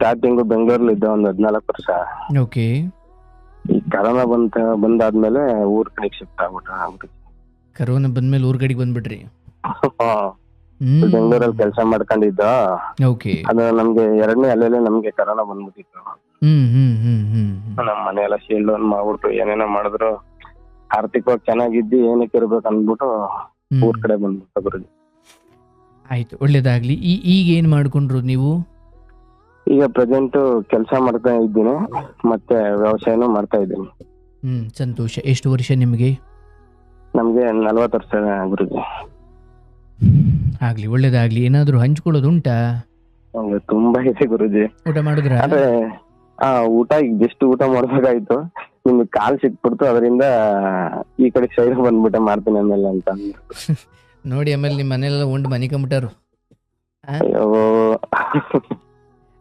Starting ಬೆಂಗಳೂರಲ್ಲಿ ಇದ್ದ ಒಂದು 14 ವರ್ಷ. ಓಕೆ. ಈ ಕರೋನಾ ಬಂದಾದ್ಮೇಲೆ ಊರ್ ಕಡೆಗೆ ಶಿಫ್ಟ್ ಆಗ್ಬಿಟ್ಟ. ಕರೋನಾ ಬಂದ್ಮೇಲೆ ಊರ್ ಕಡೆಗೆ ಬಂದ್ಬಿಟ್ರಿ. ಬೆಂಗಳೂರಲ್ಲಿ ಕೆಲಸ ಮಾಡ್ಕೊಂಡಿದ್ದ. ಓಕೆ. ಅದು ನಮ್ಗೆ 2ನೇ ಅಲೆಲೆ ನಮ್ಗೆ ಕರೋನಾ ಬಂದ್ಬಿಟ್ಟಿತ್ತು. ನಮ್ಮ ಮನೆ ಎಲ್ಲ ಶೀಲ್ಡ್ ಡೌನ್ ಮಾಡ್ಬಿಟ್ಟು ಏನೇನೋ ಮಾಡಿದ್ರು. ಆರ್ಥಿಕವಾಗಿ ಚೆನ್ನಾಗಿದ್ದು ಏನಕ್ಕೆ ಇರ್ಬೇಕು ಅಂದ್ಬಿಟ್ಟು ಊರ್ ಕಡೆ ಬಂದ್ಬಿಟ್ಟು ಗುರುಜಿ. ಆಯ್ತು, ಒಳ್ಳೇದಾಗ್ಲಿ. ಈಗ ಏನ್ ಮಾಡ್ಕೊಂಡ್ರು ನೀವು? ಈಗ ಪ್ರೆಸೆಂಟ್ ಕೆಲಸ ಮಾಡ್ತಾ ಇದ್ದೀನಿ, ಮತ್ತೆ ವ್ಯವಸಾಯನೂ ಮಾಡ್ತಾ ಇದ್ದೀನಿ. ಸಂತೋಷ. ಎಷ್ಟು ವರ್ಷ ನಿಮಗೆ? ನಮ್ಗೆ 40 ವರ್ಷ ಗುರುಜಿ. ಆಗ್ಲಿ, ಒಳ್ಳೇದಾಗ್ಲಿ. ಏನಾದ್ರು ಹಂಚ್ಕೊಳ್ಳೋದು ಉಂಟಾ? ನಮ್ಗೆ ತುಂಬಾ ಇದೆ ಗುರುಜಿ. ಊಟ ಮಾಡಿದ್ರ? ಅದೇ ಊಟ ಈಗ ಜಸ್ಟ್ ಊಟ ಮಾಡ್ಬೇಕಾಯ್ತು, ನಿಮ್ಗೆ ಕಾಲ್ ಸಿಕ್ಬಿಡ್ತು, ಅದರಿಂದ ಈ ಕಡೆ ಸೈಡ್ ಬಂದ್ಬಿಟ್ಟೆ ಮಾಡ್ತೀನಿ ಆಮೇಲೆ ಅಂತ. ನೋಡಿ, ಆಮೇಲೆ ನಿಮ್ಮ ಮನೆಯಲ್ಲ ಉಂಡು ಮನಿಕೊಂಬಿಟ್ಟಾರು. ಅಯ್ಯೋ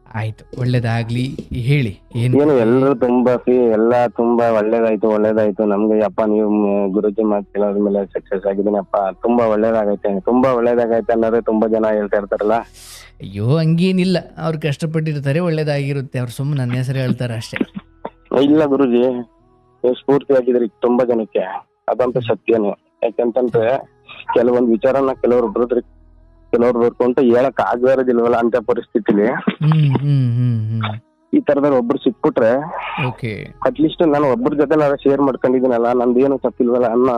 ಆಯ್ತು, ಒಳ್ಳೇದಾಗ್ಲಿ. ಹೇಳಿ ಏನು ಎಲ್ಲರೂ ಎಲ್ಲ ತುಂಬಾ ಒಳ್ಳೇದಾಯ್ತು. ನಮ್ಗೆ ಅಪ್ಪ ನೀವು ಗುರುಜಿ ಮಾತು ಕೇಳೋದ್ಮೇಲೆ ಸಕ್ಸಸ್ ಆಗಿದ್ದೀನಿ ಅಪ್ಪ, ತುಂಬಾ ಒಳ್ಳೇದಾಗೈತೆ ಅನ್ನೋದೇ ತುಂಬಾ ಜನ ಹೇಳ್ತಾ ಇರ್ತಾರಲ್ಲ. ಅಯ್ಯೋ, ಹಂಗೇನಿಲ್ಲ. ಅವ್ರು ಕಷ್ಟಪಟ್ಟಿರ್ತಾರೆ, ಒಳ್ಳೇದಾಗಿರುತ್ತೆ. ಅವ್ರು ಸುಮ್ಮನೆ ನನ್ನ ಹೆಸರು ಹೇಳ್ತಾರೆ ಅಷ್ಟೇ. ಇಲ್ಲ ಗುರುಜಿ, ನೀವು ಸ್ಫೂರ್ತಿ ಆಗಿದ್ರಿ ತುಂಬಾ ಜನಕ್ಕೆ, ಅದಂತೂ ಸತ್ಯನೇ. ಯಾಕಂತಂದ್ರೆ ಕೆಲವೊಂದು ವಿಚಾರನ ಕೆಲವ್ರು ಬರ್ಕೊಂತ ಹೇಳಕ್ ಆಗಿರೋದಿಲ್ವಲ್ಲ ಅಂತ ಪರಿಸ್ಥಿತಿಲಿ ಈ ತರದಲ್ಲಿ ಒಬ್ರು ಸಿಕ್ಬಿಟ್ರೆ ಅಟ್ಲೀಸ್ಟ್ ನಾನು ಒಬ್ಬರ ಜೊತೆ ನಾನು ಶೇರ್ ಮಾಡ್ಕೊಂಡಿದ್ದೀನಲ್ಲ, ನಂದು ಏನು ತಪ್ಪಿಲ್ವಲ್ಲ ಅನ್ನೋ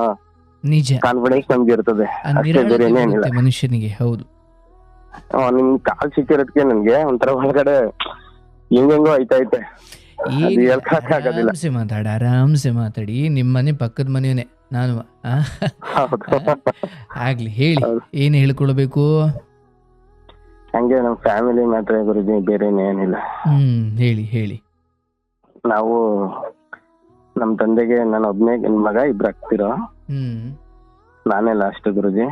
ನಿಜ ಕಾನ್ಫಿಡೆನ್ಸ್ ನಮ್ಗೆ ಇರ್ತದೆ. ಅಷ್ಟೇ, ಬೇರೆ ಏನೇನಿಲ್ಲ ಮನುಷ್ಯನಿಗೆ. ಹೌದು, ನಿಮ್ ಕಾಲ್ ಸಿಕ್ಕಿರೋದಕ್ಕೆ ನನ್ಗೆ ಒಂಥರ ಒಳಗಡೆ ಹೆಂಗೋ ಐತೆ. ಆರಾಮ್ಸೆ ಮಾತಾಡಿ. ನಿಮ್ಮ ಮನೆ ಪಕ್ಕದ ಮನೆಯೇ ನಾನು. ಆಗ್ಲಿ, ಹೇಳಿ ಏನ್ ಹೇಳ್ಕೊಳ್ಬೇಕು? ಹಂಗೆ ನಮ್ ಫ್ಯಾಮಿಲಿ ಮಾತ್ರ ಗುರುಜಿ, ಬೇರೆ ಏನಿಲ್ಲ. ಹೇಳಿ. ನಾವು ನಮ್ ತಂದೆಗೆ ನಾನು ಒಬ್ನೇ ಮಗ, 2 ಆಗ್ತಿರೋ. ನಾನೇ ಲಾಸ್ಟ್ ಗುರುಜಿ.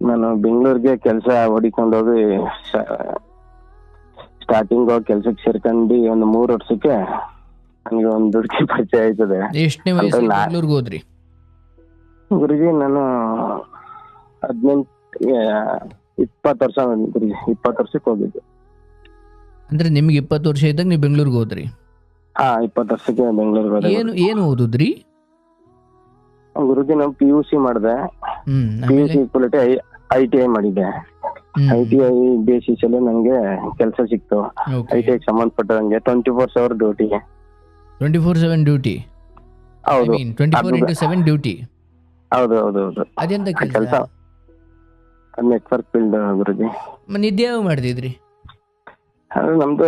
ನಾನು ಬೆಂಗಳೂರಿಗೆ ಕೆಲಸ ಹುಡಿಕೊಂಡೋಗಿ ಸ್ಟಾರ್ಟಿಂಗ್ ಕೆಲ್ಸಕ್ಕೆ ಸೇರ್ಕೊಂಡು ಒಂದು 3 ವರ್ಷಕ್ಕೆ ನನಗೆ ಒಂದು ಹುಡುಗಿ ಪರಿಚಯ ಆಯ್ತದೆ. ಎಷ್ಟನೇ ವಯಸ್ಸಿಗೆ ಬೆಂಗಳೂರಿಗೆ ಹೋದ್ರಿ ಗುರುಜಿ? ನಾನು 20 ವರ್ಷ ಗುರುಜಿ, 20 ವರ್ಷಕ್ಕೆ ಹೋಗಿದ್ದೆ. ಅಂದ್ರೆ ನಿಮ್ಗೆ 20 ವರ್ಷ ಇದ್ದಾಗ ನೀವು ಬೆಂಗಳೂರಿಗೆ ಹೋದ್ರಿ? 20 ವರ್ಷಕ್ಕೆ ಬೆಂಗಳೂರಿಗೆ ಹೋದೆ. ಏನು ಓದಿದ್ರಿ ಗುರುಜಿ? ನಾವು PUC ಮಾಡಿದೆ. PUC ITI ಮಾಡಿದ್ದೆ. ITI ಬೇಸಿಸ್ ಅಲ್ಲಿ ನಂಗೆ ಕೆಲಸ ಸಿಕ್ತು. ITI ಸಂಬಂಧಪಟ್ಟಂಗೆ 24/7 ಡ್ಯೂಟಿ. 24/7 ಡ್ಯೂಟಿ? ಹೌದು, 24/7 ಡ್ಯೂಟಿ. ಹೌದು. ಅದೆಂತ ಕೆಲಸ? ನೆಟ್ವರ್ಕ್ ಫೀಲ್ಡ್ ಗುರುಜಿ. ನಿದ್ದೆ ಯಾವಾಗ ಮಾಡ್ತಿದ್ರಿ? ಅದು ನಮ್ದು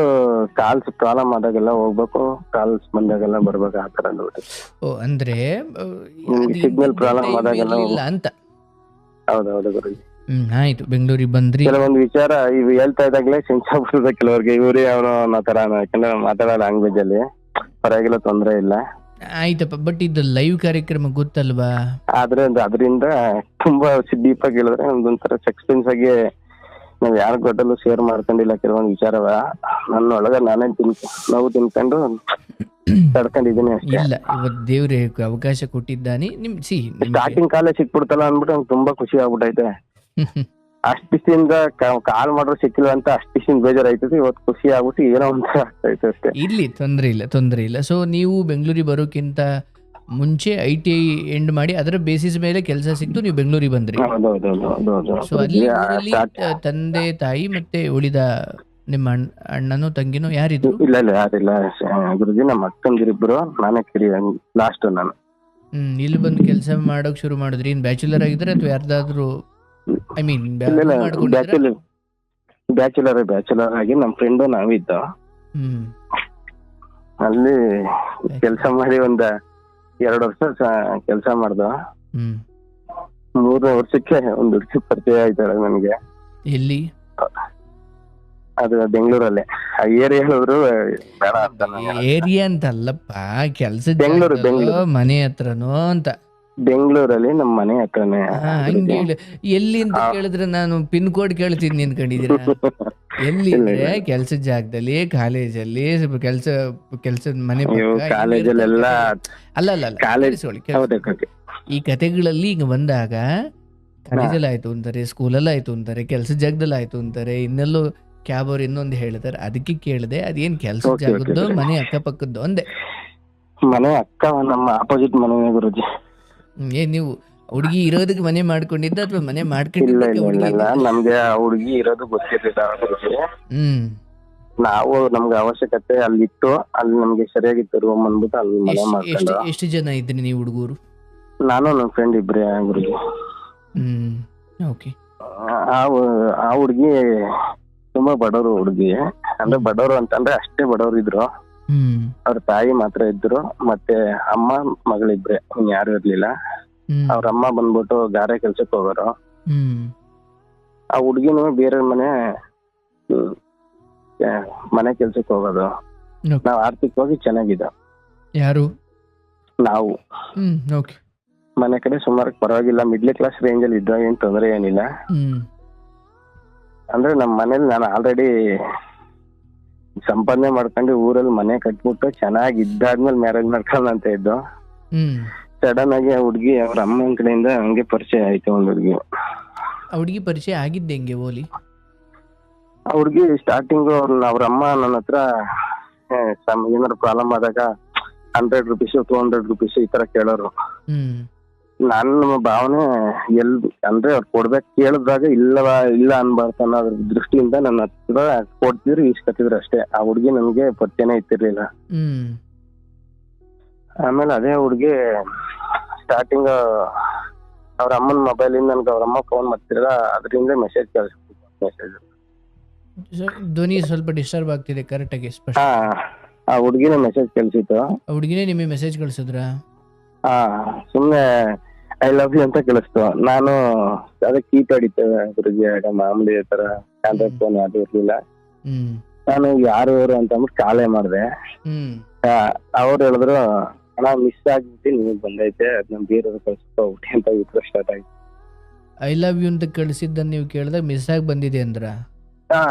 ಕಾಲ್ಸ್ ಪ್ರಾಬ್ಲಮ್ ಆದಾಗೆಲ್ಲ ಹೋಗ್ಬೇಕು, ಕಾಲ್ಸ್ ಬಂದಾಗೆಲ್ಲ ಬರ್ಬೇಕು, ಆ ತರ ಡ್ಯೂಟಿ. ಅಂದ್ರೆ ಸಿಗ್ನಲ್ ಪ್ರಾಬ್ಲಮ್ ಆದಾಗೆಲ್ಲ ಅಂತ. ಹೌದು ಗುರುಜಿ. ಆಯ್ತು, ಬೆಂಗಳೂರಿಗೆ ಬಂದ್ರಿ. ಕೆಲವೊಂದು ವಿಚಾರ ಇವ್ ಹೇಳ್ತಾ ಇದ್ದಾಗಲೇ ಸಿಂಚಾಪುರದ ಕೆಲವ್ರಿಗೆ ಇವ್ರಿ ಅವನು ಅನ್ನೋ ತರ, ಯಾಕಂದ್ರೆ ಮಾತಾಡೋ ಲ್ಯಾಂಗ್ವೇಜ್ ಅಲ್ಲಿ ಪರವಾಗಿಲ್ಲ, ತೊಂದ್ರೆ ಇಲ್ಲ. ಆಯ್ತಪ್ಪ, ಬಟ್ ಇದು ಲೈವ್ ಕಾರ್ಯಕ್ರಮ ಗೊತ್ತಲ್ವಾ? ಆದ್ರೆ ಅದರಿಂದ ತುಂಬಾ ಡೀಪ್ ಆಗಿ ಹೇಳಿದ್ರೆ ಒಂದೊಂಥರ ಸಸ್ಪೆನ್ಸ್ ಆಗಿ ನಾವ್ ಯಾರ ಗೊತ್ತಲ್ಲೂ ಶೇರ್ ಮಾಡ್ಕೊಂಡಿಲ್ಲ ಕೆಲವೊಂದು ವಿಚಾರವ. ನನ್ನ ಒಳಗ ನಾನೇ ನೋವು ತಿನ್ಕೊಂಡು ತಡ್ಕೊಂಡಿದ್ದೀನಿ ಅಷ್ಟೇ. ಇಲ್ಲ, ಇವತ್ತು ದೇವ್ರೆ ಅವಕಾಶ ಕೊಟ್ಟಿದ್ದಾನೆ. ಸ್ಟಾರ್ಟಿಂಗ್ ಕಾಲೇ ಸಿಕ್ಬಿಡ್ತಲ್ಲ ಅಂದ್ಬಿಟ್ಟು ನಂಗೆ ತುಂಬಾ ಖುಷಿ ಆಗ್ಬಿಟ್ಟೈತೆ. ಅಷ್ಟ್ ದಿವಸದಿಂದ ಕಾಲ್ ಮಾಡ್ರು ಸಿಕ್ಕಿಲ್ಲ ಅಂತ ಅಷ್ಟ್ ದಿವಸದಿಂದ ಬೇಜಾರಾಯ್ತದೆ. ಇವತ್ತು ಖುಷಿ ಆಗ್ಬಿಟ್ಟು ಏನೋ ಒಂಥರ ಆಗ್ತೈತೆ ಅಷ್ಟೇ. ಇಲ್ಲಿ ತೊಂದ್ರೆ ಇಲ್ಲ. ಸೊ ನೀವು ಬೆಂಗಳೂರಿಗೆ ಬರೋಕ್ಕಿಂತ ಮುಂಚೆ ITI ಎಂಡ್ ಮಾಡಿ ಅದರ ಬೇಸಿಸ್ ಮೇಲೆ ಕೆಲಸ ಸಿಕ್ತು, ನೀವು ಬೆಂಗಳೂರಿಗೆ ಬಂದ್ರಿ. ಸೊ ಅಲ್ಲಿ ತಂದೆ ತಾಯಿ ಮತ್ತೆ ಉಳಿದ ನಿಮ್ಮ ಅಣ್ಣನೋ ತಂಗಿನೋ ಯಾರಿದ್ರು? ಇಲ್ಲ ಯಾರಿಲ್ಲ ಗುರುಜಿ, ನಮ್ಮ ಅಕ್ಕಂದಿರಿಬ್ರು, ನಾನೇ ಕಿರಿ ಲಾಸ್ಟ್ ನಾನು. ಇಲ್ಲಿ ಬಂದು ಕೆಲಸ ಮಾಡೋಕ್ ಶುರು ಮಾಡಿದ್ರಿ? ಇನ್ ಬ್ಯಾಚುಲರ್ ಆಗಿದ್ರೆ ಅಥವಾ ಯಾರ್ದಾದ್ರು ಬ್ಯಾಚುಲರ್ ಆಗಿ ನಮ್ಮ ಫ್ರೆಂಡು ನಾವಿದ್ದ ಅಲ್ಲಿ ಕೆಲಸ ಮಾಡಿ ಒಂದ್ 2 ವರ್ಷ ಕೆಲಸ ಮಾಡ್ದ. 3ನೇ ವರ್ಷಕ್ಕೆ ಒಂದು ಹುಡುಗಿ ಪರಿಚಯ ಆಯ್ತಾಳೆ ನನಗೆ. ಎಲ್ಲಿ? ಅದು ಬೆಂಗಳೂರಲ್ಲೇ. ಆ ಏರಿಯಾ ಹೇಳಿದ್ರು ಬೇಡ ಅಂತ. ಏರಿಯಾ ಅಂತ ಅಲ್ಲಪ್ಪ, ಕೆಲಸ ಬೆಂಗಳೂರು ಮನೆ ಹತ್ರನೋ ಅಂತ. ಬೆಂಗಳೂರಲ್ಲಿ ನಮ್ಮ ಮನೆ ಹತ್ರನೇ. ಎಲ್ಲಿ ಅಂತ ಕೇಳಿದ್ರೆ ನಾನು ಪಿನ್ ಕೋಡ್ ಕೇಳ್ತೀನಿ ನಿನ್ಕೊಂಡಿದ್ದೀರಾ? ಎಲ್ಲಿ ಅಂದ್ರೆ ಕೆಲ್ಸದ ಜಾಗದಲ್ಲಿ, ಕಾಲೇಜಲ್ಲಿ, ಕೆಲ್ಸದ ಮನೆ ಕಾಲೇಜಲ್ಲೆಲ್ಲ ಅಲ್ಲ. ಈ ಕತೆಗಳಲ್ಲಿ ಈಗ ಬಂದಾಗ ಕಾಲೇಜಲ್ಲಿ ಆಯ್ತು ಅಂತಾರೆ, ಸ್ಕೂಲಲ್ಲಿ ಆಯ್ತು ಅಂತಾರೆ, ಕೆಲ್ಸದ ಜಾಗದಲ್ಲಿ ಆಯ್ತು ಅಂತಾರೆ, ಇನ್ನೆಲ್ಲೋ ಕ್ಯಾಬ್ ಅವ್ರು ಇನ್ನೊಂದು ಹೇಳಿದಾರೆ, ಅದಕ್ಕೆ ಕೇಳಿದೆ ಅದೇನ್ ಕೆಲ್ಸದ Okay, ಜಾಗದ್ದು okay. ಮನೆ ಅಕ್ಕಪಕ್ಕದ್ದು ಒಂದೇ. ಮನೆ ಅಕ್ಕ ನಮ್ಮ ಆಪೋಸಿಟ್ ಮನೆ ಗುರುಜಿ. ಏನ್ ನೀವು ಹುಡುಗಿ ಇರೋದಕ್ಕೆ ಮನೆ ಮಾಡ್ಕೊಂಡಿದ್ದ ಅಥವಾ ಮನೆ ಇಲ್ಲ ಮಾಡ್ಕೊಂಡಿದ್ದಕ್ಕೆ ಇಲ್ಲ ಇಲ್ಲ ಹುಡುಗಿ ಇಲ್ಲ, ನಮ್ಗೆ ಆ ಹುಡುಗಿ ಇರೋದು ಗೊತ್ತಿರ್ಲಿಲ್ಲ ಗುರುಜಿ. ಹ್ಮ್ ನಾವು ನಮ್ಗೆ ಅವಶ್ಯಕತೆ ಅಲ್ಲಿತ್ತು, ಅಲ್ಲಿ ನಮ್ಗೆ ಸರಿಯಾಗಿತ್ತು ರೂಮ್ ಅಂದ್ಬಿಟ್ಟು ಅಲ್ಲಿ ಮನೆ ಎಷ್ಟು ಮಾಡ್ಕೊಂಡು. ಎಷ್ಟು ಜನ ಇದ್ರಿ ನೀವು ಹುಡುಗರು? ನಾನು ನನ್ನ ಫ್ರೆಂಡ್ ಇಬ್ರೇ ಗುರುಜಿ. ಓಕೆ. ಆ ಹುಡುಗಿ ತುಂಬಾ ಬಡವರು ಹುಡುಗಿ, ಅಂದ್ರೆ ಬಡವರು ಅಂತಂದ್ರೆ ಅಷ್ಟೇ ಬಡವರು ಇದ್ರು. ಅವ್ರ ತಾಯಿ ಮಾತ್ರ ಇದ್ರು, ಮತ್ತೆ ಅಮ್ಮ ಮಗಳಿಬ್ರೆ, ಯಾರು ಇರ್ಲಿಲ್ಲ. ಅವ್ರ ಅಮ್ಮ ಬಂದ್ಬಿಟ್ಟು ಗಾರೆ ಕೆಲ್ಸಕ್ಕೆ ಹೋಗೋರು. ಆ ಹುಡ್ಗಿನೂ ಬೇರೆ ಮನೆ ಕೆಲ್ಸಕ್ಕೆ ಹೋಗೋದು. ನಾವ್ ಆರ್ಥಿಕವಾಗಿ ಚೆನ್ನಾಗಿದ್ದ. ಯಾರು? ನಾವು ಓಕೆ. ಮನೆ ಕಡೆ ಸುಮಾರು ಪರವಾಗಿಲ್ಲ, ಮಿಡ್ಲ್ ಕ್ಲಾಸ್ ರೇಂಜ್ ಅಲ್ಲಿ ಇದ್ದ, ಏನ್ ತೊಂದರೆ ಏನಿಲ್ಲ. ಅಂದ್ರೆ ನಮ್ ಮನೇಲಿ ನಾನು ಆಲ್ರೆಡಿ ಸಂಪಾದನೆ ಮಾಡ್ಕೊಂಡು ಊರಲ್ಲಿ ಮನೆ ಕಟ್ಬಿಟ್ಟು ಚೆನ್ನಾಗಿ ಇದ್ದಾದ್ಮೇಲೆ ಮ್ಯಾರೇಜ್ ಮಾಡ್ಕೊಳ್ಳ ಅಂತ ಇದ್ದು. ಸಡನ್ ಆಗಿ ಆ ಹುಡ್ಗಿ ಅವ್ರ ಅಮ್ಮನ ಕಡೆಯಿಂದ ಹಂಗೆ ಪರಿಚಯ ಆಯ್ತು ಒಂದ್ ಹುಡ್ಗಿ. ಆ ಹುಡುಗಿ ಪರಿಚಯ ಆಗಿದ್ದೆ ಹೆಂಗೆ ಓಲಿ? ಆ ಹುಡ್ಗಿ ಸ್ಟಾರ್ಟಿಂಗ್ ಅವ್ರ ಅಮ್ಮ ನನ್ನ ಹತ್ರ ಏನಾದ್ರು ಪ್ರಾಬ್ಲಮ್ ಆದಾಗ 100 ರೂಪೀಸ್ 200 ರೂಪೀಸ್ ಈ ತರ ಕೇಳೋರು. ನನ್ನ ಭಾವನೆ ಅಂದ್ರೆ ಅವ್ರು ಕೊಡ್ಬೇಕು ಕೇಳಿದಾಗ ಇಲ್ಲ ಅನ್ಬಾರ್ದು ಅನ್ನೋ ದೃಷ್ಟಿಯಿಂದ ನನ್ನ ಹತ್ರ ಕೊಡ್ತಿದ್ರು, ಇಸ್ಕೊತಿದ್ರು ಅಷ್ಟೇ. ಆ ಹುಡ್ಗಿ ನನ್ಗೆ ಪರಿಚಯನೇ ಇತ್ತಿರ್ಲಿಲ್ಲ. ಆಮೇಲೆ ಅದೇ ಹುಡ್ಗಿ ಸ್ಟಾರ್ಟಿಂಗ್ ಅವ್ರ ಅಮ್ಮನ ಮೊಬೈಲ್ ಇಂದ ನನ್ಗೆ ಅವ್ರ ಅಮ್ಮ ಫೋನ್ ಮಾಡ್ತಿರ, ಅದರಿಂದ ಮೆಸೇಜ್ ಮೆಸೇಜ್ ಧ್ವನಿ ಸ್ವಲ್ಪ ಡಿಸ್ಟರ್ಬ್ ಆಗ್ತಿದೆ, ಕರೆಕ್ಟ್ ಆಗಿ ಸ್ಪಷ್ಟ. ಆ ಹುಡ್ಗಿನ ಮೆಸೇಜ್ ಕಳ್ಸಿತ್ತು. ಆ ಹುಡುಗಿನೇ ನಿಮಗೆ ಮೆಸೇಜ್ ಕಳ್ಸಿದ್ರ? ಸುಮ್ನೆ ಐ ಲವ್ ಯು ಅಂತ ಕಳಿಸ್ತು. ನಾನು ಅದೇ ಕೀಪ್ಯಾಡ್ ಇತ್ತು ಗುರುಜಿ, ಮಾಮೂಲಿ ತರ ಕಾಂಟ್ಯಾಕ್ಟ್ ಫೋನ್ ಅದು ಇರ್ಲಿಲ್ಲ. ನಾನು ಯಾರು ಅಂತ ಅಂದ್ಬಿಟ್ಟು ಕಾಲೇ ಮಾಡ್ದೆ. ಅವ್ರು ಹೇಳಿದ್ರು, ಅಣ್ಣ ಮಿಸ್ ಆಗ್ಬಿಟ್ಟು ನಿಮಗ್ ಬಂದೈತೆ, ಅದ್ ನಮ್ ಬೇರೆ ಕಳ್ಸ್ಕೊಬಿಟ್ಟಿ ಅಂತ ಇದ್ರು ಸ್ಟಾರ್ಟ್ ಆಯ್ತು. ಐ ಲವ್ ಯು ಅಂತ ಕಳಿಸಿದ್ದ ನೀವು ಕೇಳಿದಾಗ ಮಿಸ್ ಆಗಿ ಬಂದಿದೆ ಅಂದ್ರ?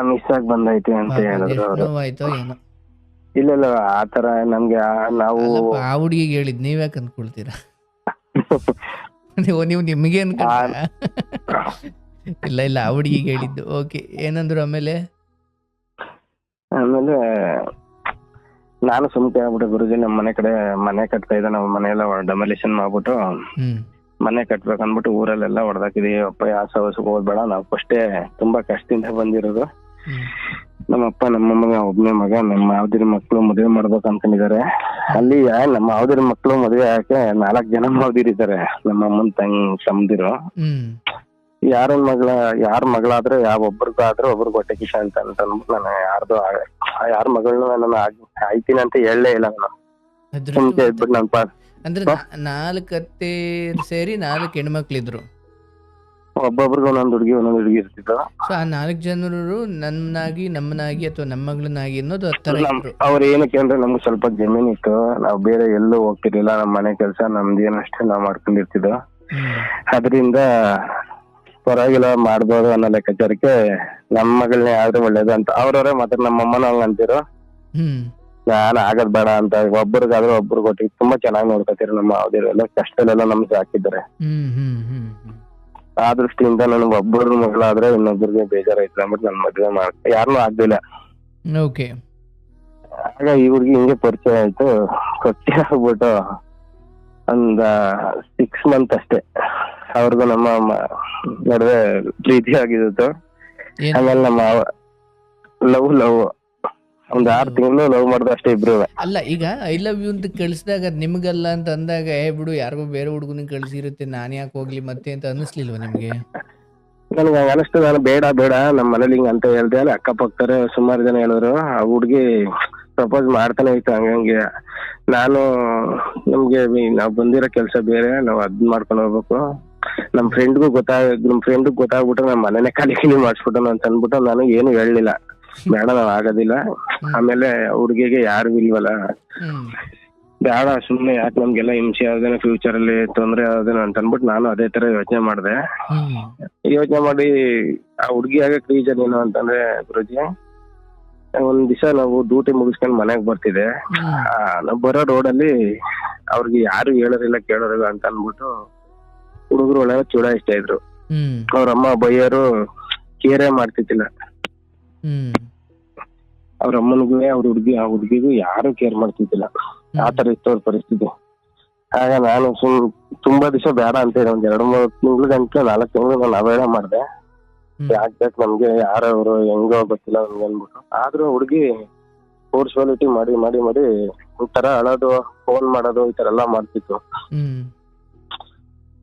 ಮಿಸ್ ಆಗಿ ಬಂದೈತೆ ಅಂತ ಹೇಳಿದ್ರು ಅವ್ರು. ಆಯ್ತೋ ಏನೋ. ಇಲ್ಲ ಆತರ ನಮ್ಗೆ ನಾವು ಆ ಹುಡುಗಿಗೆ ಹೇಳಿದ್, ನೀವ್ ಯಾಕೆ ಅಂದ್ಕೊಳ್ತೀರಾ? ನೀವು ನಿಮಗೆ ಅನ್ಕೊಂಡ? ಇಲ್ಲ ಆ ಹುಡುಗಿಗೆ ಹೇಳಿದ್ದು. ಓಕೆ, ಏನಂದ್ರು ಆಮೇಲೆ? ನಾನು ಸುಮ್ಕೆ ಆಗ್ಬಿಟ್ಟೆ ಗುರುಜಿ, ನಮ್ ಮನೆ ಕಡೆ ಮನೆ ಕಟ್ತಾ ಇದ್ದ, ನಾವು ಮನೆಯೆಲ್ಲ ಡೆಮೊಲಿಷನ್ ಮಾಡ್ಬಿಟ್ಟು ಮನೆ ಕಟ್ಬೇಕು ಅಂದ್ಬಿಟ್ಟು ಊರಲ್ಲೆಲ್ಲ ಹೊಡೆದಾಕಿದೀವಿ. ಅಪ್ಪ ಯಾಸವಸಕ್ಕೆ ಹೋಗ್ಬೇಡ, ನಾವು ಫಸ್ಟೇ ತುಂಬಾ ಕಷ್ಟದಿಂದ ಬಂದಿರೋದು. ನಮ್ಮಪ್ಪ ನಮ್ಮಮ್ಮ ಒಬ್ನೇ ಮಗ, ನಮ್ಮ ಮಾವದಿರ ಮಕ್ಳು ಮದುವೆ ಮಾಡ್ಬೇಕು ಅನ್ಕೊಂಡಿದ್ದಾರೆ. ಅಲ್ಲಿ ನಮ್ಮ ಮಾವದಿರ ಮಕ್ಳು ಮದುವೆ ಆಕೆ 4 ಜನ ಮಾವದಿರಿದ್ದಾರೆ, ನಮ್ಮ ಅಮ್ಮನ್ ತಮ್ಮದಿರು. ಯಾರ ಮಗಳಾದ್ರೆ ಒಬ್ರಿಗಾದ್ರೆ ಒಬ್ರಿಗೆ ಹೊಟ್ಟೆ ಕಿಶ ಅಂತ ಅಂದ್ಬಿಟ್ಟು ನಾನು ಯಾರ ಮಗಳನ್ನ ನಾನು ಆಯ್ತೀನಿ ಅಂತ ಹೇಳಲೇ ಇಲ್ಲ. ನಾನು ಸುಮ್ಕೆ ಇದ್ಬಿಟ್ಟು ನನ್ ಅಂದ್ರೆ 4 ಅತ್ತೆ ಸೇರಿ 4 ಹೆಣ್ಮಕ್ಳಿದ್ರು. ಒಬ್ಬೊಬ್ರಿಗೆ ಒಂದೊಂದು ಹುಡುಗಿ ಇರ್ತಿದ್ರು. ಸೊ ಆ 4 ಜನರು ನಮ್ಮನಾಗಿ ಅಥವಾ ನಮ್ಮ ಮಗಳನ್ನಾಗಿ ಅನ್ನೋದು ಅವ್ರ ಏನಕ್ಕೆ ಅಂದ್ರೆ ನಮ್ಗೆ ಸ್ವಲ್ಪ ಜಮೀನ್ ಇತ್ತು, ನಾವು ಬೇರೆ ಎಲ್ಲೂ ಹೋಗ್ತಿರ್ಲಿಲ್ಲ. ನಮ್ಮ ಮನೆ ಕೆಲಸ ನಮ್ದೇನಷ್ಟೇ ನಾವ್ ಮಾಡ್ಕೊಂಡಿರ್ತಿದ್ವು. ಅದರಿಂದ ಪರವಾಗಿಲ್ಲ ಮಾಡ್ಬೋದು ಅನ್ನೋ ಲೆಕ್ಕಾಚಾರಕ್ಕೆ ನಮ್ಮ ಮಗಳನ್ನೇ ಆದ್ರೆ ಒಳ್ಳೇದು ಅಂತ ಅವ್ರವ್ರೆ ಮಾತ್ರ ನಮ್ಮಮ್ಮನ ಹಂಗ ಅಂತಿರು. ನಾನ್ ಆಗದ್ ಬೇಡ ಅಂತ, ಒಬ್ರಿಗಾದ್ರೆ ಒಬ್ರಿಗೆ ಒಟ್ಟಿಗೆ ತುಂಬಾ ಚೆನ್ನಾಗಿ ನೋಡ್ಕೊತೀರಿ. ನಮ್ಮ ಯಾವ್ದಿರಲ್ಲ ಕಷ್ಟದಲ್ಲೆಲ್ಲ ನಮ್ಗೆ ಹಾಕಿದ್ದಾರೆ. ಆ ದೃಷ್ಟಿಯಿಂದ ನನಗೆ ಒಬ್ಬರ ಮಗಳಾದ್ರೆ ಇನ್ನೊಬ್ಬರಿಗೆ ಬೇಜಾರಾಯ್ತು ಅಂದ್ಬಿಟ್ಟು ನನ್ ಮದ್ವೆ ಯಾರನ್ನೂ ಆಗ್ಲಿಲ್ಲ. ಆಗ ಈ ಹುಡ್ಗಿ ಹಿಂಗೆ ಪರಿಚಯ ಆಯ್ತು. ಪರಿಚಯ ಆಗ್ಬಿಟ್ಟು ಒಂದ 6 ಮಂತ್ ಅಷ್ಟೇ ಅವ್ರಿಗೂ ನಮ್ಮ ನಡುವೆ ಪ್ರೀತಿ ಆಗಿದ್ದು. ಆಮೇಲೆ ನಮ್ಮ ಲವ್ ಒಂದ್ 6 ತಿಂಗಳು ಲವ್ ಮಾಡ್ದು ಅಷ್ಟೇ ಇಬ್ರು. ಅಲ್ಲ, ಈಗ ಐ ಲವ್ ಯು ಅಂತ ಕಳಿಸಿದಾಗ ನಿಮ್ಗಲ್ಲ ಅಂತ ಅಂದಾಗ ಬಿಡು ಯಾರಿಗೋ ಬೇರೆ ಹುಡುಗನ ಕಳಿಸಿರುತ್ತೆ, ನಾನ್ ಯಾಕೆ ಹೋಗ್ಲಿ ಮತ್ತೆ ಅಂತ ಅನ್ನಿಸ್ಲಿಲ್ವಾ ನಿಮ್ಗೆ? ನನ್ಗೆ ಹಂಗ ಅನಿಸ್ತು. ನಾನು ಬೇಡ ನಮ್ಮ ಮನೇಲಿ ಹಿಂಗ ಅಂತ ಹೇಳ್ದೆ. ಅಲ್ಲಿ ಅಕ್ಕಪಕ್ಕರೆ ಸುಮಾರು ಜನ ಹೇಳಿದ್ರು. ಆ ಹುಡ್ಗಿ ಪ್ರಪೋಸ್ ಮಾಡ್ತಾನೆ ಇತ್ತು ಹಂಗಂಗೆ. ನಾನು ನಮ್ಗೆ ನಾವ್ ಬಂದಿರೋ ಕೆಲ್ಸ ಬೇರೆ, ನಾವ್ ಅದ್ ಮಾಡ್ಕೊಂಡು ಹೋಗ್ಬೇಕು. ನಮ್ ಫ್ರೆಂಡ್ಗೂ ಗೊತ್ತಾಗ್ಬಿಟ್ಟು ನಮ್ಮ ಮನೇನೆ ಖಾಲಿ ಮಾಡಿಸ್ಬಿಟ್ಟು ಅಂತ ಅಂದ್ಬಿಟ್ಟು ನಾನು ಏನು ಹೇಳಲಿಲ್ಲ. ಬೇಡ ನಾವ್ ಆಗೋದಿಲ್ಲ. ಆಮೇಲೆ ಹುಡ್ಗಿಗೆ ಯಾರು ಇಲ್ವಲ್ಲ, ಬೇಡ ಸುಮ್ನೆ ಯಾಕೆ ನಮ್ಗೆಲ್ಲ ಹಿಂಸೆ ಆಗೋದೇನೋ, ಫ್ಯೂಚರ್ ಅಲ್ಲಿ ತೊಂದ್ರೆ ಆಗೋದೇನೋ ಅಂತ ಅನ್ಬಿಟ್ಟು ನಾನು ಅದೇ ತರ ಯೋಚನೆ ಮಾಡಿದೆ. ಯೋಚನೆ ಮಾಡಿ ಆ ಹುಡ್ಗಿ ಆಗಕ್ ರೀಸನ್ ಏನು ಅಂತಂದ್ರೆ ಗುರುಜಿ, ಒಂದ್ ದಿವಸ ನಾವು ಡ್ಯೂಟಿ ಮುಗಿಸ್ಕೊಂಡ್ ಮನೆಗ್ ಬರ್ತಿದೆ. ನಾವ್ ಬರೋ ರೋಡಲ್ಲಿ ಅವ್ರಿಗೆ ಯಾರು ಹೇಳೋರಿಲ್ಲ ಕೇಳೋರಿಲ್ಲ ಅಂತ ಅನ್ಬಿಟ್ಟು ಹುಡುಗರು ಒಳ್ಳೆ ಚೂಡಾಯಿಸ್ತಾ ಇದ್ರು. ಅವ್ರಮ್ಮ ಬೈಯರು ಕೇರೆ ಮಾಡ್ತಿದ್ದಿಲ್ಲ. ಅವ್ರ ಅಮ್ಮನಿಗೂ ಅವ್ರ ಆ ಹುಡುಗಿಗೂ ಯಾರು ಕೇರ್ ಮಾಡ್ತಿದ್ದಿಲ್ಲ. ಆತರ ಇತ್ತು ಅವ್ರ ಪರಿಸ್ಥಿತಿ. ಆಗ ನಾನು ತುಂಬಾ ದಿವಸ ಬೇಡ ಅಂತ ಹೇಳಿ ಒಂದ್ 2-3 ತಿಂಗಳು ಗಂಟೆ 4 ತಿಂಗಳು ನಾನು ಅವೇಳ ಮಾಡ್ದೆ. ಯಾಕ್ ಬೇಕು ನಮ್ಗೆ, ಯಾರವ್ರು ಹೆಂಗೋ ಗೊತ್ತಿಲ್ಲ ನಮ್ಗೆ ಅನ್ಬಿಟ್ಟು. ಆದ್ರೂ ಹುಡುಗಿ ಫೋರ್ಸ್ವಾಲಿಟಿ ಮಾಡಿ ಮಾಡಿ ಮಾಡಿ ಈ ತರ ಅಳೋದು, ಫೋನ್ ಮಾಡೋದು, ಈ ತರ ಎಲ್ಲಾ ಮಾಡ್ತಿತ್ತು.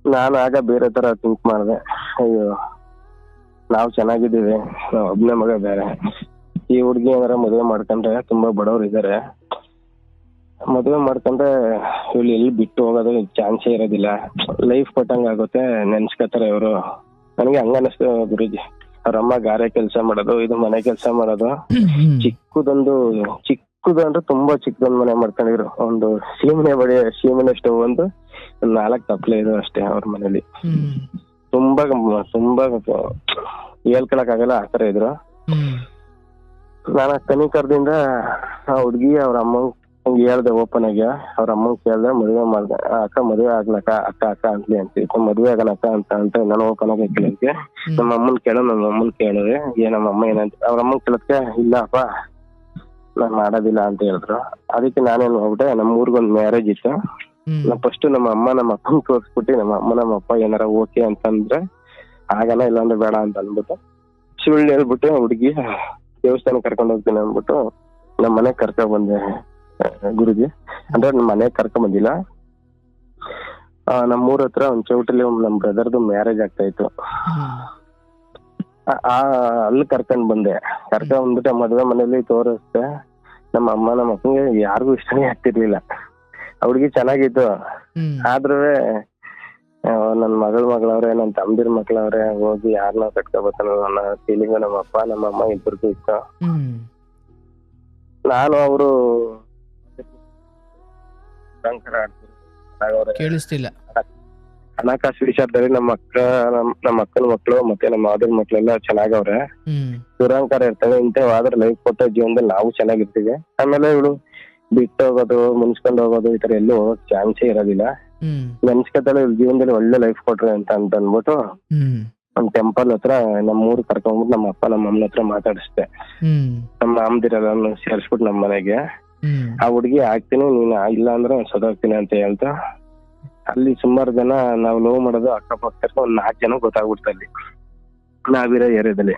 ನಾನು ಆಗ ಬೇರೆ ತರ ಥಿಂಕ್ ಮಾಡ್ದೆ. ಅಯ್ಯೋ, ನಾವ್ ಚೆನ್ನಾಗಿದ್ದೀವಿ, ನಾವ್ ಒಬ್ನೇ ಮಗ ಬೇರೆ. ಈ ಹುಡ್ಗಿ ಏನಾರ ಮದ್ವೆ ಮಾಡ್ಕೊಂಡ್ರೆ ತುಂಬಾ ಬಡವ್ರು ಇದಾರೆ, ಮದ್ವೆ ಮಾಡ್ಕೊಂಡ್ರೆ ಇವಳು ಎಲ್ಲಿ ಬಿಟ್ಟು ಹೋಗೋದು ಚಾನ್ಸೇ ಇರೋದಿಲ್ಲ, ಲೈಫ್ ಕೊಟ್ಟಂಗ ಆಗುತ್ತೆ, ನೆನ್ಸ್ಕೊತಾರೆ ಇವರು. ನನಗೆ ಹಂಗ ಅನಿಸ್ತು ಗುರುಜಿ. ಅವ್ರಮ್ಮ ಗಾರೆ ಕೆಲ್ಸ ಮಾಡೋದು, ಇದು ಮನೆ ಕೆಲ್ಸ ಮಾಡೋದು. ಚಿಕ್ಕದಂದ್ರೆ ತುಂಬಾ ಚಿಕ್ಕದೊಂದು ಮನೆ ಮಾಡ್ಕೊಂಡಿದ್ರು. ಒಂದು ಸೀಮೆನೆ ಸ್ಟವ್ ಒಂದು 4 ತಪ್ಲೆ ಇದು ಅಷ್ಟೇ ಅವ್ರ ಮನೇಲಿ. ತುಂಬಾ ಹೇಳ್ಕೊಳಕ್ ಆಗಲ್ಲ ಆತರ ಇದ್ರು. ನಾನು ಕನಿಕರದಿಂದ ಆ ಹುಡ್ಗಿ ಅವ್ರ ಅಮ್ಮಂಗ್ ಹೇಳ್ದೆ ಓಪನ್ ಆಗಿ. ಅವ್ರ ಅಮ್ಮಂಗ್ ಕೇಳ್ದೆ, ಮದ್ವೆ ಮಾಡ್ದೆ. ಅಕ್ಕ ಮದ್ವೆ ಆಗ್ಲಕ್ಕ, ಅಕ್ಕ ಅಂತ್ಲಿ ಅಂತ ಮದ್ವೆ ಆಗಲಕ್ಕ ಅಂತ ನಾನು ಓಪನ್ ಆಗಿ ಕೇಳಿದ್ಕೆ, ನಮ್ಮ ಅಮ್ಮನ್ ಕೇಳಿದ್ರೆ ನಮ್ಮ ಅಮ್ಮ ಏನಂತ, ಅವ್ರ ಅಮ್ಮನ್ ಕೇಳದ್ಕೆ ಇಲ್ಲಪ್ಪ ನಾನ್ ಮಾಡೋದಿಲ್ಲ ಅಂತ ಹೇಳಿದ್ರು. ಅದಕ್ಕೆ ನಾನೇನ್ ಹೋಗ್ಬಿಟ್ಟೆ, ನಮ್ಮ ಊರ್ಗೊಂದ್ ಮ್ಯಾರೇಜ್ ಇತ್ತು. ಫಸ್ಟ್ ನಮ್ಮ ಅಮ್ಮ ನಮ್ಮ ಅಪ್ಪನ್ ತೋರ್ಸ್ಬಿಟ್ಟು, ನಮ್ಮ ಅಮ್ಮ ನಮ್ಮ ಅಪ್ಪ ಏನಾರ ಓಕೆ ಅಂತಂದ್ರೆ ಆಗಲ್ಲ, ಇಲ್ಲಾಂದ್ರೆ ಬೇಡ ಅಂತ ಅಂದ್ಬಿಟ್ಟು ಸುಳ್ಳು ಹೇಳ್ಬಿಟ್ಟು ಹುಡುಗಿ ದೇವಸ್ಥಾನ ಕರ್ಕೊಂಡ್ ಹೋಗ್ತೀನಿ ಅಂದ್ಬಿಟ್ಟು ನಮ್ ಮನೆಗ್ ಕರ್ಕೊಂಡ್ ಬಂದೆ ಗುರುಜಿ. ಅಂದ್ರೆ ನಮ್ ಮನೆಗ್ ಕರ್ಕೊಂಡ್ ಬಂದಿಲ್ಲ, ನಮ್ಮೂರ್ ಹತ್ರ ಒಂದ್ ಚೌಟ್ರಿ ನಮ್ ಬ್ರದರ್ದು ಮ್ಯಾರೇಜ್ ಆಗ್ತಾ ಇತ್ತು. ಅಲ್ಲಿ ಕರ್ಕೊಂಡ್ ಬಂದ್ಬಿಟ್ಟೆ ಮದ್ವೆ ಮನೇಲಿ ತೋರಿಸ್ದೆ. ನಮ್ಮ ಅಮ್ಮ ನಮ್ಮ ಅಪ್ಪಂಗೆ ಯಾರಿಗೂ ಇಷ್ಟನೇ ಆಗ್ತಿರ್ಲಿಲ್ಲ. ಹುಡ್ಗಿ ಚೆನ್ನಾಗಿತ್ತು, ಆದ್ರೂ ನನ್ ಮಗಳವ್ರೆ, ನನ್ ತಮ್ಮದಿರ್ ಮಕ್ಳವ್ರೆ, ಹೋಗಿ ಯಾರನ್ನ ಕಟ್ಕೋಬೇಕನ್ನೋ ಅನ್ನೋ ಫೀಲಿಂಗ್ ನಮ್ಮ ಅಪ್ಪ ನಮ್ಮ ಅಮ್ಮ ಇಬ್ಬರಿಗೂ ಇತ್ತು. ನಾನು ಅವರು ಕೇಳಿಸ್ತಿಲ್ಲ. ಹಣಕಾಸು ವಿಚಾರದಲ್ಲಿ ನಮ್ಮ ಅಕ್ಕನ ಮಕ್ಳು ಮತ್ತೆ ನಮ್ಮ ಮಾದರ್ ಮಕ್ಳೆಲ್ಲ ಚೆನ್ನಾಗವ್ರೆ, ದುರಂಕಾರ ಇರ್ತವೆ. ಇಂಥವಾದ್ರೆ ಲೈಫ್ ಕೊಟ್ಟ ಜೀವನದಲ್ಲಿ ನಾವು ಚೆನ್ನಾಗಿರ್ತೀವಿ. ಆಮೇಲೆ ಇವಳು ಬಿಟ್ಟು ಹೋಗೋದು, ಮುನ್ಸ್ಕೊಂಡ್ ಹೋಗೋದು, ಈ ತರ ಎಲ್ಲೂ ಹೋಗಕ್ ಚಾನ್ಸೇ ಇರೋದಿಲ್ಲ. ನೆನ್ಸ್ಕೊತಾಳೆ ಇವ್ಳ ಜೀವನದಲ್ಲಿ ಒಳ್ಳೆ ಲೈಫ್ ಕೊಟ್ರೆ ಅಂತ ಅಂದ್ಬಿಟ್ಟು ಒಂದ್ ಟೆಂಪಲ್ ಹತ್ರ ನಮ್ಮ ಊರ್ ಕರ್ಕೊಂಡ್ಬಿಟ್ಟು ನಮ್ಮ ಅಪ್ಪ ನಮ್ಮ ಅಮ್ಮನ ಹತ್ರ ಮಾತಾಡಿಸ್ದೆ. ನಮ್ಮ ಮಾಮದಿರೆಲ್ಲ ಸೇರ್ಸ್ಬಿಟ್ಟು ನಮ್ಮ ಮನೆಗೆ ಆ ಹುಡ್ಗಿ ಆಗ್ತೀನಿ, ನೀನ್ ಇಲ್ಲ ಅಂದ್ರೆ ಸದೋಗ್ತೀನಿ ಅಂತ ಹೇಳ್ತಾ, ಅಲ್ಲಿ ಸುಮಾರು ಜನ ನಾವು ಲವ್ ಮಾಡೋದು ಅಕ್ಕಪಕ್ಕ ಒಂದ್ 4 ಜನ ಗೊತ್ತಾಗ್ಬಿಡ್ತ ಅಲ್ಲಿ ನಾವಿರೋ ಏರಿಯಾದಲ್ಲಿ.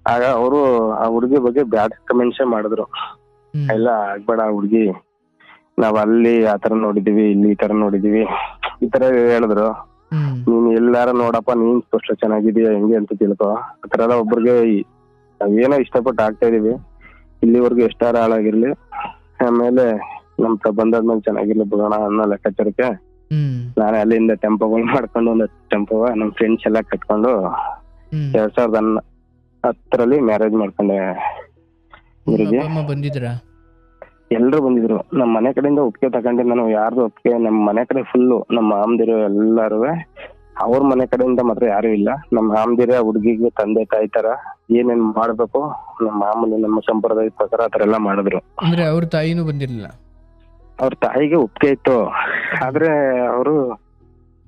ಆಗ ಅವರು ಆ ಹುಡ್ಗಿ ಬಗ್ಗೆ ಬ್ಯಾಡ್ ಕಮೆಂಟ್ಸೇ ಮಾಡಿದ್ರು. ಎಲ್ಲ ಆಗ್ಬೇಡ ಹುಡ್ಗಿ, ನಾವ್ ಅಲ್ಲಿ ಆತರ ನೋಡಿದೀವಿ, ಇಲ್ಲಿ ಈ ತರ ನೋಡಿದೀವಿ, ಈ ತರ ಹೇಳಿದ್ರು. ನೀನ್ ಎಲ್ಲಾರ ನೋಡಪ್ಪ, ನೀನ್ ಅಷ್ಟು ಚೆನ್ನಾಗಿದೀಯ ಹೆಂಗೆ ಅಂತ ತಿಳ್ಕೊ. ಆತರ ಎಲ್ಲ ಒಬ್ರಿಗೆ ನಾವೇನೋ ಇಷ್ಟಪಟ್ಟು ಆಗ್ತಾ ಇದೀವಿ, ಇಲ್ಲಿವರೆಗೂ ಎಷ್ಟಾರ ಹಾಳಾಗಿರ್ಲಿ, ಆಮೇಲೆ ನಮ್ ಬಂದಾದ್ಮೇಲೆ ಚೆನ್ನಾಗಿರ್ಲಿ ಬಿಡೋಣ ಅನ್ನೋ ಲೆಕ್ಕಾಚಾರಕ್ಕೆ ನಾನೇ ಅಲ್ಲಿಂದ ಟೆಂಪೋಗಳು ಮಾಡ್ಕೊಂಡು ಒಂದು ಟೆಂಪೋ ನಮ್ ಫ್ರೆಂಡ್ಸ್ ಎಲ್ಲ ಕಟ್ಕೊಂಡು 2010 ಮ್ಯಾರೇಜ್ ಮಾಡ್ಕೊಂಡೆ ಗುರುಜಿ. ಬಂದಿದ್ರಾ? ಎಲ್ರು ಬಂದಿದ್ರು. ನಮ್ ಮನೆ ಕಡೆಯಿಂದ ಒಪ್ಪಿಗೆ ತಗೊಂಡೆ ನಾನು. ಯಾರ್ದು ಒಪ್ಪಿಗೆ ನಮ್ ಮನೆ ಕಡೆ ಫುಲ್ಲು ನಮ್ಮ ಮಾಮದಿರು ಎಲ್ಲಾರು. ಅವ್ರ ಮನೆ ಕಡೆಯಿಂದ ಮಾತ್ರ ಯಾರು ಇಲ್ಲ. ನಮ್ಮ ಮಾಮದಿರ ಹುಡುಗಿಗೆ ತಂದೆ ತಾಯಿ ತರ ಏನೇನ್ ಮಾಡ್ಬೇಕು ನಮ್ಮ ಮಾಮೂಲಿ ನಮ್ಮ ಸಂಪ್ರದಾಯದ ಪ್ರಕಾರ ಆತರ ಎಲ್ಲಾ ಮಾಡಿದ್ರು. ಅಂದ್ರೆ ಅವ್ರ ತಾಯಿನೂ ಬಂದಿರ್ಲಿಲ್ಲ? ಅವ್ರ ತಾಯಿಗೆ ಒಪ್ಪಿಗೆ ಇತ್ತು, ಆದ್ರೆ ಅವರು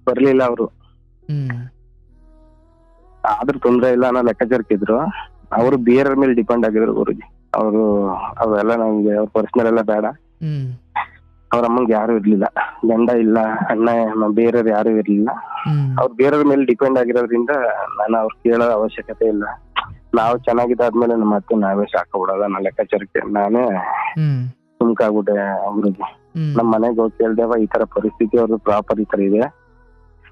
ಬರ್ಲಿಲ್ಲ. ಅವರು ಆದ್ರೂ ತೊಂದ್ರೆ ಇಲ್ಲ ಅನ್ನೋ ಲೆಕ್ಕಾಚಾರಕ್ಕಿದ್ರು. ಅವರು ಬೇರೆಯವ್ರ ಮೇಲೆ ಡಿಪೆಂಡ್ ಆಗಿದ್ರು ಗುರುಜಿ. ಅವರು ಅವೆಲ್ಲ ನಮ್ಗೆ ಅವ್ರ ಪರ್ಸನಲ್ ಎಲ್ಲ ಬೇಡ. ಅವ್ರ ಅಮ್ಮಂಗೆ ಯಾರು ಇರ್ಲಿಲ್ಲ, ಗಂಡ ಇಲ್ಲ, ಅಣ್ಣ ಬೇರೆಯವ್ರು ಯಾರು ಇರ್ಲಿಲ್ಲ. ಅವ್ರು ಬೇರೆಯವ್ರ ಮೇಲೆ ಡಿಪೆಂಡ್ ಆಗಿರೋದ್ರಿಂದ ನಾನು ಅವ್ರು ಕೇಳೋ ಅವಶ್ಯಕತೆ ಇಲ್ಲ. ನಾವು ಚೆನ್ನಾಗಿದ್ದಾದ್ಮೇಲೆ ನಮ್ಮ ಅತ್ತೆ ನಾವೇ ಸಾಕೋಬಿಡೋದ ಅನ್ನೋ ಲೆಕ್ಕಾಚಾರಕ್ಕೆ ನಾನೇ ಸುಮ್ಕಾಗ್ಬಿಟ್ಟೆ ಗುರುಜಿ. ನಮ್ ಮನೆಗೆ ಹೋಗಿ ಕೇಳ್ದೇವ, ಈ ತರ ಪರಿಸ್ಥಿತಿ ಅವ್ರದ್ದು ಪ್ರಾಪರ್ ಈ ತರ ಇದೆ,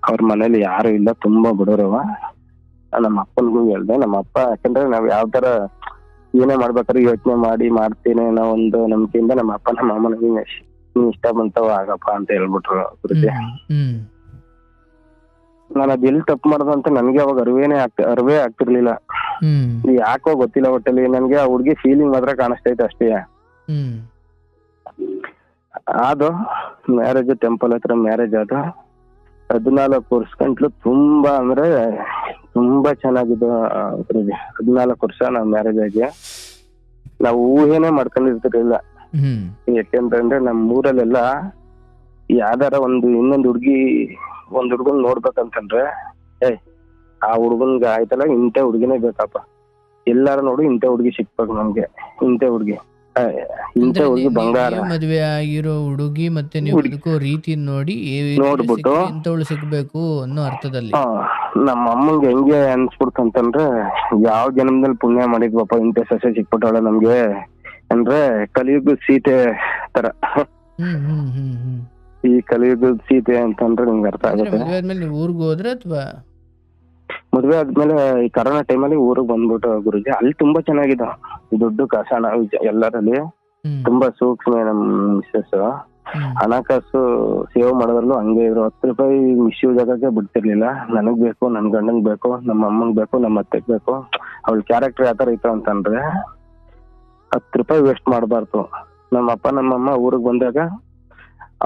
ಅವ್ರ ಮನೇಲಿ ಯಾರು ಇಲ್ಲ, ತುಂಬಾ ಬಡವ್ರವ. ನಮ್ಮ ಅಪ್ಪನ್ಗೂ ಹೇಳ್ದೆ. ನಮ್ಮ ಅಪ್ಪ ಯಾಕಂದ್ರೆ ನಾವ್ ಯಾವ ತರ ಏನೇ ಮಾಡ್ಬೇಕಾದ್ರೆ ಯೋಚನೆ ಮಾಡ್ತೀನಿ ಅನ್ನೋ ಒಂದು ನಂಬಿಕೆಯಿಂದ ನಮ್ಮ ಅಪ್ಪ ನಮ್ಮ ಅಮ್ಮನಿಗೆ ನೀನ್ ಇಷ್ಟ ಬಂತವ ಆಗಪ್ಪ ಅಂತ ಹೇಳ್ಬಿಟ್ರು ಗುರುಜಿ. ನಾನು ಅದ್ ಎಲ್ಲಿ ತಪ್ಪು ಮಾಡ್ದು ಅಂತ ನನ್ಗೆ ಅವಾಗ ಅರಿವೇ ಆಗ್ತಿರ್ಲಿಲ್ಲ. ಯಾಕೋ ಗೊತ್ತಿಲ್ಲ, ಒಟ್ಟಲ್ಲಿ ನನ್ಗೆ ಆ ಹುಡ್ಗಿ ಫೀಲಿಂಗ್ ಮಾತ್ರ ಕಾಣಿಸ್ತೈತೆ ಅಷ್ಟೇ. ಅದು ಮ್ಯಾರೇಜ್ ಟೆಂಪಲ್ ಹತ್ರ ಮ್ಯಾರೇಜ್ ಆದ 14 ವರ್ಷ ಗಂಟ್ಲು ತುಂಬಾ ಅಂದ್ರೆ ತುಂಬಾ ಚೆನ್ನಾಗಿದ್ದು ಗುರುಜಿ. 14 ವರ್ಷ ನಾವ್ ಮ್ಯಾರೇಜ್ ಆಗಿ ನಾವು ಊಹೆನೆ ಮಾಡ್ಕೊಂಡಿರ್ತಿರ್ಲಿಲ್ಲ. ಯಾಕೆಂತಂದ್ರೆ ನಮ್ ಊರಲ್ಲೆಲ್ಲ ಯಾವ್ದಾರ ಇನ್ನೊಂದ್ ಹುಡ್ಗನ್ ನೋಡ್ಬೇಕಂತಂದ್ರೆ ಆ ಹುಡ್ಗನ್ಗೆ ಆಯ್ತಲ್ಲ ಇಂಥ ಹುಡ್ಗಿನೇ ಬೇಕಪ್ಪ, ಎಲ್ಲಾರು ನೋಡಿ ಇಂಥ ಹುಡುಗಿ ಸಿಕ್ಬೇಕು ನಮ್ಗೆ, ಇಂಥ ಹುಡುಗಿ ಹುಡುಗಿ ಬಂಗಾರ. ಮದ್ವೆ ಆಗಿರೋ ಹುಡುಗಿ ಮತ್ತೆ ನೀವು ಬದುಕೋ ರೀತಿ ನೋಡಿ ನೋಡ್ಬಿಟ್ಟು ಇಂಥವಳು ಸಿಗ್ಬೇಕು ಅನ್ನೋ ಅರ್ಥದಲ್ಲಿ ನಮ್ಮ ಅಮ್ಮಂಗೆ ಹೆಂಗೆ ಅನ್ಸ್ಬಿಡ್ತು ಅಂತಂದ್ರೆ, ಯಾವ ಜನ್ಮದಲ್ಲಿ ಪುಣ್ಯ ಮಾಡಿದ್ವಪ್ಪ ಇಂಥ ಸೊಸೆ ಸಿಕ್ಬಿಟ್ಟವಳ ನಮ್ಗೆ ಅಂದ್ರೆ, ಕಲಿಯುಗದ ಸೀತೆ ತರ. ಈ ಕಲಿಯುಗದ ಸೀತೆ ಅಂತಂದ್ರೆ ನಿಮ್ಗೆ ಅರ್ಥ ಆಗುತ್ತೆ. ಮದ್ವೆ ಆದ್ಮೇಲೆ ನೀವು ಊರ್ಗ್ ಹೋದ್ರೆ ಅಥವಾ ಮದ್ವೆ ಆದ್ಮೇಲೆ ಈ ಕರೋನಾ ಟೈಮಲ್ಲಿ ಊರಿಗೆ ಬಂದ್ಬಿಟ್ಟು ಗುರುಜಿ, ಅಲ್ಲಿ ತುಂಬಾ ಚೆನ್ನಾಗಿದ್ದು, ದುಡ್ಡು ಕಾಸು ಹಣ ಎಲ್ಲರಲ್ಲಿ ತುಂಬಾ ಸೂಕ್ಷ್ಮ. ನಮ್ ಮಿಸ್ಸಸ್ ಹಣಕಾಸು ಸೇವ್ ಮಾಡೋದ್ರಲ್ಲೂ ಹಂಗೆ ಇದ್ರು. 10 ರೂಪಾಯಿ ಮಿಸ್ಯೂಸ್ ಆಗಕ್ಕೆ ಬಿಡ್ತಿರ್ಲಿಲ್ಲ. ನನಗ್ ಬೇಕು, ನನ್ ಗಂಡಂಗ್ ಬೇಕು, ನಮ್ಮ ಅಮ್ಮಂಗ್ ಬೇಕು, ನಮ್ಮ ಅತ್ತೆಗ್ ಬೇಕು. ಅವಳ ಕ್ಯಾರೆಕ್ಟರ್ ಯಾವ ತರ ಇತ್ತು ಅಂತಂದ್ರೆ, 10 ರೂಪಾಯಿ ವೇಸ್ಟ್ ಮಾಡಬಾರ್ದು. ನಮ್ಮ ಅಪ್ಪ ನಮ್ಮಮ್ಮ ಊರಿಗೆ ಬಂದಾಗ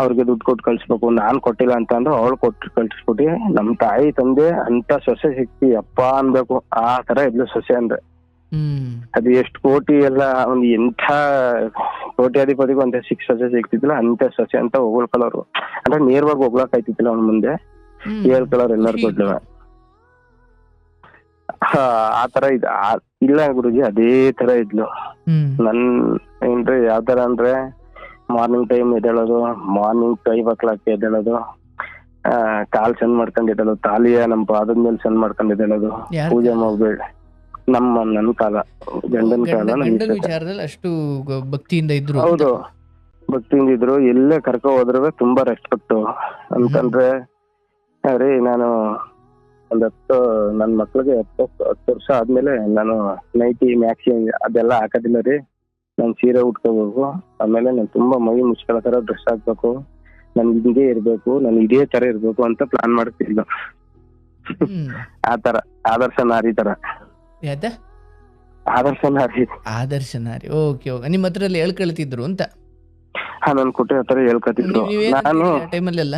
ಅವ್ರಿಗೆ ದುಡ್ಡು ಕೊಟ್ಟು ಕಳ್ಸ್ಬೇಕು, ನಾನ್ ಕೊಟ್ಟಿಲ್ಲ ಅಂತ ಅಂದ್ರೆ ಅವಳು ಕೊಟ್ಟು ಕಳ್ಸ್ಬಿಟ್ಟು, ನಮ್ ತಾಯಿ ತಂದೆ ಅಂತ ಸೊಸೆ ಸಿಕ್ತಿ ಅಪ್ಪ ಅನ್ಬೇಕು. ಆ ತರ ಇದ್ಲು ಸೊಸೆ ಅಂದ್ರೆ. ಅದು ಎಷ್ಟು ಕೋಟಿ ಎಲ್ಲ, ಒಂದ್ ಎಂಥ ಕೋಟ್ಯಾಧಿಪತಿಗೂ ಅಂತ ಸೊಸೆ ಸಿಕ್ತಿದ್ದಿಲ್ಲ, ಅಂತ ಸೊಸೆ ಅಂತ ಹೊಗಳ್ಕೊಳ್ಳೋರು. ಅಂದ್ರೆ ನೇರವಾಗಿ ಹೊಗ್ಳಕ್ ಆಯ್ತಿದ್ದಿಲ್ಲ ಅವ್ನ ಮುಂದೆ, ಹೇಳ್ಕೊಳ್ಳೋರು ಎಲ್ಲಾರು ಕೊಡ್ಲಿವ. ಆ ತರ ಇಲ್ಲ ಗುರುಜಿ, ಅದೇ ತರ ಇದ್ಲು. ನನ್ ಏನ್ರಿ ಯಾವ ತರ ಅಂದ್ರೆ, ಮಾರ್ನಿಂಗ್ ಟೈಮ್ ಎದ್ದೇಳೋದು, ಮಾರ್ನಿಂಗ್ 5 o'clock ಎದ್ದೇಳೋದು, ಕಾಲ್ ಸಣ್ಣ ಮಾಡ್ಕೊಂಡ್ ಎದ್ದೇಳೋದು, ತಾಲಿಯ ನಮ್ ಪಾದದ ಮೇಲೆ ಸಣ್ಣ ಮಾಡ್ಕೊಂಡ್ ಎದ್ದೇಳೋದು, ಪೂಜೆ ಮಾಡ್ಬೇಡ. ನನ್ನ ಕಾಲ, ಗಂಡನ ಕಾಲ ವಿಚಾರದಲ್ಲಿ ಅಷ್ಟು ಭಕ್ತಿಯಿಂದ ಇದ್ರು. ಹೌದು, ಭಕ್ತಿಯಿಂದ ಇದ್ರು. ಎಲ್ಲೇ ಕರ್ಕೊ ಹೋದ್ರು ತುಂಬಾ ರೆಸ್ಪೆಕ್ಟ್. ಅಂತಂದ್ರೆ ರೀ, ನಾನು ಒಂದ್ 10 ನನ್ ಮಕ್ಳಿಗೆ 10 ವರ್ಷ ಆದ್ಮೇಲೆ ನಾನು ನೈಟಿ ಮ್ಯಾಕ್ಸಿ ಅದೆಲ್ಲ ಹಾಕೋದಿಲ್ಲ ರೀ. ನಾನು ಸೀರೆ ಉಟ್ಕೋಬೇಕು, ಆಮೇಲೆ ನಾನು ತುಂಬಾ ಮೈ ಮುಚ್ಕೊಳ್ಳೋ ತರ ಡ್ರೆಸ್ ಹಾಕ್ಬೇಕು, ನನ್ಗೆ ಹಿಂಗೆ ಇರ್ಬೇಕು, ನಾನು ಇದೇ ತರ ಇರ್ಬೇಕು ಅಂತ ಪ್ಲಾನ್ ಮಾಡ್ತಿದ್ದ. ಆ ತರ ಆದರ್ಶ ನಾರಿ ತರ. ಆದರ್ಶ ನಾರಿ. ಓಕೆ, ನಿಮ್ಮ ಹತ್ರ ಹೇಳ್ಕೊಳ್ತಿದ್ರು ಅಂತ. ನನ್ ಕುಟೆ ಹತ್ರ ಹೇಳ್ಕೊತಿದ್ರು. ನಾನು ಟೈಮಲ್ಲೆಲ್ಲ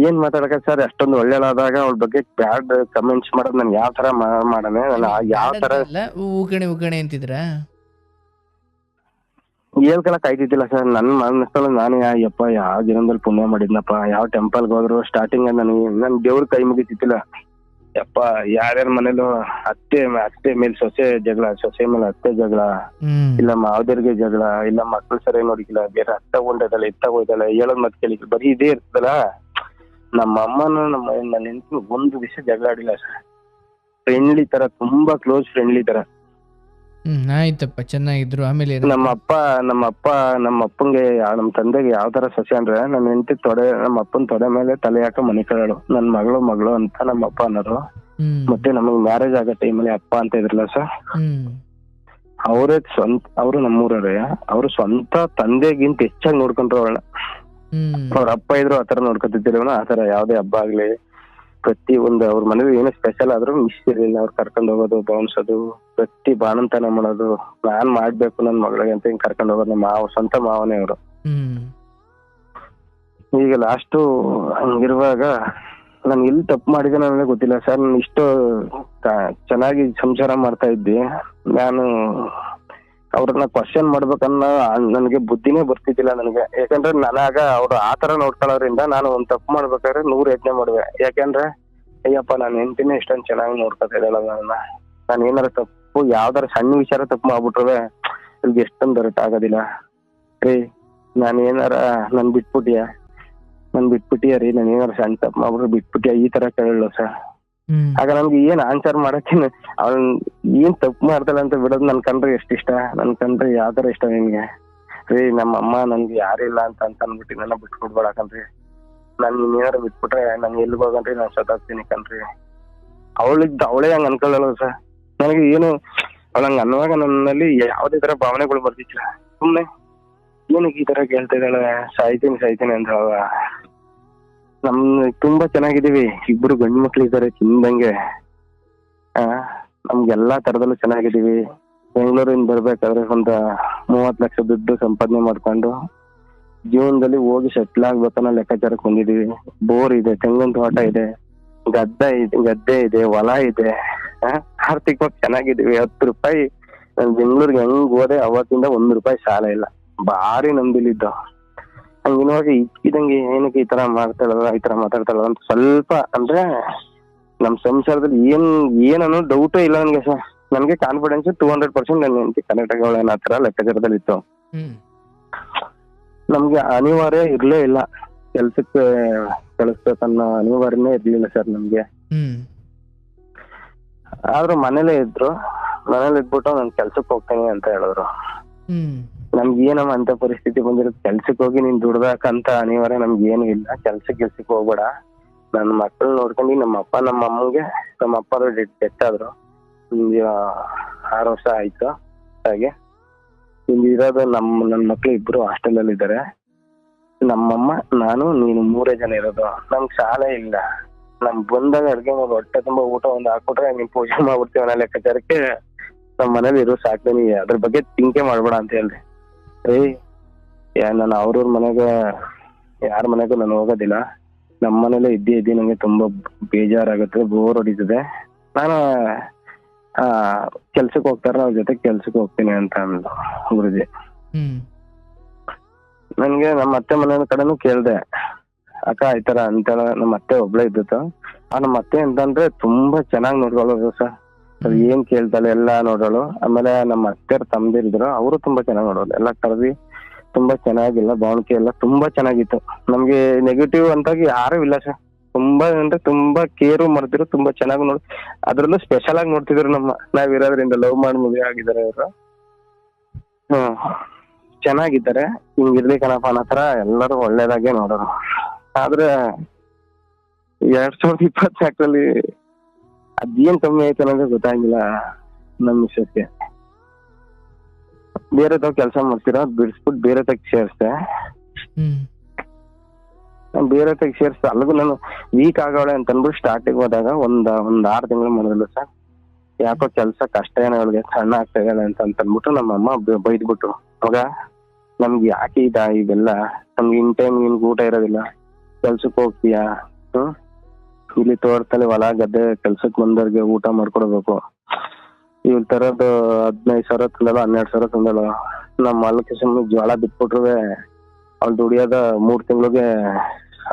ಏನ್ ಮಾತಾಡಕ ಸರ್, ಅಷ್ಟೊಂದು ಒಳ್ಳೆದಾದಾಗ ಅವಳ ಬಗ್ಗೆ ಬ್ಯಾಡ್ ಕಮೆಂಟ್ಸ್ ಮಾಡೋದು ನನ್ ಯಾವ ತರ ಮಾಡನೆ, ನಾನು ಯಾವ ತರ ಉಗಣೆ ಅಂತಿದ್ರ ಹೇಳ್ಕೊಳಕ್ ಆಯ್ತಿದ್ದಿಲ್ಲ ಸರ್. ನನ್ ಮನಸ್ಸಲ್ಲಿ ನಾನು ಯಪ್ಪ ಯಾವ ಜನ್ಮದಲ್ಲಿ ಪುಣ್ಯ ಮಾಡಿದ್ನಪ್ಪ, ಯಾವ ಟೆಂಪಲ್ಗೆ ಹೋದ್ರು ಸ್ಟಾರ್ಟಿಂಗ್ ನನ್ ದೇವ್ರ ಕೈ ಮುಗಿತಿದ್ದಿಲ್ಲ. ಯಪ್ಪ ಯಾರ್ಯಾರ ಮನೇಲೂ ಅತ್ತೆ ಮೇಲೆ ಸೊಸೆ ಜಗಳ, ಸೊಸೆ ಮೇಲೆ ಅತ್ತೆ ಜಗಳ, ಇಲ್ಲ ಮಾವದರಿಗೆ ಜಗಳ, ಇಲ್ಲ ಮಕ್ಳು ಸರಿ ನೋಡಿಕಿಲ್ಲ, ಬೇರೆ ಅತ್ತ ಉಂಡದಲ್ಲ ಇತ್ತಾಗ ಹೋಯ್ದಲ್ಲ, ಹೇಳೋದ್ ಮತ್ ಕೇಳಿ ಬರೀ ಇದೇ ಇರ್ತದಲ್ಲ. ನಮ್ಮ ಅಮ್ಮನ ನನ್ನ ಹೆಂಡತಿ ಒಂದು ದಿವಸ ಜಗಳ ಆಡಿಲ್ಲ ಸರ್. ಫ್ರೆಂಡ್ಲಿ ತರ, ತುಂಬಾ ಕ್ಲೋಸ್ ಫ್ರೆಂಡ್ಲಿ ತರ. ಆಯ್ತಪ್ಪ, ಚೆನ್ನಾಗಿದ್ರು. ಆಮೇಲೆ ನಮ್ಮ ಅಪ್ಪಂಗೆ ನಮ್ ತಂದೆಗೆ ಯಾವ ತರ ಸೊಸೆ ಅಂದ್ರೆ, ನನ್ನ ಹೆಂಡತಿ ನಮ್ಮ ಅಪ್ಪನ ತೊಡೆ ಮೇಲೆ ತಲೆ ಹಾಕ ಮನೆ ಕಳೋಳು, ನನ್ ಮಗಳು ಅಂತ ನಮ್ಮ ಅಪ್ಪ ಅನ್ನೋರು. ಮತ್ತೆ ನಮಗ್ ಮ್ಯಾರೇಜ್ ಆಗೋ ಟೈಮಲ್ಲಿ ಅಪ್ಪ ಅಂತ ಇದ್ರಲ್ಲ ಸರ್, ಅವರು ನಮ್ಮೂರವ್ರೆ. ಅವ್ರು ಸ್ವಂತ ತಂದೆಗಿಂತ ಹೆಚ್ಚಾಗಿ ನೋಡ್ಕೊಂಡ್ರು ಅವಳನ್ನ. ಅವ್ರ ಅಪ್ಪ ಇದ್ರು ಆತರ ನೋಡ್ಕೊತಿದ್ದಿಲ್ಲ. ಆತರ ಯಾವ್ದೇ ಹಬ್ಬ ಆಗ್ಲಿ, ಪ್ರತಿ ಒಂದು ಅವ್ರ ಮನೇಲಿ ಏನೋ ಸ್ಪೆಷಲ್ ಆದ್ರೂ ಮಿಸ್ ಇರ್ಲಿಲ್ಲ. ಅವ್ರು ಕರ್ಕೊಂಡ್ ಹೋಗೋದು, ಬೌನ್ಸೋದು, ಪ್ರತಿ ಬಾಣಂತನ ಮಾಡೋದು, ನಾನ್ ಮಾಡ್ಬೇಕು ನನ್ ಮಗಳಿಗೆ ಅಂತ ಹಿಂಗ್ ಕರ್ಕೊಂಡ್ ಹೋಗೋದು. ನಮ್ಮ ಸ್ವಂತ ಮಾವನೇ ಅವರು. ಈಗ ಲಾಸ್ಟು ಹಂಗಿರುವಾಗ ನಾನು ಎಲ್ಲಿ ತಪ್ಪು ಮಾಡಿದೆ ನನಗೆ ಗೊತ್ತಿಲ್ಲ ಸರ್. ನಾನು ಇಷ್ಟು ಚೆನ್ನಾಗಿ ಸಂಸಾರ ಮಾಡ್ತಾ ಇದ್ದೆ. ನಾನು ಅವ್ರನ್ನ ಕ್ವಶನ್ ಮಾಡ್ಬೇಕನ್ನೋ ನನಗೆ ಬುದ್ಧಿನೇ ಬರ್ತಿದ್ದಿಲ್ಲ ನನಗೆ. ಯಾಕಂದ್ರೆ ನನಗ ಅವ್ರು ಆತರ ನೋಡ್ಕೊಳ್ಳೋದ್ರಿಂದ ನಾನು ಒಂದ್ ತಪ್ಪು ಮಾಡ್ಬೇಕಾದ್ರೆ 100 ಯತ್ನೆ ಮಾಡುವೆ. ಯಾಕಂದ್ರೆ ಅಯ್ಯಪ್ಪ ನಾನು ಹೆಂಡತಿನೇ ಇಷ್ಟೊಂದು ಚೆನ್ನಾಗಿ ನೋಡ್ಕೊತಾ ಇದ್ದಲ್ಲ, ನಾನು ಏನಾರ ತಪ್ಪು ಯಾವ್ದಾರ ಸಣ್ಣ ವಿಚಾರ ತಪ್ಪು ಮಾಡ್ಬಿಟ್ರೆ ಇಲ್ಲಿಗೆ ಎಷ್ಟೊಂದು ದೊರಟ ಆಗೋದಿಲ್ಲ ರೀ. ನಾನು ಏನಾರ ನನ್ ಬಿಟ್ಬಿಟ್ಟಿಯ ರೀ, ನಾನು ಏನಾರ ಸಣ್ಣ ತಪ್ಪು ಮಾಡ್ಬಿಟ್ರೆ ಬಿಟ್ಬಿಟ್ಟಿಯ, ಈ ತರ ಕೇಳಲ್ಲ ಸರ್. ಆಗ ನನ್ಗೆ ಏನ್ ಆನ್ಸರ್ ಮಾಡಕ್ಕೆ, ಅವ್ನ್ ಏನ್ ತಪ್ಪು ಮಾಡ್ತಾಳ ಅಂತ ಬಿಡೋದು ನನ್ ಕಂಡ್ರೆ ಎಷ್ಟ್ ಇಷ್ಟ, ನನ್ ಕಂಡ್ರೆ ಯಾವ ತರ ಇಷ್ಟ ನಿಮ್ಗೆ ರೀ. ನಮ್ಮ ಅಮ್ಮ ನನ್ಗೆ ಯಾರಿಲ್ಲ ಅಂತ ಅನ್ಬಿಟ್ಟು ನನ್ನ ಬಿಟ್ಕೊಡ್ಬೇಡಕನ್ರಿ. ನಾನ್ ಏನಾರು ಬಿಟ್ಬಿಟ್ರೆ ನಾನು ಎಲ್ಲಿಗೆ ಹೋಗನ್ರಿ, ನಾನು ಸತ್ತಾಗ್ತೀನಿ ಕಣ್ರಿ. ಅವಳೇ ಹಂಗ ಅನ್ಕೊಳ್ಳಲ್ಲ ಸರ್. ನನಗೆ ಏನು ಅವಳಂಗ ಅನ್ನುವಾಗ ನನ್ನಲ್ಲಿ ಯಾವ್ದೇ ತರ ಭಾವನೆಗಳು ಬರ್ತಿಲ್ಲ. ಸುಮ್ನೆ ಏನಕ್ಕೆ ಈ ತರ ಕೇಳ್ತಾ ಇದ್ದಾಳೆ, ಸಾಯ್ತೀನಿ ಅಂತ. ನಮ್ ತುಂಬಾ ಚೆನ್ನಾಗಿದೀವಿ, ಇಬ್ರು ಗಂಡು ಮಕ್ಳು ಇದಾರೆ ಚಿಂದಂಗೆ. ನಮ್ಗೆಲ್ಲಾ ತರದಲ್ಲೂ ಚೆನ್ನಾಗಿದೀವಿ. ಬೆಂಗಳೂರಿಂದ ಬರ್ಬೇಕಾದ್ರೆ ಒಂದು 30 ಲಕ್ಷ ದುಡ್ಡು ಸಂಪಾದನೆ ಮಾಡ್ಕೊಂಡು ಜೀವನದಲ್ಲಿ ಹೋಗಿ ಸೆಟ್ಲ್ ಆಗ್ಬೇಕನ್ನೋ ಲೆಕ್ಕಾಚಾರಕ್ಕೆ ಬಂದಿದೀವಿ. ಬೋರ್ ಇದೆ, ತೆಂಗಿನ ತೋಟ ಇದೆ, ಗದ್ದೆ ಇದೆ, ಹೊಲ ಇದೆ. ಆರ್ಥಿಕವಾಗಿ ಚೆನ್ನಾಗಿದೀವಿ. 10 ರೂಪಾಯಿ ನಾನು ಬೆಂಗಳೂರಿಗೆ ಹೆಂಗ್ ಹೋದೆ ಅವತ್ತಿಂದ 1 ರೂಪಾಯಿ ಸಾಲ ಇಲ್ಲ. ಭಾರಿ ನಂಬಿಲಿದ್ದ. ಹಂಗಿನವಾಗ ಇದಂಗೆ ಏನಕ್ಕೆ ಈ ತರ ಮಾತಾಡ್ತಾಳ ಅಂತ ಸ್ವಲ್ಪ ಅಂದ್ರೆ ನಮ್ ಸಂಸಾರದಲ್ಲಿ ಏನನ್ನೋ ಡೌಟೇ ಇಲ್ಲ ನನ್ಗೆ ಸರ್. ನನ್ಗೆ ಕಾನ್ಫಿಡೆನ್ಸ್ 200% ನನ್ನ ಹೆಂಡತಿ ಕನೆಕ್ಟ್ ಆಗೋಳೆ ಅನ್ನೋ ತರ ಲೆಕ್ಕಾಚಾರದಲ್ಲಿ ಇತ್ತು. ನಮ್ಗೆ ಅನಿವಾರ್ಯ ಇರ್ಲೇ ಇಲ್ಲ, ಕೆಲ್ಸಕ್ಕೆ ಕಳಿಸ್ಬೇಕನ್ನೋ ಅನಿವಾರ್ಯನೇ ಇರ್ಲಿಲ್ಲ ಸರ್ ನಮ್ಗೆ. ಆದ್ರೂ ಮನೇಲೇ ಇದ್ರು. ಮನೇಲಿ ಇದ್ಬಿಟ್ಟು ನಾನು ಕೆಲ್ಸಕ್ಕೆ ಹೋಗ್ತೇನೆ ಅಂತ ಹೇಳಿದ್ರು. ನಮ್ಗೆ ಏನಮ್ಮ ಅಂತ ಪರಿಸ್ಥಿತಿ ಬಂದಿರುತ್ತೆ, ಕೆಲ್ಸಕ್ಕೆ ಹೋಗಿ ನೀನ್ ದುಡ್ದಾಕಂತ ಅನಿವಾರ್ಯ ನಮ್ಗೆ ಏನು ಇಲ್ಲ. ಕೆಲ್ಸಕ್ಕೆ ಹೋಗ್ಬೇಡ, ನನ್ನ ಮಕ್ಕಳು ನೋಡ್ಕೊಂಡು ನಮ್ಮ ಅಪ್ಪ ನಮ್ಮ ಅಮ್ಮಗೆ, ನಮ್ಮ ಅಪ್ಪ ಡೆತ್ ಆದ್ರು 6 ವರ್ಷ ಆಯ್ತು. ಹಾಗೆ ಇಲ್ಲಿ ಇರೋದು ನನ್ನ ಮಕ್ಳು ಇಬ್ರು ಹಾಸ್ಟೆಲ್ ಅಲ್ಲಿ ಇದ್ದಾರೆ. ನಮ್ಮಮ್ಮ ನಾನು ನೀನು 3 ಜನ ಇರೋದು. ನಮ್ಗೆ ಶಾಲೆ ಇಲ್ಲ. ನಮ್ ಬಂದಾಗ ಅಡ್ಗೆ ಮಾಡಿ ಹೊಟ್ಟೆ ತುಂಬಾ ಊಟ ಒಂದು ಹಾಕ್ಬಿಟ್ರೆ ನೀನ್ ಪೂಜೆ ಮಾಡ್ಬಿಡ್ತೀವಿ ಅನ್ನೋ ಲೆಕ್ಕಾಚಾರಕ್ಕೆ ನಮ್ ಮನೇಲಿ ಇರೋ ಸಾಕು, ನೀ ಅದ್ರ ಬಗ್ಗೆ ತಿಂಕೆ ಮಾಡ್ಬೇಡ ಅಂತ ಹೇಳ್ದೆ. ನಾನು ಅವ್ರವ್ರ ಮನೆಗೆ ಯಾರ ಮನೆಗೂ ನಾನು ಹೋಗೋದಿಲ್ಲ. ನಮ್ಮ ಮನೇಲೆ ಇದ್ದಿ ನಂಗೆ ತುಂಬಾ ಬೇಜಾರಾಗುತ್ತೆ, ಬೋರ್ ಹೊಡಿತದೆ. ನಾನು ಕೆಲ್ಸಕ್ಕೆ ಹೋಗ್ತಾರ ಅವ್ರ ಜೊತೆ ಕೆಲ್ಸಕ್ಕೆ ಹೋಗ್ತೀನಿ ಅಂತ ಅಂದ್ರು ಗುರುಜಿ. ನನ್ಗೆ ನಮ್ಮ ಅತ್ತೆ ಮನೆ ಕಡೆನೂ ಕೇಳ್ದೆ, ಅಕ್ಕ ಆಯ್ತಾರ ಅಂತ. ನಮ್ಮ ಅತ್ತೆ ಒಬ್ಳೆ ಇದ್ದಿತ್ತು. ನಮ್ಮ ಅತ್ತೆ ಅಂತಂದ್ರೆ ತುಂಬಾ ಚೆನ್ನಾಗಿ ನೋಡ್ಕೊಳ್ಳೋದು ಸರ್. ಅದು ಏನ್ ಕೇಳ್ತಾಳೆ ಎಲ್ಲಾ ನೋಡೋಳು. ಆಮೇಲೆ ನಮ್ಮ ಅತ್ತೆಯರ್ ತಮ್ದಿರಿದ್ರು, ಅವರು ತುಂಬಾ ಚೆನ್ನಾಗಿ ನೋಡೋಳು. ಎಲ್ಲ ಕರೆದಿ ತುಂಬಾ ಚೆನ್ನಾಗಿಲ್ಲ, ಬಾವಣಿಗೆ ಎಲ್ಲ ತುಂಬಾ ಚೆನ್ನಾಗಿತ್ತು. ನಮ್ಗೆ ನೆಗೆಟಿವ್ ಅಂತಾಗಿ ಯಾರು ಇಲ್ಲ ಸರ್. ತುಂಬಾ ಅಂದ್ರೆ ತುಂಬಾ ಕೇರು ಮಾಡ್ತಿದ್ರು, ತುಂಬಾ ಚೆನ್ನಾಗಿ ನೋಡಿ, ಅದ್ರಲ್ಲೂ ಸ್ಪೆಷಲ್ ಆಗಿ ನೋಡ್ತಿದ್ರು ನಾವಿರೋದ್ರಿಂದ. ಲವ್ ಮಾಡಿ ಮದುವೆ ಆಗಿದ್ದಾರೆ ಅವರು. ಚೆನ್ನಾಗಿದ್ದಾರೆ, ಹಿಂಗಿರ್ಲಿಕ್ಕನಪ್ಪ ಅನ್ನೋ ತರ ಎಲ್ಲರೂ ಒಳ್ಳೇದಾಗೆ ನೋಡೋರು. ಆದ್ರೆ 2024 ಅದೇನ್ ಕಮ್ಮಿ ಆಯ್ತು ಅನ್ನೋದೇ ಗೊತ್ತಾಗಿಲ್ಲ ನಮ್ ಮಿಸ್ಸಸ್ಗೆ. ಬೇರೆ ತಾವ್ ಕೆಲಸ ಮಾಡ್ತೀರಾ ಬಿಡಿಸ್ಬಿಟ್ಟು ಬೇರೆ ತಗ್ ಸೇರಿಸ್ದೆ. ಬೇರೆ ತಗ್ ಸೇರಿಸ್ದೆ. ಅಲ್ಲಿಗೂ ನಾನು ವೀಕ್ ಆಗವಳೆ ಅಂತ ಅಂದ್ಬಿಟ್ಟು ಸ್ಟಾರ್ಟಿಂಗ್ ಹೋದಾಗ ಒಂದ್ 6 ತಿಂಗಳು ಮಾಡಿದ್ರು ಸರ್. ಯಾಕೋ ಕೆಲ್ಸ ಕಷ್ಟ ಏನೋ ಅವಳಿಗೆ, ಸಣ್ಣ ಆಗ್ತಾ ಇದ್ದಾಳೆ ಅಂತ ಅಂದ್ಬಿಟ್ಟು ನಮ್ಮಮ್ಮ ಬೈದ್ಬಿಟ್ರು, ಅವಾಗ ನಮ್ಗೆ ಯಾಕೆ ಇವೆಲ್ಲ, ನಮ್ಗೆ ಇನ್ ಟೈಮ್ ನಿನ್ಗೆ ಊಟ ಇರೋದಿಲ್ಲ, ಕೆಲ್ಸಕ್ಕೆ ಹೋಗ್ತೀಯಾ, ಇಲ್ಲಿ ತೋಟದಲ್ಲಿ ಹೊಲ ಗದ್ದೆ ಕೆಲ್ಸಕ್ ಬಂದವ್ರಿಗೆ ಊಟ ಮಾಡ್ಕೊಡ್ಬೇಕು. ಇವ್ ತರದ್ದು 15,000 ತಂದಳು, 12,000 ತಂದಳು. ನಮ್ಮ ಹೊಲಕ್ಕೆ ಸುಮ್ಮನೆ ಜೋಳ ಬಿಟ್ಬಿಟ್ರುವೆ ಅವ್ಳು ದುಡಿಯೋದ 3 ತಿಂಗಳಿಗೆ,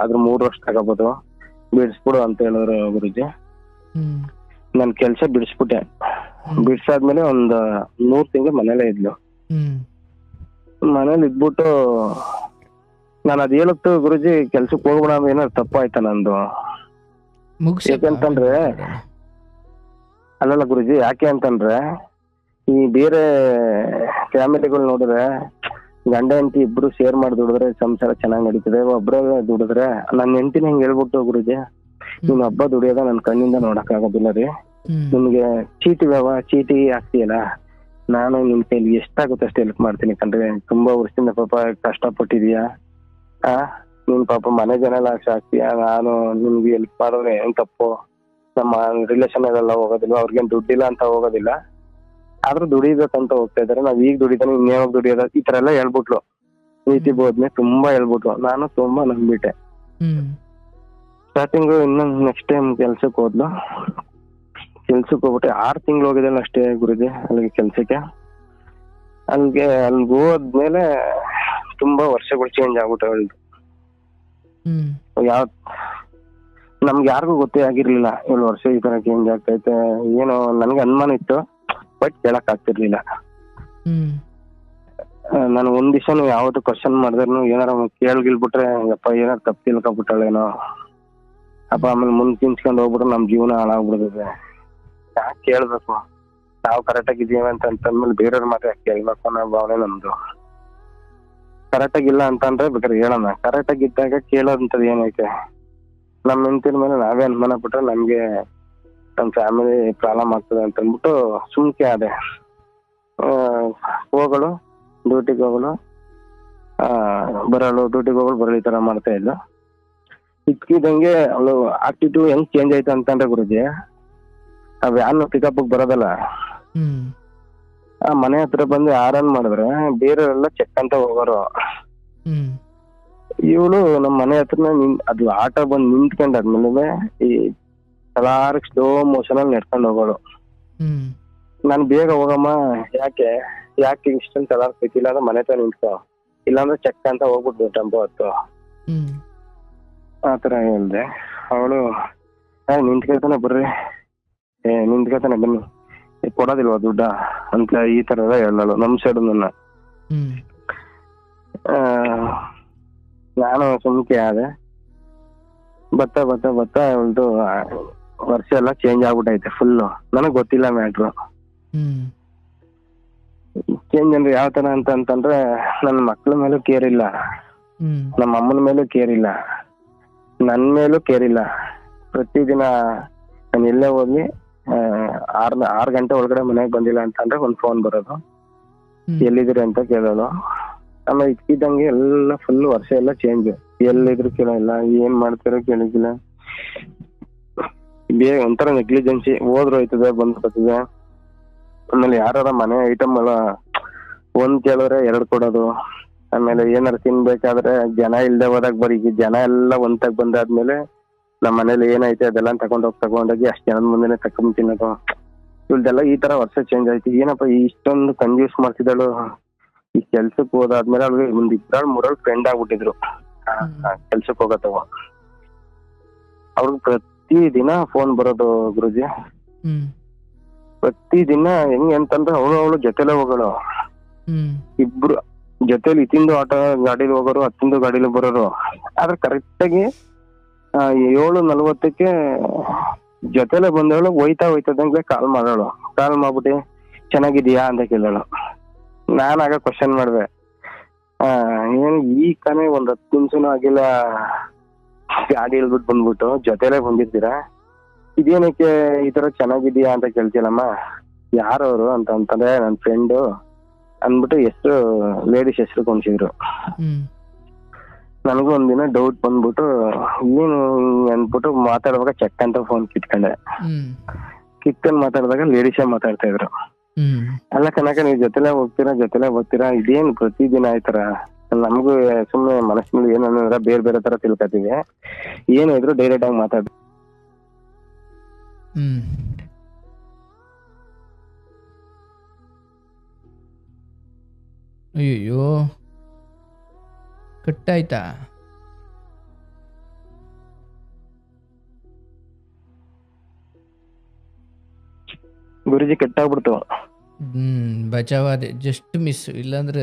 ಆದ್ರ 3 ವರ್ಷ ತಗೋಬೋದು, ಬಿಡಿಸ್ಬಿಡು ಅಂತ ಹೇಳಿದ್ರು ಗುರುಜಿ. ನನ್ ಕೆಲ್ಸ ಬಿಡಿಸ್ಬಿಟ್ಟೆ. ಬಿಡ್ಸಾದ್ಮೇಲೆ ಒಂದ್ 3 ತಿಂಗಳು ಮನೇಲೇ ಇದ್ಲು. ಮನೇಲಿ ಇದ್ಬಿಟ್ಟು ನಾನು ಅದ್ ಹೇಳುತ್ತು ಗುರುಜಿ, ಕೆಲ್ಸಕ್ಕೆ ಹೋಗ್ಬಿಡ ಏನಾದ್ರು ತಪ್ಪಾಯ್ತಾ ನಂದು? ಯಾಕೆಂತಂದ್ರೆ ಅಲ್ಲಲ್ಲ ಗುರುಜಿ, ಯಾಕೆ ಅಂತಂದ್ರೆ ಈ ಬೇರೆ ಫ್ಯಾಮಿಲಿಗಳು ನೋಡಿದ್ರೆ ಗಂಡ ಹೆಂಡತಿ ಇಬ್ರು ಶೇರ್ ಮಾಡಿ ದುಡಿದ್ರೆ ಸಂಸಾರ ಚೆನ್ನಾಗಿ ನಡೀತದೆ. ಒಬ್ರೇ ದುಡಿದ್ರೆ, ನನ್ನ ಹೆಂಡತಿನ ಹೆಂಗ್ ಹೇಳ್ಬಿಟ್ಟು ಗುರುಜಿ, ನೀನ್ ಹಬ್ಬ ದುಡಿಯೋದ ನನ್ ಕಣ್ಣಿಂದ ನೋಡಕ್ ಆಗೋದಿಲ್ಲ ರೀ. ನಿಮ್ಗೆ ಚೀಟಿ ಹಾಕ್ತೀಯಲ್ಲ, ನಾನು ನಿಮ್ ಕೈಲಿ ಎಷ್ಟಾಗುತ್ತೆ ಅಷ್ಟು ಹೆಲ್ಪ್ ಮಾಡ್ತೀನಿ ಕಂಡ್ರೆ. ತುಂಬಾ ವರ್ಷದಿಂದ ಪಾಪ ಕಷ್ಟಪಟ್ಟಿದೀಯಾ, ನೀನ್ ಪಾಪ ಮನೆ ಜನ ಎಲ್ಲ ಆಗ್ತೀಯಾ, ನಾನು ನಿಮ್ಗೆ ಹೆಲ್ಪ್ ಮಾಡಿದ್ರೆ ಏನ್ ತಪ್ಪು? ನಮ್ಮ ರಿಲೇಷನ್ ಎಲ್ಲ ಹೋಗೋದಿಲ್ಲ, ಅವ್ರಿಗೇನ್ ದುಡ್ಡಿಲ್ಲ ಅಂತ ಹೋಗೋದಿಲ್ಲ, ಆದ್ರೂ ದುಡಿಬೇಕಂತ ಹೋಗ್ತಾ ಇದಾರೆ. ನಾವ್ ಈಗ ದುಡಿತಾನೆ ಇನ್ನೇವಾಗ ದುಡಿಯೋದ, ಈ ತರ ಎಲ್ಲ ಹೇಳ್ಬಿಟ್ಲು. ನೀತಿ ಬೋದ್ನೆ ತುಂಬಾ ಹೇಳ್ಬಿಟ್ಲು. ನಾನು ತುಂಬಾ ನಂಬಿಟ್ಟೆ. ಸ್ಟಾರ್ಟಿಂಗ್ ಇನ್ನು ನೆಕ್ಸ್ಟ್ ಟೈಮ್ ಕೆಲ್ಸಕ್ಕೆ ಹೋದ್ಲು. ಕೆಲ್ಸಕ್ಕೆ ಹೋಗ್ಬಿಟ್ಟೆ 6 ತಿಂಗಳು ಹೋಗಿದ್ದಲ್ಲ ಅಷ್ಟೇ ಗುರುಜಿ ಅಲ್ಲಿಗೆ ಕೆಲ್ಸಕ್ಕೆ. ಅಲ್ಲಿಗೆ ಹೋದ್ಮೇಲೆ ತುಂಬಾ ವರ್ಷಗಳು ಚೇಂಜ್ ಆಗ್ಬಿಟ್ಟು ಅವಳಿಗೆ. ನಮ್ಗೆ ಯಾರಿಗೂ ಗೊತ್ತೇ ಆಗಿರ್ಲಿಲ್ಲ 7 ವರ್ಷ ಈ ತರ ಚೇಂಜ್ ಆಗ್ತೈತೆ. ಏನೋ ನನ್ಗೆ ಅನುಮಾನ ಇತ್ತು, ಬಟ್ ಕೇಳಕ್ ಆಗ್ತಿರ್ಲಿಲ್ಲ. ನಾನು ಒಂದ್ ದಿವಸನು ಯಾವತ್ತು ಕ್ವಶನ್ ಮಾಡಿದ್ರು ಏನಾರ ಕೇಳ್ಗಿಲ್ಬಿಟ್ರೆ ಯಪ್ಪ ಏನಾರ ತಪ್ಪು ತಿಳ್ಕೊಬಿಟ್ಟಾಳೇನೋ ಅಪ್ಪ, ಆಮೇಲೆ ಮುಂದ್ ತಿನ್ಸ್ಕೊಂಡ್ ಹೋಗ್ಬಿಟ್ರೆ ನಮ್ ಜೀವನ ಹಾಳಾಗ್ಬಿಡ್ತದೆ. ಯಾಕೆ ಕೇಳ್ಬೇಕು, ನಾವು ಕರೆಕ್ಟ್ ಆಗಿದ್ದೀವಿ ಅಂತಂದ್ಮೇಲೆ ಬೇರೆಯವ್ರ ಮಾತ್ರ ಯಾಕೆ ಕೇಳ್ಬೇಕು ಅನ್ನೋ ಭಾವನೆ ನಮ್ದು. ಕರೆಕ್ಟ್ ಆಗಿಲ್ಲ ಅಂತಂದ್ರೆ ಬೇಕಾದ್ರೆ ಹೇಳೋಣ, ಕರೆಕ್ಟ್ ಆಗಿದ್ದಾಗ ಕೇಳೋದಂತದ್ ಏನೈತೆ? ನಮ್ ಹೆಂಡತಿರ ಮೇಲೆ ನಾವೇ ಅನುಮಾನ ಬಿಟ್ರೆ ನಮ್ಗೆ ನಮ್ ಫ್ಯಾಮಿಲಿ ಪ್ರಾಬ್ಲಮ್ ಆಗ್ತದೆ ಅಂತ ಅಂದ್ಬಿಟ್ಟು ಸುಮ್ಕೆ ಆದೆ. ಹೋಗಳು ಡ್ಯೂಟಿಗೆ ಹೋಗಲು ಬರಲು, ಡ್ಯೂಟಿಗೆ ಹೋಗಲು ಬರಲು ಈ ತರ ಮಾಡ್ತಾ ಇದ್ಲು. ಇದ್ಕಿದಂಗೆ ಅವಳು ಆಟಿಟ್ಯೂಡ್ ಹೆಂಗ್ ಚೇಂಜ್ ಆಯ್ತು ಅಂತಂದ್ರೆ ಗುರುಜಿ, ಆ ವ್ಯಾನ್ ಪಿಕಪ್ ಬರೋದಲ್ಲ, ಆ ಮನೆ ಹತ್ರ ಬಂದು ಆರನ್ ಮಾಡಿದ್ರೆ ಬೇರೆಯವರೆಲ್ಲ ಚೆಕ್ ಅಂತ ಹೋಗೋರು. ಇವಳು ನಮ್ಮ ಮನೆ ಹತ್ರನ ಅದು ಆಟೋ ಬಂದು ನಿಂತ್ಕೊಂಡಾದ್ಮೇಲೆ ಈ ಸಲಾರ್ ಸ್ಲೋ ಮೋಷನ್ ಅಲ್ಲಿ ನಡ್ಕೊಂಡು ಹೋಗೋಳು. ನಾನು ಬೇಗ ಹೋಗಮ್ಮ, ಯಾಕೆ ಇಷ್ಟೊಂದು ಸಲಾರ್ ಬೇಕಿಲ್ಲ ಅಂದ್ರೆ ಮನೆ ಹತ್ರ ನಿಂತ್ಕೋ, ಇಲ್ಲಾಂದ್ರೆ ಚೆಕ್ ಅಂತ ಹೋಗ್ಬಿಟ್ಟು ಟೆಂಪೋ ಹತ್ತು, ಆತರ ಹೇಳ್ದೆ. ಅವಳು ನಿಂತ್ಕೊತಾನೆ ಬರ್ರಿ, ನಿಂತ್ಕೊತಾನೆ ಬನ್ನಿ, ಕೊಡೋದಿಲ್ವಾ ದುಡ್ಡ ಅಂತ ಈ ತರ ಎಲ್ಲ ಹೇಳಲ್ಲ ನಮ್ ಸೈಡ್. ನನ್ನ ನಾನು ಸುಮ್ಕೆ ಆದೆ. ಬತ್ತಾ ಬತ್ತಾ ಬತ್ತಾ ಒಂದು ವರ್ಷ ಎಲ್ಲ ಚೇಂಜ್ ಆಗ್ಬಿಟ್ಟೈತೆ ಫುಲ್ಲು. ನನಗ್ ಗೊತ್ತಿಲ್ಲ ಮ್ಯಾಟ್ರು. ಚೇಂಜ್ ಅಂದ್ರೆ ಯಾವ ತರ ಅಂತಂದ್ರೆ ನನ್ನ ಮಕ್ಳ ಮೇಲೂ ಕೇರ್ ಇಲ್ಲ, ನಮ್ಮ ಅಮ್ಮನ ಮೇಲೂ ಕೇರ್ ಇಲ್ಲ, ನನ್ ಮೇಲೂ ಕೇರ್ ಇಲ್ಲ. ಪ್ರತಿದಿನ ನಾನು ಎಲ್ಲೇ ಹೋಗ್ಲಿ 6 ಗಂಟೆ ಒಳಗಡೆ ಮನೆಗೆ ಬಂದಿಲ್ಲ ಅಂತಂದ್ರೆ ಒಂದ್ ಫೋನ್ ಬರೋದು, ಎಲ್ಲಿದ್ದೀರಿ ಅಂತ ಕೇಳೋದು. ಆಮೇಲೆ ಇದ್ಕಿದ್ದಂಗೆ ಎಲ್ಲ ಫುಲ್ ವರ್ಷ ಎಲ್ಲ ಚೇಂಜ್. ಎಲ್ಲಿದ್ರು ಕೇಳಿಲ್ಲ, ಏನ್ ಮಾಡ್ತಾರೋ ಕೇಳಿಲ್ಲ. ಒಂಥರ ನೆಗ್ಲಿಜೆನ್ಸಿ. ಹೋದ್ರು ಹೋಯ್ತದೆ, ಬಂದ್ ಬರ್ತದೆ. ಆಮೇಲೆ ಯಾರ ಮನೆ ಐಟಮ್ ಎಲ್ಲ ಒಂದ್ ಕೇಳಿದ್ರೆ 2 ಕೊಡೋದು. ಆಮೇಲೆ ಏನಾರು ತಿನ್ಬೇಕಾದ್ರೆ ಜನ ಇಲ್ದೆ ಹೋದಾಗ ಬರೀ ಜನ ಎಲ್ಲ ಒಂತಾಗ ಬಂದಾದ್ಮೇಲೆ ನಮ್ಮ ಮನೇಲಿ ಏನೈತೆ ಅದೆಲ್ಲ ತಗೊಂಡೋಗಿ ಅಷ್ಟ್ ಜನದ ಮುಂದೆನೆ ತಕೊಂಡ್ ತಿನ್ನೋದು. ಇವ್ಳದೆಲ್ಲ ಈ ತರ ವರ್ಷ ಚೇಂಜ್ ಆಯ್ತು. ಏನಪ್ಪ ಇಷ್ಟೊಂದು ಕನ್ಫ್ಯೂಸ್ ಮಾಡ್ತಿದ್ದಾಳು. ಈ ಕೆಲ್ಸಕ್ ಹೋದಾದ್ಮೇಲೆ ಅವ್ಳಿಗೆ ಒಂದ್ 2-3 ಫ್ರೆಂಡ್ ಆಗ್ಬಿಟ್ಟಿದ್ರು ಕೆಲ್ಸಕ್ ಹೋಗತ್ತವ. ಅವ್ರಿಗೆ ಪ್ರತಿ ದಿನ ಫೋನ್ ಬರೋದು ಗುರುಜಿ. ಪ್ರತಿ ದಿನ ಹೆಂಗೆ ಅಂತಂದ್ರೆ ಅವಳು ಜೊತೆಲೆ ಹೋಗೋಳು. ಇಬ್ರು ಜೊತೆಲಿ ಇತ್ತಿಂದು ಆಟೋ ಗಾಡಿಲಿ ಹೋಗೋರು, ಹತ್ತಿಂದು ಗಾಡಿಲಿ ಬರೋರು. ಆದ್ರೆ ಕರೆಕ್ಟ್ ಆಗಿ 7:40ಕ್ಕೆ ಜೊತೆಲೆ ಬಂದವಳು ಹೋಯ್ತದಂಗೆ ಕಾಲ್ ಮಾಡೋಳು. ಕಾಲ್ ಮಾಡ್ಬಿಟ್ಟು ಚೆನ್ನಾಗಿದೀಯಾ ಅಂತ ಕೇಳೋಳು. ನಾನಾಗ ಕ್ವಶನ್ ಮಾಡ್ದೆ, ಏನು ಈ ಕನೆ ಒಂದ್ 10 ನಿಮಿಷನೂ ಆಗಿಲ್ಲ ಗಾಡಿ ಇಳ್ಬಿಟ್ಟು ಬಂದ್ಬಿಟ್ಟು ಜೊತೆಲೆ ಬಂದಿದ್ದೀರಾ, ಇದೇನಕ್ಕೆ ಈ ತರ ಚೆನ್ನಾಗಿದೀಯಾ ಅಂತ ಕೇಳ್ತೀನಮ್ಮ. ಯಾರವ್ರು ಅಂತಂದ್ರೆ ನನ್ ಫ್ರೆಂಡು ಅಂದ್ಬಿಟ್ಟು ಹೆಸರು, ಲೇಡೀಸ್ ಹೆಸರು ಕೊಂಡ್ಸಿದ್ರು. ನನಗೂ ಒಂದಿನ ಡೌಟ್ ಬಂದ್ಬಿಟ್ಟು ಏನು ಅಂದ್ಬಿಟ್ಟು ಮಾತಾಡುವಾಗ ಚೆಕ್ ಅಂತ ಫೋನ್ ಕಿತ್ಕೊಂಡ್ ಮಾತಾಡಿದಾಗ ಲೇಡೀಸೇ ಮಾತಾಡ್ತಾ ಇದ್ರು. ಅಲ್ಲ ಕನಕ ನೀವ್ ಜೊತೆಲೆ ಹೋಗ್ತೀರಾ ಇದೇನ್ ಪ್ರತಿದಿನ ಆಯ್ತಾರ? ನಮಗೂ ಸುಮ್ನೆ ಮನಸ್ಸಿನಲ್ಲಿ ಏನಂದ್ರೆ ಬೇರೆ ತರ ತಿಳ್ಕೊತೀವಿ. ಏನು ಇದ್ರು ಡೈರೆಕ್ಟ್ ಆಗಿ ಮಾತಾಡ. ಅಯ್ಯೋ ಕಟ್ಟಾಯ್ತಾ? ಗುರುಜಿ ಕಟ್ಟಾಗ್ಬಿಡ್ತು. ಬಚಾವಾದೆ, ಜಸ್ಟ್ ಮಿಸ್. ಇಲ್ಲಾಂದ್ರೆ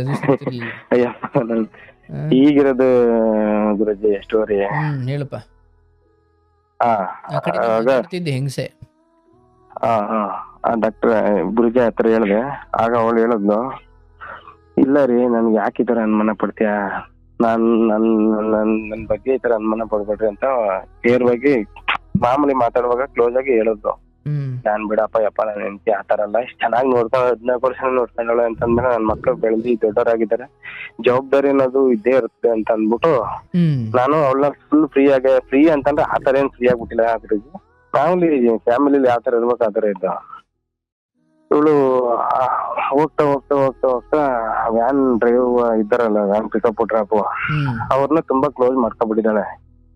ಈಗಿರೋದು ಗುರುಜಿ ಸ್ಟೋರಿ ಹೇಳಪ್ಪ. ಹೆಂಗ್ಸೆ ಡಾಕ್ಟರ್ ಗುರುಜಿ ಹತ್ರ ಹೇಳ್ದೆ. ಆಗ ಅವಳು ಹೇಳಿದ್ಲು, ಇಲ್ಲ ರೀ ನನ್ಗೆ ಯಾಕೆ ಈ ತರ ಅನುಮಾನ ಪಡ್ತೀಯಾ, ನನ್ ಬಗ್ಗೆ ಈ ತರ ಅನುಮಾನ ಪಡ್ಬೇಡ್ರಿ ಅಂತ ನೇರವಾಗಿ ಮಾಮೂಲಿ ಮಾತಾಡುವಾಗ ಕ್ಲೋಸ್ ಆಗಿ ಹೇಳಿದ್ಲು. ನಾನ್ ಬಿಡಪ್ಪ ಯಪ್ಪ ನನ್ ಹೆಂಡತಿ ಆತರ ಅಲ್ಲ, ಇಷ್ಟ ಚೆನ್ನಾಗಿ 15% ನೋಡ್ಕೊಂಡಳು ಅಂತಂದ್ರೆ ನನ್ ಮಕ್ಳು ಬೆಳೆದಿ ದೊಡ್ಡವರಾಗಿದ್ದಾರೆ, ಜವಾಬ್ದಾರಿ ಅನ್ನೋದು ಇದ್ದೇ ಇರುತ್ತೆ ಅಂತ ಅಂದ್ಬಿಟ್ಟು ನಾನು ಅವಳನ್ನ ಫುಲ್ ಫ್ರೀ ಅಂತಂದ್ರೆ ಆತರ ಏನ್ ಫ್ರೀ ಆಗ್ಬಿಟ್ಟಿಲ್ಲ. ಅದ್ರಿಗೆ ಮಾಮೂಲಿ ಫ್ಯಾಮಿಲಿಲಿ ಯಾವ ತರ ಇರ್ಬೇಕು ಆ ತರ ಇದ್ದ. ಇವಳು ಹೋಗ್ತಾ ವ್ಯಾನ್ ಡ್ರೈವ್ ಇದ್ದಾರಲ್ಲ, ವ್ಯಾನ್ ಪಿಕಪ್ ಡ್ರಾಪ್, ಅವ್ರನ್ನ ತುಂಬಾ ಕ್ಲೋಸ್ ಮಾಡ್ಕೊಂಡ್ಬಿಟ್ಟಿದ್ದಾಳೆ.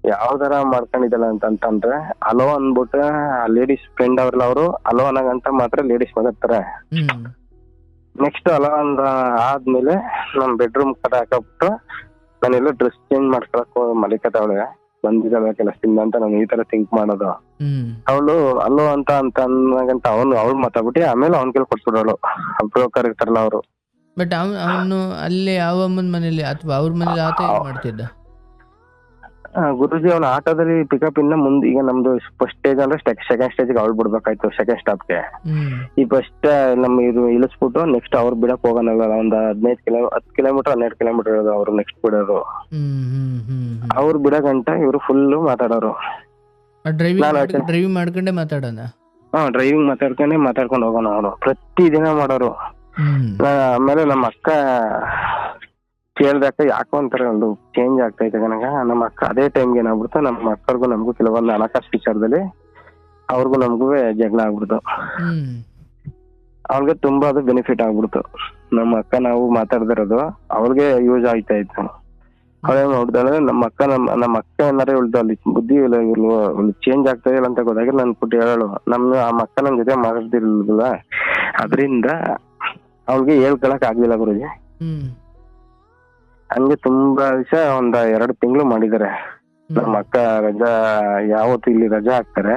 ಯಾವ ತರ ಮಾಡ್ಕೊಂಡಿದ್ದಾಳೆ ಅಂತಂದ್ರೆ ಅಲೋ ಅನ್ಬಿಟ್ರೆ ಲೇಡೀಸ್ ಫ್ರೆಂಡ್ ಅವ್ರಲ್ಲ, ಅವರು ಅಲೋ ಅನ್ನಗಂತ ಮಾತ್ರ ಲೇಡೀಸ್ ಮಾತಾಡ್ತಾರೆ. ನೆಕ್ಸ್ಟ್ ಅಲೋ ಅಂದ ಆದ್ಮೇಲೆ ನಮ್ ಬೆಡ್ರೂಮ್ ಕಡೆ ಹಾಕಬಿಟ್ಟು ನಾನೆಲ್ಲ ಡ್ರೆಸ್ ಚೇಂಜ್ ಮಾಡ್ಕೊಳಕ್ ಮಲಿಕತ್ತವಳೆ, ಬಂದಿದ್ದಾಳೆ ಕೆಲಸದಿಂದ ಅಂತ ನಾನು ಈ ತರ ಥಿಂಕ್ ಮಾಡೋದು. ಅವಳು ಅಲ್ಲೋ ಅಂತ ಅನ್ನಗಂತ ಅವಳು ಮಾತಾಡ್ಬಿಟ್ಟು ಆಮೇಲೆ ಅವನ್ ಕೇಳಿ ಕೊಟ್ಬಿಡೋಳು. ಬ್ರೋಕರ್ ಇರ್ತಾರಲ್ಲ ಅವರು. ಬಟ್ ಅವನು ಅಲ್ಲೇ ಯಾವ ಅಮ್ಮನ ಮನೇಲಿ ಅಥವಾ ಅವ್ರ ಮನೇಲಿ ಆತ ಏನ್ ಮಾಡ್ತಿದ್ದ? ಗುರುಜಿ ಅವನ ಆಟೋದಲ್ಲಿ ಪಿಕಪ್ ಇಂದ ಮುಂದೆ, ಈಗ ನಮ್ದು ಫಸ್ಟ್ ಸ್ಟೇಜ್ ಅಂದ್ರೆ ಸೆಕೆಂಡ್ ಸ್ಟೇಜ್ಗೆ ಅವ್ಳು ಬಿಡ್ಬೇಕಾಯ್ತು, ಸೆಕೆಂಡ್ ಸ್ಟಾಪ್ಗೆ. ಈ ಫಸ್ಟ್ ನಮ್ ಇದು ಇಳಿಸ್ಬಿಟ್ಟು ನೆಕ್ಸ್ಟ್ ಅವ್ರು ಬಿಡಕ್ ಹೋಗೋಣಲ್ಲ, ಒಂದ್ 10 ಕಿಲೋಮೀಟರ್ 12 ಕಿಲೋಮೀಟರ್ ಇರೋದು ಅವ್ರು ನೆಕ್ಸ್ಟ್ ಬಿಡೋದು. ಅವ್ರು ಬಿಡಗಂಟ ಇವ್ರು ಫುಲ್ ಮಾತಾಡೋರು. ಡ್ರೈವಿಂಗ್ ಮಾಡ್ಕೊಂಡೆ ಮಾತಾಡೋಣ. ಡ್ರೈವಿಂಗ್ ಮಾತಾಡ್ಕೊಂಡು ಹೋಗೋಣ ಅವರು ಪ್ರತಿ ದಿನ ಮಾಡೋರು. ಆಮೇಲೆ ನಮ್ಮ ಅಕ್ಕ ಕೇಳ್ದಕ್ಕ ಯಾಕೋ ಒಂಥರ ಒಂದು ಚೇಂಜ್ ಆಗ್ತೈತೆ ನನಗ. ನಮ್ಮ ಅಕ್ಕ ಅದೇ ಟೈಮ್ಗೆ ಏನಾಗ್ಬಿಡ್ತು, ನಮ್ಮ ಅಕ್ಕರ್ಗು ನಮಗೂ ಕೆಲವೊಂದು ಹಣಕಾಸು ವಿಚಾರದಲ್ಲಿ ಅವ್ರಿಗೂ ನಮಗೂ ಜಗಳ ಆಗ್ಬಿಡ್ತು. ಅವ್ಳಿಗೆ ತುಂಬಾ ಅದು ಬೆನಿಫಿಟ್ ಆಗ್ಬಿಡ್ತು. ನಮ್ಮ ಅಕ್ಕ ನಾವು ಮಾತಾಡ್ದಿರೋದು ಅವ್ರಿಗೆ ಯೂಸ್ ಆಗ್ತಾ ಇತ್ತು. ಅವಳೇನ್ ನೋಡ್ದಾಳೆ, ನಮ್ಮ ಅಕ್ಕ ಏನಾರ ಉಳ್ದ ಅಲ್ಲಿ ಬುದ್ಧಿ ಇಲ್ಲ, ಇವ್ಳು ಚೇಂಜ್ ಆಗ್ತಾ ಇಲ್ಲ ಅಂತ ಗೊತ್ತಾಗಿ ನನ್ ಕೊಟ್ಟು ಹೇಳೋಳು. ಆ ಅಕ್ಕ ನನ್ ಜೊತೆ ಮಾತಾಡ್ತಿರ್ಲಿಲ್ಲ, ಅದ್ರಿಂದ ಅವ್ಳಿಗೆ ಹೇಳ್ಕೊಳಕ್ ಆಗ್ಲಿಲ್ಲ ಗುರುಜಿ. ಹಂಗೆ ತುಂಬಾ ದಿವಸ ಒಂದ್ 2 ತಿಂಗಳು ಮಾಡಿದಾರೆ. ನಮ್ಮ ಅಕ್ಕ ರಜಾ ಯಾವತ್ತು ಇಲ್ಲಿ ರಜಾ ಹಾಕ್ತಾರೆ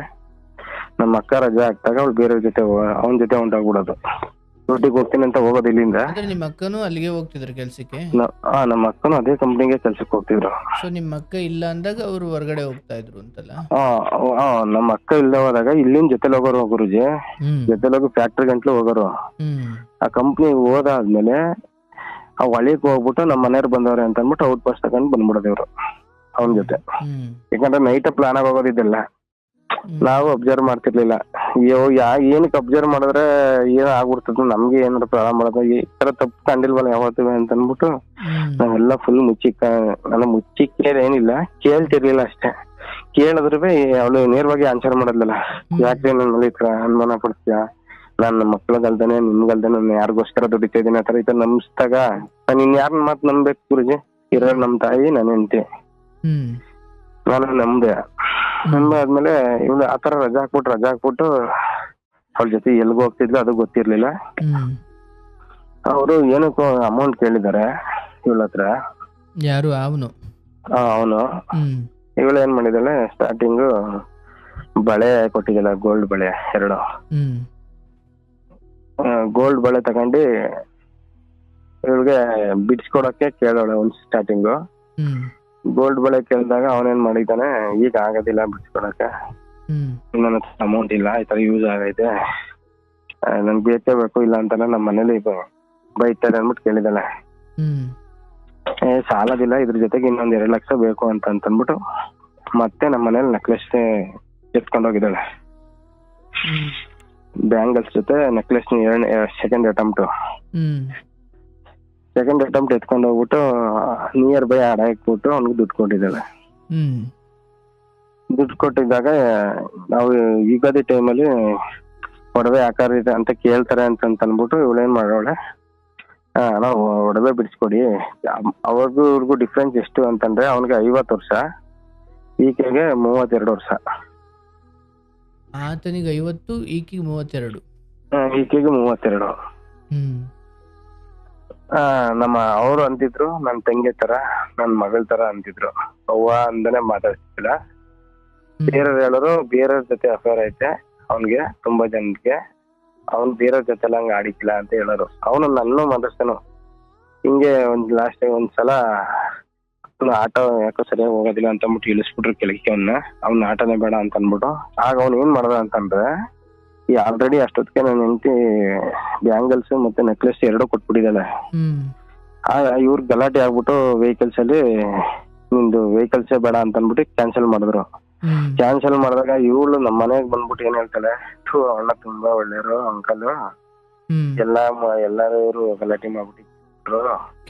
ನಮ್ಮ ಅಕ್ಕ ರಜೆ ಹಾಕ್ದಾಗ ಅವ್ಳು ಬೇರೆ ಜೊತೆ ಅವನ ಜೊತೆ ಹೊಂಟೋಗ್ಬಿಡೋದು. ಡ್ಯೂಟಿಗೆ ಹೋಗ್ತೀನಿ ಅಂತ ಹೋಗೋದು ಇಲ್ಲಿಂದ. ಅಂದ್ರೆ ನಿಮ್ಮ ಅಕ್ಕನೂ ಅಲ್ಲಿಗೆ ಹೋಗ್ತಿದ್ರು ಕೆಲ್ಸಕ್ಕೆ? ನಮ್ಮ ಅಕ್ಕನು ಅದೇ ಕಂಪ್ನಿಗೆ ಕೆಲ್ಸಕ್ಕೆ ಹೋಗ್ತಿದ್ರು. ಸೊ ನಿಮ್ಮ ಅಕ್ಕ ಇಲ್ಲ ಅಂದಾಗ ಅವರು ಹೊರಗಡೆ ಹೋಗ್ತಾ ಇದ್ರು ಅಂತಲ್ಲ? ನಮ್ಮ ಅಕ್ಕ ಇಲ್ಲದೆ ಹೋದಾಗ ಇಲ್ಲಿಂದ ಜೊತೆಲಿ ಹೋಗೋರು ಗುರುಜಿ, ಜೊತೆಲಿ ಹೋಗಿ ಫ್ಯಾಕ್ಟ್ರಿ ಗಂಟ್ಲು ಹೋಗೋರು. ಆ ಕಂಪ್ನಿಗೆ ಹೋದಾದ್ಮೇಲೆ ಆ ಹೊಳಿಗೆ ಹೋಗ್ಬಿಟ್ಟು ನಮ್ಮ ಮನೆಯವ್ರು ಬಂದವ್ರೆ ಅಂತ ಅಂದ್ಬಿಟ್ಟು ಔಟ್ ಪಾಸ್ ತಗೊಂಡು ಬಂದ್ಬಿಡೋದು ಇವ್ರು ಅವನ ಜೊತೆ. ಯಾಕಂದ್ರೆ ನೈಟ್ ಪ್ಲಾನ್ ಆಗಿ ಹೋಗೋದಿದ್ದೆಲ್ಲ ನಾವು ಅಬ್ಸರ್ವ್ ಮಾಡ್ತಿರ್ಲಿಲ್ಲ. ಏನಕ್ಕೆ ಅಬ್ಸರ್ವ್ ಮಾಡಿದ್ರೆ ಏನ್ ಆಗ್ಬಿಡ್ತದ, ನಮ್ಗೆ ಏನಾದ್ರು ಪ್ರಾಬ್ಲಮ್ ಮಾಡೋದು, ಈ ತರ ತಪ್ಪು ಕಂಡಿಲ್ವಲ್ಲ ಯಾವತ್ತಿವೆ ಅಂತ ಅಂದ್ಬಿಟ್ಟು ನಾವೆಲ್ಲ ಫುಲ್ ಮುಚ್ಚಿಕ್ಕೆ ಏನಿಲ್ಲ, ಕೇಳ್ತಿರ್ಲಿಲ್ಲ ಅಷ್ಟೇ. ಕೇಳಿದ್ರೆ ಅವಳು ನೇರವಾಗಿ ಆನ್ಸರ್ ಮಾಡೋದಿಲ್ಲ. ಯಾಕೆ ನನ್ನ ಮೇಲೆ ಈ ತರ ಅನುಮಾನ ಪಡ್ತೀಯಾ, ನಾನ್ ನಮ್ಮ ಮಕ್ಳಿಗಲ್ದಾನೆ ನಿಮ್ಗಲ್ದಾನೆ ನಾನು ಯಾರಿಗೋಸ್ಕರ ದುಡಿತಾ ಇದೀನಿ ಆ ತರ ಈ ತರ ನಂಬಿಸ್ದಾಗ ನಾನು ಇನ್ಯಾರನ್ನ ಮಾತು ನಂಬೇಕು ಗುರುಜಿ? ಇರೋ ನಮ್ ತಾಯಿ ನನ್ನ ಹೆಂಡತಿ, ನಾನು ನಂಬ್ದೆ. ನಂಬಾದ್ಮೇಲೆ ಇವಳು ಆತರ ರಜಾ ಹಾಕ್ಬಿಟ್ಟು ಅವಳ ಜೊತೆ ಎಲ್ಗೂ ಹೋಗ್ತಿದ್ಲು, ಅದು ಗೊತ್ತಿರ್ಲಿಲ್ಲ. ಅವರು ಏನಕ್ಕೋ ಅಮೌಂಟ್ ಕೇಳಿದಾರೆ ಇವಳ ಹತ್ರ. ಯಾರು? ಅವನು ಇವಳು ಏನ್ ಮಾಡಿದಾಳೆ, ಸ್ಟಾರ್ಟಿಂಗ್ ಬಳೆ ಕೊಟ್ಟಿದ್ದಾಳೆ, ಗೋಲ್ಡ್ ಬಳೆ 2. ಗೋಲ್ಡ್ ಬಳೆ ತಗೊಂಡು ಇವಳಿಗೆ ಬಿಡ್ಸ್ಕೊಡಕ್ಕೆ ಕೇಳೋಳೆ ಒಂದು ಸ್ಟಾರ್ಟಿಂಗು. ಗೋಲ್ಡ್ ಬಳೆ ಕೇಳಿದಾಗ ಅವನೇನ್ ಮಾಡಿದ್ದಾನೆ, ಈಗ ಆಗೋದಿಲ್ಲ ಬಿಡ್ಸ್ಕೊಡಕ್ಕೆ, ನನ್ನ ಹತ್ರ ಅಮೌಂಟ್ ಇಲ್ಲ, ಈ ತರ ಯೂಸ್ ಆಗೈತೆ, ನನ್ಗೆ ಬೇಕೇ ಬೇಕು, ಇಲ್ಲ ಅಂತಾನೆ ನಮ್ಮ ಮನೇಲಿ ಬೈತಾರೆ ಅಂದ್ಬಿಟ್ಟು ಕೇಳಿದಾಳೆ. ಸಾಲದಿಲ್ಲ, ಇದ್ರ ಜೊತೆಗೆ ಇನ್ನೊಂದ್ 2 ಲಕ್ಷ ಬೇಕು ಅಂತ ಅಂದ್ಬಿಟ್ಟು ಮತ್ತೆ ನಮ್ಮ ಮನೇಲಿ ನೆಕ್ಲೆಸ್ ಎತ್ಕೊಂಡೋಗಿದ್ದಾಳೆ. ಬ್ಯಾಂಗಲ್ಸ್ ಜೊತೆ ನೆಕ್ಲೆಸ್ ಸೆಕೆಂಡ್ ಅಟೆಂಪ್ಟ್ ಎತ್ಕೊಂಡು ಹೋಗ್ಬಿಟ್ಟು ನಿಯರ್ ಬೈ ಅಡ ಇಟ್ಬಿಟ್ಟು ಅವ್ನಿಗೆ ದುಡ್ಡು ಕೊಟ್ಟಿದ್ದಾಳೆ. ದುಡ್ಡು ಕೊಟ್ಟಿದ್ದಾಗ ನಾವು ಯುಗಾದಿ ಟೈಮಲ್ಲಿ ಒಡವೆ ಆಕಾರ ಇದೆ ಅಂತ ಕೇಳ್ತಾರೆ ಅಂತ ಅಂದ್ಬಿಟ್ಟು ಇವಳೇನ್ ಮಾಡೋಳೆ, ನಾವು ಒಡವೆ ಬಿಡಿಸ್ಕೊಡಿ. ಅವ್ರಿಗೂ ಇವ್ರಿಗೂ ಡಿಫ್ರೆನ್ಸ್ ಎಷ್ಟು ಅಂತಂದ್ರೆ ಅವನಿಗೆ 50 ವರ್ಷ, ಈಕೆಗೆ 32 ವರ್ಷ. ಆತನಿಗೆ 50, ಈಕೆಗೆ 32. ಈಕೆಗೆ 32. ನಮ್ಮ ಅವರು ಅಂತಿದ್ರು ನನ್ ತಂಗಿ ತರ, ನನ್ ಮಗಳ ತರ ಅಂತಿದ್ರು. ಅವ್ವ ಅಂದನೆ ಮಾತಾಡ್ತಿಲ್ಲ. ಬೇರೆಯವ್ರು ಹೇಳೋರು ಬೇರೆಯವ್ರ ಜೊತೆ ಅಫೇರ್ ಐತೆ ಅವನ್ಗೆ, ತುಂಬಾ ಜನಕ್ಕೆ, ಅವ್ನ್ ಬೇರೆಯವ್ರ ಜೊತೆ ಎಲ್ಲ ಹಂಗ ಆಡಿಕಿಲ್ಲ ಅಂತ ಹೇಳೋರು. ಅವನು ನನ್ನೂ ಮಾತಾಡ್ತಾನು ಹಿಂಗೆ. ಲಾಸ್ಟ್ ಒಂದ್ಸಲ ಆಟೋ ಯಾಕೋ ಸರಿಯಾಗಿ ಹೋಗೋದಿಲ್ಲ ಅಂತ ಅಂದ್ಬಿಟ್ಟು ಇಳಿಸ್ಬಿಟ್ರು ಕೆಳಗೆ ಅವ್ನ ಆಟೋನೇ ಬೇಡ ಅಂತ ಅನ್ಬಿಟ್ಟು. ಆಗ ಅವ್ನು ಏನ್ ಮಾಡ್ದ ಅಂತಂದ್ರೆ, ಈ ಆಲ್ರೆಡಿ ಅಷ್ಟೊತ್ತಿಗೆ ನನ್ನ ಹೆಂಡತಿ ಬ್ಯಾಂಗಲ್ಸ್ ಮತ್ತೆ ನೆಕ್ಲೆಸ್ 2 ಕೊಟ್ಬಿಟ್ಟಿದ್ದಾಳೆ. ಆಗ ಇವ್ರ ಗಲಾಟೆ ಆಗ್ಬಿಟ್ಟು ವೆಹಿಕಲ್ಸ್ ಅಲ್ಲಿ ನಿಂದು ವೆಹಿಕಲ್ಸೇ ಬೇಡ ಅಂತ ಅನ್ಬಿಟ್ಟು ಕ್ಯಾನ್ಸಲ್ ಮಾಡಿದ್ರು. ಕ್ಯಾನ್ಸಲ್ ಮಾಡಿದಾಗ ಇವಳು ನಮ್ಮ ಮನೆಗ್ ಬಂದ್ಬಿಟ್ಟು ಏನ್ ಹೇಳ್ತಾಳೆ, ಅಣ್ಣ ತುಂಬಾ ಒಳ್ಳೆಯವರು ಅಂಕಲ್, ಎಲ್ಲಾರು ಇವ್ರು ಗಲಾಟೆ ಮಾಡ್ಬಿಟ್ಟಿದ್ರು,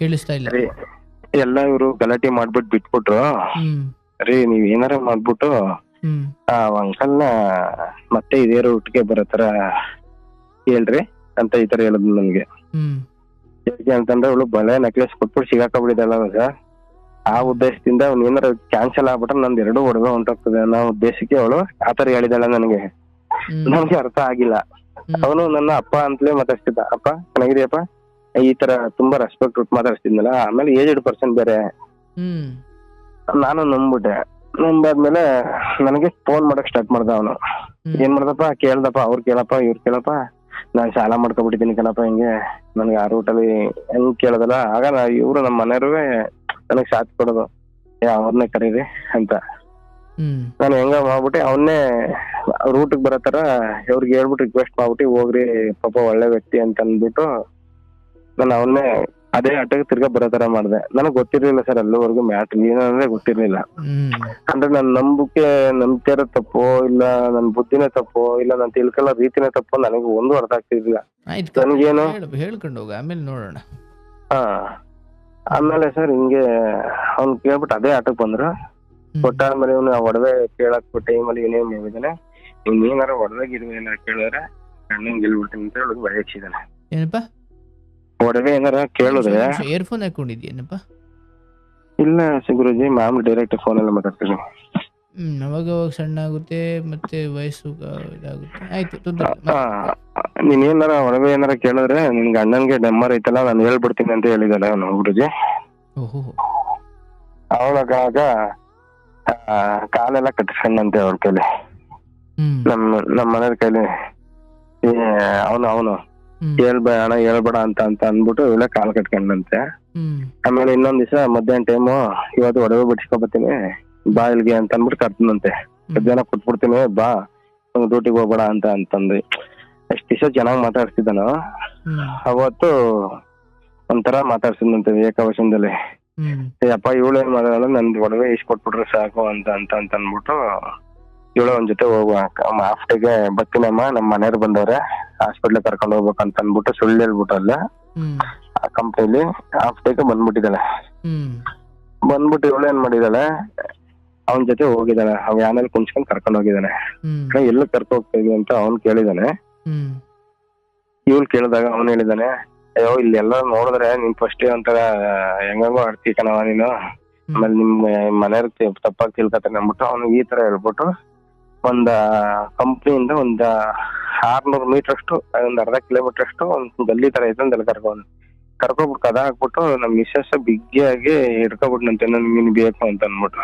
ಕೇಳಿಸ್ತಾ ಇಲ್ಲ, ಎಲ್ಲ ಇವ್ರು ಗಲಾಟೆ ಮಾಡ್ಬಿಟ್ಟು ಬಿಟ್ಬಿಟ್ರು ರೀ, ನೀವ್ ಏನಾರ ಮಾಡ್ಬಿಟ್ಟು ಅಂಕಲ್ನ ಮತ್ತೆ ಇದೇ ರೂಟ್ಗೆ ಬರೋ ತರ ಹೇಳ್ರಿ ಅಂತ ಈ ತರ ಹೇಳಿದ್ಲು ನನ್ಗೆ. ಹೇಗೆ ಅಂತಂದ್ರೆ ಅವಳು ಬಳೆ ನೆಕ್ಲೆಸ್ ಕೊಟ್ಬಿಟ್ಟು ಸಿಗಾಕೊಂಡ್ಬಿಟ್ಟಿದ್ದಲ್ಲ ಸರ್, ಆ ಉದ್ದೇಶದಿಂದ ಅವ್ನು ಏನಾರ ಕ್ಯಾನ್ಸಲ್ ಆಗ್ಬಿಟ್ರೆ ನಂದು 2 ಒಡವೆ ಹೊಂಟೋಗ್ತದೆ ಅನ್ನೋ ಉದ್ದೇಶಕ್ಕೆ ಅವಳು ಆತರ ಹೇಳಿದಾಳೆ. ನನ್ಗೆ ಅರ್ಥ ಆಗಿಲ್ಲ. ಅವನು ನನ್ನ ಅಪ್ಪ ಅಂತಲೇ ಮಾತಾಡ್ತಿದ್ದ, ಅಪ್ಪ ಚೆನ್ನಾಗಿದೆಯಪ್ಪ, ಈ ತರ ತುಂಬಾ ರೆಸ್ಪೆಕ್ಟ್ ಕೊಟ್ಟು ಮಾತಾಡ್ತಿದ್ನಲ್ಲ. ಆಮೇಲೆ ಏಜ್ಡ್ ಪರ್ಸನ್ ಬೇರೆ, ನಾನು ನಂಬ್ಬಿಟ್ಟೆ. ನಂಬಾದ್ಮೇಲೆ ನನಗೆ ಫೋನ್ ಮಾಡಕ್ ಸ್ಟಾರ್ಟ್ ಮಾಡ್ದ ಅವನು. ಏನ್ ಮಾಡ್ದಪ್ಪ, ಕೇಳ್ದಪ್ಪ, ಅವ್ರು ಕೇಳಪ್ಪ ಇವ್ರು ಕೇಳಪ್ಪ, ನಾನ್ ಸಾಲ ಮಾಡ್ಕೊಬಿಟ್ಟಿದ್ದೀನಿ ಕಣಪ್ಪ, ಹಿಂಗೆ ನನ್ಗೆ ಆ ರೂಟಲ್ಲಿ ಹೆಂಗ್ ಕೇಳದಲ್ಲ. ಆಗ ಇವ್ರು ನಮ್ಮ ಮನೆಯವ್ರುವೆ ನನಗ್ ಸಾಥ್ ಕೊಡೋದು, ಅವ್ರನ್ನೇ ಕರೀರಿ ಅಂತ. ನಾನು ಹೆಂಗ ಮಾಡ್ಬಿಟ್ಟೆ ಅವನ್ನೇ ರೂಟ್ಗೆ ಬರೋ ತರ ಇವ್ರಿಗೆ ಹೇಳ್ಬಿಟ್ಟು ರಿಕ್ವೆಸ್ಟ್ ಮಾಡ್ಬಿಟ್ಟು, ಹೋಗ್ರಿ ಪಾಪ ಒಳ್ಳೆ ವ್ಯಕ್ತಿ ಅಂತ ಅಂದ್ಬಿಟ್ಟು ನಾನು ಅವನ್ನೇ ಅದೇ ಆಟೋಗೆ ತಿರ್ಗಾ ಬರೋ ತರ ಮಾಡಿದೆ. ನನಗ್ ಗೊತ್ತಿರ್ಲಿಲ್ಲ ಸರ್ ಅಲ್ಲಿವರೆಗೂ ಮ್ಯಾಟ್ರ್ ಏನಂದ್ರೆ ಗೊತ್ತಿರ್ಲಿಲ್ಲ. ಅಂದ್ರೆ ನನ್ ನಂಬ್ತಿರೋ ತಪ್ಪೋ ಇಲ್ಲ ನನ್ ಬುದ್ಧಿನೇ ತಪ್ಪೋ ಇಲ್ಲ ನಾನ್ ತಿಳ್ಕೊಳ್ಳೋ ರೀತಿನೇ ತಪ್ಪೋ ನನಗೆ ಒಂದು ಅರ್ಥ ಆಗ್ತಿರ್ಲಿಲ್ಲ. ನನ್ಗೇನು ಹೇಳ್ಕೊಂಡು ಹೋಗ, ಆಮೇಲೆ ನೋಡೋಣ. ಆಮೇಲೆ ಸರ್ ಹಿಂಗೆ ಅವ್ನ್ ಕೇಳ್ಬಿಟ್ಟು ಅದೇ ಆಟೋಕ್ ಬಂದ್ರು. ಕೊಟ್ಟಾದ್ಮೇಲೆ ಇವ್ನು ಒಡವೆ ಕೇಳಕ್ ಟೈಮಲ್ಲಿ ಏನೇನ್ ಹೇಳಿದಾನೆ, ಇವ್ನ ಏನಾರ ಒಡವೆ ಗಿಡವೆ ಏನಾರ ಕೇಳಿದ್ರೆ ಕಣ್ಣಿಗೆ ಗೆಲ್ಬಿಡ್ತೀನಿ ಅಂತ ಹೇಳಿ ಭಯ ಹಚ್ಚಿದಾನೆ. ಏನಪ್ಪ ಒಡವೆ ಏನಾರ ಕೇಳಿದ್ರೆ ಇಯರ್ಫೋನ್ ಹಾಕೊಂಡಿದ್ಯೇನಪ್ಪ? ಇಲ್ಲ ಗುರುಜಿ, ಮಾಮೂಲಿ ಡೈರೆಕ್ಟ್ ಫೋನ್ ಎಲ್ಲ ಮಾತಾಡ್ತೀನಿ. ಅವಾಗ ಸಣ್ಣ ಆಗುತ್ತೆ ಮತ್ತೆ ವಯಸ್ಸು ಇದಾಗುತ್ತೆ. ಆಯ್ತು, ನೀನ್ ಏನಾರ ಒಡವೆ ಏನಾರ ಕೇಳಿದ್ರೆ ನಿನ್ಗೆ ಅಣ್ಣನ್ಗೆ ಡೆಮ್ಮರ್ ಐತಲ್ಲ ನಾನು ಹೇಳ್ಬಿಡ್ತೀನಿ ಅಂತ ಹೇಳಿದಾಳೆ ಅವನು ಗುರುಜಿ. ಅವಳಾಗ ಕಾಲೆಲ್ಲ ಕಟ್ಟಿಸ್ಕೊಂಡಂತೆ ಅವ್ರ ಕೈಲಿ. ಹ್ಮ್ ನಮ್ಮ ಮನೆಯವ್ರ ಕೈಲಿ ಅವನು ಹೇಳ್ಬೇಡ ಅಂತ ಅಂದ್ಬಿಟ್ಟು ಇವಳೆ ಕಾಲ್ ಕಟ್ಕೊಂಡಂತೆ. ಹ್ಮ್ ಆಮೇಲೆ ಇನ್ನೊಂದ್ ದಿವಸ ಮಧ್ಯಾಹ್ನ ಟೈಮು ಇವತ್ತು ಒಡವೆ ಬಿಡಿಸ್ಕೊಬತ್ತೀನಿ ಬಾ ಇಲ್ಗೆ ಅಂತ ಅಂದ್ಬಿಟ್ಟು ಕರ್ದನಂತೆ. ಮಧ್ಯಾಹ್ನ ಕೊಟ್ಬಿಡ್ತೀನಿ ಬಾ ಡ್ಯೂಟಿಗೆ ಹೋಗ್ಬೇಡ ಅಂತಂದ್ರಿ. ಎಷ್ಟ್ ದಿವಸ ಚೆನ್ನಾಗ್ ಮಾತಾಡ್ತಿದ್ದಾನು. ಅವತ್ತು ಒಂಥರ ಮಾತಾಡ್ಸಿದಂತೆ ಏಕವಚನದಲ್ಲಿ. ಅಪ್ಪ ಇವಳು ಏನ್ ಮಾಡೋಲ್ಲ ನಂದು ಒಡವೆ ಇಸ್ಕೊಟ್ಬಿಟ್ರೆ ಸಾಕು ಅಂತ ಅಂದ್ಬಿಟ್ಟು ಇವಳು ಒಂದ್ ಜೊತೆ ಹೋಗುವ ಆಫ್ಟಿಗೆ ಬರ್ತೀನಮ್ಮ ನಮ್ಮ ಮನೆಯವ್ರು ಬಂದವ್ರೆ ಹಾಸ್ಪಿಟ್ಲ್ ಕರ್ಕೊಂಡು ಹೋಗ್ಬೇಕಂತ ಅಂದ್ಬಿಟ್ಟು ಸುಳ್ಳು ಹೇಳ್ಬಿಟ್ಟಲ್ಲ ಆ ಕಂಪ್ನಿಲಿ ಆಫ್ಟಿಗೆ ಬಂದ್ಬಿಟ್ಟಿದ್ದಾಳೆ. ಬಂದ್ಬಿಟ್ಟು ಇವಳು ಏನ್ ಮಾಡಿದಾಳೆ ಅವನ್ ಜೊತೆ ಹೋಗಿದ್ದಾನೆ. ಅವ್ ಯಾನಲ್ಲಿ ಕುಣ್ಸ್ಕೊಂಡ್ ಕರ್ಕೊಂಡ್ ಹೋಗಿದ್ದಾನೆ. ಎಲ್ಲ ಕರ್ಕೊ ಹೋಗ್ತಾ ಇದೀವಿ ಅಂತ ಅವ್ನ್ ಕೇಳಿದಾನೆ. ಇವಳು ಕೇಳಿದಾಗ ಅವ್ನ್ ಹೇಳಿದಾನೆ ಅಯ್ಯೋ ಇಲ್ಲಿ ಎಲ್ಲ ನೋಡಿದ್ರೆ ನೀನ್ ಫಸ್ಟ್ ಒಂಥರ ಹೆಂಗೋ ಆಡ್ತಿ ಕಣವ ನೀನು, ಆಮೇಲೆ ನಿಮ್ ಮನೆಯವ್ರ ತಪ್ಪಾಗಿ ತಿಳ್ಕೊತಾನೆ ಅಂದ್ಬಿಟ್ಟು ಅವ್ನಿಗೆ ಈ ತರ ಹೇಳ್ಬಿಟ್ಟು ಒಂದ್ ಕಂಪ್ನಿಯಿಂದ 600 ಮೀಟರ್ ಅಷ್ಟು ಒಂದ್ ಅರ್ಧ ಕಿಲೋಮೀಟರ್ ಅಷ್ಟು ಒಂದ್ ಗಲ್ಲಿ ತರ ಐತೆ ಅಂತ ಕರ್ಕೊಬಿಟ್ಟು ಕದ ಹಾಕ್ಬಿಟ್ಟು ನಮ್ ಮಿಸ್ಸಸ್ ಬಿಗ್ಗಿಯಾಗಿ ಹಿಡ್ಕೊಬಿಟ್ನಂತೆ ನಿನ್ ಬೇಕು ಅಂತ ಅಂದ್ಬಿಟ್ಟು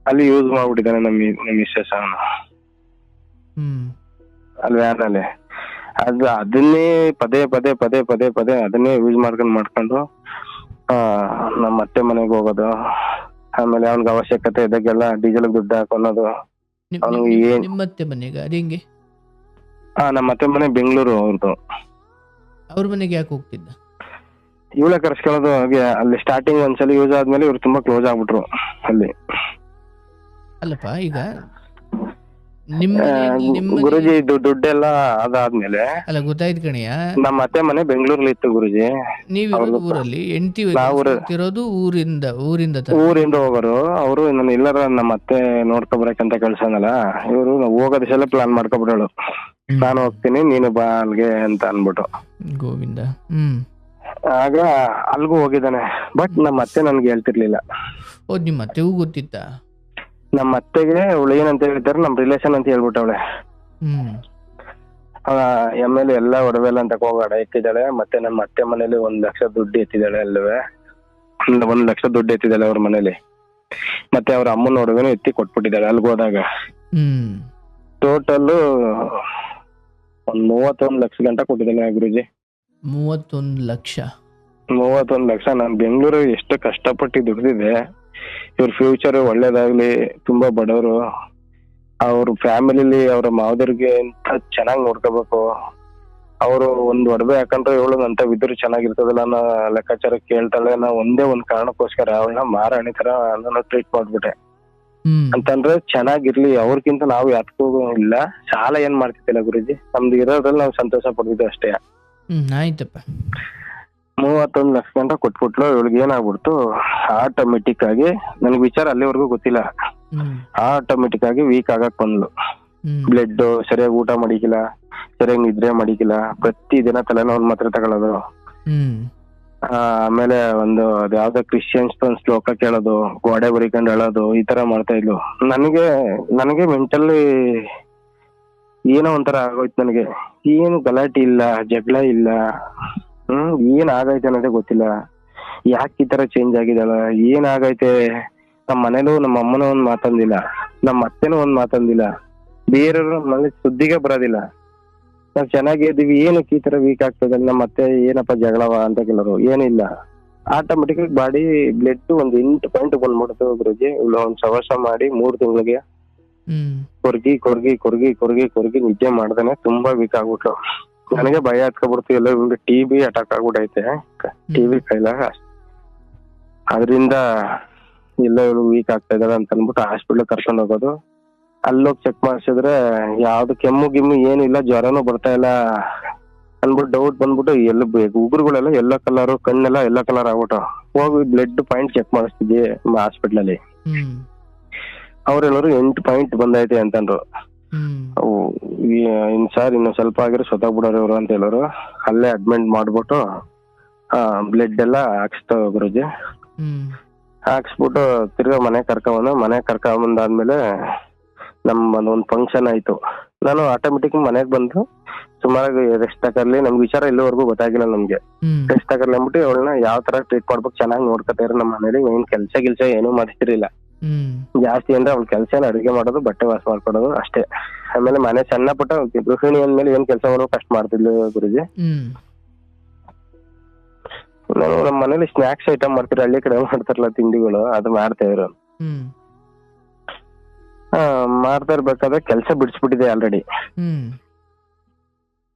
ಅಲ್ಲಿ ಯೂಸ್ ಮಾಡ್ಬಿಟ್ಟಿದ್ದಾನೆ ನಮ್ ಮಿಸ್ಸಸ್ ಅವನು ಅಲ್ಲಿ ವ್ಯಾನಲ್ಲಿ. ಅದನ್ನೇ ಪದೇ ಅದನ್ನೇ ಯೂಸ್ ಮಾಡ್ಕೊಂಡು ನಮ್ಮ ಅತ್ತೆ ಮನೆಗೆ ಹೋಗೋದು. ಆಮೇಲೆ ಅವ್ನಿಗೆ ಅವಶ್ಯಕತೆ ಇದ್ದಾಗೆಲ್ಲ ಡೀಸೆಲ್ ದುಡ್ಡು ಹಾಕೋದು. ನಿಮ್ಮ ಅತ್ತೆ ಮನೆಗೆ ಅದು ಹೆಂಗೆ? ನಮ್ಮ ಅತ್ತೆ ಮನೆ ಬೆಂಗಳೂರು ಅವ್ರದ್ದು. ಅವ್ರ ಮನೆಗೆ ಯಾಕೆ ಹೋಗ್ತಿದ್ದ? ಇವಳೆ ಕರ್ಸ್ಕೊಳ್ಳೋದು. ಹಾಗೆ ಅಲ್ಲಿ ಸ್ಟಾರ್ಟಿಂಗ್ ಒಂದ್ಸಲ ಯೂಸ್ ಆದ್ಮೇಲೆ ಇವ್ರು ತುಂಬಾ ಕ್ಲೋಸ್ ಆಗ್ಬಿಟ್ರು ಅಲ್ಲಿ. ಅಲ್ಲಪ್ಪ ಈಗ ನಿಮ್ಮ ಗುರುಜಿ ದುಡ್ಡೆಲ್ಲ ಅದಾದ್ಮೇಲೆ ಅಲ್ಲ ಗೊತ್ತಾಯ್ತು ಕಣಿಯ, ನಮ್ಮ ಅತ್ತೆ ಮನೆ ಬೆಂಗಳೂರಲ್ಲಿ ಇತ್ತು ಗುರುಜಿ. ನೀವಿರೋದು ಊರಲ್ಲಿ, ಹೆಂಡತಿ ಇರೋದು ಊರಿಂದ ಹೋಗೋರು. ಅವರು ನಾನು ಎಲ್ಲಾರ ನಮ್ಮ ಅತ್ತೆ ನೋಡ್ಕೊಬರಕಂತ ಕಳ್ಸಂಗಲ್ಲ, ಇವರು ಹೋಗೋದಿಸೆಲ್ಲ ಪ್ಲಾನ್ ಮಾಡ್ಕೊಬಿಡೋಳು. ನಾನು ಹೋಗ್ತೀನಿ ನೀನು ಬಾ ಅಲ್ಗೆ ಅಂತ ಅನ್ಬಿಟ್ಟು ಗೋವಿಂದ. ಆಗ ಅಲ್ಗೂ ಹೋಗಿದ್ದಾನೆ. ಬಟ್ ನಮ್ಮ ಅತ್ತೆ ನನ್ಗೆ ಹೇಳ್ತಿರ್ಲಿಲ್ಲ. ಓ, ನಿಮ್ಮ ಅತ್ತೆಗೂ ಗೊತ್ತಿತ್ತ? ನಮ್ಮ ಅತ್ತೆಗೆ ಅವಳು ಏನಂತ ಹೇಳ್ತಾರೆ ನಮ್ ರಿಲೇಷನ್ ಅಂತ ಹೇಳ್ಬಿಟ್ಟವಳೆ. ಎಮ್ಮೆಲೆ ಎಲ್ಲ ಒಡವೆಲ್ಲ ಅಂತ ಹೋಗಾಡ ಎತ್ತಿದ್ದಾಳೆ. ಮತ್ತೆ ನಮ್ಮ ಅತ್ತೆ ಮನೇಲಿ 1 ಲಕ್ಷ ದುಡ್ಡು ಎತ್ತಿದ್ದಾಳೆ. ಅಲ್ಲವೇ 1 ಲಕ್ಷ ದುಡ್ಡು ಎತ್ತಿದ್ದಾಳೆ ಅವ್ರ ಮನೇಲಿ. ಮತ್ತೆ ಅವ್ರ ಅಮ್ಮನ ಒಡವೆನೂ ಎತ್ತಿ ಕೊಟ್ಬಿಟ್ಟಿದ್ದಾಳೆ ಅಲ್ಗ ಹೋದಾಗ. ಟೋಟಲ್ 31 ಲಕ್ಷ ಗಂಟ ಕೊಟ್ಟಿದ್ದಾನೆ ಗುರುಜಿ. 31 ಲಕ್ಷ? 31 ಲಕ್ಷ. ನಾನ್ ಬೆಂಗಳೂರು ಎಷ್ಟು ಕಷ್ಟಪಟ್ಟು ದುಡ್ದಿದೆ. ಇವ್ರ ಫ್ಯೂಚರ್ ಒಳ್ಳೇದಾಗ್ಲಿ. ತುಂಬಾ ಬಡವರು, ಅವ್ರ ಫ್ಯಾಮಿಲಿಲಿ ಅವ್ರ ಮಾವದವ್ರಿಗೆ ಅಂತ ಚೆನ್ನಾಗ್ ನೋಡ್ಕೋಬೇಕು. ಅವರು ಒಂದ್ ಒಡವೆ ಹಾಕೊಂಡ್ರೆ ಇವಳು ಅಂತ ವಿದ್ರು ಚೆನ್ನಾಗಿರ್ತದಲ್ಲ ಅನ್ನೋ ಲೆಕ್ಕಾಚಾರ ಕೇಳ್ತಾಳೆ. ನಾ ಒಂದೇ ಒಂದ್ ಕಾರಣಕ್ಕೋಸ್ಕರ ಅವಳನ್ನ ಮಾರಾಣಿ ತರ ನಾನು ಟ್ರೀಟ್ ಮಾಡ್ಬಿಟ್ಟೆ. ಅಂತಂದ್ರೆ ಚೆನ್ನಾಗಿರ್ಲಿ, ಅವ್ರಕ್ಕಿಂತ ನಾವು ಯಾತ್ಕೂ ಇಲ್ಲ. ಸಾಲ ಏನ್ ಮಾಡ್ತಿದ್ದಿಲ್ಲ ಗುರುಜಿ, ನಮ್ದು ಇರೋದ್ರಲ್ಲಿ ನಾವು ಸಂತೋಷ ಪಡ್ತಿದ್ವಿ ಅಷ್ಟೇ. ಆಯ್ತಪ್ಪ. 31 ಲಕ್ಷ ಗಂಟ ಕೊಟ್ಬಿಟ್ಲು. ಇವಳಿಗೆ ಏನಾಗ್ಬಿಡ್ತು, ಆಟೋಮೆಟಿಕ್ ಆಗಿ ನನ್ಗೆ ವಿಚಾರ ಅಲ್ಲಿವರೆಗೂ ಗೊತ್ತಿಲ್ಲ, ಆಟೋಮೆಟಿಕ್ ಆಗಿ ವೀಕ್ ಆಗಕ್ ಬಂದ್ಲು. ಬ್ಲಡ್ ಸರಿಯಾಗಿ ಊಟ ಮಾಡಿಕಿಲ್ಲ, ಸರಿಯಾಗಿ ನಿದ್ರೆ ಮಾಡಿಕಿಲ್ಲ, ಪ್ರತಿ ದಿನ ತಲೆನೋವು ಮಾತ್ರ ತಗೊಳ್ಳೋದು. ಆಮೇಲೆ ಒಂದು ಯಾವ್ದೋ ಕ್ರಿಶ್ಚಿಯನ್ಸ್ ಒಂದು ಶ್ಲೋಕ ಕೇಳೋದು, ಗೋಡೆ ಬರಿಕೊಂಡು ಹೇಳೋದು, ಈ ತರ ಮಾಡ್ತಾ ಇದ್ಲು. ನನಗೆ ಮೆಂಟಲಿ ಏನೋ ಒಂಥರ ಆಗೋಯ್ತು. ನನಗೆ ಏನು ಗಲಾಟೆ ಇಲ್ಲ, ಜಗಳ ಇಲ್ಲ, ಏನ್ ಆಗೈತೆ ಅನ್ನೋದೇ ಗೊತ್ತಿಲ್ಲ. ಯಾಕೆ ಈ ತರ ಚೇಂಜ್ ಆಗಿದಾಳ, ಏನ್ ಆಗೈತೆ? ನಮ್ಮ ಮನೇಲೂ ನಮ್ಮ ಅಮ್ಮನೂ ಒಂದ್ ಮಾತಂದಿಲ್ಲ, ನಮ್ಮ ಅತ್ತೆನೂ ಒಂದ್ ಮಾತಂದಿಲ್ಲ, ಬೇರೆಯವ್ರ ಮನೆ ಸುದ್ದಿಗೆ ಬರೋದಿಲ್ಲ. ನಾವ್ ಚೆನ್ನಾಗಿದ್ದೀವಿ, ಏನಕ್ಕೆ ಈ ತರ ವೀಕ್ ಆಗ್ತದೆ? ನಮ್ಮ ಅತ್ತೆ ಏನಪ್ಪ ಜಗಳವ ಅಂತ ಕೆಲವರು, ಏನಿಲ್ಲ. ಆಟೋಮೆಟಿಕ್ ಬಾಡಿ ಬ್ಲಡ್ 8 ಪಾಯಿಂಟ್ ಬಂದ್ಬಿಡ್ತು ಗುರುಜಿ. ಒಂದ್ ಸವಸ ಮಾಡಿ 3 ತಿಂಗಳಿಗೆ ಕೊರ್ಗಿ ನಿದ್ದೆ ಮಾಡ್ದೇನೆ ತುಂಬಾ ವೀಕ್ ಆಗ್ಬಿಟ್ಲು. ನನಗೆ ಭಯ ಹತ್ಕೊಬಿಡ್ತು, ಎಲ್ಲ ಇವ್ರಿಗೆ TB ಅಟ್ಯಾಕ್ ಆಗ್ಬಿಟ್ಟೈತೆ, TB ಕೈಲಾಗ. ಅದರಿಂದ ಎಲ್ಲ ಇವ್ಳು ವೀಕ್ ಆಗ್ತಾ ಇದಾರೆ ಅಂತ ಅನ್ಬಿಟ್ಟು ಹಾಸ್ಪಿಟ್ಲ್ ಕರ್ಕೊಂಡು ಹೋಗೋದು. ಅಲ್ಲೋಗಿ ಚೆಕ್ ಮಾಡಿಸಿದ್ರೆ ಯಾವ್ದು ಕೆಮ್ಮು ಗಿಮ್ಮು ಏನಿಲ್ಲ, ಜ್ವರನೂ ಬರ್ತಾ ಇಲ್ಲ ಅನ್ಬಿಟ್ಟು ಡೌಟ್ ಬಂದ್ಬಿಟ್ಟು ಎಲ್ಲ ಉಗುರುಗಳೆಲ್ಲ ಎಲ್ಲೋ ಕಲರ್, ಕಣ್ಣೆಲ್ಲ ಎಲ್ಲೋ ಕಲರ್ ಆಗ್ಬಿಟ್ಟು ಹೋಗಿ ಬ್ಲಡ್ ಪಾಯಿಂಟ್ ಚೆಕ್ ಮಾಡಿಸ್ತಿದ್ವಿ ಹಾಸ್ಪಿಟ್ಲಲ್ಲಿ. ಅವ್ರೇನೋರು 8 ಪಾಯಿಂಟ್ ಬಂದೈತೆ ಅಂತಂದ್ರು. ಸರ್ ಇನ್ನು ಸ್ವಲ್ಪ ಆಗಿರೋ ಸೊತ್ತಾಗ್ಬಿಡೋರು ಇವ್ರು ಅಂತ ಹೇಳೋರು. ಅಲ್ಲೇ ಅಡ್ಮಿಟ್ ಮಾಡ್ಬಿಟ್ಟು ಬ್ಲಡ್ ಎಲ್ಲ ಹಾಕ್ಸ್ತಾವ ಗುರುಜಿ. ಹಾಕ್ಸ್ಬಿಟ್ಟು ತಿರ್ಗಾ ಮನೆ ಕರ್ಕೊಂಬಂದಾದ್ಮೇಲೆ ಒಂದ್ ಫಂಕ್ಷನ್ ಆಯ್ತು. ನಾನು ಆಟೋಮೆಟಿಕ್ ಮನೆಗ್ ಬಂದು ಸುಮಾರಾಗಿ ರೆಸ್ಟ್ ತಕರ್ಲಿ, ನಮ್ಗೆ ವಿಚಾರ ಇಲ್ಲಿವರೆಗೂ ಗೊತ್ತಾಗಿಲ್ಲ ನಮ್ಗೆ. ರೆಸ್ಟ್ ತಕರ್ಲಿ ಅಂದ್ಬಿಟ್ಟು ಅವಳನ್ನ ಯಾವ ತರ ಟ್ರೀಟ್ ಮಾಡ್ಬೇಕು, ಚೆನ್ನಾಗಿ ನೋಡ್ಕೊತಾ ಇರೋ. ನಮ್ಮ ಮನೇಲಿ ಏನ್ ಕೆಲ್ಸ ಏನೂ ಮಾಡ್ತಿರ್ಲಿಲ್ಲ. ಹ್ಮ್ ಜಾಸ್ತಿ ಅಂದ್ರೆ ಅವ್ಳ ಕೆಲಸ ಎಲ್ಲ ಅಡುಗೆ ಮಾಡೋದು, ಬಟ್ಟೆ ವಾಶ್ ಮಾಡ್ಕೊಡೋದು ಅಷ್ಟೇ. ಆಮೇಲೆ ಮನೆ ಸಣ್ಣ ಪುಟ್ಟ ಗೃಹಿಣಿ ಅಂದ್ಮೇಲೆ ಏನ್ ಕೆಲಸ ಮಾಡೋಕೆ ಅಷ್ಟ್ ಮಾಡ್ತಿದ್ಲು ಗುರುಜಿ. ಹ್ಮ್ ನಾನು ನಮ್ಮ ಮನೇಲಿ ಸ್ನಾಕ್ಸ್ ಐಟಮ್ ಮಾಡ್ತೀರ, ಹಳ್ಳಿ ಕಡೆ ಮಾಡ್ತಾರಲ್ಲ ತಿಂಡಿಗಳು, ಅದು ಮಾಡ್ತಾ ಇದ್ರು. ಹ್ಮ್ ಮಾಡ್ತಾ ಇರ್ಬೇಕಾದ್ರೆ ಕೆಲಸ ಬಿಡಿಸ್ಬಿಟ್ಟಿದೆ ಆಲ್ರೆಡಿ. ಹ್ಮ್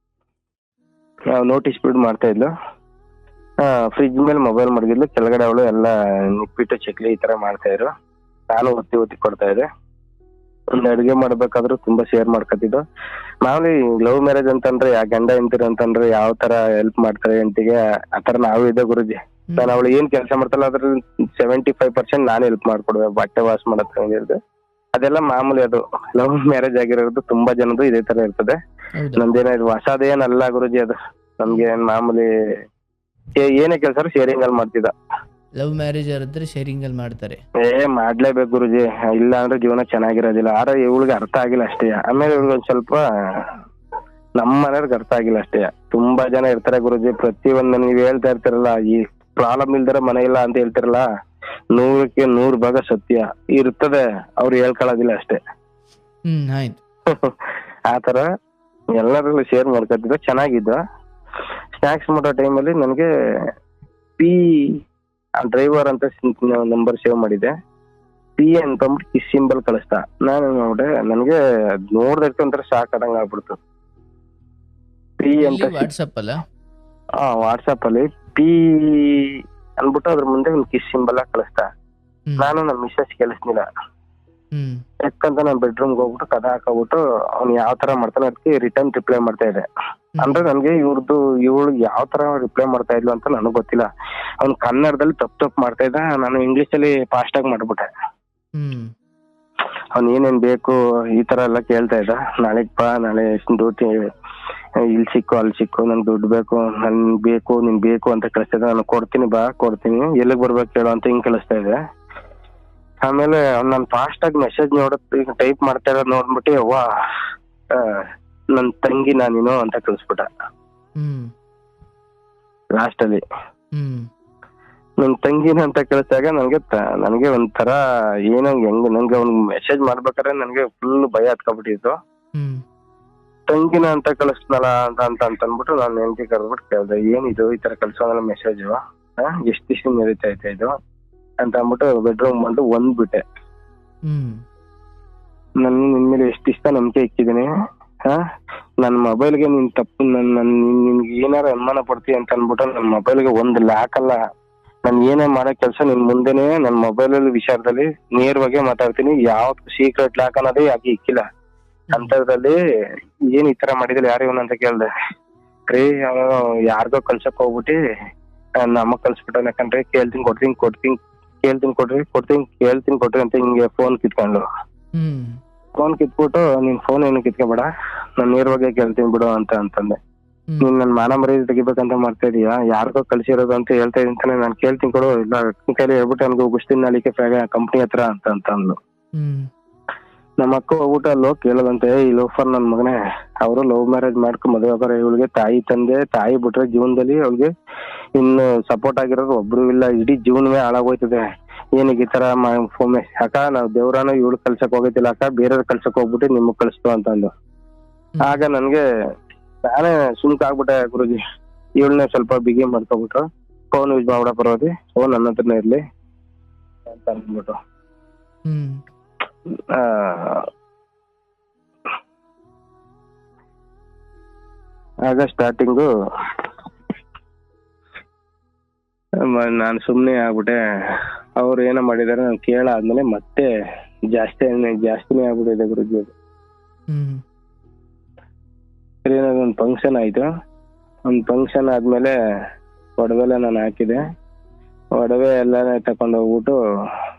ನೋಟಿಸ್ ಬಿಡ್ ಮಾಡ್ತಾ ಇದ್ಲು. ಫ್ರಿಜ್ ಮೇಲೆ ಮೊಬೈಲ್ ಮಡಗಿದ್ಲು, ಕೆಳಗಡೆ ಅವಳು ಎಲ್ಲ ನಿಪ್ಪಿಟ್ಟು ಚಕ್ಲಿ ಈ ತರ ಮಾಡ್ತಾ ಇದ್ರು. ನಾನು ಒತ್ತಿ ಕೊಡ್ತಾ ಇದ್ದೆ. ಒಂದು ಅಡುಗೆ ಮಾಡ್ಬೇಕಾದ್ರೂ ತುಂಬಾ ಶೇರ್ ಮಾಡ್ಕೊತಿದ್ದು. ಮಾಮೂಲಿ ಲವ್ ಮ್ಯಾರೇಜ್ ಅಂತಂದ್ರೆ ಗಂಡ ಹೆಂಡ್ತಿರ್ ಅಂತಂದ್ರೆ ಯಾವ ತರ ಹೆಲ್ಪ್ ಮಾಡ್ತಾರೆ ಹೆಂಡ್ತಿಗೆ, ಆತರ ನಾವು ಇದೆ ಗುರುಜಿ. ನಾನು ಅವಳು ಏನ್ ಕೆಲಸ ಮಾಡ್ತಾಳ ಅದ್ರ 75% ನಾನು ಹೆಲ್ಪ್ ಮಾಡ್ಕೊಡ್ಬೇಕು. ಬಟ್ಟೆ ವಾಶ್ ಮಾಡೋದು ಅದೆಲ್ಲ ಮಾಮೂಲಿ. ಅದು ಲವ್ ಮ್ಯಾರೇಜ್ ಆಗಿರೋದು ತುಂಬಾ ಜನದ್ದು ಇದೇ ತರ ಇರ್ತದೆ. ನಮ್ದೇನ ಹೊಸದೇನಲ್ಲ ಗುರುಜಿ. ಅದು ನಮ್ಗೆ ಮಾಮೂಲಿ ಏನೇ ಕೆಲಸ ಶೇರಿಂಗ್ ಅಲ್ಲಿ ಮಾಡ್ತಿದ್ದ. ಲವ್ ಮ್ಯಾರೇಜ್ ಇದ್ರೆ ಶೇರಿಂಗ್ ಅಲ್ಲಿ ಮಾಡ್ತಾರೆ. ಮಾಡ್ಲೇಬೇಕು ಗುರುಜಿ, ಇಲ್ಲ ಅಂದ್ರೆ ಜೀವನ ಚೆನ್ನಾಗಿರೋದಿಲ್ಲ. ಆದ್ರೆ ಇವಳಿಗೆ ಅರ್ಥ ಆಗಿಲ್ಲ ಅಷ್ಟೇ. ಆಮೇಲೆ ಇವಳಿಗೆ ಒಂದ್ ಸ್ವಲ್ಪ ನಮ್ಮ ಮನೆಯವ್ರಿಗೆ ಅರ್ಥ ಆಗಿಲ್ಲ ಅಷ್ಟೇ. ತುಂಬಾ ಜನ ಇರ್ತಾರೆ ಗುರುಜಿ, ಪ್ರತಿಯೊಂದು ನೀವ್ ಹೇಳ್ತಾ ಇರ್ತಿರಲ್ಲ, ಈ ಪ್ರಾಬ್ಲಮ್ ಇಲ್ದಿರ ಮನೆ ಇಲ್ಲ ಅಂತ ಹೇಳ್ತಿರಲ್ಲ, 100ಕ್ಕೆ 100 ಭಾಗ ಸತ್ಯ ಇರ್ತದೆ. ಅವ್ರು ಹೇಳ್ಕೊಳ್ಳೋದಿಲ್ಲ ಅಷ್ಟೇ. ಆಯ್ತು. ಆತರ ಎಲ್ಲರಲ್ಲೂ ಶೇರ್ ಮಾಡ್ಕೊತಿದ್ದ, ಚೆನ್ನಾಗಿದ್ದ. ಸ್ನಾಕ್ಸ್ ಮಾಡೋ ಟೈಮಲ್ಲಿ ನನಗೆ ಪಿ ಡ್ರೈವರ್ ಅಂತ ನಂಬರ್ ಸೇವ್ ಮಾಡಿದ್ದೆ. ಪಿ ಅಂತಂದ್ಬಿಟ್ಟು ಕಿಸ್ ಸಿಂಬಲ್ ಕಳಿಸ್ತಾ. ನಾನು ನೋಡ್ದೆ, ನನಗೆ ನೋಡ್ದಕ್ಕೆ ಒಂಥರ ಶಾಕ್ ಆದಂಗ ಆಗ್ಬಿಡ್ತು. ಪಿ ಅಂತ ವಾಟ್ಸಪ್ ಅಲ್ಲ, ವಾಟ್ಸಪ್ ಅಲ್ಲಿ ಪಿ ಅನ್ಬಿಟ್ಟು ಅದ್ರ ಮುಂದೆ ಒಂದು ಕಿಸ್ ಸಿಂಬಲ್ ಕಳಿಸ್ತಾ. ನಾನು ನಮ್ಮ ಮಿಸ್ಸಸ್ ಕೇಳಿಸ್ನಿಲ್ಲ. ಯಾಕಂತ ನಾನು ಬೆಡ್ರೂಮ್ಗೆ ಹೋಗ್ಬಿಟ್ಟು ಕದ ಹಾಕೋಬಿಟ್ಟು ಅವ್ನು ಯಾವ ತರ ಮಾಡ್ತಾನೆ ಅದಕ್ಕೆ ರಿಟರ್ನ್ ರಿಪ್ಲೈ ಮಾಡ್ತಾ ಇದ್ದೆ. ಅಂದ್ರೆ ನನ್ಗೆ ಇವಳು ಯಾವ ತರ ರಿಪ್ಲೈ ಮಾಡ್ತಾ ಇದ್ಲು ಅಂತ ನನಗ್ ಗೊತ್ತಿಲ್ಲ. ಅವ್ನು ಕನ್ನಡದಲ್ಲಿ ತಪ್ಪು ಮಾಡ್ತಾ ಇದ್ದ, ನಾನು ಇಂಗ್ಲಿಷ್ ಅಲ್ಲಿ ಫಾಸ್ಟ್ ಆಗಿ ಮಾಡ್ಬಿಟ್ಟೆ. ಅವ್ನ್ ಏನೇನ್ ಬೇಕು ಈ ತರ ಎಲ್ಲ ಕೇಳ್ತಾ ಇದ್ದ. ನಾಳೆಗ್ ಬಾ, ನಾಳೆ ಡ್ಯೂಟಿ ಇಲ್ಲಿ ಸಿಕ್ಕು ಅಲ್ಲಿ ಸಿಕ್ಕು, ನನ್ಗೆ ದುಡ್ಡು ಬೇಕು, ನಿನ್ ಬೇಕು ಅಂತ ಕಳಿಸ್ತಾ ಇದ್ದ. ನಾನು ಕೊಡ್ತೀನಿ ಬಾ ಕೊಡ್ತೀನಿ, ಎಲ್ಲಿಗೆ ಬರ್ಬೇಕು ಕೇಳು ಅಂತ ಹಿಂಗ್ ಕಳಿಸ್ತಾ ಇದ್ದೆ. ಆಮೇಲೆ ನಾನು ಫಾಸ್ಟ್ ಆಗಿ ಮೆಸೇಜ್ ಟೈಪ್ ಮಾಡ್ತಾ ಇರೋದ್ ನೋಡ್ಬಿಟ್ಟು ಅವ್ವ ನನ್ ತಂಗಿ ನಾನಿನೋ ಅಂತ ಕಳಿಸ್ಬಿಟ್ಟ ಲಾಸ್ಟ್ ಅಲ್ಲಿ. ನನ್ ತಂಗಿನ ಅಂತ ಕಳಿಸಿದಾಗ ನನ್ಗೆ ಒಂಥರ ಏನೋ ನನ್ಗೆ ಅವ್ನ್ ಮೆಸೇಜ್ ಮಾಡ್ಬೇಕಾದ್ರೆ ನನ್ಗೆ ಫುಲ್ ಭಯ ಹತ್ಕೊಬಿಟ್ಟಿತ್ತು. ತಂಗಿನ ಅಂತ ಕಳಿಸ್ನಲ್ಲ ಅಂತ ಅಂದ್ಬಿಟ್ಟು ನಾನು ಹೆಂಡತಿ ಕರೆದ್ಬಿಟ್ಟು ಕೇಳ್ದೆ, ಏನಿದು ಈ ತರ ಕಳ್ಸೋಂಗಲ್ಲ ಮೆಸೇಜು, ಎಷ್ಟು ದಿವಸ ನಡೀತಾ ಐತೆ ಇದು ಅಂತ ಅಂದ್ಬಿಟ್ಟು ಬೆಡ್ರೂಮ್ ಬಂದು ಒಂದ್ಬಿಟ್ಟೆ. ನಾನು ನಿನ್ಮೇಲೆ ಎಷ್ಟು ಇಷ್ಟ ನಂಬಿಕೆ ಇಕ್ಕಿದ್ದೀನಿ, ನನ್ ಮೊಬೈಲ್ಗೆ ನೀನ್ ತಪ್ಪು ನಿನ್ಗೆ ಏನಾರ ಅನುಮಾನ ಪಡ್ತೀಯ ಅಂತ ಅನ್ಬಿಟ್ಟು ನನ್ ಮೊಬೈಲ್ಗೆ ಒಂದು ಲಾಕ್ ಅಲ್ಲ, ನಾನು ಏನೇ ಮಾಡೋ ಕೆಲಸ ನಿನ್ ಮುಂದೆನೆ ನನ್ ಮೊಬೈಲ್ ವಿಚಾರದಲ್ಲಿ ನೇರವಾಗಿ ಮಾತಾಡ್ತೀನಿ. ಯಾವ ಸೀಕ್ರೆಟ್ ಲಾಕ್ ಅನ್ನೋದೇ ಯಾಕೆ ಇಕ್ಕಿಲ್ಲ. ಅಂತದ್ರಲ್ಲಿ ಏನ್ ಈ ತರ ಮಾಡಿದ್ರೆ ಯಾರು ಇವನು ಅಂತ ಕೇಳ್ದೆ. ಯಾರಿಗೋ ಕಳ್ಸಕ್ ಹೋಗ್ಬಿಟ್ಟು ನಮಗ್ ಕಳ್ಸ್ಬಿಟ್ಟ. ಯಾಕಂದ್ರೆ ಕೇಳ್ತೀನಿ ಕೊಡ್ರಿ ಅಂತ ಹಿಂಗೆ ಫೋನ್ ಕಿತ್ಕೊಂಡು ಫೋನ್ ಕಿತ್ಬಿಟ್ಟು ನೀನ್ ಫೋನ್ ಏನು ಕಿತ್ಕೊಬೇಡ, ನಾನ್ ನೇರವಾಗಿ ಕೇಳ್ತೀನಿ ಬಿಡು ಅಂತಂದೆ. ನೀನ್ ನನ್ ಮಾನ ಮರ್ಯಾದೆ ತೆಗಿಬೇಕಂತ ಮಾಡ್ತಾ ಇದೀಯಾ, ಯಾರಿಗೋ ಕಳ್ಸಿರೋದು ಅಂತ ಹೇಳ್ತಾ ಇದ್ದೀನಿ, ನಾನ್ ಕೇಳ್ತೀನಿ ಕೊಡು, ಇಲ್ಲ ಕೈಲಿ ಹೇಳ್ಬಿಟ್ಟು ನನ್ಗೆ ಗುಸ್ತೀನಿ ನಾಳಿಕೆ ಕಂಪ್ನಿ ಹತ್ರ ಅಂತ ಅಂದ್ಲು. ನಮ್ಮ ಅಕ್ಕ ಹೋಗ್ಬಿಟ್ಟು ಅಲ್ಲಿ ಹೋಗಿ ಕೇಳೋದಂತೆ, ಈ ಲೋಫರ್ ನನ್ ಮಗನೇ, ಅವರು ಲವ್ ಮ್ಯಾರೇಜ್ ಮಾಡ್ಕೊ ಮದುವೆ ಆಗೋರೆ, ಇವಳಿಗೆ ತಾಯಿ ಬಿಟ್ರೆ ಜೀವನದಲ್ಲಿ ಅವಳಿಗೆ ಇನ್ನು ಸಪೋರ್ಟ್ ಆಗಿರೋರು ಒಬ್ರು ಇಲ್ಲ, ಇಡೀ ಜೀವನವೇ ಹಾಳಾಗೋಯ್ತದೆ, ಏನಕ್ಕೆ ಈ ತರ ಅಕ್ಕ ನಾವ್ ದೇವ್ರಾನು ಇವಳು ಕಳ್ಸಕ್ ಹೋಗೈತಿಲ್ಲ ಅಕ್ಕ, ಬೇರೆಯವ್ರ ಕಳ್ಸಕ್ ಹೋಗ್ಬಿಟ್ಟು ನಿಮಗ್ ಕಳಿಸ್ತು ಅಂತಂದು. ಆಗ ನನ್ಗೆ ನಾನೇ ಸುಮ್ಕ ಆಗ್ಬಿಟ್ಟೆ ಗುರುಜಿ. ಇವಳನ್ನ ಸ್ವಲ್ಪ ಬಿಗಿ ಮಾಡ್ಕೊಬಿಟ್ಟು ಫೋನ್ ಯೂಸ್ ಮಾಡ್ಬಿಡ ಪರವಾಗಿ, ಫೋನ್ ನನ್ನ ಹತ್ರನೇ ಇರ್ಲಿ ಅಂತ ಅಂದ್ಬಿಟ್ಟು ಆಗ ಸ್ಟಾರ್ಟಿಂಗು ನಾನು ಸುಮ್ನೆ ಆಗ್ಬಿಟ್ಟೆ. ಅವ್ರು ಏನೋ ಮಾಡಿದಾರೆ ನಾನು ಕೇಳಾದ್ಮೇಲೆ ಮತ್ತೆ ಜಾಸ್ತಿನೇ ಆಗ್ಬಿಟ್ಟಿದೆ ಗುರುಜಿ. ಒಂದು ಫಂಕ್ಷನ್ ಆಯ್ತು. ಒಂದು ಫಂಕ್ಷನ್ ಆದ್ಮೇಲೆ ಒಡವೆಲ್ಲ ನಾನು ಹಾಕಿದೆ. ಒಡವೆ ಎಲ್ಲ ತಕೊಂಡ್ ಹೋಗ್ಬಿಟ್ಟು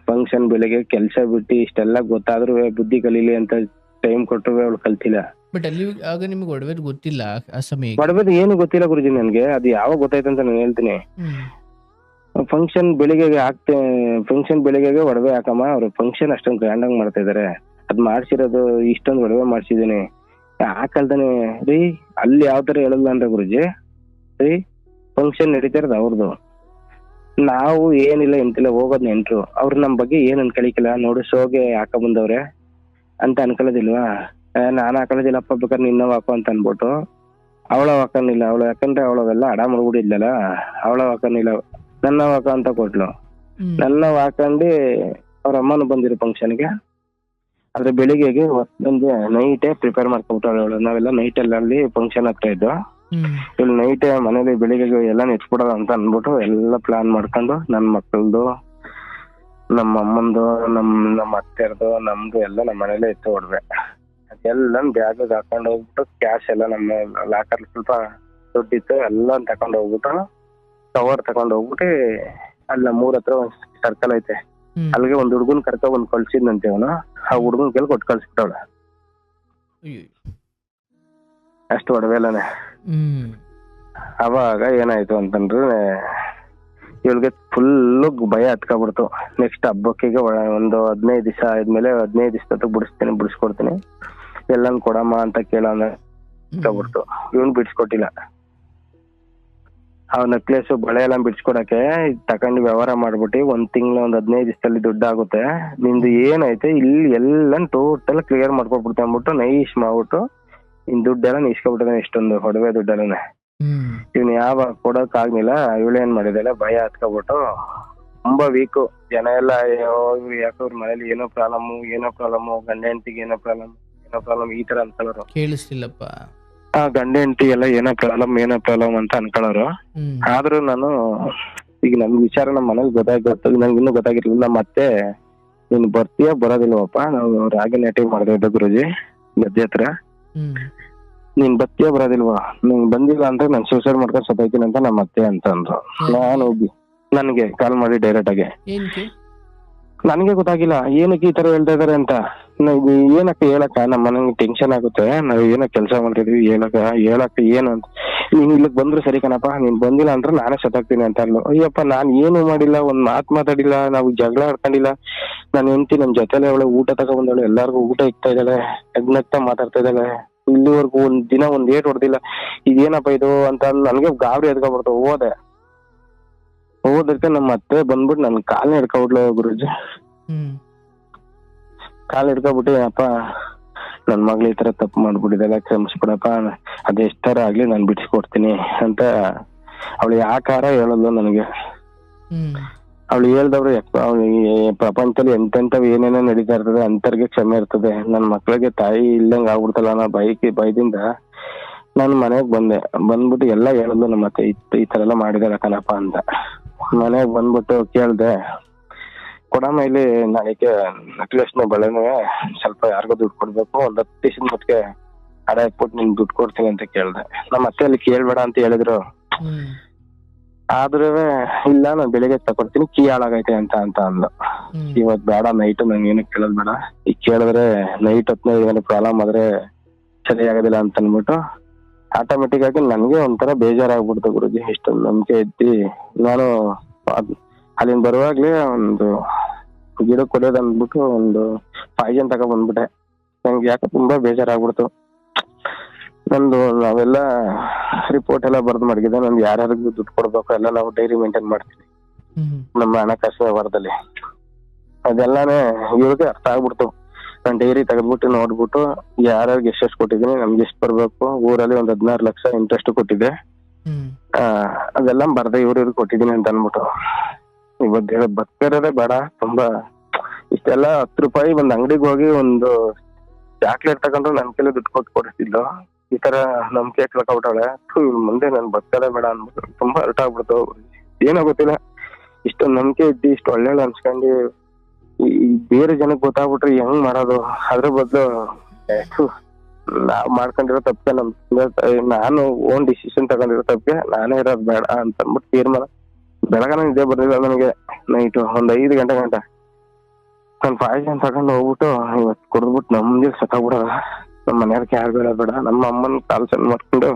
ಫಂಕ್ಷನ್ ಬೆಳಿಗ್ಗೆ ಕೆಲ್ಸ ಬಿಟ್ಟು ಇಷ್ಟೆಲ್ಲ ಗೊತ್ತಾದ್ರೂ ಬುದ್ಧಿ ಕಲೀಲಿ ಅಂತ ಟೈಮ್ ಕೊಟ್ಟರು ಅವಳು ಕಲ್ತಿಲ್ಲ. ಬಟ್ ಅಲ್ಲಿ ಆಗ ನಿಮ್ಗೆ ಒಡವೆದ್ ಗೊತ್ತಿಲ್ಲ ಆ ಸಮಯಕ್ಕೆ? ಒಡವೆದ್ ಏನು ಗೊತ್ತಿಲ್ಲ ಗುರುಜಿ ನನ್ಗೆ. ಅದು ಯಾವಾಗ ಗೊತ್ತಾಯ್ತು ಅಂತ ನಾನು ಹೇಳ್ತೀನಿ. ಫಂಕ್ಷನ್ ಬೆಳಿಗ್ಗೆ ಒಡವೆ ಹಾಕಮ್ಮ, ಅವ್ರು ಫಂಕ್ಷನ್ ಅಷ್ಟೊಂದು ಗ್ರ್ಯಾಂಡ್ ಆಗಿ ಮಾಡ್ತಾ ಇದಾರೆ, ಅದ್ ಮಾಡ್ಸಿರೋದು ಇಷ್ಟೊಂದು ಒಡವೆ ಮಾಡ್ಸಿದೀನಿ ಹಾಕಲ್ದಾನೆ ರೀ. ಅಲ್ಲಿ ಯಾವ ತರ ಹೇಳಲ್ಲ ಅಂದ್ರೆ ಗುರುಜಿ, ರೀ ಫಂಕ್ಷನ್ ನಡೀತಾ ಇರೋದು ಅವ್ರದ್ದು, ನಾವು ಏನಿಲ್ಲ ಎಂತಿಲ್ಲ ಹೋಗೋದ್ ನೆಂಟ್ರು, ಅವ್ರು ನಮ್ ಬಗ್ಗೆ ಏನ್ ಅನ್ಕೊಳಿಕಿಲ್ಲ, ನೋಡು ಶೋಗೆ ಹಾಕ ಬಂದವ್ರೆ ಅಂತ ಅನ್ಕೊಳ್ಳೋದಿಲ್ವಾ. ನಾನ್ ಹಾಕೊಳ್ಳೋದಿಲ್ಲಪ್ಪ, ಬೇಕಾದ್ರೆ ನಿನ್ನವ್ ಹಾಕೋ ಅಂತ ಅನ್ಬಿಟ್ಟು ಅವಳ ಹಾಕೊಂಡಿಲ್ಲ. ಅವಳು ಯಾಕಂದ್ರೆ ಅವಳವೆಲ್ಲ ಅಡ ಮಾಡ್ಬಿಟ್ಟಿದ್ಲಲ್ಲ, ಅವಳ ಹಾಕೊಂಡಿಲ್ಲ, ನನ್ನ ಹಾಕ ಅಂತ ಕೊಟ್ಲು. ನನ್ನ ಹಾಕೊಂಡಿ ಅವ್ರ ಅಮ್ಮನ ಬಂದಿರೋ ಫಂಕ್ಷನ್ಗೆ. ಆದ್ರೆ ಬೆಳಿಗ್ಗೆಗೆ ಒಂದು ನೈಟೇ ಪ್ರಿಪೇರ್ ಮಾಡ್ಕೊಬಿಟ್ಟವಳು ಅವಳು. ನಾವೆಲ್ಲ ನೈಟ್ ಎಲ್ಲ ಅಲ್ಲಿ ಫಂಕ್ಷನ್ ಹತ್ರ ಇದ್ದು, ಇಲ್ಲಿ ನೈಟೇ ಮನೇಲಿ ಬೆಳಿಗ್ಗೆ ಎಲ್ಲ ನೆಚ್ಬಿಡೋದು ಅಂತ ಅನ್ಬಿಟ್ಟು ಎಲ್ಲ ಪ್ಲಾನ್ ಮಾಡ್ಕೊಂಡು ನನ್ ಮಕ್ಕಳದು, ನಮ್ಮ ಅಮ್ಮಂದು, ನಮ್ಮ ಅತ್ತೆರ್ದು, ನಮ್ದು ಎಲ್ಲ ನಮ್ಮ ಮನೇಲೆ ಎತ್ತು ಹೊಡ್ವೆ. ಅದೆಲ್ಲ ಬ್ಯಾಗ್ ಹಾಕೊಂಡು ಹೋಗ್ಬಿಟ್ಟು ಕ್ಯಾಶ್ ಎಲ್ಲ ನಮ್ಮ ಲಾಕರ್ ಸ್ವಲ್ಪ ದುಡ್ಡಿತ್ತು ಎಲ್ಲ ತಕೊಂಡ್ ಹೋಗ್ಬಿಟ್ಟು ಕವರ್ ತಕೊಂಡ್ ಹೋಗ್ಬಿಟ್ಟು ಅಲ್ಲಿ ನಮ್ಮೂರ್ ಹತ್ರ ಒಂದ್ ಸರ್ಕಲ್ ಐತೆ, ಅಲ್ಲಿಗೆ ಒಂದ್ ಹುಡ್ಗನ್ ಕರ್ಕ ಬಂದ್ ಕಳ್ಸಿದ್ನಂತೆ ಅವನು. ಆ ಹುಡ್ಗನ್ ಕೇಳಿ ಕೊಟ್ಟು ಕಳ್ಸ್ಬಿಟ್ಟವಳ. ಅಷ್ಟು ಒಡವೆಲ್ಲನೆ. ಅವಾಗ ಏನಾಯ್ತು ಅಂತಂದ್ರೆ ಇವಳಿಗೆ ಫುಲ್ಲು ಭಯ ಹತ್ಕೊಬಿಡ್ತು. ನೆಕ್ಸ್ಟ್ ಹಬ್ಬಕ್ಕಿಗೆ ಒಂದು 15 ದಿವಸ ಆದ್ಮೇಲೆ 15 ದಿವಸ ಬಿಡಿಸ್ಕೊಡ್ತೀನಿ ಎಲ್ಲನ್ ಕೊಡಮ್ಮ ಅಂತ ಕೇಳೋಣ ಬಿಡ್ತು. ಇವನ್ ಬಿಡ್ಸ್ಕೊಟ್ಟಿಲ್ಲ. ಆ ನೆಕ್ಲೆಸ್ ಬಳೆ ಎಲ್ಲ ಬಿಡ್ಸ್ಕೊಡಕ್ಕೆ ತಕೊಂಡ್ ವ್ಯವಹಾರ ಮಾಡ್ಬಿಟ್ಟು ಒಂದ್ ತಿಂಗ್ಳು ಒಂದ್ 15 ದಿವಸದಲ್ಲಿ ದುಡ್ಡು ಆಗುತ್ತೆ, ನಿಂದು ಏನೈತೆ ಇಲ್ಲಿ ಎಲ್ಲ ಟೋಟಲ್ ಕ್ಲಿಯರ್ ಮಾಡ್ಕೊಟ್ಬಿಡ್ತೆ ಅಂದ್ಬಿಟ್ಟು ನೈಸ್ ಮಾಡ್ಬಿಟ್ಟು ಇನ್ ದುಡ್ಡೆಲ್ಲ ಇಸ್ಕೊಬಿಟ್ಟಿದ್ದಾನೆ. ಇಷ್ಟೊಂದು ಒಡವೆ ದುಡ್ಡೆಲ್ಲ ಇವ್ನು ಯಾವಾಗ ಕೊಡಕ್ ಆಗ್ಲಿಲ್ಲ. ಇವಳೇನ್ ಮಾಡಿದಾಳೆ, ಭಯ ಹತ್ಕೊಬಿಟ್ಟು ತುಂಬಾ ವೀಕು. ಜನ ಎಲ್ಲ ಯಾಕೆ ಅವ್ರ ಮನೇಲಿ ಏನೋ ಪ್ರಾಬ್ಲಮ್, ಗಂಡ ಹೆಂಡತಿಗೆ ಏನೋ ಪ್ರಾಬ್ಲಮ್ ಈ ತರ ಅನ್ಕೊಳ್ಳೋರು. ಕೇಳಿಸ್ತಿಲ್ಲಪ್ಪ. ಗಂಡ ಹೆಂಡತಿ ಎಲ್ಲ ಏನೋ ಪ್ರಾಬ್ಲಮ್ ಅಂತ ಅನ್ಕೊಳ್ಳೋರು. ಆದ್ರೂ ನಾನು ಈಗ ನಮ್ ವಿಚಾರ ನಮ್ಮ ಮನೇಲಿ ಗೊತ್ತಾಗಿ ನಂಗೆ ಇನ್ನೂ ಗೊತ್ತಾಗಿರ್ಲಿಲ್ಲ. ನಮ್ಮ ಅತ್ತೆ ನೀನ್ ಬರ್ತೀಯ ಬರೋದಿಲ್ವಪ್ಪ, ನಾವು ರಾಗಿ ನಾಟಿ ಮಾಡ್ದೆ ಗುರುಜಿ ಗದ್ದೆ ಹತ್ರ, ನೀನ್ ಬರ್ತೀಯ ಬರೋದಿಲ್ವಾ, ನೀನ್ ಬಂದಿಲ್ಲ ಅಂದ್ರೆ ನಾನು ಸೂಸೈಡ್ ಮಾಡ್ಕೊಂಡು ಸತ್ತೋಯ್ತೀನಿ ಅಂತ ನಮ್ಮ ಅತ್ತೆ ಅಂತ ಅಂದ್ರು. ನಾನು ಹೋಗಿ ನನ್ಗೆ ಕಾಲ್ ಮಾಡಿ ಡೈರೆಕ್ಟ್ ಆಗಿ, ನನ್ಗೆ ಗೊತ್ತಾಗಿಲ್ಲ ಏನಕ್ಕೆ ಈ ತರ ಹೇಳ್ತಾ ಇದಾರೆ ಅಂತ. ಏನಕ್ಕೆ ಹೇಳಕ್ಕ, ನಮ್ಮ ಮನೆಗೆ ಟೆನ್ಷನ್ ಆಗುತ್ತೆ, ನಾವ್ ಏನೋ ಕೆಲಸ ಮಾಡ್ತಿದ್ವಿ, ಹೇಳಕ್ಕ ಏನು ಅಂತ. ನೀನ್ ಇಲ್ಲಿಗ್ ಬಂದ್ರು ಸರಿ ಕಣಪ್ಪ, ನೀನ್ ಬಂದಿಲ್ಲ ಅಂದ್ರೆ ನಾನೇ ಸತ್ತಾಗ್ತೀನಿ ಅಂತ ಅಲ್ಲ. ಅಯ್ಯಪ್ಪ ನಾನ್ ಏನು ಮಾಡಿಲ್ಲ, ಒಂದ್ ಮಾತಾಡಿಲ್ಲ, ನಾವು ಜಗಳ ಆಡ್ಕೊಂಡಿಲ್ಲ. ನಾನು ಹೆಂಡ್ತಿ ನಮ್ ಜೊತೆಲೆ ಅವಳು ಊಟ ತಗೊಂಡ್ಬಂದವಳು, ಎಲ್ಲಾರ್ಗು ಊಟ ಇಕ್ತಾ ಇದ್ದಾಳೆ, ನಗ್ನಗ್ತಾ ಮಾತಾಡ್ತಾ ಇದ್ದಾಳೆ. ಇಲ್ಲಿವರೆಗೂ ಒಂದ್ ದಿನ ಒಂದ್ ಏಟ್ ಹೊಡೆದಿಲ್ಲ. ಇದೇನಪ್ಪ ಇದು ಅಂತ ನನ್ಗೆ ಗಾಬರಿ ಎದ್ಕೊಬಿಡ್ತು. ಹೋದಕ್ಕೆ ನಮ್ಮ ಅತ್ತೆ ಬಂದ್ಬಿಟ್ಟು ನನ್ ಕಾಲ್ನ ಹಿಡ್ಕೊಬಿಟ್ಲು ಗುರುಜಿ. ಕಾಲ್ ಹಿಡ್ಕೊಬಿಟ್ಟು, ಅಪ್ಪ ನನ್ ಮಗ್ಳು ಈ ತರ ತಪ್ಪು ಮಾಡ್ಬಿಟ್ಟಿದೆಲ್ಲ, ಕ್ಷಮಿಸ್ಬಿಡಪ್ಪ, ಅದೆಷ್ಟಾರ ಆಗ್ಲಿ ನಾನ್ ಬಿಡಿಸ್ಕೊಡ್ತೀನಿ ಅಂತ ಅವಳು ಯಾಕಾರ ಹೇಳೋದು ನನಗೆ. ಅವಳು ಹೇಳ್ದವ್ರು ಪ್ರಪಂಚದಲ್ಲಿ ಎಂತೆಂತವ್ ಏನೇನೋ ನಡೀತಾ ಇರ್ತದೆ, ಅಂತರ್ಗೆ ಕ್ಷಮೆ ಇರ್ತದೆ. ನನ್ ಮಕ್ಳಿಗೆ ತಾಯಿ ಇಲ್ದಂಗ ಆಗ್ಬಿಡ್ತಲ್ಲ ನಾ ಭಯದಿಂದ ನಾನು ಮನೆಗ್ ಬಂದ್ಬಿಟ್ಟು ಎಲ್ಲ ಹೇಳೋದು ನಮ್ಮ ಅತ್ತೆ, ಈ ತರ ಎಲ್ಲ ಮಾಡಿದಾರೆ ಕಣಪ್ಪ ಅಂತ. ಮನೆಗ್ ಬಂದ್ಬಿಟ್ಟು ಕೇಳ್ದೆ, ಕೊಡಮ್ಮ ಇಲ್ಲಿ ನಾಳೆಗೆ ನೆಕ್ಲೆಸ್ನ ಬಳೆನೇ ಸ್ವಲ್ಪ ಯಾರಿಗೋ ದುಡ್ಡು ಕೊಡ್ಬೇಕು, ಒಂದ್ 10 ದಿವಸದ ಮಟ್ಟಿಗೆ ಅಡ ಹಾಕ್ಬಿಟ್ಟು ನಿನ್ ದುಡ್ಡು ಕೊಡ್ತೀನಿ ಅಂತ ಕೇಳ್ದೆ. ನಮ್ಮ ಅತ್ತೆ ಅಲ್ಲಿ ಕೇಳ್ಬೇಡ ಅಂತ ಹೇಳಿದ್ರು. ಆದ್ರೂ ಇಲ್ಲ ನಾನ್ ಬೆಳಿಗ್ಗೆ ತಕೊಡ್ತೀನಿ, ಕೀ ಹಾಳಾಗೈತೆ ಅಂತ ಅಂದ್ಲು. ಇವತ್ ಬೇಡ, ನೈಟ್ ನಂಗೆ ಏನು ಕೇಳೋದ್ ಬೇಡ, ಈಗ ಕೇಳಿದ್ರೆ ನೈಟ್ ಹೊತ್ನಾಗ ಏನೋ ಪ್ರಾಬ್ಲಮ್ ಆದ್ರೆ ಸರಿ ಆಗೋದಿಲ್ಲ ಅಂತ ಅನ್ಬಿಟ್ಟು ಆಟೋಮೆಟಿಕ್ ಆಗಿ ನನ್ಗೆ ಒಂಥರ ಬೇಜಾರಾಗ್ಬಿಡ್ತು ಗುರುಜಿ. ಇಷ್ಟೊಂದು ನಂಬಿಕೆ ಇದ್ದಿ ನಾನು ಅಲ್ಲಿಂದ ಬರುವಾಗ್ಲೇ ಒಂದು ಗಿಡ ಕೊಡೋದ್ ಅಂದ್ಬಿಟ್ಟು ಒಂದು ಪಾಯ್ಜನ್ ತಗೊ ಬಂದ್ಬಿಟ್ಟೆ. ನಂಗೆ ಯಾಕೆ ತುಂಬಾ ಬೇಜಾರಾಗ್ಬಿಡ್ತು. ನಂದು ನಾವೆಲ್ಲ ರಿಪೋರ್ಟ್ ಎಲ್ಲ ಬರ್ದು ಮಡಗಿದೆ, ನಮ್ಗೆ ಯಾರ್ಯಾರಿಗೂ ದುಡ್ಡು ಕೊಡ್ಬೇಕು ಎಲ್ಲ ನಾವು ಡೈರಿ ಮೇಂಟೈನ್ ಮಾಡ್ತೀವಿ ನಮ್ಮ ಹಣಕಾಸು ವ್ಯವಹಾರದಲ್ಲಿ. ಅದೆಲ್ಲಾನೇ ಇವ್ರಿಗೆ ಅರ್ಥ ಆಗ್ಬಿಡ್ತು. ನಾನು ಡೈರಿ ತೆಗೆದ್ಬಿಟ್ಟು ನೋಡ್ಬಿಟ್ಟು ಯಾರ್ಯಾರಿಗೆ ಎಷ್ಟೆಷ್ಟು ಕೊಟ್ಟಿದ್ದೀನಿ, ನಮ್ಗೆ ಎಷ್ಟು ಬರ್ಬೇಕು, ಊರಲ್ಲಿ ಒಂದ್ 16 ಲಕ್ಷ ಇಂಟ್ರೆಸ್ಟ್ ಕೊಟ್ಟಿದ್ದೆ, ಅದೆಲ್ಲ ಬರ್ದೆ ಇವ್ರಿಗೆ ಕೊಟ್ಟಿದ್ದೀನಿ ಅಂತ ಅನ್ಬಿಟ್ಟು ಇವತ್ತು ಬರ್ತಿರೋದೇ ಬೇಡ. ತುಂಬಾ ಇಷ್ಟೆಲ್ಲ 10 ರೂಪಾಯಿ ಒಂದ್ ಅಂಗಡಿಗೆ ಹೋಗಿ ಒಂದು ಚಾಕ್ಲೇಟ್ ತಗೊಂಡ್ರು ನನ್ ಕೈಲಿ ದುಡ್ಡು ಕೊಡಿಸ್ತಿದ್ಲು. ಈ ತರ ನಂಬಿಕೆ ಕೇಳ್ಕೊಬಿಟ್ಟವಳೆ, ಮುಂದೆ ನನ್ ಬದುಕದೇ ಬೇಡ ಅನ್ಬಿಟ್ಟು ತುಂಬಾ ಹರ್ಟ್ ಆಗ್ಬಿಡ್ತು. ಏನೋ ಗೊತ್ತಿಲ್ಲ, ಇಷ್ಟೊಂದು ನಂಬಿಕೆ ಇದ್ದಿ ಇಷ್ಟು ಒಳ್ಳೆ ಅನ್ಸ್ಕೊಂಡು ಈ ಬೇರೆ ಜನಕ್ಕೆ ಗೊತ್ತಾಗ್ಬಿಟ್ರೆ ಹೆಂಗ್ ಮಾಡೋದು. ಅದ್ರ ಬದಲು ನಾವ್ ಮಾಡ್ಕೊಂಡಿರೋ ತಪ್ಪಿಗೆ ನಾನು ಓನ್ ಡಿಸಿಷನ್ ತಗೊಂಡಿರೋ ತಪ್ಪಿಗೆ ನಾನೇ ಇರೋದು ಬೇಡ ಅಂತ ಅಂದ್ಬಿಟ್ಟು ತೀರ್ಮಾನ. ಬೆಳಗನ ನಿದ್ದೆ ಬರ್ಲಿಲ್ಲ ನನಗೆ, ನೈಟು ಒಂದ್ 5 ಗಂಟೆ ನಾನು ಪಾಯ್ಸನ್ ತಗೊಂಡು ಹೋಗ್ಬಿಟ್ಟು ಇವತ್ತು ಕುಡಿದ್ಬಿಟ್ಟು ನಮ್ಗೆ ಸತ್ತಾಗ್ಬಿಡೋದ. ನಮ್ಮ ಮನೆಯವ್ರಿಗೆ ಯಾರು ಬೇಡ, ನಮ್ಮ ಅಮ್ಮನ ಕಾಲ್ ಸಣ್ಣ ಮಾಡ್ಕೊಂಡು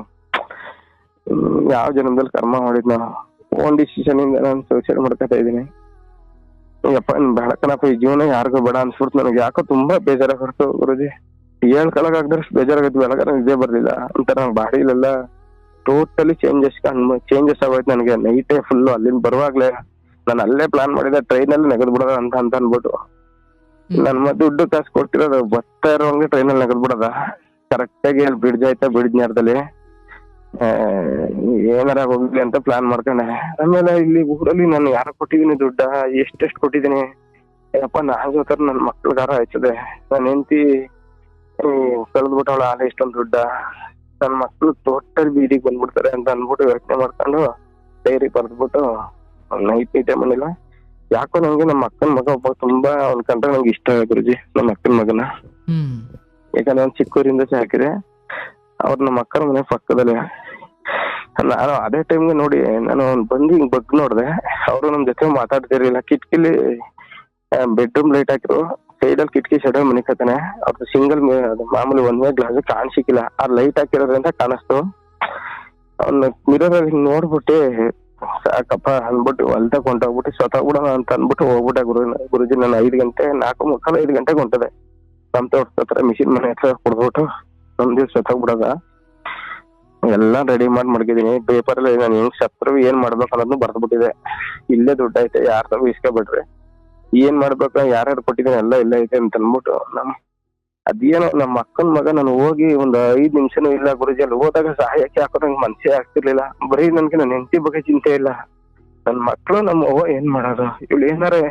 ಯಾವ ಜನ್ಮದಲ್ಲಿ ಕರ್ಮ ಮಾಡಿದ್ ನಾವು ಓನ್ ಡಿಸಿಷನ್ ಇಂದ ನಾನು ಸೂಸೈಡ್ ಮಾಡ್ಕೊತಾ ಇದ್ದೀನಿ. ಯಪ್ಪ ಬೆಳಕನಪ್ಪ, ಈ ಜೀವನ ಯಾರಿಗೂ ಬೇಡ ಅನ್ಸ್ಬಿಡ್ತು ನನಗೆ. ಯಾಕೋ ತುಂಬಾ ಬೇಜಾರಾಗ್ಬಿಡ್ತು ಗುರುಜಿ. ಹೇಳ್ಕೊಳಕಾಗ್ದಷ್ಟು ಬೇಜಾರಾಗತ್ತೆ. ಬೆಳಗನ ನಿದ್ದೆ ಬರ್ಲಿಲ್ಲ, ಒಂಥರ ಬಾಡಿಲೆಲ್ಲ ಟೋಟಲಿ ಚೇಂಜಸ್ ಆಗೋಯ್ತು ನನಗೆ. ನೈಟೇ ಫುಲ್ಲು ಅಲ್ಲಿಂದ ಬರುವಾಗ್ಲೇ ನಾನು ಅಲ್ಲೇ ಪ್ಲಾನ್ ಮಾಡಿದೆ ಟ್ರೈನಲ್ಲಿ ನೆಗದ್ ಬಿಡೋದ ಅಂತ ಅನ್ಬಿಟ್ಟು ನನ್ ದುಡ್ಡು ಕಾಸು ಕೊಟ್ಟಿರೋದು ಬರ್ತಾ ಇರೋಂಗೆ ಟ್ರೈನಲ್ಲಿ ನೆಗದ್ ಬಿಡೋದ. ಕರೆಕ್ಟ್ ಆಗಿ ಅಲ್ಲಿ ಬ್ರಿಡ್ಜ್ ಆಯ್ತಾ, ಬ್ರಿಡ್ಜ್ ನೇರದಲ್ಲಿ ಏನಾರ ಹೋಗ್ಲಿ ಅಂತ ಪ್ಲಾನ್ ಮಾಡ್ಕೊಂಡೆ. ಆಮೇಲೆ ಇಲ್ಲಿ ಊರಲ್ಲಿ ನಾನು ಯಾರ ಕೊಟ್ಟಿದೀನಿ ದುಡ್ಡ, ಎಷ್ಟೆಷ್ಟು ಕೊಟ್ಟಿದೀನಿ ಯಪ್ಪ, ನಾನ್ ಜೊತೆ ನನ್ ಮಕ್ಳಿಗಾರ ಆಯ್ತದೆ, ನನ್ ಹೆಂಡತಿ ಕಳೆದ್ಬಿಟ್ಟವಳ ಆಲೆ ಇಷ್ಟೊಂದು ದುಡ್ಡ, ನನ್ ಮಕ್ಳು ಟೋಟಲ್ ಬೀದಿಗೆ ಬಂದ್ಬಿಡ್ತಾರೆ ಅಂತ ಅನ್ಬಿಟ್ಟು ಯೋಚನೆ ಮಾಡ್ಕೊಂಡು ಡೈರಿ ಬರ್ದ್ಬಿಟ್ಟು ನೈಟೇ ಬಂದಿಲ್ಲ. ಯಾಕೋ ನಂಗೆ ನಮ್ಮ ಅಕ್ಕನ ಮಗ ಒಬ್ಬ ತುಂಬಾ ಅವ್ನ್ ಕಂಡ್ರೆ ನಂಗೆ ಇಷ್ಟ ಗುರುಜಿ, ನಮ್ಮ ಅಕ್ಕನ ಮಗನ. ಯಾಕಂದ್ರೆ ಅವ್ನು ಚಿಕ್ಕೂರಿಂದ ಹಾಕಿದೆ, ಅವ್ರ ನಮ್ಮ ಅಕ್ಕನ ಮನೆ ಪಕ್ಕದಲ್ಲೇ. ನಾನು ಅದೇ ಟೈಮ್ಗೆ ನೋಡಿ ನಾನು ಬಂದು ಹಿಂಗ್ ಬಗ್ ನೋಡ್ದೆ, ಅವರು ನಮ್ ಜೊತೆ ಮಾತಾಡ್ತಿರ್ಲಿಲ್ಲ. ಕಿಟಕಿಲಿ ಬೆಡ್ರೂಮ್ ಲೈಟ್ ಹಾಕಿರು, ಸೈಡಲ್ಲಿ ಕಿಟಕಿ ಸೈಡಲ್ಲಿ ಮನೆ ಕತ್ತಾನೆ. ಅವ್ರದ್ದು ಸಿಂಗಲ್ ಮಾಮೂಲಿ ಒಂದೇ ಗ್ಲಾಸ್ ಕಾಣಿಸಿಕ್ಕಿಲ್ಲ, ಆ ಲೈಟ್ ಹಾಕಿರೋದ್ರಿಂದ ಕಾಣಿಸ್ತು. ಅವ್ನ ಮಿರರ್ ಅಲ್ಲಿ ನೋಡ್ಬಿಟ್ಟು ಸಾಕಪ್ಪ ಅಂದ್ಬಿಟ್ಟು ಹೊಲ್ದಾಗ ಹೊಂಟೋಗ್ಬಿಟ್ಟು ಸ್ವತಃಬಿಡೋಣ ಅಂತ ಅನ್ಬಿಟ್ಟು ಹೋಗ್ಬಿಟ್ಟೆ ಗುರುಜಿ. ನಾನು 5 ಗಂಟೆ 4:45 5 ಗಂಟೆಗೆ ಹೊಂಟದೆ. ನಮ್ ತೋಟದ ಮಿಷಿನ್ ಮನೆ ಹತ್ರ ಕೊಡ್ಬಿಟ್ಟು ಒಂದ್ ದಿವ್ಸ ಸ್ವತಃಬಿಡೋದ. ಎಲ್ಲಾ ರೆಡಿ ಮಾಡಿ ಮಡ್ಗಿದೀನಿ. ಪೇಪರ್ ಅಲ್ಲಿ ನಾನು ಹೆಂಗ್ ಸತ್ರು ಏನ್ ಮಾಡ್ಬೇಕು ಅನ್ನೋದನ್ನು ಬರ್ದ್ಬಿಟ್ಟಿದೆ. ಇಲ್ಲೇ ದುಡ್ಡು ಐತೆ, ಯಾರ ತರ ಇಸ್ಕೊಬಿಟ್ರಿ, ಏನ್ ಮಾಡ್ಬೇಕು, ಯಾರ್ಯಾರು ಕೊಟ್ಟಿದ್ದೀನಿ ಎಲ್ಲ ಇಲ್ಲೇ ಐತೆ ಅಂತ ಅನ್ಬಿಟ್ಟು ಅದೇನೋ ನಮ್ಮ ಅಕ್ಕನ ಮಗ ನಾನು ಹೋಗಿ ಒಂದ್ 5 ನಿಮಿಷನೂ ಇಲ್ಲ ಗುರುಜಿ. ಅಲ್ಲಿ ಹೋದಾಗ ಸಹಾಯಕ್ಕೆ ಹಾಕೋದ್ ನಂಗೆ ಮನ್ಸೇ ಆಗ್ತಿರ್ಲಿಲ್ಲ. ಬರೀ ನನ್ಗೆ ನನ್ನ ಹೆಂಡತಿ ಬಗ್ಗೆ ಚಿಂತೆ ಇಲ್ಲ, ನನ್ ಮಕ್ಳು ನಮ್ಮ ಅವ್ವ ಏನ್ ಮಾಡೋದು, ಇವಳು ಏನಾರೆ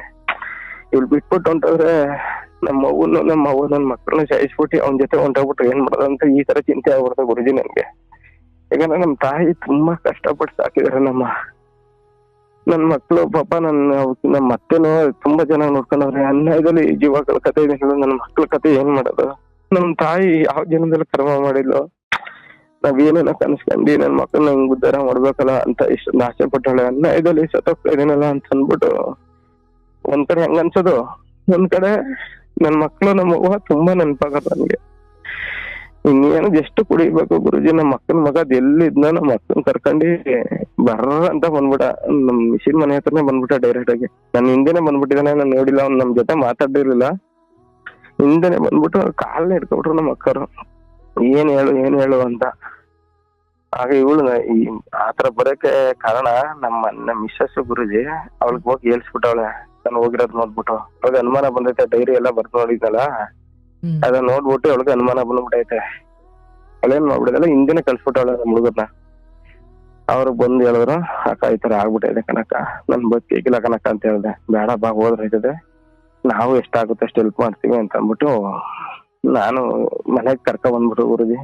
ಇವಳು ಬಿಟ್ಬಿಟ್ಟು ಹೊಂಟೋದ್ರೆ ನಮ್ಮ ಅವ್ವ ನನ್ ಮಕ್ಳನ್ನ ಸಾಯಿಸ್ಬಿಟ್ಟು ಅವ್ನ ಜೊತೆ ಹೊಂಟೋಗ್ಬಿಟ್ರೆ ಏನ್ ಮಾಡೋದು ಅಂತ ಈ ತರ ಚಿಂತೆ ಆಗ್ಬಿಡ್ತ ಗುರುಜಿ ನನ್ಗೆ. ಯಾಕಂದ್ರೆ ನಮ್ ತಾಯಿ ತುಂಬಾ ಕಷ್ಟಪಟ್ಟು ಸಾಕಿದಾರೆ ನನ್ ಮಕ್ಳು. ಪಾಪ ನಮ್ಮ ಅತ್ತೆನೂ ತುಂಬಾ ಚೆನ್ನಾಗಿ ನೋಡ್ಕೊಂಡವ್ರೆ. ಅನ್ಯಾಯದಲ್ಲಿ ಜೀವಗಳ ಕತೆ ಇದೆ, ನನ್ನ ಮಕ್ಳ ಕತೆ ಏನ್ ಮಾಡೋದು. ನಮ್ ತಾಯಿ ಯಾವ ಜನದಲ್ಲಿ ಕರ್ಮ ಮಾಡಿದ್ಲು, ನಾವೇನೇನೋ ಕನ್ಸ್ಕೊಂಡಿ ನನ್ ಮಕ್ಳನ್ನ ಹಿಂಗ್ ಉದ್ಧಾರ ಮಾಡ್ಬೇಕಲ್ಲ ಅಂತ ಇಷ್ಟೊಂದು ಆಸೆ ಪಟ್ಟಾಳೆ. ಅನ್ಯಾಯದಲ್ಲಿ ಸತ್ತೋಗ್ತಾ ಇದೀನಲ್ಲ ಅಂತ ಅನ್ಬಿಟ್ಟು ಒಂದ್ ಕಡೆ ಹಂಗ ಅನ್ಸೋದು, ಒಂದ್ ಕಡೆ ನನ್ ಮಕ್ಳು ನಮ್ಮ ಅವ್ವ ತುಂಬಾ ನೆನಪಾಗತ್ತ ನನ್ಗೆ. ಇನ್ನೇನು ಎಷ್ಟು ಕುಡಿಬೇಕು ಗುರುಜಿ. ನಮ್ಮ ಅಕ್ಕನ ಮಗ ಎಲ್ಲಿದ್ನ ನಮ್ಮ ಅಕ್ಕನ್ ಕರ್ಕೊಂಡಿ ಬರ್ರ ಅಂತ ಬಂದ್ಬಿಟ್ಟ. ನಮ್ ಮಿಷಿನ್ ಮನೆ ಹತ್ರನೇ ಬಂದ್ಬಿಟ್ಟ ಡೈರೆಕ್ಟ್ ಆಗಿ. ನಾನು ಹಿಂದೆನೆ ಬಂದ್ಬಿಟ್ಟಿದ್ದಾನೆ, ನಾನು ನೋಡಿಲ್ಲ, ಅವ್ನು ನಮ್ ಜೊತೆ ಮಾತಾಡಿರ್ಲಿಲ್ಲ. ಹಿಂದೆನೆ ಬಂದ್ಬಿಟ್ಟು ಕಾಲ್ನ ಹಿಡ್ಕೊಬಿಟ್ರು ನಮ್ಮ ಅಕ್ಕರು, ಏನ್ ಹೇಳು ಅಂತ. ಆಗ ಇವಳು ಆತರ ಬರೋಕೆ ಕಾರಣ ನಮ್ಮ ಮಿಸ್ಸಸ್ ಗುರುಜಿ. ಅವಳಿಗೆ ಹೋಗಿ ಹೇಳ್ಸ್ಬಿಟ್ಟವಳೆ ನಾನು ಹೋಗಿರೋದ್ ನೋಡ್ಬಿಟ್ಟು. ಅವಾಗ ಅನುಮಾನ ಬಂದೈತೆ, ಡೈರಿ ಎಲ್ಲ ಬರ್ದು ನೋಡಿದ್ನಲ್ಲ, ಅದನ್ನ ನೋಡ್ಬಿಟ್ಟು ಅವಳಿಗೆ ಅನುಮಾನ ಬಂದ್ಬಿಟ್ಟೈತೆ. ಅವಳೇನ್ ಮಾಡ್ಬಿಟ್ಟಿದಲ್ಲ, ಹಿಂದೆನೆ ಕಳ್ಸ್ಬಿಟ್ಟವಳೆ ನಮ್ಮ ಹುಡುಗರ್ನ. ಅವ್ರು ಬಂದು ಹೇಳಿದ್ರು, ಅಕ್ಕ ಈ ತರ ಆಗ್ಬಿಟ್ಟೈತೆ ಕನಕ, ನನ್ ಬದುಕಿಲ್ಲ ಕನಕ ಅಂತ ಹೇಳ್ದೆ. ಬೇಡ ಬಾ, ಹೋದ್ರೆ ಆಯ್ತದೆ, ನಾವು ಎಷ್ಟಾಗುತ್ತೆ ಅಷ್ಟು ಹೆಲ್ಪ್ ಮಾಡ್ತೀವಿ ಅಂತ ಅಂದ್ಬಿಟ್ಟು ನಾನು ಮನೆಗ್ ಕರ್ಕ ಬಂದ್ಬಿಟ್ಟು ಗುರುಜಿ.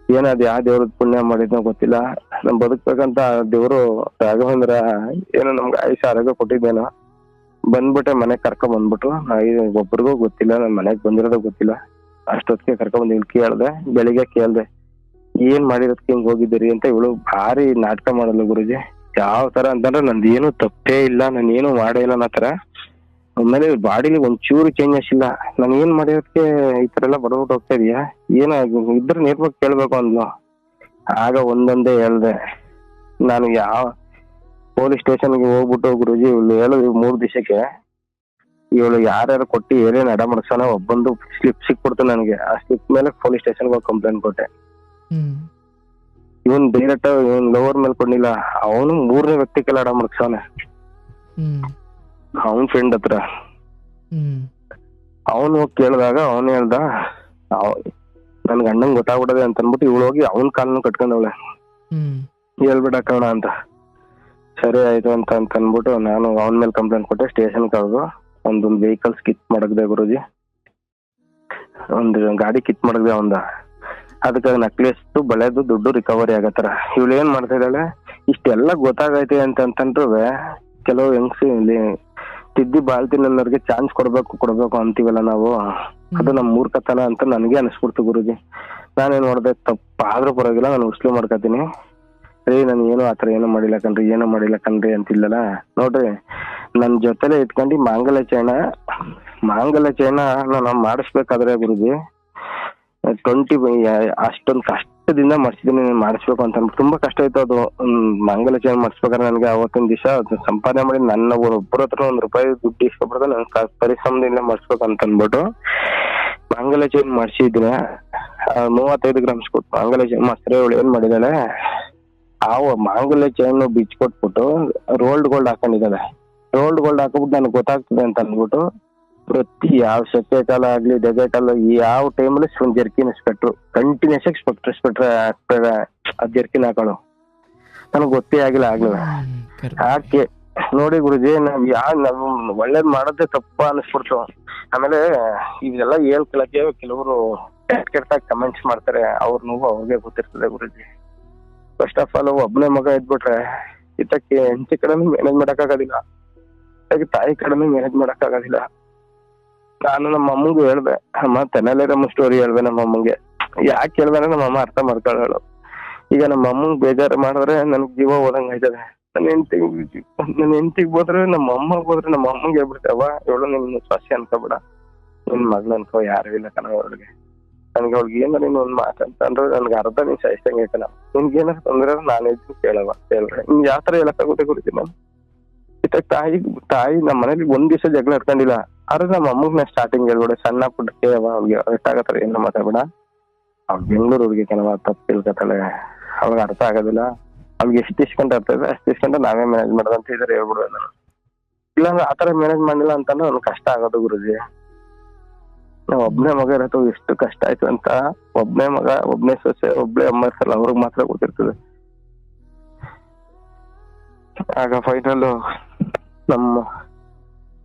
ಏನದ್ ಯಾವ ದೇವ್ರದ್ ಪುಣ್ಯ ಮಾಡಿದ್ನೋ ಗೊತ್ತಿಲ್ಲ, ನಮ್ ಬದುಕ್ಬೇಕಂತ ದೇವ್ರು ರಾಘವೇಂದ್ರ ಏನೋ ನಮ್ಗೆ ಆಯುಷ ಆರೋಗ್ಯ ಕೊಟ್ಟಿದ್ದೇನೋ. ಬಂದ್ಬಿಟ್ಟೆ ಮನೆಗ್ ಕರ್ಕ ಬಂದ್ಬಿಟ್ಟು, ಒಬ್ರಿಗೂ ಗೊತ್ತಿಲ್ಲ, ನನ್ ಮನೆಗ್ ಬಂದಿರೋದು ಗೊತ್ತಿಲ್ಲ. ಅಷ್ಟೊತ್ತಿಗೆ ಕರ್ಕ ಬಂದ್ ಇಲ್ಲಿ ಕೇಳ್ದೆ, ಬೆಳಿಗ್ಗೆ ಕೇಳ್ದೆ ಏನ್ ಮಾಡಿರೋದಕ್ಕೆ ಹಿಂಗ್ ಹೋಗಿದ್ದೀರಿ ಅಂತ. ಇವಳು ಭಾರಿ ನಾಟಕ ಮಾಡಲ್ಲ ಗುರುಜಿ. ಯಾವ ತರ ಅಂತಂದ್ರೆ ನಂದು ಏನು ತಪ್ಪೇ ಇಲ್ಲ, ನಾನು ಏನು ಮಾಡೇ ಇಲ್ಲ ಅನ್ನೋ ತರ. ಆಮೇಲೆ ಬಾಡಿಲಿ ಒಂಚೂರು ಚೇಂಜಸ್ ಇಲ್ಲ. ನಾನು ಏನ್ ಮಾಡಿರೋದಕ್ಕೆ ಈ ತರ ಎಲ್ಲ ಬಡ್ಬಿಟ್ಟು ಹೋಗ್ತಾ ಇದೀಯಾ, ಏನ ಇದ್ರ ನೇರ್ವಾಗಿ ಕೇಳ್ಬೇಕು ಅಂದ್ಲು. ಆಗ ಒಂದೊಂದೇ ಹೇಳ್ದೆ. ನಾನು ಯಾವ ಪೊಲೀಸ್ ಸ್ಟೇಷನ್ಗೆ ಹೋಗ್ಬಿಟ್ಟು ಗುರುಜಿ ಇವಳು ಹೇಳೋದು 3 ದಿವಸಕ್ಕೆ ಇವಳು ಯಾರ್ಯಾರು ಕೊಟ್ಟು ಏನೇನ್ ಅಡ ಮಾಡ್ಸೋಣ ಒಬ್ಬಂದು ಸ್ಲಿಪ್ ಸಿಕ್ಬಿಡ್ತು ನನಗೆ. ಆ ಸ್ಲಿಪ್ ಮೇಲೆ ಪೊಲೀಸ್ ಸ್ಟೇಷನ್ಗೆ ಹೋಗಿ ಕಂಪ್ಲೇಂಟ್ ಕೊಟ್ಟೆ. ಇವನ್ ಡೈರೆಕ್ಟ್ ಇವನ್ ಲವರ್ ಮೇಲೆ ಕೊಡ್ಲಿಲ್ಲ, ಅವನು 3ನೇ ವ್ಯಕ್ತಿ ಕೆಲ ಅಡ ಮಾಡ್ಸವನೆ ಅವನ್ ಫ್ರೆಂಡ್ ಹತ್ರ. ಅವನು ಹೋಗಿ ಕೇಳಿದಾಗ ಅವನು ಹೇಳ್ದ ನನ್ ಗಂಡಂಗ್ ಗೊತ್ತಾಗ್ಬಿಡದೆ ಅಂತ ಅನ್ಬಿಟ್ಟು ಇವಳು ಹೋಗಿ ಅವನ್ ಕಾಲನ್ನು ಕಟ್ಕೊಂಡವಳೆ, ಹೇಳ್ಬಿಡಕಣ ಅಂತ. ಸರಿ ಆಯ್ತು ಅಂತ ಅನ್ಬಿಟ್ಟು ನಾನು ಅವನ ಮೇಲೆ ಕಂಪ್ಲೇಂಟ್ ಕೊಟ್ಟೆ. ಸ್ಟೇಷನ್ ಕಳ್ದು ಒಂದೊಂದು ವೆಹಿಕಲ್ಸ್ ಕಿತ್ ಮಾಡಕ್ದೆ ಗುರುಜಿ, ಒಂದು ಗಾಡಿ ಕಿತ್ ಮಾಡಕ್ದೆ ಅವಂದ. ಅದಕ್ಕೆ ನಕ್ಲೆಸ್ ಬಳೆದು ದುಡ್ಡು ರಿಕವರಿ ಆಗತ್ತಾರ. ಇವಳು ಏನ್ ಮಾಡ್ತಾ ಇದ್ದಾಳೆ, ಇಷ್ಟೆಲ್ಲ ಗೊತ್ತಾಗೈತೆ ಅಂತಂದ್ರೂ ಕೆಲವು ಹೆಂಗ್ಸಿ ಇಲ್ಲಿ ತಿದ್ದಿ ಬಾಳ್ತೀನಿ ಅನ್ನೋರ್ಗೆ ಚಾನ್ಸ್ ಕೊಡ್ಬೇಕು ಅಂತೀವಲ್ಲ ನಾವು, ಅದು ನಮ್ ಮೂರ್ಖತನ ಅಂತ ನನ್ಗೆ ಅನಿಸ್ಬಿಡ್ತು ಗುರುಜಿ. ನಾನೇನ್ ನೋಡ್ದೆ, ತಪ್ಪಾದ್ರೂ ಪರವಾಗಿಲ್ಲ, ನಾನು ಉಸ್ಲು ಮಾಡ್ಕೊತೀನಿ ರೀ, ನಾನು ಏನು ಆತರ ಏನೋ ಮಾಡಿಲ್ಲ ಕಣ್ರಿ ಅಂತಿಲ್ಲಲ್ಲ. ನೋಡ್ರಿ ನನ್ ಜೊತೆಲೆ ಇಟ್ಕೊಂಡು ಮಾಂಗಲ್ಯ ಚೈನ ನಾನು ಮಾಡಿಸ್ಬೇಕಾದ್ರೆ ಗುರುಜಿ 20 ಅಷ್ಟೊಂದು ಕಷ್ಟದಿಂದ ಮಾಡಿಸಿದೀನಿ. ಮಾಡಿಸ್ಬೇಕು ಅಂತ ಅನ್ಬಿಟ್ಟು ತುಂಬಾ ಕಷ್ಟ ಆಯ್ತು ಅದು. ಮಾಂಗಲ್ಯ ಚೈನ್ ಮಾಡಿಸ್ಬೇಕಾದ್ರೆ ನನಗೆ ಅವತ್ತಿನ ದಿವಸ ಸಂಪಾದನೆ ಮಾಡಿ ನನ್ನ ಒಬ್ಬರ ಹತ್ರ ₹1 ದುಡ್ಡು ಇಸ್ಕೊಬಿಡ್ದೆ ನನ್ ಪರಿಶ್ರಮದಿಂದ ಮಾಡಿಸ್ಬೇಕು ಅಂತ ಅನ್ಬಿಟ್ಟು ಮಾಂಗಲ್ಯ ಚೈನ್ ಮಾಡಿಸಿದ್ದೀನಿ. 35 ಗ್ರಾಮ್ಸ್ ಕೊಟ್ಟು ಮಾಂಗಲ್ಯ ಚೈನ್ ಮಾಡಿಸಿದ್ರೆ ಇವಳು ಏನ್ ಮಾಡಿದಾಳೆ, ಆ ಮಾಂಗಲ್ಯ ಚೈನ್ ಬಿಚ್ ಕೊಟ್ಬಿಟ್ಟು ರೋಲ್ಡ್ ಗೋಲ್ಡ್ ಹಾಕೊಂಡಿದ್ದಾಳೆ. ಗೋಲ್ಡ್ ಹಾಕ್ಬಿಟ್ಟು ನನಗೆ ಗೊತ್ತಾಗ್ತದೆ ಅಂತ ಅಂದ್ಬಿಟ್ಟು ಪ್ರತಿ ಯಾವ ಸೆಕೆ ಕಾಲ ಆಗ್ಲಿ ದೆಗೆ ಕಾಲ ಯಾವ ಟೈಮಲ್ಲಿ ಒಂದು ಜರ್ಕಿನ್ ಸ್ಪೆಟ್ರು ಕಂಟಿನ್ಯೂಸ್ ಆಗಿ ಸ್ಪೆಕ್ಟ್ರ್ ಅದ್ ಜರ್ಕಿನ್ ಹಾಕೊಳ್ಳು ನನಗೆ ಗೊತ್ತೇ ಆಗಿಲ್ಲ ಆಗ್ಲಿಲ್ಲ. ಯಾಕೆ ನೋಡಿ ಗುರುಜಿ, ನಾವು ಒಳ್ಳೇದ್ ಮಾಡೋದೇ ತಪ್ಪ ಅನಿಸ್ಬಿಡ್ತು. ಆಮೇಲೆ ಇದೆಲ್ಲ ಹೇಳ್ಕೊಳಕ್ಕೆ ಕೆಲವರು ಕೆಟ್ಟಾಗಿ ಕಮೆಂಟ್ಸ್ ಮಾಡ್ತಾರೆ, ಅವ್ರ ನೋವು ಅವ್ರಿಗೆ ಗೊತ್ತಿರ್ತದೆ ಗುರುಜಿ. ಫಸ್ಟ್ ಆಫ್ ಆಲ್ ಒಬ್ಬನೇ ಮಗ ಇದ್ಬಿಟ್ರೆ ಇದಕ್ಕೆ ಹೆಂಡತಿ ಕಡೆನೂ ಮ್ಯಾನೇಜ್ ಮಾಡಕ್ಕಾಗೋದಿಲ್ಲ, ತಾಯಿ ಕಡೆನೂ ಮ್ಯಾನೇಜ್ ಮಾಡಕ್ಕಾಗೋದಿಲ್ಲ. ನಾನು ನಮ್ಮ ಅಮ್ಮಂಗೂ ಹೇಳ್ದೆ, ಅಮ್ಮ ತನ್ನಲ್ಲಿರಮ್ಮ ಸ್ಟೋರಿ ಹೇಳ್ದೆ ನಮ್ಮ ಅಮ್ಮಂಗೆ. ಯಾಕೆ ಹೇಳ್ದಾರೆ ನಮ್ಮ ಅಮ್ಮ ಅರ್ಥ ಮಾಡ್ಕೊಳ್ಳೋಳು. ಈಗ ನಮ್ಮ ಅಮ್ಮಂಗ್ ಬೇಜಾರು ಮಾಡಿದ್ರೆ ನನ್ಗೆ ಜೀವ ಹೋದಂಗ ಆಯ್ತದೆ. ನನ್ನ ಹೆಂಡತಿಗೆ ಹೋದ್ರೆ ನಮ್ಮ ಅಮ್ಮಗ್ ಹೋದ್ರೆ ನಮ್ಮ ಅಮ್ಮಂಗೆ ಹೇಳ್ಬಿಡ್ತಾವ, ಇವಳು ನಿನ್ನ ಸೊಸೆ ಅನ್ಕೋಬೇಡ, ನಿನ್ ಮಗ್ಳು ಅನ್ಕೋ, ಯಾರು ಇಲ್ಲ ಕಣ ಅವ್ಳಿಗೆ. ನನ್ಗೆ ಅವ್ಳಿಗೆ ಏನಾರ ನೀನು ಒಂದ್ ಮಾತಂತಂದ್ರೆ ನನ್ಗೆ ಅರ್ಧ ನೀನ್ ಸಾಯಿಸ್ತಂಗೆ ಐತೆ. ನಾವು ನಿನ್ಗೆ ಏನಾರ ತೊಂದ್ರೆ ನಾನು ಇದ್ದು ಹೇಳ್ರೆ ನಿಮ್ಗೆ ಯಾವ ತರ ಹೇಳಕ್ಕಾಗುತ್ತೆ ಗುರುಜಿ. ನಾನು ತಾಯಿ ನಮ್ಮ ಮನೇಲಿ ಒಂದ್ ದಿವಸ ಜಗಳ ಇಟ್ಕೊಂಡಿಲ್ಲ. ಆದ್ರೆ ನಮ್ಮ ಅಮ್ಮಗ್ ನಾ ಸ್ಟಾರ್ಟಿಂಗ್ ಹೇಳ್ಬೇಡ, ಸಣ್ಣ ಪುಟ್ಟಕ್ಕೆ ಅವ್ಳಿಗೆ ಎಷ್ಟಾಗತ್ತಾರ ಏನು ಮಾತಾಡ್ಬೇಡ, ಅವ್ಳು ಬೆಂಗಳೂರು ಹುಡುಗಿ ಕಣವ, ತಪ್ಪು ತಿಳ್ಕೊತಾಳೆ, ಅವ್ಳಿಗೆ ಅರ್ಥ ಆಗೋದಿಲ್ಲ, ಅವ್ಳಿಗೆ ಎಷ್ಟು ಇಸ್ಕೊಂಡ್ ಆಗ್ತದೆ ಅಷ್ಟು ಇಸ್ಕೊಂಡ್ರೆ ನಾವೇ ಮ್ಯಾನೇಜ್ ಮಾಡೋದು ಅಂತ ಇದ್ರೆ ಹೇಳ್ಬಿಡುವ ನಾನು. ಇಲ್ಲಾಂದ್ರೆ ಆತರ ಮ್ಯಾನೇಜ್ ಮಾಡಿಲ್ಲ ಅಂತಂದ್ರೆ ಅವ್ನಿಗೆ ಕಷ್ಟ ಆಗೋದು ಗುರುಜಿ. ನಾವ್ ಒಬ್ನೇ ಮಗ ಇರತ್ತೋ ಎಷ್ಟು ಕಷ್ಟ ಆಯ್ತು ಅಂತ. ಒಬ್ನೇ ಮಗ, ಒಬ್ನೇ ಸೊಸೆ, ಒಬ್ಳೆ ಅಮ್ಮ ಇರ್ತಲ್ಲ, ಅವ್ರಿಗೆ ಮಾತ್ರ ಗೊತ್ತಿರ್ತದೆ. ಆಗ ಫೈನಲ್ ನಮ್ಮ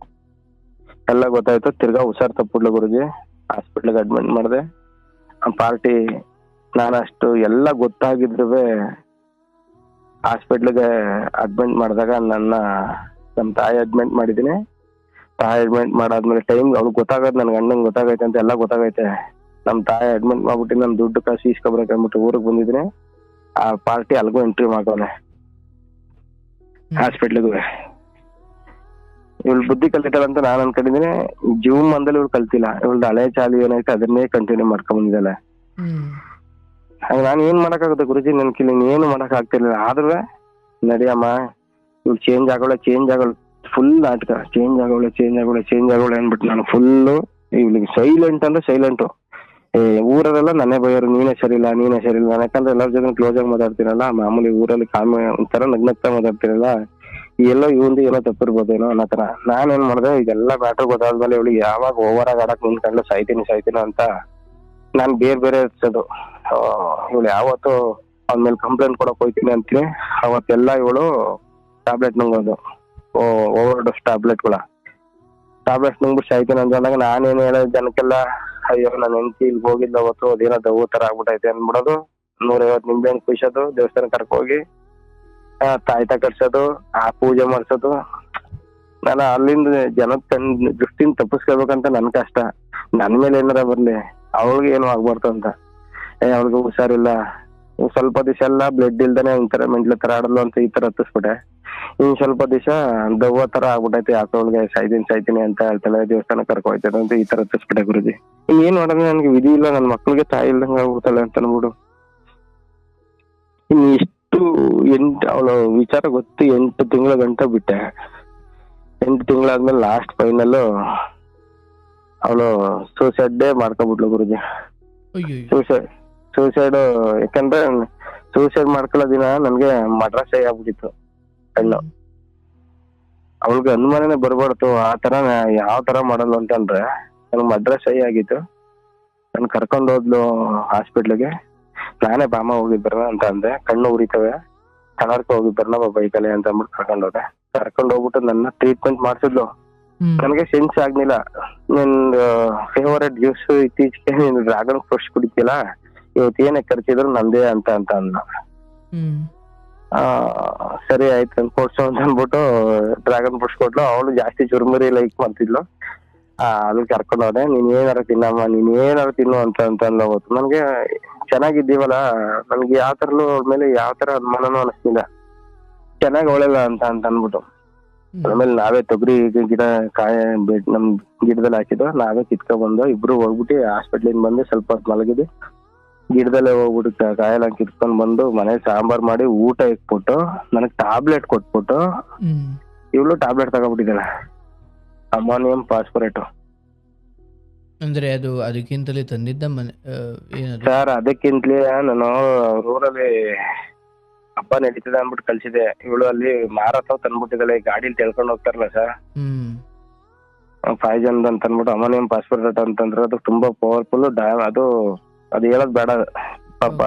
ಎಲ್ಲ ಗೊತ್ತಾಯ್ತು. ತಿರ್ಗಾ ಹುಷಾರ್ ತಪ್ಪಿಡ್ಲು ಗುರುಜಿ, ಹಾಸ್ಪಿಟ್ಲಿಗೆ ಅಡ್ಮಿಟ್ ಮಾಡಿದೆ. ಆ ಪಾರ್ಟಿ ನಾನಷ್ಟು ಎಲ್ಲ ಗೊತ್ತಾಗಿದ್ರು ಹಾಸ್ಪಿಟ್ಲಿಗೆ ಅಡ್ಮಿಟ್ ಮಾಡಿದಾಗ ನಮ್ಮ ತಾಯಿ ಅಡ್ಮಿಟ್ ಮಾಡಿದೀನಿ. ತಾಯಿ ಅಡ್ಮಿಟ್ ಮಾಡಾದ್ಮೇಲೆ ಟೈಮ್ ಅವ್ಳಿಗೆ ಗೊತ್ತಾಗತ್ತೆ, ನನ್ ಗಂಡಂಗೆ ಗೊತ್ತಾಗೈತೆ ಅಂತ ಎಲ್ಲ ಗೊತ್ತಾಗೈತೆ. ನಮ್ಮ ತಾಯಿ ಅಡ್ಮಿಟ್ ಮಾಡ್ಬಿಟ್ಟು ನಮ್ ದುಡ್ಡು ಕಾಸು ಇಸ್ಕೊಬರಕ್ ಅಂದ್ಬಿಟ್ಟು ಊರಿಗೆ ಬಂದಿದ್ದೀನಿ. ಆ ಪಾರ್ಟಿ ಅಲ್ಗೂ ಎಂಟ್ರಿ ಮಾಡ್ಕೊಂಡೆ ಹಾಸ್ಪಿಟ್ಲಿಗೂ. ಇವಳು ಬುದ್ಧಿ ಕಲಿತಾಳ ಅಂತ ನಾನ್ ಅನ್ಕೊಂಡಿದ್ದೀನಿ. ಜೂನ್ ಮಂದಲ್ಲಿ ಇವಳು ಕಲ್ತಿಲ್ಲ, ಇವಳ್ದು ಹಳೆ ಚಾಲಿ ಏನೈತೆ ಅದನ್ನೇ ಕಂಟಿನ್ಯೂ ಮಾಡ್ಕೊಂಡ್ ಬಂದಿದ್ದಾಳೆ. ಹಾಗ ನಾನು ಏನ್ ಮಾಡಕ್ಕಾಗುತ್ತೆ ಗುರುಜಿ, ನನ್ ಕಿಲಿ ಏನು ಮಾಡಕ್ ಆಗ್ತಿರ್ಲಿಲ್ಲ. ಆದ್ರೆ ನಡಿಯಮ್ಮ ಇವ್ಳು ಚೇಂಜ್ ಆಗೋಳೆ ಫುಲ್ ನಾಟಕ, ಚೇಂಜ್ ಆಗೋಳೆ ಅನ್ಬಿಟ್ಟು ನಾನು ಫುಲ್ಲು ಇವ್ಳಿಗೆ ಸೈಲೆಂಟ್ ಅಂದ್ರೆ ಸೈಲೆಂಟು. ಊರಲ್ಲೆಲ್ಲ ನನ್ನೇ ಬೈಯೋರು, ನೀನೇ ಸರಿ ಇಲ್ಲ. ಯಾಕಂದ್ರೆ ಎಲ್ಲರ ಜೊತೆ ಕ್ಲೋಸ್ ಆಗಿ ಮಾತಾಡ್ತೀನಲ್ಲ, ಮಾಮೂಲಿ ಊರಲ್ಲಿ ಒಂಥರ ನಗ್ನಗ್ತಾ ಮಾತಾಡ್ತೀನಲ್ಲ, ಎಲ್ಲೋ ಇವಂದು ಏನೋ ತಪ್ಪಿರ್ಬೋದೇನೋ ಅನ್ನೋ ತರ. ನಾನೇನ್ ಮಾಡ್ದೆ, ಇದೆಲ್ಲ ಮ್ಯಾಟ್ರ್ ಗೊತ್ತಾದ್ಮೇಲೆ ಇವಳಿಗೆ ಯಾವಾಗ ಓವರ್ ಆಗಿ ಆಡಕ್ ನಿಂತ್ಕೊಂಡು ಸಾಯ್ತೀನಿ ಅಂತ ನಾನ್ ಬೇರೆ ಹಚ್ಚೋದು. ಇವಳು ಯಾವತ್ತು ಅವನ ಮೇಲೆ ಕಂಪ್ಲೇಂಟ್ ಕೊಡಕ್ ಹೋಯ್ತೀನಿ ಅಂತೀನಿ, ಅವತ್ತೆಲ್ಲ ಇವಳು ಟ್ಯಾಬ್ಲೆಟ್ ನುಂಗೋದು, ಓವರ್ ಡೋಸ್ ಟ್ಯಾಬ್ಲೆಟ್ ನುಂಗ್ಬಿಟ್ಟು ಸಾಯ್ತೀನಿ ಅಂದಾಗ ನಾನೇನು ಹೇಳೋ ಜನಕ್ಕೆಲ್ಲ, ಅಯ್ಯೋ ನನ್ನ ಹೆಂಡತಿ ಇಲ್ಲಿ ಹೋಗಿದ್ದ ಅವತ್ತು ಅದೇನೋ ದವ್ವ ತರ ಆಗ್ಬಿಟ್ಟೈತೆ ಅನ್ಬಿಡೋದು. 150 ನಿಂಬೆಹಣ್ಣು ಕುಯ್ಸೋದು, ದೇವಸ್ಥಾನ ಕರ್ಕೋಗಿ ತಾಯ್ತ ಕಟ್ಸೋದು, ಆ ಪೂಜೆ ಮಾಡ್ಸೋದು. ನಾನು ಅಲ್ಲಿಂದ ಜನದ ದೃಷ್ಟಿನ ತಪ್ಪಿಸ್ಕೋಬೇಕಂತ ನನ್ ಕಷ್ಟ. ನನ್ ಮೇಲೆ ಏನಾರ ಬರ್ಲಿ, ಅವಳಿಗೆ ಏನು ಆಗ್ಬಾರ್ದು ಅಂತ. ಅವ್ಳಿಗೆ ಹುಷಾರಿಲ್ಲ, ಸ್ವಲ್ಪ ದಿವಸ ಎಲ್ಲ ಬ್ಲಡ್ ಇಲ್ದಾನೆ ಒಂಥರ ಮೆಂಟ್ಲ ತರ ಆಡಲು ಅಂತ ಈ ತರ ಹತ್ತಿಸ್ಬಿಟ್ಟೆ. ಇನ್ ಸ್ವಲ್ಪ ದಿವಸ ದವ್ವ ತರ ಆಗ್ಬಿಟ್ಟೈತೆ, ಯಾಕೆ ಅವಳಿಗೆ ಸಾಯ್ತೀನಿ ಅಂತ ಹೇಳ್ತಾಳೆ, ದೇವಸ್ಥಾನ ಕರ್ಕೋಯ್ತದೆ ಅಂತ ಈ ತರ ಹತ್ತಿಸ್ಬಿಟ್ಟೆ ಗುರುಜಿ. ಏನ್ ಮಾಡೋದು, ನನ್ಗೆ ವಿಧಿ ಇಲ್ಲ, ನನ್ ಮಕ್ಳಿಗೆ ತಾಯಿ ಇಲ್ದಂಗ ಆಗ್ಬಿಡ್ತಾಳೆ ಅಂತ ಅನ್ಬಿಡು. ಇನ್ ಅವಳು ವಿಚಾರ ಗೊತ್ತು 8 ತಿಂಗಳ ಗಂಟ ಬಿಟ್ಟೆ. 8 ತಿಂಗಳಾದ್ಮೇಲೆ ಲಾಸ್ಟ್ ಫೈನಲ್ ಅವಳು ಸೂಸೈಡ್ ಮಾಡ್ಕೊಬಿಟ್ಲು ಗುರುಜಿ. ಸೂಸೈಡ್ ಯಾಕಂದ್ರೆ ಸೂಸೈಡ್ ಮಾಡ್ಕೊಳ್ಳೋ ದಿನ ನನ್ಗೆ ಮಡ್ರಾಸ್ ಆಗ್ಬಿಟ್ಟಿತ್ತು ಹೆಣ್ಣು. ಅವಳಿಗೆ ಅನುಮಾನನೇ ಬರ್ಬಾರ್ದು ಆ ತರ ಯಾವ ತರ ಮಾಡಲ್ಲ ಅಂತಂದ್ರೆ ನನ್ಗೆ ಮಡ್ರಾಸ್ ಆಗಿತ್ತು. ನನ್ ಕರ್ಕೊಂಡ್ ಹೋದ್ಲು ಹಾಸ್ಪಿಟ್ಲಿಗೆ. ನಾನೇ ಬಾಮ ಹೋಗಿ ಬರೋಣ ಅಂತ ಅಂದೆ, ಕಣ್ಣು ಉರಿತವೆ, ಕನ್ನಡಕ ಹೋಗಿ ಬರೋಣ ಬೈಕಲ್ಲಿ ಅಂತ ಅಂದ್ಬಿಟ್ಟು ಕರ್ಕೊಂಡ್ ಹೋಗ್ಬಿಟ್ಟು ನನ್ನ ಟ್ರೀಟ್ಮೆಂಟ್ ಮಾಡ್ಸಿದ್ಲು. ನನಗೆ ಸೆನ್ಸ್ ಆಗ್ಲಿಲ್ಲ. ನಿನ್ ಫೇವರೆಟ್ ಜ್ಯೂಸ್ ಇತ್ತೀಚೆಗೆ ನೀನು ಡ್ರಾಗನ್ ಫ್ರೂಟ್ಸ್ ಕುಡಿತಿಲ್ಲ, ಇವತ್ತು ಏನೇ ಖರ್ಚಿದ್ರು ನಂದೇ ಅಂತ ಅಂದ. ಸರಿ ಆಯ್ತು ಅಂತ ಕೊಡ್ಸು ಅಂತ ಅಂದ್ಬಿಟ್ಟು ಡ್ರಾಗನ್ ಫ್ರೂಟ್ಸ್ ಕೊಟ್ಲು. ಅವಳು ಜಾಸ್ತಿ ಚುರುಮುರಿ ಲೈಕ್ ಮಾಡ್ತಿದ್ಲು. ಅಲ್ಲಿ ಕರ್ಕೊಂಡು ಹೋದೆ. ನೀನ್ ಏನಾರು ತಿನ್ನು ಅಂತ ಹೋಗ್ತು. ನನ್ಗೆ ಚೆನ್ನಾಗಿದ್ದೀವಲ್ಲ, ನನ್ಗೆ ಯಾವ ತರನು ಅವ್ಳ ಮೇಲೆ ಯಾವ ತರ ಅನುಮಾನನೂ ಅನಿಸ್ತಿಲ್ಲ. ಚೆನ್ನಾಗಿ ಅವಳೆಲ್ಲ ಅಂತ ಅಂದ್ಬಿಟ್ಟು ಆಮೇಲೆ ನಾವೇ ತೊಗರಿ ಗಿಡ ನಮ್ ಗಿಡದಲ್ಲಿ ಹಾಕಿದ್ವು, ನಾವೇ ಕಿತ್ಕೊಂಡ್ ಬಂದು ಇಬ್ರು ಹೋಗ್ಬಿಟ್ಟು ಹಾಸ್ಪಿಟ್ಲಿಂದ ಬಂದು ಸ್ವಲ್ಪ ಹೊತ್ತು ಮಲಗಿದ್ವಿ. ಗಿಡದಲ್ಲೇ ಹೋಗ್ಬಿಟ್ಟು ಕಾಯೆಲ್ಲ ಕಿತ್ಕೊಂಡ್ ಬಂದು ಮನೇಲಿ ಸಾಂಬಾರ್ ಮಾಡಿ ಊಟ ಇಕ್ಬಿಟ್ಟು ನನಗ್ ಟ್ಯಾಬ್ಲೆಟ್ ಕೊಟ್ಬಿಟ್ಟು ಇವಳು ಟ್ಯಾಬ್ಲೆಟ್ ತಗೊಂಡ್ಬಿಟ್ಟಿದ್ದಾಳೆ, ಅಮೋನಿಯಂ ಫಾಸ್ಫರೇಟ್. ಅಂದ್ರೆ ಅದು ಅದಕ್ಕಿಂತಲೇ ತಂದಿದ್ದ ಸರ್? ಅದಕ್ಕಿಂತಲೇ ನಾನು ಊರಲ್ಲಿ ಹಬ್ಬ ನಡೀತದೆ ಅಂದ್ಬಿಟ್ಟು ಕಳ್ಸಿದೆ. ಇವಳು ಅಲ್ಲಿ ಮಾರತ್ತವ್ ತಂದ್ಬಿಟ್ಟಿದ್ದಾಳೆ, ಗಾಡಿಲಿ ತೆಳ್ಕೊಂಡ್ ಹೋಗ್ತಾರಲ್ಲ ಸರ್, ಪಾಯ್ಜನ್ ಅಂತ ಅಂದ್ಬಿಟ್ಟು ಅಮೋನಿಯಂ ಫಾಸ್ಫೇಟ್ ಅಂತಂದ್ರೆ ಅದು ತುಂಬಾ ಪವರ್ಫುಲ್ ಅದು ಅದು ಹೇಳೋದ್ ಬೇಡ ಪಾಪ.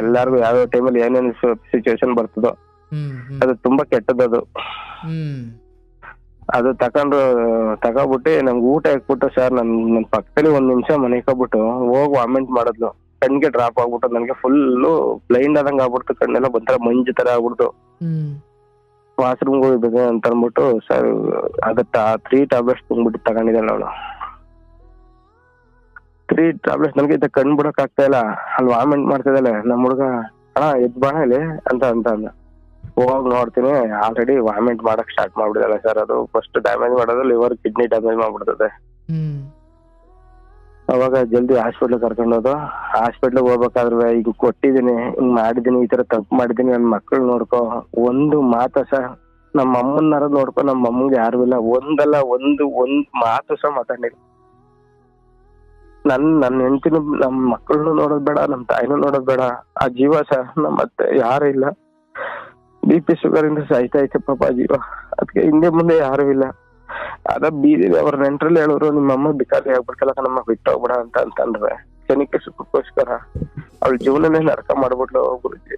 ಎಲ್ಲಾರ್ಗು ಯಾವ್ಯಾವ ಟೈಮಲ್ಲಿ ಏನೇನ್ ಸಿಚುವೇಶನ್ ಬರ್ತದೋ ಅದು ತುಂಬಾ ಕೆಟ್ಟದದು. ಅದು ತಗೊಂಡ್ಬಿಟ್ಟು ನಮ್ಗೆ ಊಟ ಹಾಕ್ಬಿಟ್ಟು ಸರ್, ನನ್ ಪಕ್ಕದಲ್ಲಿ 1 ನಿಮಿಷ ಮನೆಕೋಗ್ಬಿಟ್ಟು ಹೋಗಿ ವಾಮಿಟ್ ಮಾಡಿದ್ಲು. ಕಣ್ಗೆ ಡ್ರಾಪ್ ಆಗ್ಬಿಟ್ಟು ನನ್ಗೆ ಫುಲ್ಲು ಬ್ಲೈಂಡ್ ಆದಂಗ ಆಗ್ಬಿಡ್ತು, ಕಣ್ಣೆಲ್ಲ ಒಂಥರ ಮಂಜು ತರ ಆಗ್ಬಿಡ್ತು. ವಾಶ್ರೂಮ್ ಹೋಗ್ಬೇಕು ಅಂತ ಅಂದ್ಬಿಟ್ಟು ಸರ್ ಅದತ್ತ 3 ಟ್ಯಾಬ್ಲೆಟ್ಸ್ ತುಂಬಿಟ್ಟು ತಗೊಂಡಿದ್ದಾಳೆ ಅವಳು. 3 ಟ್ಯಾಬ್ಲೆಟ್ಸ್ ನನಗೆ ಕಣ್ ಬಿಡಕ್ ಆಗ್ತಾ ಇಲ್ಲ. ಅಲ್ಲಿ ವಾಮಿಟ್ ಮಾಡ್ತಿದ್ದಾಳೆ. ನಮ್ಮ ಹುಡುಗ ಅಣ್ಣ ಎದ್ ಬಾಣ ಇಲ್ಲಿ ಅಂತ ಅಂದ. ಹೋಗ್ ನೋಡ್ತೀನಿ, ಆಲ್ರೆಡಿ ವಾಮಿಟ್ ಮಾಡಕ್ ಸ್ಟಾರ್ಟ್ ಮಾಡ್ಬಿಡಿದಾಳೆ ಸರ್. ಅದು ಫಸ್ಟ್ ಡ್ಯಾಮೇಜ್ ಮಾಡೋದು ಲಿವರ್, ಕಿಡ್ನಿ ಡ್ಯಾಮೇಜ್ ಮಾಡ್ಬಿಡ್ತದೆ. ಅವಾಗ ಜಲ್ದಿ ಹಾಸ್ಪಿಟ್ಲ್ ಕರ್ಕೊಂಡೋದು. ಹಾಸ್ಪಿಟ್ಲಿಗೆ ಹೋಗ್ಬೇಕಾದ್ರೆ ಈಗ ಕೊಟ್ಟಿದ್ದೀನಿ, ಹಿಂಗ್ ಮಾಡಿದೀನಿ, ಈ ತರ ತಪ್ಪು ಮಾಡಿದೀನಿ, ನನ್ ಮಕ್ಳು ನೋಡ್ಕೊ. ಒಂದು ಮಾತ ಸರ್, ನಮ್ಮ ಅಮ್ಮನಾರ ನೋಡ್ಕೊ, ನಮ್ಮ ಅಮ್ಮಂಗೆ ಯಾರು ಇಲ್ಲ. ಒಂದ್ ಮಾತು ಸಹ ಮಾತಾಡಿಲ್ಲ. ನನ್ನ ಹೆಂಡತಿನೂ ನಮ್ ಮಕ್ಕಳನ್ನು ನೋಡೋದ್ ಬೇಡ, ನಮ್ ತಾಯಿನೂ ನೋಡೋದ್ ಬೇಡ. ಆ ಜೀವ ಸರ್ ನಮ್ಮ ಅತ್ತೆ ಯಾರು ಇಲ್ಲ. BP ಶುಗರ್ ಇಂದ ಸಾಯ್ತಾ ಐತೆ ಪಾಪ ಜೀವ. ಅದಕ್ಕೆ ಹಿಂದೆ ಮುಂದೆ ಯಾರು ಇಲ್ಲ. ಅದ ಬೀದಿಗೆ ಅವ್ರ ನೆಂಟ್ರಲ್ಲಿ ಹೇಳೋರು, ನಿಮ್ಮ ಅಮ್ಮ ಬಿಕಾರಿ ಆಗ್ಬಿಡ್ತಲ್ಲ, ನಮ್ಮ ಬಿಟ್ಟು ಹೋಗ್ಬೇಡ ಅಂತಂದ್ರೆ ಕ್ಷಣಿಕ ಸುಖಕ್ಕೋಸ್ಕರ ಅವಳ ಜೀವನನೇ ನರಕ ಮಾಡ್ಬಿಟ್ಲು ಗುರುಜಿ.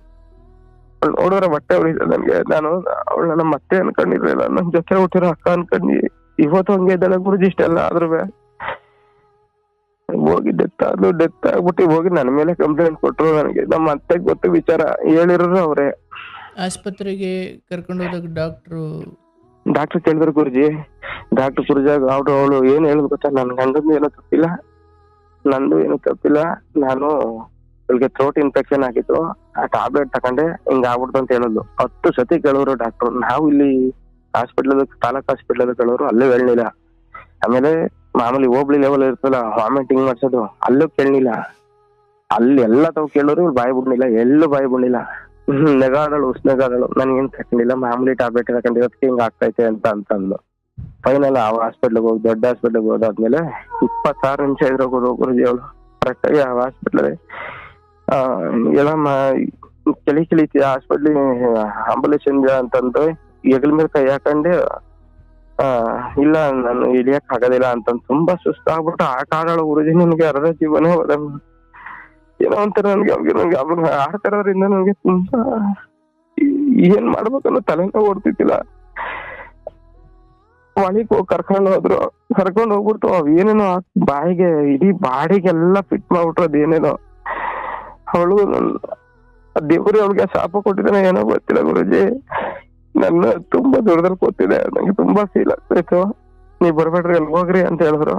ಅವಳು ನೋಡಿದ್ರೆ ಬಟ್ಟೆ ಹೊಡಿತ ನನ್ಗೆ. ನಾನು ಅವಳನ್ನ ನಮ್ಮ ಅತ್ತೆ ಅನ್ಕೊಂಡಿರ್ಲಿಲ್ಲ, ನನ್ ಜೊತೆ ಹುಟ್ಟಿರೋ ಅಕ್ಕ ಅನ್ಕೊಂಡಿ. ಇವತ್ತು ಹಂಗೆ ಇದ್ದಾಳೆ ಗುರುಜಿ. ಇಷ್ಟೆಲ್ಲ ಆದ್ರೂ ಹೋಗಿ ಡೆತ್ ಆಗ್ಬಿಟ್ಟು ಹೋಗಿ ನನ್ನ ಮೇಲೆ ಕಂಪ್ಲೇಂಟ್ ಕೊಟ್ರು. ನನಗೆ ನಮ್ಮ ಅತ್ತೆಗೆ ಗೊತ್ತು ವಿಚಾರ, ಹೇಳಿರೋರು ಅವ್ರೆ. ಆಸ್ಪತ್ರೆಗೆ ಕರ್ಕೊಂಡು ಹೋದಾಗ ಡಾಕ್ಟರ್ ಕೇಳಿದ್ರು ಗುರುಜಿ, ಅವಳು ಏನ್ ಹೇಳಿದ್ ಗೊತ್ತಾ, ನನ್ ಗಂಡಂದು ಏನೋ ತಪ್ಪಿಲ್ಲ, ನಂದು ಏನು ತಪ್ಪಿಲ್ಲ. ನಾನು ಇವಳಿಗೆ ಥ್ರೋಟ್ ಇನ್ಫೆಕ್ಷನ್ ಆಗಿತ್ತು, ಆ ಟ್ಯಾಬ್ಲೆಟ್ ತಕೊಂಡೆ, ಹಿಂಗ ಆಗ್ಬಿಡ್ತು ಅಂತ ಹೇಳಿದ್ಲು. 10 ಸತಿ ಕೇಳೋರು ಡಾಕ್ಟರ್. ನಾವು ಇಲ್ಲಿ ತಾಲೂಕ್ ಹಾಸ್ಪಿಟ್ಲ್ ಕೇಳೋರು, ಅಲ್ಲೂ ಹೇಳಲಿಲ್ಲ. ಆಮೇಲೆ ಮಾಮೂಲಿ ಹೋಬ್ಳಿ ಲೆವೆಲ್ ಇರ್ತಲ್ಲ ವಾಮಿಟಿಂಗ್ ಮಾಡ್ಸೋದು, ಅಲ್ಲೂ ಕೇಳಲಿಲ್ಲ. ಅಲ್ಲಿ ಎಲ್ಲ ತಾವು ಕೇಳೋರು, ಇವ್ರು ಬಾಯಿ ಬಿಡ್ಲಿಲ್ಲ, ಎಲ್ಲೂ ಬಾಯಿ ಬಿಡ್ಲಿಲ್ಲ. ನೆಗಾಡಳು ನನ್ಗೇನ್ ತಕೊಂಡಿಲ್ಲ, ಮಾಮೂಲಿ ಟ್ಯಾಬ್ಲೆಟ್ ತಕೊಂಡಿರೋದಕ್ಕೆ ಹಿಂಗ ಆಗ್ತೈತೆ ಅಂತಂದ್ಲು. ಫೈನಲ್ ಆ ಹಾಸ್ಪಿಟ್ಲಿಗೆ ಹೋಗಿ, ದೊಡ್ಡ ಹಾಸ್ಪಿಟ್ಲಿಗೆ ಹೋದಾದ್ಮೇಲೆ 26 ನಿಮಿಷ ಇದ್ರು ಗುರುಜಿ ಅವಳು ಕರೆಕ್ಟ್ ಆಗಿ ಆ ಹಾಸ್ಪಿಟ್ಲ್ ಚಳಿ ಹಾಸ್ಪಿಟ್ಲಿ ಆಂಬುಲೆನ್ಸ್ ಅಂತಂದು ಹೆಗಲ ಮೇಲೆ ಕೈ ಹಾಕೊಂಡೆ, ಇಲ್ಲ ನಾನು ಇಳಿಯಕ್ ಆಗೋದಿಲ್ಲ ಅಂತಂದು ತುಂಬಾ ಸುಸ್ತಾಗ್ಬಿಟ್ಟು ಆಟ ಆಡೋಳು ಗುರುಜಿ. ನನ್ಗೆ ಅರ್ಧ ಜೀವನ ಏನೋ ಒಂಥರ ನನ್ಗೆ ಆಡ್ತಿರೋದ್ರಿಂದ ನನ್ಗೆ ತುಂಬಾ ಏನ್ ಮಾಡ್ಬೇಕನ್ನೋ ತಲೆನೋ ಓಡ್ತಿದ್ದಿಲ್ಲ. ಒಳಗ್ ಹೋಗಿ ಕರ್ಕೊಂಡು ಹೋಗ್ಬಿಟ್ಟು ಏನೇನೋ ಬಾಯಿಗೆ ಇಡೀ ಬಾಡಿಗೆಲ್ಲ ಫಿಟ್ ಮಾಡ್ಬಿಟ್ರು. ಅದೇನೇನೋ ಅವಳು ದೇವ್ರಿ ಅವಳಿಗೆ ಶಾಪ ಕೊಟ್ಟಿದ್ದಾನೆ ಏನೋ ಗೊತ್ತಿಲ್ಲ ಗುರುಜಿ. ನನ್ನ ತುಂಬಾ ದೂರದಲ್ಲಿ ಕೂತಿದೆ, ನಂಗೆ ತುಂಬಾ ಫೀಲ್ ಆಗ್ತಾಯಿತ್ತು. ನೀವ್ ಬರ್ಬೇಡ್ರಿ, ಅಲ್ಲಿ ಹೋಗ್ರಿ ಅಂತ ಹೇಳಿದ್ರು.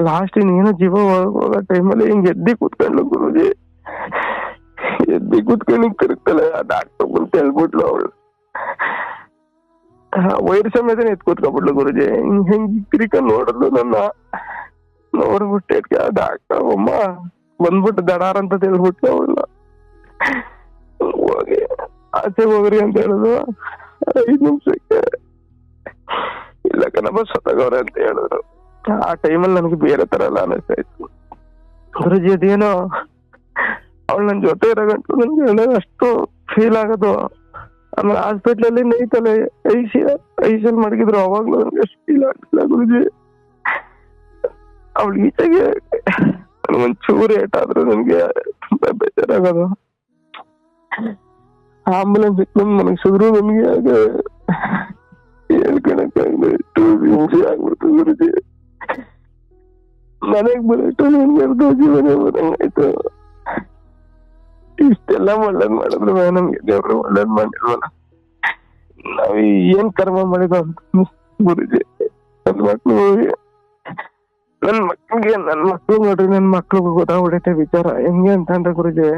ಲಾಸ್ಟ್ ಇನ್ನೇನೋ ಜೀವ ಹೋಗೋ ಟೈಮಲ್ಲಿ ಹಿಂಗ್ ಎದ್ದಿ ಕೂತ್ಕೊಂಡ್ಲು ಗುರುಜಿ. ಎದ್ದಿ ಕೂತ್ಕೊಂಡು ಹಿಂಗ್ ತಿರುಗ್ತಾಳೆ. ಆ ಡಾಕ್ಟರ್ ಬಂತ ಹೇಳ್ಬಿಟ್ಲು ಅವಳು, ವೈರ್ ಸಮೇತನೇ ಎತ್ ಕೂತ್ಕೊಬಿಟ್ಲು ಗುರುಜಿ. ಹಿಂಗ್ ತಿರ್ಕೊಂಡ್ ನೋಡಿದ್ಲು ನನ್ನ. ನೋಡ್ಬಿಟ್ಟು ಡಾಕ್ಟರ್ ಅಮ್ಮ ಬಂದ್ಬಿಟ್ಟು ದಡಾರ್ ಅಂತ ಹೇಳ್ಬಿಟ್ಲು ಅವಳು. ಹೋಗಿ ಆಚೆ ಹೋಗ್ರಿ ಅಂತ ಹೇಳುದು. 5 ನಿಮಿಷಕ್ಕೆ ಇಲ್ಲ ಕಣಪ್ಪ ಸತ್ತಗವ್ರೆ ಅಂತ ಹೇಳಿದ್ರು. ಆ ಟೈಮಲ್ಲಿ ನನಗೆ ಬೇರೆ ತರ ಎಲ್ಲ ಅನಿಸ್ತಾ ಇತ್ತು ಗುರುಜಿ. ಅದೇನೋ ಅವಳು ನನ್ ಜೊತೆ ಇರೋ ಗಂಟು ನನ್ಗೆ ಅಷ್ಟು ಫೀಲ್ ಆಗೋದು. ಆಮೇಲೆ ಹಾಸ್ಪಿಟ್ಲಲ್ಲಿ ನೈತಲ್ಲಿ ಐಸಿಯಲ್ಲಿ ಮಡಗಿದ್ರು, ಅವಾಗ್ಲೂ ನನ್ಗೆ ಅಷ್ಟು ಫೀಲ್ ಆಗ್ತಿಲ್ಲ ಗುರುಜಿ. ಅವಳು ಈಚೆಗೆ ಒಂಚೂರು ಏಟಾದ್ರು ನನ್ಗೆ ತುಂಬಾ ಬೇಜಾರಾಗೋದು. ಆಂಬುಲೆನ್ಸ್ ಮನಗಿಸಿದ್ರು ನನ್ಗೆ ಆಗ ಹೇಳ್ಕೊಳಕ್ಕಾಗಲ್ಲ, ಎಷ್ಟು ಹಿಂಸೆ ಆಗ್ಬಿಡ್ತು ಗುರುಜಿ. ಮನೆಗ್ ಬರಟ್ಟು ನನ್ಗೆ ಅರ್ಧ ಜೀವನ ಹೋದಂಗಾಯ್ತು. ಇಷ್ಟೆಲ್ಲ ಒಳ್ಳೇದ್ ಮಾಡಿದ್ರು ನಮ್ಗೆ ದೇವ್ರು ಒಳ್ಳೇದ್ ಮಾಡಿಲ್ವಲ್ಲ. ನಾವ್ ಏನ್ ಕರ್ಮ ಮಾಡಿದ ಅಂತ ಗುರುಜಿ. ನನ್ ಮಕ್ಳು ನೋಡ್ರಿ, ನನ್ ಮಕ್ಳಿಗೆ ಗೊತ್ತಾಗ್ಬಿಡೈತೆ ವಿಚಾರ ಹೆಂಗೆ ಅಂತಂದ್ರೆ ಗುರುಜಿ.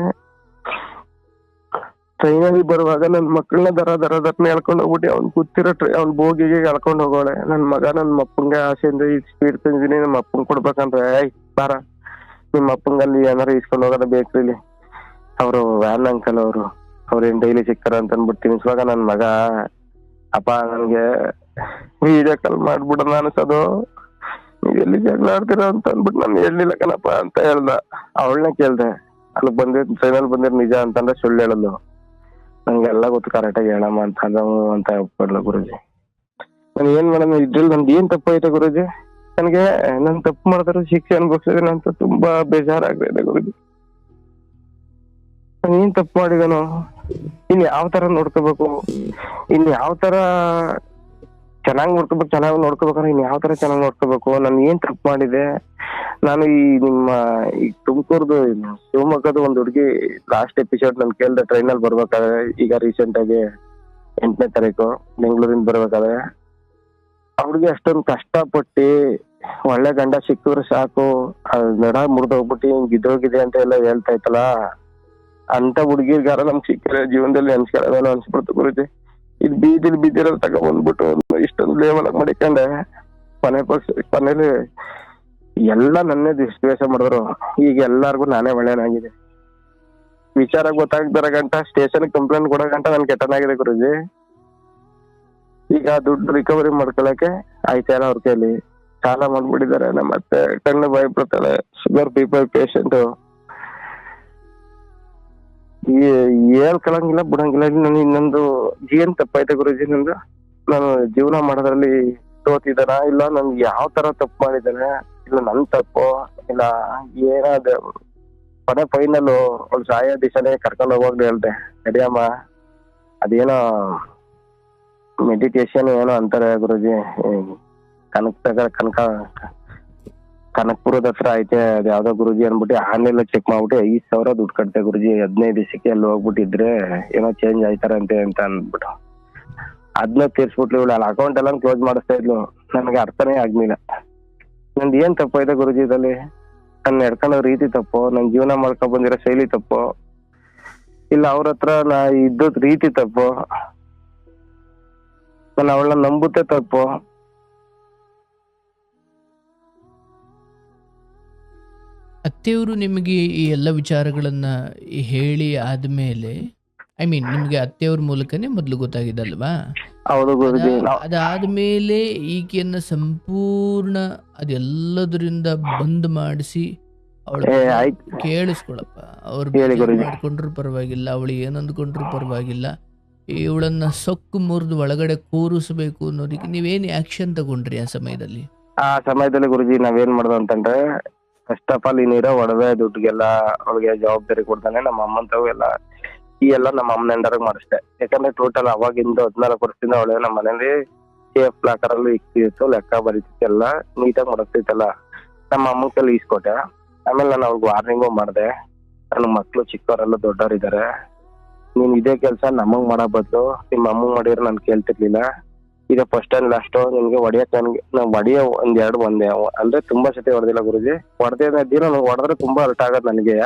ಟ್ರೈನಲ್ಲಿ ಬರುವಾಗ ನನ್ ಮಕ್ಕಳನ್ನ ದರದರ್ನ ಎಳ್ಕೊಂಡ್ ಹೋಗ್ಬಿಟ್ಟು ಅವ್ನ್ ಕೂತಿರೋ ಅವ್ನ್ ಬೋಗಿಗೆ ಎಳ್ಕೊಂಡ್ ಹೋಗೋಳೆ. ನನ್ ಮಗ ನನ್ ಅಪ್ಪಂಗೆ ಆಸೆಯಿಂದ ಈ ಸ್ಪೀಡ್ ತಂದಿದ್ದೀನಿ, ನಮ್ಮ ಅಪ್ಪಂಗ್ ಕೊಡ್ಬೇಕಂದ್ರೆ ಬಾರ ನಿಮ್ಮ ಅಪ್ಪಂಗಲ್ಲಿ ಏನಾರು ಇಸ್ಕೊಂಡ್ ಹೋಗೋದ ಬೇಕ್ರಿಲಿ, ಅವರು ವ್ಯಾನ್ ಅಂಕಲ್ ಅವ್ರೇನ್ ಡೈಲಿ ಸಿಕ್ತಾರ ಅಂತ ಅನ್ಬಿಟ್ಟು ತಿನ್ಸುವಾಗ ನನ್ ಮಗ ಅಪ್ಪ ನನ್ಗೆ ವಿಡಿಯೋ ಕಾಲ್ ಮಾಡ್ಬಿಡೋಣ ಅನ್ಸೋದು, ನೀವ್ ಎಲ್ಲಿ ಜಗಳ ಆಡ್ತೀರ ಅಂತ ಅನ್ಬಿಟ್ಟು ನಾನು ಹೇಳಿಲ್ಲ ಕಣಪ್ಪ ಅಂತ ಹೇಳ್ದ. ಅವಳನ್ನ ಕೇಳ್ದೆ, ಅಲ್ಲಿ ಟ್ರೈನಲ್ಲಿ ಬಂದಿರ್ ನಿಜ ಅಂತಂದ್ರೆ ಸುಳ್ಳು ಹೇಳಲು. ನಂಗೆಲ್ಲ ಗೊತ್ತು ಕರೆಕ್ಟಾಗಿ ಹೇಳಮ್ಮ ಅಂತ ಅದವು ಅಂತ ಒಪ್ಪಿಲ್ಲ ಗುರುಜಿ. ನಾನು ಏನ್ ಮಾಡೋಣ ಇದ್ರಲ್ಲಿ ನನ್ಗೆ ಏನ್ ತಪ್ಪು ಐತೆ ಗುರುಜಿ? ನನಗೆ ನನ್ ತಪ್ಪು ಮಾಡಿದ್ರೆ ಶಿಕ್ಷೆ ಅನುಭವಿಸಿದ್ರೆ ಅಂತ ತುಂಬಾ ಬೇಜಾರಾಗ್ತಿದೆ ಗುರುಜಿ. ನಾನು ಏನ್ ತಪ್ಪು ಮಾಡಿದನು? ಇನ್ ಯಾವ ತರ ನೋಡ್ಕೋಬೇಕು, ಇನ್ ಯಾವ ತರ ಚೆನ್ನಾಗಿ ನೋಡ್ಕೋಬೇಕಂದ್ರೆ ಇನ್ ಯಾವ ತರ ಚೆನ್ನಾಗಿ ನೋಡ್ಕೋಬೇಕು? ನಾನು ಏನ್ ತಪ್ಪು ಮಾಡಿದೆ? ನಾನು ಈ ನಿಮ್ಮ ಈ ತುಮಕೂರ್ದು ಶಿವಮೊಗ್ಗದ ಒಂದ್ ಹುಡುಗಿ ಲಾಸ್ಟ್ ಎಪಿಸೋಡ್ ನನ್ ಕೇಳ್ದೆ ಟ್ರೈನಲ್ಲಿ ಬರ್ಬೇಕಾದ್ರೆ, ಈಗ ರೀಸೆಂಟ್ ಆಗಿ 8ನೇ ತಾರೀಕು ಬೆಂಗಳೂರಿಂದ ಬರ್ಬೇಕಾದ್ರೆ, ಆ ಹುಡುಗಿ ಅಷ್ಟೊಂದು ಕಷ್ಟಪಟ್ಟು ಒಳ್ಳೆ ಗಂಡ ಸಿಕ್ಕಿದ್ರೆ ಸಾಕು, ನಡ ಮುರಿದೋಗ್ಬಿಟ್ಟು ಹಿಂಗ್ ಬಿದ್ದೋಗಿದೆ ಅಂತ ಎಲ್ಲ ಹೇಳ್ತಾ ಇತ್ತಲ್ಲ, ಅಂತ ಹುಡುಗಿರ್ಗಾರ ನಮ್ಗೆ ಸಿಕ್ಕಿರೋ ಜೀವನದಲ್ಲಿ ನೆನ್ಸ್ಕೊಳ್ಳೋದೇನೋ ಅನ್ಸ್ಬಿಡ್ತು ಗುರುಜಿ. ಇದು ಬೀದಿಲ್ ಬಿದ್ದಿರೋ ತಗೊಂಡ್ಬಂದ್ಬಿಟ್ಟು ಇಷ್ಟೊಂದು ಲೇವಲ್ ಆಗಿ ಮಾಡಿಕೊಂಡೆ. ಕೊನೆಯಲ್ಲಿ ಎಲ್ಲ ನನ್ನೇ ದ್ವೇಷ ಮಾಡಿದ್ರು. ಈಗ ಎಲ್ಲಾರ್ಗು ನಾನೇ ಒಳ್ಳೆಯನಾಗಿದೆ. ವಿಚಾರ ಗೊತ್ತಾಗ್ದಾರ ಗಂಟ ಸ್ಟೇಷನ್ ಕಂಪ್ಲೇಂಟ್ ಕೊಡೋ ಗಂಟ ನನ್ ಕೆಟ್ಟನಾಗಿದೆ ಗುರುಜಿ. ಈಗ ದುಡ್ಡು ರಿಕವರಿ ಮಾಡ್ಕೊಳಕ್ಕೆ ಆಯ್ತಾರ ಅವ್ರ ಕೈಲಿ ಸಾಲ ಮಾಡ್ಬಿಟ್ಟಿದ್ದಾರೆ. ನಮ್ಮ ಅತ್ತೆ ಕಣ್ಣು ಬಾಯಿ ಬಿಡ್ತಾಳೆ, ಶುಗರ್ ಪೀಪಲ್ ಪೇಷಂಟ್. ಹೇಳ್ಕೊಳಂಗಿಲ್ಲ ಬಿಡಂಗಿಲ್ಲ. ನನ್ ಇನ್ನೊಂದು ಏನ್ ತಪ್ಪಾಯ್ತು ಗುರುಜಿ ನಂದು? ನಾನು ಜೀವನ ಮಾಡೋದ್ರಲ್ಲಿ ಸೋತಿದ್ದಾನ, ಇಲ್ಲ ನನ್ಗೆ ಯಾವ ತರ ತಪ್ಪು ಮಾಡಿದ್ದಾನೆ, ಇಲ್ಲ ನನ್ ತಪ್ಪು, ಇಲ್ಲ ಏನಾದ ಫೈನಲ್ ಅವ್ಳು ಸಾಯೋ ದಿವಸನೇ ಕರ್ಕೊಂಡು ಹೋಗ್ಲಿ ಹೇಳ್ದೆ, ನಡಿಯಮ್ಮ ಅದೇನೋ ಮೆಡಿಟೇಷನ್ ಏನೋ ಅಂತಾರೆ ಗುರುಜಿ, ಕನಕಪುರದ ಹತ್ರ ಐತೆ ಅದ್ ಯಾವ್ದೋ ಗುರುಜಿ ಅನ್ಬಿಟ್ಟು ಆನ್ಲೈನ್ ಚೆಕ್ ಮಾಡ್ಬಿಟ್ಟು 5,000 ದುಡ್ಡು ಕಟ್ತೆ ಗುರುಜಿ. 15 ದಿವಸಕ್ಕೆ ಅಲ್ಲಿ ಹೋಗ್ಬಿಟ್ಟಿದ್ರೆ ಏನೋ ಚೇಂಜ್ ಆಯ್ತಾರಂತೆ ಅಂತ ಅಂದ್ಬಿಟ್ಟು ಅದನ್ನ ತೀರ್ಸ್ಬಿಟ್ಲು. ಇವಳು ಅಲ್ಲಿ ಅಕೌಂಟ್ ಎಲ್ಲ ಕ್ಲೋಸ್ ಮಾಡಿಸ್ತಾ ಇದ್ಲು. ನನ್ಗೆ ಅರ್ಥನೇ ಆಗ್ಲಿಲ್ಲ ನಂದು ಏನ್ ತಪ್ಪಾಯ್ತು ಗುರುಜಿ ಇದಲ್ಲಿ? ನನ್ನ ನಡ್ಕೊಳ್ಳೋ ರೀತಿ ತಪ್ಪು, ನನ್ ಜೀವನ ಮಾಡ್ಕೊಂಡ್ ಬಂದಿರೋ ಶೈಲಿ ತಪ್ಪು, ಇಲ್ಲ ಅವ್ರ ಹತ್ರ ನಾ ಇದ್ದದ್ ರೀತಿ ತಪ್ಪು, ನಾನು ಅವಳನ್ನ ನಂಬುತ್ತೆ ತಪ್ಪು. ಅತ್ತೆಯವರು ನಿಮಗೆ ಈ ಎಲ್ಲ ವಿಚಾರಗಳನ್ನ ಹೇಳಿ ಆದ್ಮೇಲೆ, ಐ ಮೀನ್ ನಿಮ್ಗೆ ಅತ್ತೆಯವ್ರ ಮೂಲಕನೇ ಮೊದಲು ಗೊತ್ತಾಗಿದ್ದಲ್ವಾ? ಹೌದು ಗುರುಜಿ. ಅದಾದ್ಮೇಲೆ ಈಕೆಯನ್ನ ಸಂಪೂರ್ಣ ಅದೆಲ್ಲದರಿಂದ ಬಂದ್ ಮಾಡಿಸಿ ಅವಳ ಕೇಳಿಸ್ಕೊಳಪ್ಪ, ಅವ್ರು ಮಾಡ್ಕೊಂಡ್ರು ಪರವಾಗಿಲ್ಲ, ಅವಳು ಏನಂದ್ಕೊಂಡ್ರು ಪರವಾಗಿಲ್ಲ, ಇವಳನ್ನ ಸೊಕ್ಕು ಮುರಿದು ಒಳಗಡೆ ಕೂರಿಸ್ಬೇಕು ಅನ್ನೋದಕ್ಕೆ ನೀವೇನ್ ಆಕ್ಷನ್ ತಗೊಂಡ್ರಿ ಆ ಸಮಯದಲ್ಲಿ? ಆ ಸಮಯದಲ್ಲಿ ಗುರುಜಿ ನಾವೇನ್ ಮಾಡ್ದು ಅಂತಂದ್ರೆ, ಫಸ್ಟ್ ಆಫ್ ಆಲ್ ಈ ನೀರೋ ಒಡವೆ ದುಡ್ಡಿಗೆಲ್ಲ ಅವಳಿಗೆ ಜವಾಬ್ದಾರಿ ಕೊಡ್ತಾನೆ. ನಮ್ಮ ಅಮ್ಮಂತವು ಎಲ್ಲ ಈ ಎಲ್ಲ ನಮ್ಮ ಅಮ್ಮನ ಎಂಡರ್ಗ್ ಮಾಡಿಸ್ದೆ. ಯಾಕಂದ್ರೆ ಟೋಟಲ್ ಅವಾಗಿಂದ 14 ವರ್ಷದಿಂದ ಅವಳೆ ನಮ್ಮ ಮನೇಲಿ ಸೇಫ್ ಲಾಕರ್ ಅಲ್ಲಿ ಇಕ್ತಿತ್ತು, ಲೆಕ್ಕ ಬರೀತಿತ್ತು, ಎಲ್ಲ ನೀಟಾಗಿ ಮಾಡಕ್ತಿತ್ತಲ್ಲ. ನಮ್ಮ ಅಮ್ಮನ ಕೈಲಿ ಈಸ್ಕೊಟ್ಟೆ. ಆಮೇಲೆ ನಾನು ಅವ್ರಿಗೆ ವಾರ್ನಿಂಗು ಮಾಡಿದೆ, ನನ್ನ ಮಕ್ಳು ಚಿಕ್ಕವರೆಲ್ಲ ದೊಡ್ಡವರಿದ್ದಾರೆ, ನೀನ್ ಇದೇ ಕೆಲ್ಸ ನಮಗ್ ಮಾಡೋ ಬದ್ಲು ನಿಮ್ಮ ಅಮ್ಮಂಗ್ ಮಾಡಿದ್ರೆ ನಾನು ಕೇಳ್ತಿರ್ಲಿಲ್ಲ. ಈಗ ಫಸ್ಟ್ ಅಂಡ್ ಲಾಸ್ಟ್ ನಿಮ್ಗೆ ಹೊಡಿಯಕ್ ನಾವ್ ಹೊಡಿಯೋ ಒಂದೇ ಅಂದ್ರೆ ತುಂಬಾ ಸತಿ ಹೊಡೆದಿಲ್ಲ ಗುರುಜಿ. ಹೊಡೆದೇ ದಿನ ನಂಗೆ ಹೊಡೆದ್ರೆ ತುಂಬಾ ಅರ್ಥ ಆಗದ್ ನನಗೆ.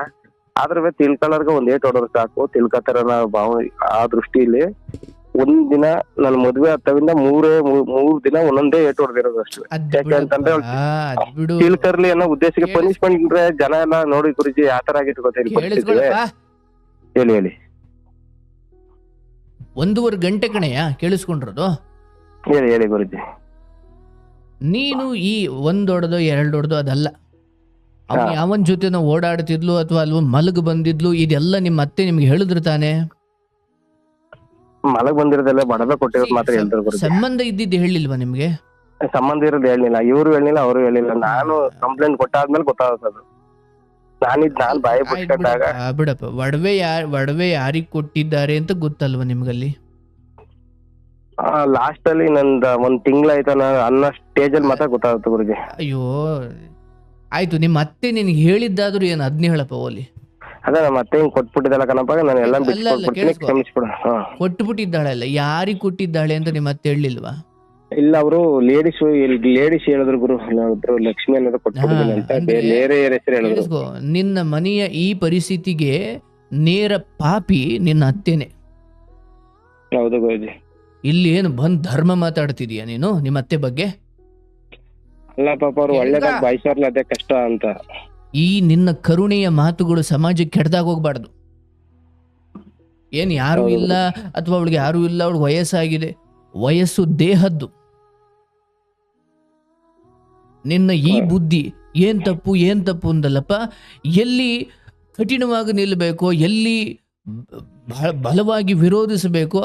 ಆದ್ರೆ ತಿಳ್ಕೊಳ್ಳೋರ್ಗೆ ಒಂದ್ ಏಟ್ ಹೊಡೋರು ಸಾಕು, ತಿಳ್ಕೊತಾರ ಭಾವ. ಆ ದೃಷ್ಟಿಲಿ ಒಂದ್ ದಿನ ನನ್ ಮದ್ವೆ ಹತ್ತವಿಂದ ಮೂರ್ ದಿನ ಒಂದೊಂದೇ ಏಟ್ ಹೊಡೆದಿರೋದು ಅಷ್ಟು. ಯಾಕೆ ಅಂತಂದ್ರೆ ತಿಳ್ಕರ್ಲಿ ಅನ್ನೋ ಉದ್ದೇಶಕ್ಕೆ ಪನಿಷ್ಮೆಂಟ್ ಇದ್ರೆ ಜನ ಎಲ್ಲ ನೋಡಿ ಗುರುಜಿ ಯಾವ ತರ ಆಗಿತ್ತು ಗೊತ್ತಿಲ್ಲ. ಹೇಳಿ 1.5 ಗಂಟೆ ಕಣೆಯ ಕೇಳಿಸ್ಕೊಂಡಿರೋದು. ಹೇಳಿ ಗುರುಜಿ. ನೀನು ಈ 1 ಹೊಡೆದೋ 2 ಹೊಡೆದೋ ಅದಲ್ಲ, ಅವನು ಯಾವನ್ ಜೊತೆ ಓಡಾಡ್ತಿದ್ಲು ಅಥವಾ ಅಲ್ವ ಮಲಗ್ ಬಂದಿದ್ಲು, ಇದೆಲ್ಲ ನಿಮ್ಮ ಅತ್ತೆ ನಿಮ್ಗೆ ಹೇಳಿದ್ರು ತಾನೆ? ಮಲಗ್ ಬಂದಿರೋದೆಲ್ಲ ಬಡದ ಕೊಟ್ಟಿರೋದು ಮಾತ್ರ ಹೇಳಿದ್ರು ಗುರುಜಿ. ಸಂಬಂಧ ಇದ್ದಿದ್ದು ಹೇಳಿಲ್ವಾ ನಿಮ್ಗೆ? ಸಂಬಂಧ ಇರೋದು ಹೇಳಿಲ್ಲ, ಇವ್ರು ಹೇಳಿಲ್ಲ, ಅವರು ಹೇಳಿಲ್ಲ. ನಾನು ಕಂಪ್ಲೇಂಟ್ ಕೊಟ್ಟಾದ್ಮೇಲೆ ಗೊತ್ತಾಗ್ತದೆ. ನಾನ್ ಬಾಯಿ ಬಿಟ್ಕೊಂಡಾಗ ಬಿಡಪ್ಪ, ಒಡವೆ ಯಾರಿಗ್ ಕೊಟ್ಟಿದ್ದಾರೆ ಅಂತ ಗೊತ್ತಲ್ವಾ ನಿಮ್ಗಲ್ಲಿ? ಲಾಸ್ಟ್ ಅಲ್ಲಿ ನಂದ 1 ತಿಂಗಳಾಯ್ತು ಅನ್ನೋ ಸ್ಟೇಜ್ ಅಲ್ಲಿ ಮಾತ್ರ ಗೊತ್ತಾಗುತ್ತೆ ಗುರುಜಿ. ಅಯ್ಯೋ ಆಯ್ತು, ನಿಮ್ಮ ಅತ್ತೆ ನಿನ್ಗೆ ಹೇಳಿದ್ದಾದ್ರು ಏನು ಅದ್ನೇ ಹೇಳಪ್ಪ ಓಲಿ. ಅದೇ ನಮ್ಮ ಅತ್ತೆ ಹಿಂಗ್ ಕೊಟ್ಬಿಟ್ಟಿದ್ದಲ್ಲ ಕಣಪ್ಪ, ನಾನು ಎಲ್ಲ ಕೊಟ್ಬಿಟ್ಟಿದ್ದಾಳೆ ಅಲ್ಲ, ಯಾರಿಗ್ ಕೊಟ್ಟಿದ್ದಾಳೆ ಅಂತ ನಿಮ್ಮ ಅತ್ತೆ ಹೇಳಿಲ್ವಾ? ಇಲ್ಲ, ಅವರು ಲೇಡೀಸ್ ಹೇಳಿದ್ರು ಗುರು, ಲಕ್ಷ್ಮಿ ಅನ್ನೋದು ಕೊಟ್ಬಿಟ್ಟಿದ್ದೀನಿ ಅಂತ ಬೇರೆ ಹೆಸರು ಹೇಳಿದ್ರು. ನಿನ್ನ ಮನೆಯ ಈ ಪರಿಸ್ಥಿತಿಗೆ ನೇರ ಪಾಪಿ ನಿನ್ನ ಅತ್ತೆನೆ. ಹೌದು ಗುರುಜಿ. ಇಲ್ಲಿ ಏನು ಬಂದ್ ಧರ್ಮ ಮಾತಾಡ್ತಿದೀಯ ನೀನು ನಿಮ್ಮ ಅತ್ತೆ ಬಗ್ಗೆ? ಅಲ್ಲ ಪಾಪ, ಅವ್ರು ಒಳ್ಳೇದಾಗ ಬಯಸೋರ್ಲ ಅದೇ ಕಷ್ಟ ಅಂತ. ಈ ನಿನ್ನ ಕರುಣೆಯ ಮಾತುಗಳು ಸಮಾಜಕ್ಕೆ ಕೆಟ್ಟದಾಗ ಹೋಗ್ಬಾರ್ದು. ಏನ್ ಯಾರು ಇಲ್ಲ ಅಥವಾ ಅವಳಿಗೆ ಯಾರು ಇಲ್ಲ, ಅವಳಿಗೆ ವಯಸ್ಸಾಗಿದೆ, ವಯಸ್ಸು ದೇಹದ್ದು. ನಿನ್ನ ಈ ಬುದ್ಧಿ ಏನ್ ತಪ್ಪು ಅಂದಲ್ಲಪ್ಪ, ಎಲ್ಲಿ ಕಠಿಣವಾಗಿ ನಿಲ್ಬೇಕೋ, ಎಲ್ಲಿ ಬಲವಾಗಿ ವಿರೋಧಿಸಬೇಕು,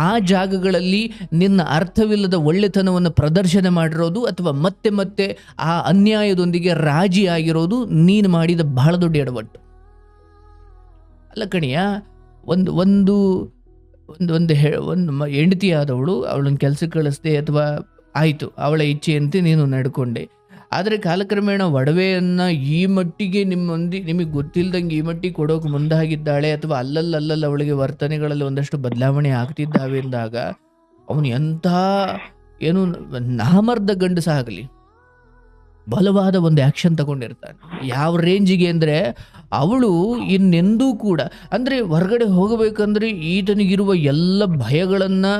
ಆ ಜಾಗಗಳಲ್ಲಿ ನಿನ್ನ ಅರ್ಥವಿಲ್ಲದ ಒಳ್ಳೆತನವನ್ನು ಪ್ರದರ್ಶನ ಮಾಡಿರೋದು ಅಥವಾ ಮತ್ತೆ ಮತ್ತೆ ಆ ಅನ್ಯಾಯದೊಂದಿಗೆ ರಾಜಿ ಆಗಿರೋದು ನೀನು ಮಾಡಿದ ಬಹಳ ದೊಡ್ಡ ಎಡವಟ್ಟು. ಅಲ್ಲ ಕಣಿಯ, ಒಂದು ಒಂದು ಒಂದು ಒಂದು ಒಂದು ಹೆಂಡತಿ ಆದವಳು ಅವಳನ್ನು ಕೆಲಸಕ್ಕೆ ಕಳಿಸ್ದೆ ಅಥವಾ ಆಯಿತು ಅವಳ ಇಚ್ಛೆಯಂತೆ ನೀನು ನಡ್ಕೊಂಡೆ. ಆದರೆ ಕಾಲಕ್ರಮೇಣ ಒಡವೆಯನ್ನು ಈ ಮಟ್ಟಿಗೆ ನಿಮಗೆ ಗೊತ್ತಿಲ್ಲದಂಗೆ ಈ ಮಟ್ಟಿಗೆ ಕೊಡೋಕೆ ಮುಂದಾಗಿದ್ದಾಳೆ ಅಥವಾ ಅಲ್ಲಲ್ಲಿ ಅವಳಿಗೆ ವರ್ತನೆಗಳಲ್ಲಿ ಒಂದಷ್ಟು ಬದಲಾವಣೆ ಆಗ್ತಿದ್ದಾವೆ ಅಂದಾಗ ಅವನು ಎಂಥ ಏನು ನಾಮರ್ದ ಗಂಡಸ ಆಗಲಿ ಬಲವಾದ ಒಂದು ಆ್ಯಕ್ಷನ್ ತಗೊಂಡಿರ್ತಾನೆ. ಯಾವ ರೇಂಜಿಗೆ ಅಂದರೆ ಅವಳು ಇನ್ನೆಂದೂ ಕೂಡ ಅಂದರೆ ಹೊರಗಡೆ ಹೋಗಬೇಕಂದ್ರೆ ಈತನಿಗಿರುವ ಎಲ್ಲ ಭಯಗಳನ್ನು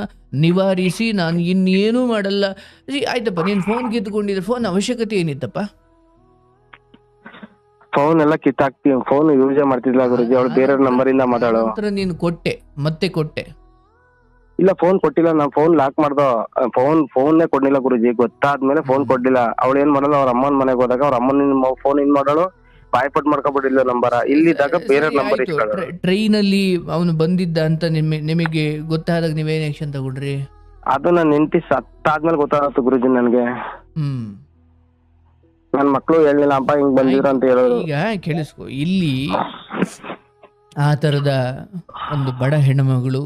ನಿವಾರಿಸಿ ನಾನು ಇನ್ನೇನೂ ಮಾಡಲ್ಲ. ಆಯ್ತಪ್ಪ, ನೀನು ಫೋನ್ ಕಿತ್ಕೊಂಡಿದ್ರೆ ಫೋನ್ ಅವಶ್ಯಕತೆ ಏನಿತ್ತಪ್ಪ? ಫೋನ್ ಎಲ್ಲ ಕಿತ್ತಾಕ್ತಿ, ಫೋನ್ ಯೂಸ್ ಮಾಡ್ತಿದ್ಲ ಗುರುಜಿ. ಅವಳು ಬೇರೆ ನಂಬರಿಂದ ಮಾತಾಡೋ ನೀನು ಕೊಟ್ಟೆ ಇಲ್ಲ, ಫೋನ್ ಕೊಟ್ಟಿಲ್ಲ. ನಾನ್ ಫೋನ್ ಲಾಕ್ ಮಾಡ್ದೋ, ಫೋನ್ನೇ ಕೊಡ್ಲಿಲ್ಲ ಗುರುಜಿ. ಗೊತ್ತಾದ್ಮೇಲೆ ಫೋನ್ ಕೊಡ್ಲಿಲ್ಲ. ಅವಳು ಏನ್ ಮಾಡಲ್ಲ, ಅವ್ರ ಅಮ್ಮನ ಮನೆಗೆ ಹೋದಾಗ ಅವ್ರ ಅಮ್ಮನ ಫೋನ್ ಏನ್ ಮಾಡಾಳು, ಬಾಯ್ಪಟ್ ಮಾಡ್ಕೊಬಿಟ್ಟಿಲ್ಲ ನಂಬರ. ಇಲ್ಲಿದ್ದಾಗ ಬೇರೆ ನಂಬರ್ ಇಸ್ಕೊಳ್ಳೋಳು. ಟ್ರೈನಲ್ಲಿ ಅವನು ಬಂದಿದ್ದ ಅಂತ ನಿಮಗೆ ಗೊತ್ತಾದಾಗ ನೀವೇನ್ ಆಕ್ಷನ್ ತಗೊಂಡ್ರಿ? ಅದು ನನ್ನ ಹೆಂಡತಿ ಸತ್ತಾದ್ಮೇಲೆ ಗೊತ್ತಾಗತ್ತು ಗುರುಜಿ ನನ್ಗೆ. ನನ್ ಮಕ್ಳು ಹೇಳಿಲ್ಲ, ಅಪ್ಪ ಹಿಂಗ್ ಬಂದಿದ್ರು ಅಂತ ಹೇಳೋದು. ಈಗ ಕೇಳಿಸ್ಕೊ, ಇಲ್ಲಿ ಆ ತರದ ಒಂದು ಬಡ ಹೆಣ್ಣುಮಗಳು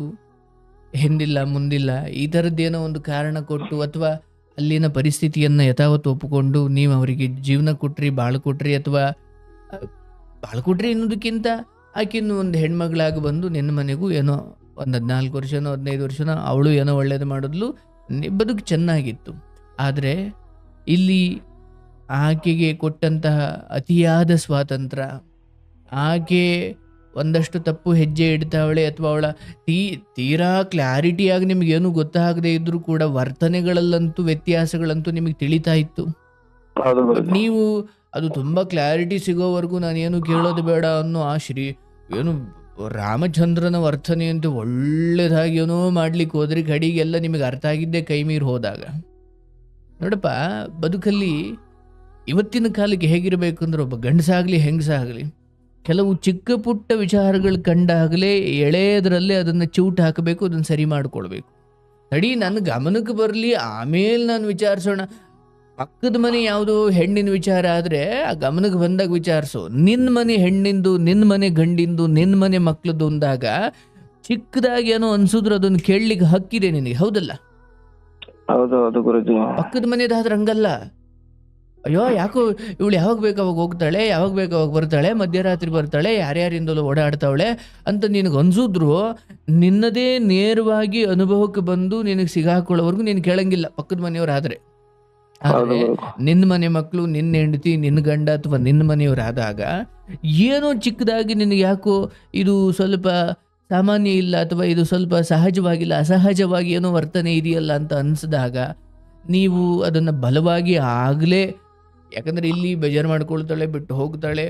ಹಿಂದಿಲ್ಲ ಮುಂದಿಲ್ಲ ಈ ಥರದ್ದೇನೋ ಒಂದು ಕಾರಣ ಕೊಟ್ಟು ಅಥವಾ ಅಲ್ಲಿನ ಪರಿಸ್ಥಿತಿಯನ್ನು ಯಥಾವತ್ತು ಒಪ್ಪಿಕೊಂಡು ನೀವು ಅವರಿಗೆ ಜೀವನ ಕೊಟ್ರಿ, ಬಾಳು ಕೊಟ್ರಿ, ಅಥವಾ ಬಾಳು ಕೊಟ್ರಿ ಅನ್ನೋದಕ್ಕಿಂತ ಆಕಿನ್ನು ಒಂದು ಹೆಣ್ಮಗಳಾಗಿ ಬಂದು ನಿನ್ನ ಮನೆಗೂ ಏನೋ ಒಂದು 14 ವರ್ಷನೋ 15 ವರ್ಷನೋ ಅವಳು ಏನೋ ಒಳ್ಳೇದು ಮಾಡಿದ್ಲು, ಬದುಕು ಚೆನ್ನಾಗಿತ್ತು. ಆದರೆ ಇಲ್ಲಿ ಆಕೆಗೆ ಕೊಟ್ಟಂತಹ ಅತಿಯಾದ ಸ್ವಾತಂತ್ರ್ಯ, ಆಕೆ ಒಂದಷ್ಟು ತಪ್ಪು ಹೆಜ್ಜೆ ಇಡ್ತಾವಳೆ ಅಥವಾ ಅವಳ ತೀರಾ ಕ್ಲಾರಿಟಿಯಾಗಿ ನಿಮಗೇನು ಗೊತ್ತಾಗದೇ ಇದ್ರೂ ಕೂಡ ವರ್ತನೆಗಳಲ್ಲಂತೂ ವ್ಯತ್ಯಾಸಗಳಂತೂ ನಿಮಗೆ ತಿಳಿತಾ ಇತ್ತು. ನೀವು ಅದು ತುಂಬ ಕ್ಲಾರಿಟಿ ಸಿಗೋವರೆಗೂ ನಾನೇನು ಕೇಳೋದು ಬೇಡ ಅನ್ನೋ ಆ ಏನು ರಾಮಚಂದ್ರನ ವರ್ತನೆ ಅಂತ ಒಳ್ಳೆದಾಗಿ ಏನೋ ಮಾಡ್ಲಿಕ್ಕೆ ಹೋದ್ರೆ ಕಡೆಗೆಲ್ಲ ನಿಮಗೆ ಅರ್ಥ ಆಗಿದ್ದೇ ಕೈ ಮೀರಿ ಹೋದಾಗ. ನೋಡಪ್ಪ, ಬದುಕಲ್ಲಿ ಇವತ್ತಿನ ಕಾಲಕ್ಕೆ ಹೇಗಿರಬೇಕು ಅಂದ್ರೆ ಒಬ್ಬ ಗಂಡಸಾಗಲಿ ಹೆಂಗಸಾಗಲಿ ಕೆಲವು ಚಿಕ್ಕ ಪುಟ್ಟ ವಿಚಾರಗಳು ಕಂಡಾಗಲೇ ಎಳೆಯದ್ರಲ್ಲೇ ಅದನ್ನು ಚೂಟ್ ಹಾಕಬೇಕು, ಅದನ್ನು ಸರಿ ಮಾಡ್ಕೊಳ್ಬೇಕು. ತಡಿ ನನ್ನ ಗಮನಕ್ಕೆ ಬರಲಿ ಆಮೇಲೆ ನಾನು ವಿಚಾರಿಸೋಣ. ಪಕ್ಕದ ಮನೆ ಯಾವುದೋ ಹೆಣ್ಣಿನ ವಿಚಾರ ಆದರೆ ಆ ಗಮನಕ್ಕೆ ಬಂದಾಗ ವಿಚಾರಿಸು. ನಿನ್ನ ಮನೆ ಹೆಣ್ಣಿಂದು, ನಿನ್ನ ಮನೆ ಗಂಡಿಂದು, ನಿನ್ನ ಮನೆ ಮಕ್ಕಳದ್ದು ಅಂದಾಗ ಚಿಕ್ಕದಾಗಿ ಏನೋ ಅನ್ಸಿದ್ರು ಅದನ್ನು ಕೇಳಲಿಕ್ಕೆ ಹಕ್ಕಿದೆ ನಿನಗೆ, ಹೌದಲ್ಲ? ಹೌದು ಗುರುಜಿ. ಪಕ್ಕದ ಮನೆದಾದ್ರೆ ಹಂಗಲ್ಲ. ಅಯ್ಯೋ ಯಾಕೋ ಇವಳು ಯಾವಾಗ ಬೇಕು ಅವಾಗ ಹೋಗ್ತಾಳೆ, ಯಾವಾಗ ಬೇಕು ಅವಾಗ ಬರ್ತಾಳೆ, ಮಧ್ಯರಾತ್ರಿ ಬರ್ತಾಳೆ, ಯಾರ್ಯಾರಿಂದಲೂ ಓಡಾಡ್ತಾವಳೆ ಅಂತ ನಿನಗೆ ಅನ್ಸಿದ್ರು ನಿನ್ನದೇ ನೇರವಾಗಿ ಅನುಭವಕ್ಕೆ ಬಂದು ನಿನಗೆ ಸಿಗಾಕೊಳ್ಳೋವರೆಗೂ ನೀನು ಕೇಳಂಗಿಲ್ಲ ಪಕ್ಕದ ಮನೆಯವರಾದರೆ. ಆದರೆ ನಿನ್ನ ಮನೆ ಮಕ್ಕಳು, ನಿನ್ನ ಹೆಂಡತಿ, ನಿನ್ನ ಗಂಡ ಅಥವಾ ನಿನ್ನ ಮನೆಯವರಾದಾಗ ಏನೋ ಚಿಕ್ಕದಾಗಿ ನಿನಗೆ ಯಾಕೋ ಇದು ಸ್ವಲ್ಪ ಸಾಮಾನ್ಯ ಇಲ್ಲ ಅಥವಾ ಇದು ಸ್ವಲ್ಪ ಸಹಜವಾಗಿಲ್ಲ, ಅಸಹಜವಾಗಿ ಏನೋ ವರ್ತನೆ ಇದೆಯಲ್ಲ ಅಂತ ಅನಿಸಿದಾಗ ನೀವು ಅದನ್ನು ಬಲವಾಗಿ ಆಗಲೇ, ಯಾಕಂದರೆ ಇಲ್ಲಿ ಬೇಜಾರು ಮಾಡ್ಕೊಳ್ತಾಳೆ, ಬಿಟ್ಟು ಹೋಗ್ತಾಳೆ,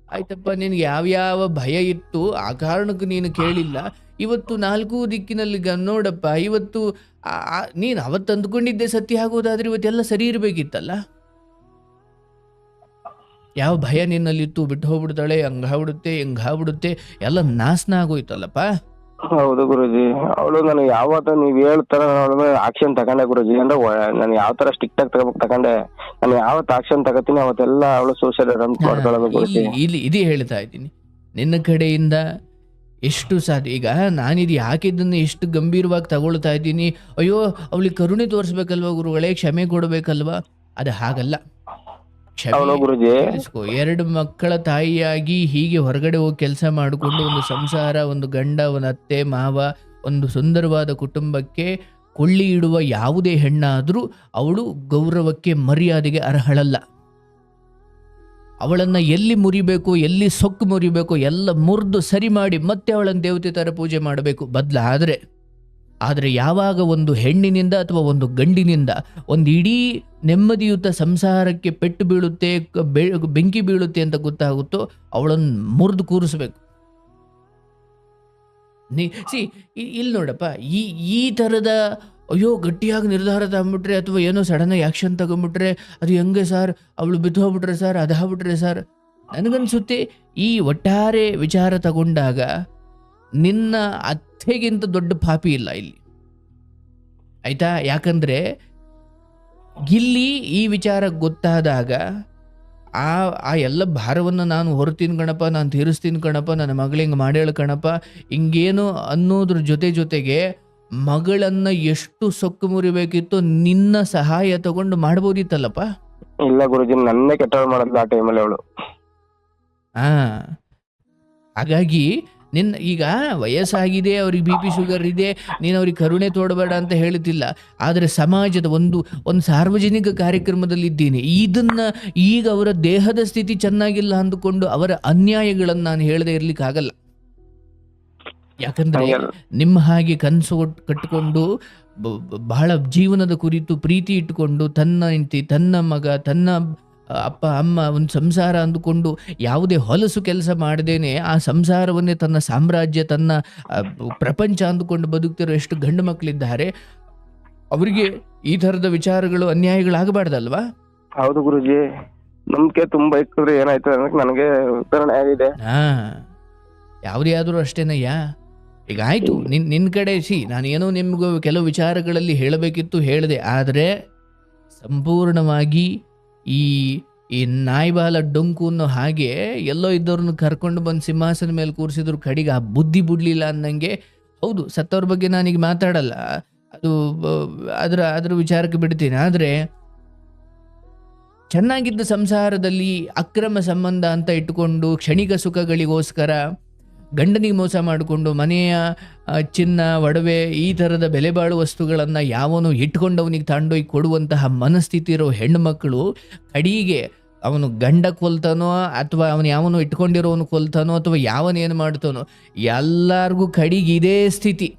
ಆಯ್ತಪ್ಪ ನಿನಗೆ ಯಾವ್ಯಾವ ಭಯ ಇತ್ತು ಆ ಕಾರಣಕ್ಕೆ ನೀನು ಕೇಳಿಲ್ಲ. ಇವತ್ತು 4 ದಿಕ್ಕಿನಲ್ಲಿ ನೋಡಪ್ಪ, ಇವತ್ತು ನೀನು ಅವತ್ತು ಅಂದ್ಕೊಂಡಿದ್ದೆ ಸತ್ಯ ಆಗೋದಾದ್ರೆ ಇವತ್ತೆಲ್ಲ ಸರಿ ಇರಬೇಕಿತ್ತಲ್ಲ. ಯಾವ ಭಯ ನಿನ್ನಲ್ಲಿತ್ತು, ಬಿಟ್ಟು ಹೋಗ್ಬಿಡ್ತಾಳೆ, ಹಂಗಾಗ್ಬಿಡುತ್ತೆ ಹಿಂಗಾಗ್ಬಿಡುತ್ತೆ, ಎಲ್ಲ ನಾಶನ ಆಗೋಯ್ತಲ್ಲಪ್ಪ. ಹೌದು ಗುರುಜಿ. ಅವಳು ನಾನು ಯಾವತ್ತ ನೀವ್ ಹೇಳ್ತಾರ ಆಕ್ಷನ್ ತಗೊಂಡೆ ಗುರುಜಿ. ಅಂದ್ರೆ ನಾನು ಯಾವ ತರ ಸ್ಟ್ರಿಕ್ಟ್ ಆಗಿ ತಗೊಂಡೆ, ನಾನು ಯಾವತ್ತು ಆಕ್ಷನ್ ತಗೋತೀನಿ ಅವತ್ತೆಲ್ಲ ಅವಳು ಸೋಷಿಯಲ್ ಮಾಡ್ಕೊಳ್ಳೋದು ಗುರುಜಿ. ಇಲ್ಲಿ ಇದೇ ಹೇಳ್ತಾ ಇದ್ದೀನಿ, ನಿನ್ನ ಕಡೆಯಿಂದ ಎಷ್ಟು ಸಾಧ್ಯ. ಈಗ ನಾನಿದು ಯಾಕಿದ್ದನ್ನು ಎಷ್ಟು ಗಂಭೀರವಾಗಿ ತಗೊಳ್ತಾ ಇದ್ದೀನಿ, ಅಯ್ಯೋ ಅವಳಿಗೆ ಕರುಣೆ ತೋರಿಸ್ಬೇಕಲ್ವಾ ಗುರುಗಳೇ, ಕ್ಷಮೆ ಕೊಡಬೇಕಲ್ವಾ, ಅದು ಹಾಗಲ್ಲ. ಕೇಳಿಸ್ಕೊ, 2 ಮಕ್ಕಳ ತಾಯಿಯಾಗಿ ಹೀಗೆ ಹೊರಗಡೆ ಹೋಗಿ ಕೆಲಸ ಮಾಡಿಕೊಂಡು ಒಂದು ಸಂಸಾರ, ಒಂದು ಗಂಡ, ಒಂದು ಅತ್ತೆ ಮಾವ, ಒಂದು ಸುಂದರವಾದ ಕುಟುಂಬಕ್ಕೆ ಕೊಳ್ಳಿ ಇಡುವ ಯಾವುದೇ ಹೆಣ್ಣಾದರೂ ಅವಳು ಗೌರವಕ್ಕೆ ಮರ್ಯಾದೆಗೆ ಅರ್ಹಳಲ್ಲ. ಅವಳನ್ನು ಎಲ್ಲಿ ಮುರಿಬೇಕು, ಎಲ್ಲಿ ಸೊಕ್ಕು ಮುರಿಬೇಕು ಎಲ್ಲ ಮುರಿದು ಸರಿ ಮಾಡಿ ಮತ್ತೆ ಅವಳನ್ನು ದೇವತೆ ಥರ ಪೂಜೆ ಮಾಡಬೇಕು. ಆದರೆ ಯಾವಾಗ ಒಂದು ಹೆಣ್ಣಿನಿಂದ ಅಥವಾ ಒಂದು ಗಂಡಿನಿಂದ ಒಂದು ಇಡೀ ನೆಮ್ಮದಿಯುತ ಸಂಸಾರಕ್ಕೆ ಪೆಟ್ಟು ಬೀಳುತ್ತೆ, ಬೆಂಕಿ ಬೀಳುತ್ತೆ ಅಂತ ಗೊತ್ತಾಗುತ್ತೋ ಅವಳನ್ನು ಮುರಿದು ಕೂರಿಸ್ಬೇಕು. ಇಲ್ಲಿ ನೋಡಪ್ಪ, ಈ ಥರದ ಅಯ್ಯೋ ಗಟ್ಟಿಯಾಗಿ ನಿರ್ಧಾರ ತಗೊಂಬಿಟ್ರೆ ಅಥವಾ ಏನೋ ಸಡನ್ನಾಗಿ ಆ್ಯಕ್ಷನ್ ತಗೊಂಬಿಟ್ರೆ ಅದು ಹೆಂಗೆ ಸರ್, ಅವಳು ಬಿದ್ದು ಹೋಗ್ಬಿಟ್ರೆ ಸರ್, ಅದಾಗ್ಬಿಟ್ರೆ ಸರ್. ನನಗನ್ಸುತ್ತೆ ಈ ಒಟ್ಟಾರೆ ವಿಚಾರ ತಗೊಂಡಾಗ ನಿನ್ನ ಅತ್ತೆಗಿಂತ ದೊಡ್ಡ ಪಾಪಿ ಇಲ್ಲ ಇಲ್ಲಿ, ಆಯ್ತಾ? ಯಾಕಂದ್ರೆ ಇಲ್ಲಿ ಈ ವಿಚಾರ ಗೊತ್ತಾದಾಗ ಆ ಎಲ್ಲ ಭಾರವನ್ನು ನಾನು ಹೊರತೀನಿ ಕಣಪ್ಪ, ನಾನು ತೀರಿಸ್ತೀನಿ ಕಣಪ್ಪ, ನನ್ನ ಮಗಳು ಹಿಂಗೆ ಮಾಡ್ಯಾಳ ಕಣಪ್ಪ, ಹಿಂಗೇನು ಅನ್ನೋದ್ರ ಜೊತೆಗೆ ಮಗಳನ್ನ ಎಷ್ಟು ಸೊಕ್ಕು ಮುರಿಬೇಕಿತ್ತು ನಿನ್ನ ಸಹಾಯ ತಗೊಂಡು ಮಾಡ್ಬೋದಿತ್ತಲ್ಲಪ್ಪ. ಇಲ್ಲ ಗುರುಜಿ, ನನ್ನೇ ಕೆಟ್ಟವಳು ಮಾಡೋದು ಆ ಟೈಮಲ್ಲಿ ಅವಳು. ಹಾಗಾಗಿ ಈಗ ವಯಸ್ಸಾಗಿದೆ, ಅವ್ರಿಗೆ BP ಶುಗರ್ ಇದೆ, ನೀನು ಅವ್ರಿಗೆ ಕರುಣೆ ತೋಡಬೇಡ ಅಂತ ಹೇಳ್ತಿಲ್ಲ. ಆದರೆ ಸಮಾಜದ ಒಂದು ಸಾರ್ವಜನಿಕ ಕಾರ್ಯಕ್ರಮದಲ್ಲಿ ಇದ್ದೀನಿ, ಈಗ ಅವರ ದೇಹದ ಸ್ಥಿತಿ ಚೆನ್ನಾಗಿಲ್ಲ ಅಂದುಕೊಂಡು ಅವರ ಅನ್ಯಾಯಗಳನ್ನು ನಾನು ಹೇಳದೆ ಇರ್ಲಿಕ್ಕಾಗಲ್ಲ. ಯಾಕಂದ್ರೆ ನಿಮ್ಮ ಹಾಗೆ ಕನಸು ಕಟ್ಟಿಕೊಂಡು ಬಹಳ ಜೀವನದ ಕುರಿತು ಪ್ರೀತಿ ಇಟ್ಟುಕೊಂಡು ತನ್ನ ಹೆಂಡತಿ, ತನ್ನ ಮಗ, ತನ್ನ ಅಪ್ಪ ಅಮ್ಮ ಒಂದು ಸಂಸಾರ ಅಂದುಕೊಂಡು ಯಾವುದೇ ಹೊಲಸು ಕೆಲಸ ಮಾಡದೇನೆ ಆ ಸಂಸಾರವನ್ನೇ ತನ್ನ ಸಾಮ್ರಾಜ್ಯ, ತನ್ನ ಪ್ರಪಂಚ ಅಂದುಕೊಂಡು ಬದುಕ್ತಿರೋ ಎಷ್ಟು ಗಂಡು ಮಕ್ಕಳಿದ್ದಾರೆ. ಅವರಿಗೆ ಈ ಥರದ ವಿಚಾರಗಳು, ಅನ್ಯಾಯಗಳಾಗಬಾರ್ದಲ್ವಾ? ಹೌದು ಗುರುಜಿ, ನಂಬಿಕೆ ತುಂಬಾ ಇಕ್ಕದ್ರೆ ಏನಾಯ್ತು ಅನ್ನೋಕೆ ನನಗೆ ಉತ್ತರಣೆ ಆಗಿದೆ. ಯಾವುದೇ ಆದರೂ ಅಷ್ಟೇನಯ್ಯ. ಈಗ ಆಯ್ತು, ನಿನ್ನ ಕಡೆ ನಾನೇನೋ ನಿಮ್ಗೆ ಕೆಲವು ವಿಚಾರಗಳಲ್ಲಿ ಹೇಳಬೇಕಿತ್ತು, ಹೇಳಿದೆ. ಆದರೆ ಸಂಪೂರ್ಣವಾಗಿ ಈ ನಾಯಿಬಾಲ ಡೊಂಕು ಅನ್ನೋ ಹಾಗೆ ಎಲ್ಲೋ ಇದ್ದವ್ರನ್ನ ಕರ್ಕೊಂಡು ಬಂದು ಸಿಂಹಾಸನ ಮೇಲೆ ಕೂರಿಸಿದ್ರು, ಕಡೆಗೆ ಆ ಬುದ್ಧಿ ಬಿಡ್ಲಿಲ್ಲ ಅನ್ನಂಗೆ. ಹೌದು, ಸತ್ತವ್ರ ಬಗ್ಗೆ ನಾನೀಗ ಮಾತಾಡಲ್ಲ, ಅದು ಅದರ ವಿಚಾರಕ್ಕೆ ಬಿಡ್ತೀನಿ. ಆದರೆ ಚೆನ್ನಾಗಿದ್ದ ಸಂಸಾರದಲ್ಲಿ ಅಕ್ರಮ ಸಂಬಂಧ ಅಂತ ಇಟ್ಟುಕೊಂಡು ಕ್ಷಣಿಕ ಸುಖಗಳಿಗೋಸ್ಕರ ಗಂಡನಿಗೆ ಮೋಸ ಮಾಡಿಕೊಂಡು ಮನೆಯ ಚಿನ್ನ, ಒಡವೆ, ಈ ಥರದ ಬೆಲೆ ಬಾಳುವ ವಸ್ತುಗಳನ್ನು ಯಾವನು ಇಟ್ಕೊಂಡವನಿಗೆ ತಾಂಡೋಗಿ ಕೊಡುವಂತಹ ಮನಸ್ಥಿತಿ ಇರೋ ಹೆಣ್ಣುಮಕ್ಕಳು ಕಡೆಗೆ ಅವನು ಗಂಡ ಕೊಲ್ತಾನೋ ಅಥವಾ ಅವನು ಯಾವನು ಇಟ್ಕೊಂಡಿರೋನು ಕೊಲ್ತಾನೋ ಅಥವಾ ಯಾವನೇನು ಮಾಡ್ತಾನೋ, ಎಲ್ಲರಿಗೂ ಕಡೆಗೆ ಇದೇ ಸ್ಥಿತಿ.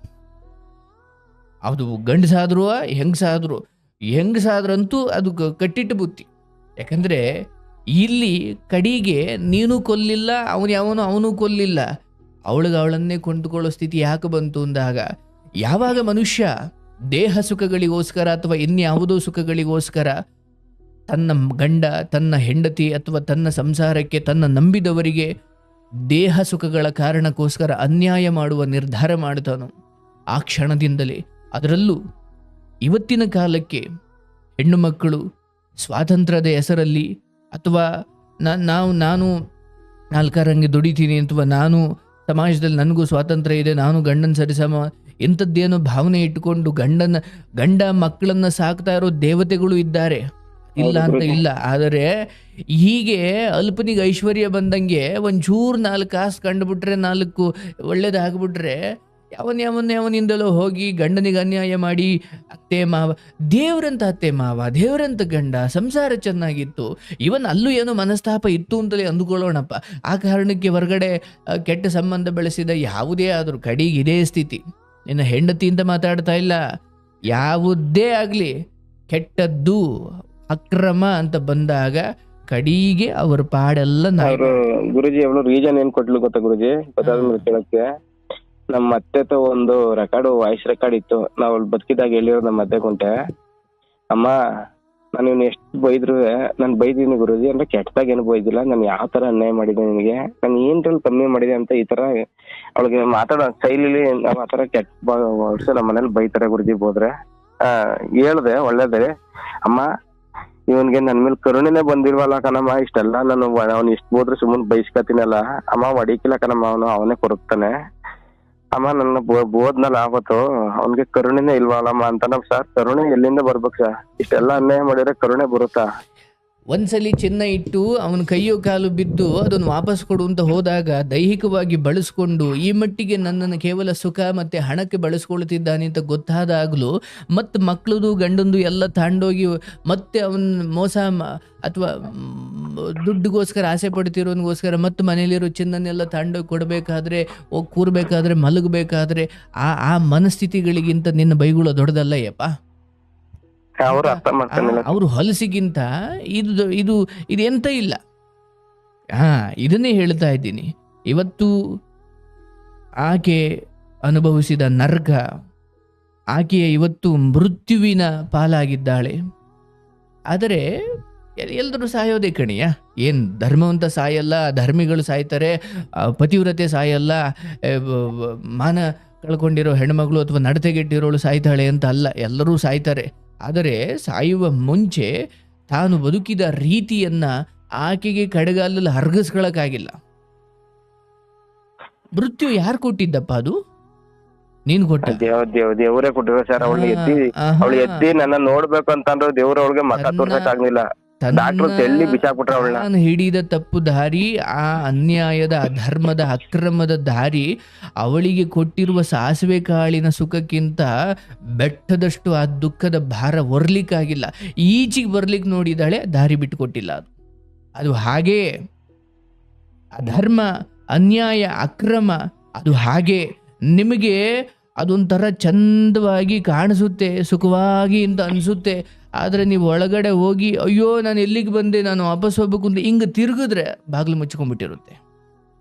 ಅದು ಗಂಡಸಾದ್ರು ಹೆಂಗಸಾದ್ರಂತೂ ಅದು ಕಟ್ಟಿಟ್ಟು ಬುತ್ತಿ. ಯಾಕಂದರೆ ಇಲ್ಲಿ ಕಡೆಗೆ ನೀನು ಕೊಲ್ಲಿಲ್ಲ, ಅವನು ಕೊಲ್ಲಿಲ್ಲ, ಅವಳನ್ನೇ ಕೊಂಡುಕೊಳ್ಳೋ ಸ್ಥಿತಿ ಯಾಕೆ ಬಂತು ಅಂದಾಗ, ಯಾವಾಗ ಮನುಷ್ಯ ದೇಹ ಸುಖಗಳಿಗೋಸ್ಕರ ಅಥವಾ ಇನ್ಯಾವುದೋ ಸುಖಗಳಿಗೋಸ್ಕರ ತನ್ನ ಗಂಡ, ತನ್ನ ಹೆಂಡತಿ ಅಥವಾ ತನ್ನ ಸಂಸಾರಕ್ಕೆ, ತನ್ನ ನಂಬಿದವರಿಗೆ ದೇಹ ಸುಖಗಳ ಕಾರಣಕ್ಕೋಸ್ಕರ ಅನ್ಯಾಯ ಮಾಡುವ ನಿರ್ಧಾರ ಮಾಡ್ತಾನೋ, ಆ ಕ್ಷಣದಿಂದಲೇ, ಅದರಲ್ಲೂ ಇವತ್ತಿನ ಕಾಲಕ್ಕೆ ಹೆಣ್ಣು ಮಕ್ಕಳು ಸ್ವಾತಂತ್ರ್ಯದ ಹೆಸರಲ್ಲಿ ಅಥವಾ ನಾನು ನಾಲ್ಕರಂಗೆ ದುಡಿತೀನಿ ಅಥವಾ ನಾನು ಸಮಾಜದಲ್ಲಿ ನನಗೂ ಸ್ವಾತಂತ್ರ್ಯ ಇದೆ, ನಾನು ಗಂಡನ ಸರಿಸಮ, ಇಂಥದ್ದೇನೋ ಭಾವನೆ ಇಟ್ಟುಕೊಂಡು ಗಂಡ ಮಕ್ಕಳನ್ನ ಸಾಕ್ತಾ ಇರೋ ದೇವತೆಗಳು ಇದ್ದಾರೆ, ಇಲ್ಲ ಅಂತ ಇಲ್ಲ. ಆದರೆ ಹೀಗೆ ಅಲ್ಪನಿಗೆ ಐಶ್ವರ್ಯ ಬಂದಂಗೆ ಒಂಚೂರು 4 ಕಾಸು ಕಂಡುಬಿಟ್ರೆ, 4 ಒಳ್ಳೇದಾಗ್ಬಿಟ್ರೆ ಯಾವನಿಂದಲೋ ಹೋಗಿ ಗಂಡನಿಗೆ ಅನ್ಯಾಯ ಮಾಡಿ ಅತ್ತೆ ಮಾವ, ದೇವರಂತ ಅತ್ತೆ ಮಾವ, ದೇವರಂತ ಗಂಡ, ಸಂಸಾರ ಚೆನ್ನಾಗಿತ್ತು, ಇವನ್ ಅಲ್ಲೂ ಏನೋ ಮನಸ್ತಾಪ ಇತ್ತು ಅಂತಲೇ ಅಂದುಕೊಳ್ಳೋಣಪ್ಪ. ಆ ಕಾರಣಕ್ಕೆ ಹೊರಗಡೆ ಕೆಟ್ಟ ಸಂಬಂಧ ಬೆಳೆಸಿದ ಯಾವುದೇ ಆದರೂ ಕಡೆಗೆ ಇದೇ ಸ್ಥಿತಿ. ನಿನ್ನ ಹೆಂಡತಿ ಅಂತ ಮಾತಾಡ್ತಾ ಇಲ್ಲ, ಯಾವುದೇ ಆಗಲಿ ಕೆಟ್ಟದ್ದು ಅಕ್ರಮ ಅಂತ ಬಂದಾಗ ಕಡೆಗೆ ಅವ್ರ ಪಾಡೆಲ್ಲ. ಗುರುಜಿ ಅವಳು ರೀಸನ್ ಏನ್ ಕೊಟ್ಲು ಗೊತ್ತಾ ಗುರುಜಿ? ಕೇಳಕ್ಕೆ ನಮ್ಮ ಅತ್ತೆ ಒಂದು ವಾಯ್ಸ್ ರೆಕಾರ್ಡ್ ಇತ್ತು. ನಾವು ಬದುಕಿದಾಗ ಹೇಳಿರೋದು ನಮ್ಮ ಅತ್ತೆ ಕುಂಟೆ, ಅಮ್ಮ ನಾನು ಇವ್ನು ಎಷ್ಟು ಬೈದ್ರು ನಾನು ಬೈದೀನಿ ಗುರುಜಿ, ಅಂದ್ರೆ ಕೆಟ್ಟದಾಗ ಏನು ಬೈದಿಲ್ಲ, ನಾನು ಯಾವ ತರ ಅನ್ಯಾಯ ಮಾಡಿದೆ ನಿನಗೆ, ನಾನು ಏನ್ರಲ್ಲಿ ಕಮ್ಮಿ ಮಾಡಿದೆ ಅಂತ ಈ ತರ ಅವಳಿಗೆ ಮಾತಾಡೋ ಶೈಲಿಲಿ ನಾವು ಆ ತರ ಕೆಟ್ಟ ವರ್ಷ ನಮ್ಮ ಮನೇಲಿ ಬೈತಾರೆ ಗುರುಜಿ ಹೋದ್ರೆ. ಹೇಳ್ದೆ ಒಳ್ಳೇದೇ, ಅಮ್ಮ ಇವನ್ಗೆ ನನ್ ಮೇಲೆ ಕರುಣೆನೆ ಬಂದಿಲ್ವಲ್ಲ ಕಣಮ್ಮ, ಇಷ್ಟೆಲ್ಲ ನಾನು ಅವ್ನು ಇಷ್ಟ ಹೋದ್ರೆ ಸುಮ್ಮನೆ ಬೈಸ್ಕತೀನಲ್ಲ ಅಮ್ಮ, ಹೊಡಿಕಿಲ್ಲ ಕಣಮ್ಮ, ಅವನೇ ಕೊರಗ್ತಾನೆ ಅಮ್ಮ, ನನ್ನ ಬೋದ್ನಲ್ಲ ಆವತ್ತು ಅವನ್ಗೆ ಕರುಣೆನೇ ಇಲ್ವಲ್ಲಮ್ಮ ಅಂತ. ನಮ್ ಸರ್ ಕರುಣೆ ಎಲ್ಲಿಂದ ಬರ್ಬೇಕು ಸರ್? ಇಷ್ಟೆಲ್ಲ ಅನ್ಯಾಯ ಮಾಡಿದ್ರೆ ಕರುಣೆ ಬರುತ್ತಾ? ಒಂದ್ಸಲಿ ಚಿನ್ನ ಇಟ್ಟು ಅವನ ಕೈಯೋ ಕಾಲು ಬಿದ್ದು ಅದನ್ನು ವಾಪಸ್ ಕೊಡು ಅಂತ ಹೋದಾಗ ದೈಹಿಕವಾಗಿ ಬಳಸ್ಕೊಂಡು ಈ ಮಟ್ಟಿಗೆ ನನ್ನನ್ನು ಕೇವಲ ಸುಖ ಮತ್ತೆ ಹಣಕ್ಕೆ ಬಳಸ್ಕೊಳ್ತಿದ್ದಾನೆ ಅಂತ ಗೊತ್ತಾದಾಗಲೂ ಮತ್ತೆ ಮಕ್ಕಳದು ಗಂಡಂದು ಎಲ್ಲ ತಾಂಡೋಗಿ ಮತ್ತೆ ಅವನ ಮೋಸ ಅಥವಾ ದುಡ್ಡಿಗೋಸ್ಕರ ಆಸೆ ಪಡ್ತಿರೋನಿಗೋಸ್ಕರ ಮತ್ತೆ ಮನೇಲಿರೋ ಚಿನ್ನನ್ನೆಲ್ಲ ತಾಂಡೋಗಿ ಕೊಡಬೇಕಾದ್ರೆ, ಕೂರ್ಬೇಕಾದ್ರೆ, ಮಲಗಬೇಕಾದ್ರೆ ಆ ಮನಸ್ಥಿತಿಗಳಿಗಿಂತ ನಿನ್ನ ಬೈಗುಳ ದೊಡ್ಡದಲ್ಲ ಯಪ್ಪ. ಅವರು ಹೊಲಸಿಗಿಂತ ಇದು ಎಂತ ಇಲ್ಲ. ಇದನ್ನೇ ಹೇಳ್ತಾ ಇದ್ದೀನಿ. ಇವತ್ತು ಆಕೆ ಅನುಭವಿಸಿದ ನರ್ಕ, ಆಕೆಯ ಇವತ್ತು ಮೃತ್ಯುವಿನ ಪಾಲಾಗಿದ್ದಾಳೆ. ಆದರೆ ಎಲ್ಲರೂ ಸಾಯೋದೇ ಕಣಿಯ. ಏನು ಧರ್ಮವಂತ ಸಾಯಲ್ಲ, ಧರ್ಮಿಗಳು ಸಾಯ್ತಾರೆ, ಪತಿವ್ರತೆ ಸಾಯಲ್ಲ, ಮಾನ ಕಳ್ಕೊಂಡಿರೋ ಹೆಣ್ಮಗಳು ಅಥವಾ ನಡತೆಗೆಟ್ಟಿರೋಳು ಸಾಯ್ತಾಳೆ ಅಂತ ಅಲ್ಲ, ಎಲ್ಲರೂ ಸಾಯ್ತಾರೆ. ಆದರೆ ಸಾಯುವ ಮುಂಚೆ ತಾನು ಬದುಕಿದ ರೀತಿಯನ್ನ ಆಕೆಗೆ ಕಡೆಗಾಲಲ್ಲಿ ಹರ್ಗಿಸ್ಕೊಳಕ್ಕಾಗಿಲ್ಲ. ಮೃತ್ಯು ಯಾರು ಕೊಟ್ಟಿದ್ದಪ್ಪ? ಅದು ನೀನ್ ಕೊಟ್ಟ? ದೇವರೇ ಕೊಟ್ಟಿರೋ ಸರ್. ಅವಳು ಎದ್ದಿ ನನ್ನ ನೋಡ್ಬೇಕು ಅಂತಂದ್ರೆ ದೇವ್ರ ಅವಳಿಗೆ ಮಕ್ಕ ತೋರ್ಸಕ್ ಆಗ್ಲಿಲ್ಲ. ಡಾಕ್ಟರ್ ಎಲ್ಲಿ ಬಿಸಾಕ್ಬಿಟ್ರ ಅವಳನ್ನ. ನಾನು ಹಿಡಿದ ತಪ್ಪು ದಾರಿ, ಆ ಅನ್ಯಾಯದ, ಅಧರ್ಮದ, ಅಕ್ರಮದ ದಾರಿ ಅವಳಿಗೆ ಕೊಟ್ಟಿರುವ ಸಾಸಿವೆ ಕಾಳಿನ ಸುಖಕ್ಕಿಂತ ಬೆಟ್ಟದಷ್ಟು ಆ ದುಃಖದ ಭಾರ ಹೊರ್ಲಿಕ್ಕಾಗಿಲ್ಲ. ಈಚೆಗೆ ಬರ್ಲಿಕ್ಕೆ ನೋಡಿದಾಳೆ, ದಾರಿ ಬಿಟ್ಟು ಕೊಟ್ಟಿಲ್ಲ. ಅದು ಹಾಗೇ ಅಧರ್ಮ, ಅನ್ಯಾಯ, ಅಕ್ರಮ ಅದು ಹಾಗೆ. ನಿಮಗೆ ಅದೊಂಥರ ಚಂದವಾಗಿ ಕಾಣಿಸುತ್ತೆ, ಸುಖವಾಗಿ ಅಂತ ಅನಿಸುತ್ತೆ. ಆದರೆ ನೀವು ಒಳಗಡೆ ಹೋಗಿ ಅಯ್ಯೋ ನಾನು ಎಲ್ಲಿಗೆ ಬಂದೆ, ನಾನು ವಾಪಸ್ ಹೋಗ್ಬೇಕು ಅಂತ ಹಿಂಗೆ ತಿರುಗಿದ್ರೆ ಬಾಗಿಲು ಮುಚ್ಕೊಂಡ್ಬಿಟ್ಟಿರುತ್ತೆ.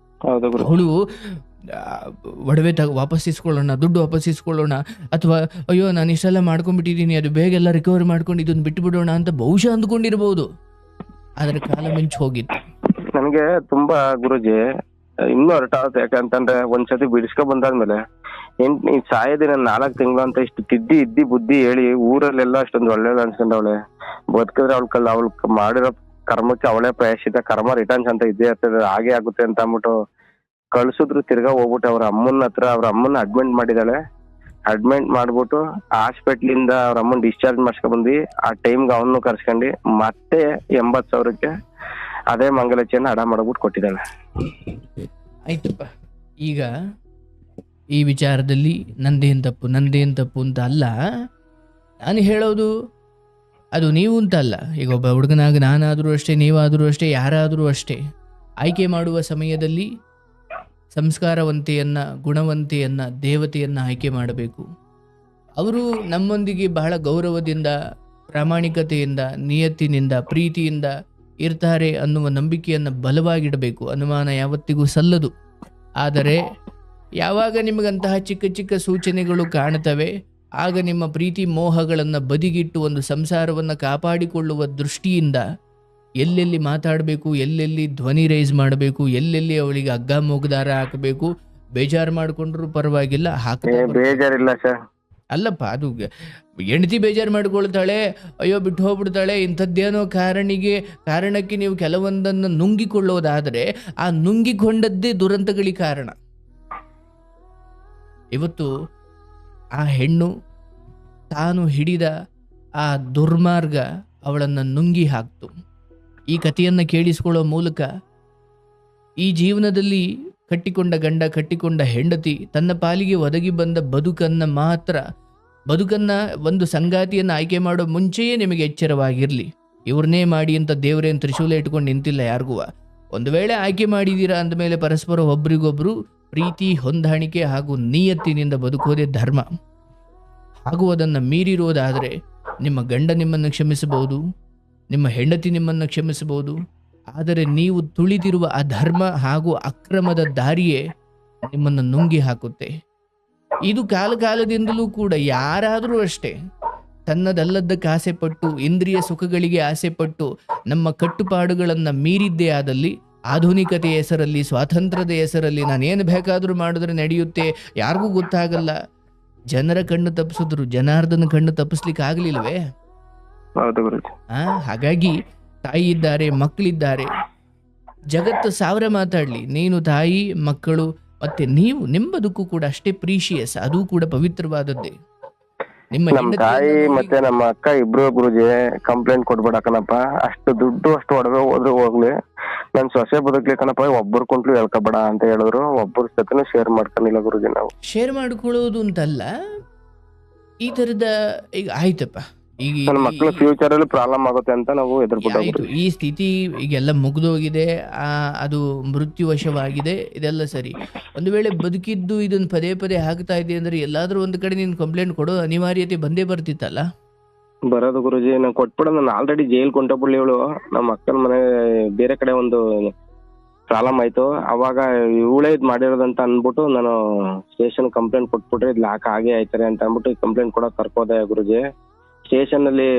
ಅವಳು ಒಡವೆ ವಾಪಸ್ ಇಸ್ಕೊಳ್ಳೋಣ, ದುಡ್ಡು ವಾಪಸ್ ಇಸ್ಕೊಳ್ಳೋಣ, ಅಥವಾ ಅಯ್ಯೋ ನಾನು ಇಷ್ಟೆಲ್ಲ ಮಾಡ್ಕೊಂಡ್ಬಿಟ್ಟಿದ್ದೀನಿ, ಅದು ಬೇಗ ಎಲ್ಲ ರಿಕವರಿ ಮಾಡ್ಕೊಂಡು ಇದನ್ನು ಬಿಟ್ಟು ಬಿಡೋಣ ಅಂತ ಬಹುಶಃ ಅಂದ್ಕೊಂಡಿರ್ಬೋದು. ಆದರೆ ಕಾಲ ಮಿಂಚು ಹೋಗಿತ್ತು. ನನಗೆ ತುಂಬಾ ಗುರುಜಿ ಇನ್ನೂ ಹೊರಟಾಗುತ್ತೆ. ಯಾಕಂತಂದ್ರೆ ಒಂದ್ಸತಿ ಬಿಡಿಸ್ಕೊ ಬಂದಾದ್ಮೇಲೆ ಈ ಸಾಯದಿನ 4 ತಿಂಗಳು ಅಂತ ಇಷ್ಟು ಇದ್ದಿ ಬುದ್ಧಿ ಹೇಳಿ ಊರಲ್ಲೆಲ್ಲ ಅಷ್ಟೊಂದು ಒಳ್ಳೆ ಅನ್ಸ್ಕೊಂಡವಳೆ. ಬದುಕಿದ್ರೆ ಅವಳು ಮಾಡಿರೋ ಕರ್ಮಕ್ಕೆ ಅವಳೇ ಪ್ರಾಯಶ್ಚಿತ, ಕರ್ಮ ರಿಟರ್ನ್ಸ್ ಅಂತ ಇದ್ದೇ ಇರ್ತದೆ, ಹಾಗೆ ಆಗುತ್ತೆ ಅಂತ ಅಂದ್ಬಿಟ್ಟು ಕಳ್ಸಿದ್ರು. ತಿರ್ಗಾ ಹೋಗ್ಬಿಟ್ಟು ಅವ್ರ ಅಮ್ಮನ್ನ ಅಡ್ಮಿಟ್ ಮಾಡಿದಾಳೆ. ಅಡ್ಮಿಟ್ ಮಾಡ್ಬಿಟ್ಟು ಹಾಸ್ಪಿಟ್ಲಿಂದ ಅವ್ರ ಅಮ್ಮನ್ ಡಿಸ್ಚಾರ್ಜ್ ಮಾಡ್ಸ್ಕೊಂಡ್ ಬಂದ್ವಿ. ಆ ಟೈಮ್ಗೆ ಅವನು ಕರ್ಸ್ಕೊಂಡಿ ಮತ್ತೆ 80,000ಕ್ಕೆ ಅದೇ ಮಂಗಲಚಿಯನ್ನ ಅಡ ಮಾಡ್ಬಿಟ್ಟು ಕೊಟ್ಟಿದ್ದಾಳೆ. ಆಯ್ತಪ್ಪ, ಈಗ ಈ ವಿಚಾರದಲ್ಲಿ ನಂದೇನು ತಪ್ಪು ಅಂತ ಅಲ್ಲ ನಾನು ಹೇಳೋದು. ಅದು ನೀವು ಅಂತ ಅಲ್ಲ. ಈಗ ಒಬ್ಬ ಹುಡುಗನಾಗ ನಾನಾದರೂ ಅಷ್ಟೇ, ನೀವಾದರೂ ಅಷ್ಟೇ, ಯಾರಾದರೂ ಅಷ್ಟೇ, ಆಯ್ಕೆ ಮಾಡುವ ಸಮಯದಲ್ಲಿ ಸಂಸ್ಕಾರವಂತೆಯನ್ನು, ಗುಣವಂತೆಯನ್ನು, ದೇವತೆಯನ್ನು ಆಯ್ಕೆ ಮಾಡಬೇಕು. ಅವರು ನಮ್ಮೊಂದಿಗೆ ಬಹಳ ಗೌರವದಿಂದ, ಪ್ರಾಮಾಣಿಕತೆಯಿಂದ, ನಿಯತ್ತಿನಿಂದ, ಪ್ರೀತಿಯಿಂದ ಇರ್ತಾರೆ ಅನ್ನುವ ನಂಬಿಕೆಯನ್ನು ಬಲವಾಗಿಡಬೇಕು. ಅನುಮಾನ ಯಾವತ್ತಿಗೂ ಸಲ್ಲದು. ಆದರೆ ಯಾವಾಗ ನಿಮಗಂತಹ ಚಿಕ್ಕ ಚಿಕ್ಕ ಸೂಚನೆಗಳು ಕಾಣ್ತವೆ, ಆಗ ನಿಮ್ಮ ಪ್ರೀತಿ ಮೋಹಗಳನ್ನು ಬದಿಗಿಟ್ಟು ಒಂದು ಸಂಸಾರವನ್ನು ಕಾಪಾಡಿಕೊಳ್ಳುವ ದೃಷ್ಟಿಯಿಂದ ಎಲ್ಲೆಲ್ಲಿ ಮಾತಾಡಬೇಕು, ಎಲ್ಲೆಲ್ಲಿ ಧ್ವನಿ ರೈಸ್ ಮಾಡಬೇಕು, ಎಲ್ಲೆಲ್ಲಿ ಅವಳಿಗೆ ಹಗ್ಗ ಮೂಗುದಾರ ಹಾಕಬೇಕು, ಬೇಜಾರು ಮಾಡಿಕೊಂಡ್ರು ಪರವಾಗಿಲ್ಲ, ಬೇಜಾರಿಲ್ಲ ಸರ್. ಅಲ್ಲಪ್ಪ, ಅದು ಹೆಂಡತಿ ಬೇಜಾರು ಮಾಡ್ಕೊಳ್ತಾಳೆ, ಅಯ್ಯೋ ಬಿಟ್ಟು ಹೋಗ್ಬಿಡ್ತಾಳೆ, ಇಂಥದ್ದೇನೋ ಕಾರಣಕ್ಕೆ ನೀವು ಕೆಲವೊಂದನ್ನು ನುಂಗಿಕೊಳ್ಳೋದಾದರೆ ಆ ನುಂಗಿಕೊಂಡದ್ದೇ ದುರಂತಗಳಿಗೆ ಕಾರಣ. ಇವತ್ತು ಆ ಹೆಣ್ಣು ತಾನು ಹಿಡಿದ ಆ ದುರ್ಮಾರ್ಗ ಅವಳನ್ನು ನುಂಗಿ ಹಾಕ್ತು. ಈ ಕಥೆಯನ್ನು ಕೇಳಿಸಿಕೊಳ್ಳೋ ಮೂಲಕ ಈ ಜೀವನದಲ್ಲಿ ಕಟ್ಟಿಕೊಂಡ ಗಂಡ, ಕಟ್ಟಿಕೊಂಡ ಹೆಂಡತಿ ತನ್ನ ಪಾಲಿಗೆ ಒದಗಿ ಬಂದ ಬದುಕನ್ನ ಒಂದು ಸಂಗಾತಿಯನ್ನು ಆಯ್ಕೆ ಮಾಡೋ ಮುಂಚೆಯೇ ನಿಮಗೆ ಎಚ್ಚರವಾಗಿರಲಿ. ಇವ್ರನ್ನೇ ಮಾಡಿ ಅಂತ ದೇವರೇನು ತ್ರಿಶೂಲ ಇಟ್ಕೊಂಡು ನಿಂತಿಲ್ಲ ಯಾರಿಗೂ. ಒಂದು ವೇಳೆ ಆಯ್ಕೆ ಮಾಡಿದ್ದೀರಾ ಅಂದಮೇಲೆ ಪರಸ್ಪರ ಒಬ್ರಿಗೊಬ್ರು ಪ್ರೀತಿ, ಹೊಂದಾಣಿಕೆ ಹಾಗೂ ನಿಯತ್ತಿನಿಂದ ಬದುಕೋದೇ ಧರ್ಮ. ಹಾಗೂ ಅದನ್ನು ಮೀರಿರೋದಾದರೆ ನಿಮ್ಮ ಗಂಡ ನಿಮ್ಮನ್ನು ಕ್ಷಮಿಸಬಹುದು, ನಿಮ್ಮ ಹೆಂಡತಿ ನಿಮ್ಮನ್ನು ಕ್ಷಮಿಸಬಹುದು. ಆದರೆ ನೀವು ತುಳಿದಿರುವ ಅಧರ್ಮ ಹಾಗೂ ಅಕ್ರಮದ ದಾರಿಯೇ ನಿಮ್ಮನ್ನು ನುಂಗಿ ಹಾಕುತ್ತೆ. ಇದು ಕಾಲದಿಂದಲೂ ಕೂಡ ಯಾರಾದರೂ ಅಷ್ಟೇ ತನ್ನದಲ್ಲದ್ದಕ್ಕೆ ಆಸೆಪಟ್ಟು, ಇಂದ್ರಿಯ ಸುಖಗಳಿಗೆ ಆಸೆಪಟ್ಟು ನಮ್ಮ ಕಟ್ಟುಪಾಡುಗಳನ್ನು ಮೀರಿದ್ದೇ ಆದಲ್ಲಿ, ಆಧುನಿಕತೆಯ ಹೆಸರಲ್ಲಿ, ಸ್ವಾತಂತ್ರ್ಯದ ಹೆಸರಲ್ಲಿ ನಾನೇನು ಬೇಕಾದರೂ ಮಾಡಿದ್ರೆ ನಡೆಯುತ್ತೆ, ಯಾರಿಗೂ ಗೊತ್ತಾಗಲ್ಲ, ಜನರ ಕಣ್ಣು ತಪ್ಪಿಸಿದ್ರು ಜನಾರ್ದನ ಕಣ್ಣು ತಪ್ಪಿಸ್ಲಿಕ್ಕೆ ಆಗ್ಲಿಲ್ವೇ? ಹಾಗಾಗಿ ತಾಯಿ ಇದ್ದಾರೆ, ಮಕ್ಕಳಿದ್ದಾರೆ, ಜಗತ್ತು 1000 ಮಾತಾಡ್ಲಿ, ನೀನು ತಾಯಿ, ಮಕ್ಕಳು ಮತ್ತೆ ನಿಮ್ಮ ಬದುಕು ಕೂಡ ಅಷ್ಟೇ ಪ್ರೀಶಿಯಸ್, ಅದು ಕೂಡ ಪವಿತ್ರವಾದದ್ದೇ. ನಮ್ಮ ತಾಯಿ ಮತ್ತೆ ನಮ್ಮ ಅಕ್ಕ ಇಬ್ರು ಗುರುಜಿ ಕಂಪ್ಲೇಂಟ್ ಕೊಡ್ಬೇಡಕನಪ್ಪ. ಅಷ್ಟು ದುಡ್ಡು, ಅಷ್ಟು ಒಡವೆ ಹೋದ್ರು ಹೋಗ್ಲಿ, ನನ್ ಸೊಸೆ ಬದುಕ್ಲಿ ಕಣಪ್ಪ, ಒಬ್ಬರು ಕೊಂಡ್ಲು ಹೇಳ್ಕೊಬೇಡ ಅಂತ ಹೇಳಿದ್ರು. ಒಬ್ಬರ ಜೊತೆನೂ ಶೇರ್ ಮಾಡ್ಕೊಂಡಿಲ್ಲ ಗುರುಜಿ. ನಾವು ಶೇರ್ ಮಾಡ್ಕೊಳ್ಳೋದು ಅಂತಲ್ಲ, ಈ ತರದ ಈಗ ಆಯ್ತಪ್ಪ, ಈಗ ನನ್ನ ಮಕ್ಕಳ ಫ್ಯೂಚರ್ ಅಲ್ಲಿ ಪ್ರಾಬ್ಲಮ್ ಆಗುತ್ತೆ ಅಂತ ನಾವು ಆಯ್ತು. ಈ ಸ್ಥಿತಿ ಈಗೆಲ್ಲ ಮುಗ್ದೋಗಿದೆ, ಅದು ಮೃತ್ಯುವಶವಾಗಿದೆ, ಇದೆಲ್ಲ ಸರಿ. ಒಂದು ವೇಳೆ ಬದುಕಿದ್ದು ಇದನ್ನು ಪದೇ ಆಗ್ತಾ ಇದೆ ಅಂದ್ರೆ ಎಲ್ಲಾದ್ರೂ ಒಂದು ಕಡೆ ನೀನು ಕಂಪ್ಲೇಂಟ್ ಕೊಡೋ ಅನಿವಾರ್ಯತೆ ಬಂದೇ ಬರ್ತಿತ್ತಲ್ಲ. ಬರೋದು ಗುರುಜಿ, ನಾನು ಕೊಟ್ಬಿಡ, ನಾನು ಆಲ್ರೆಡಿ ಜೈಲ್ ಕೊಂಡೋಗ್ಬಿಡ್ಲಿ. ಇವಳು ನಮ್ಮ ಅಕ್ಕನ ಮನೆ ಬೇರೆ ಕಡೆ ಒಂದು ಪ್ರಾಬ್ಲಮ್ ಆಯ್ತು, ಅವಾಗ ಇವಳೇ ಇದ್ ಮಾಡಿರೋದಂತ ಅನ್ಬಿಟ್ಟು ನಾನು ಸ್ಟೇಷನ್ ಕಂಪ್ಲೇಂಟ್ ಕೊಟ್ಬಿಟ್ರೆ ಇದು ಲಾಕ್ ಆಗೇ ಆಯ್ತಾರೆ ಅಂತ ಅನ್ಬಿಟ್ಟು ಕಂಪ್ಲೇಂಟ್ ಕೊಡೋಕೆ ಕರ್ಕೋದೆ ಗುರುಜಿ. ಸ್ಟೇಷನ್ ಅಲ್ಲಿ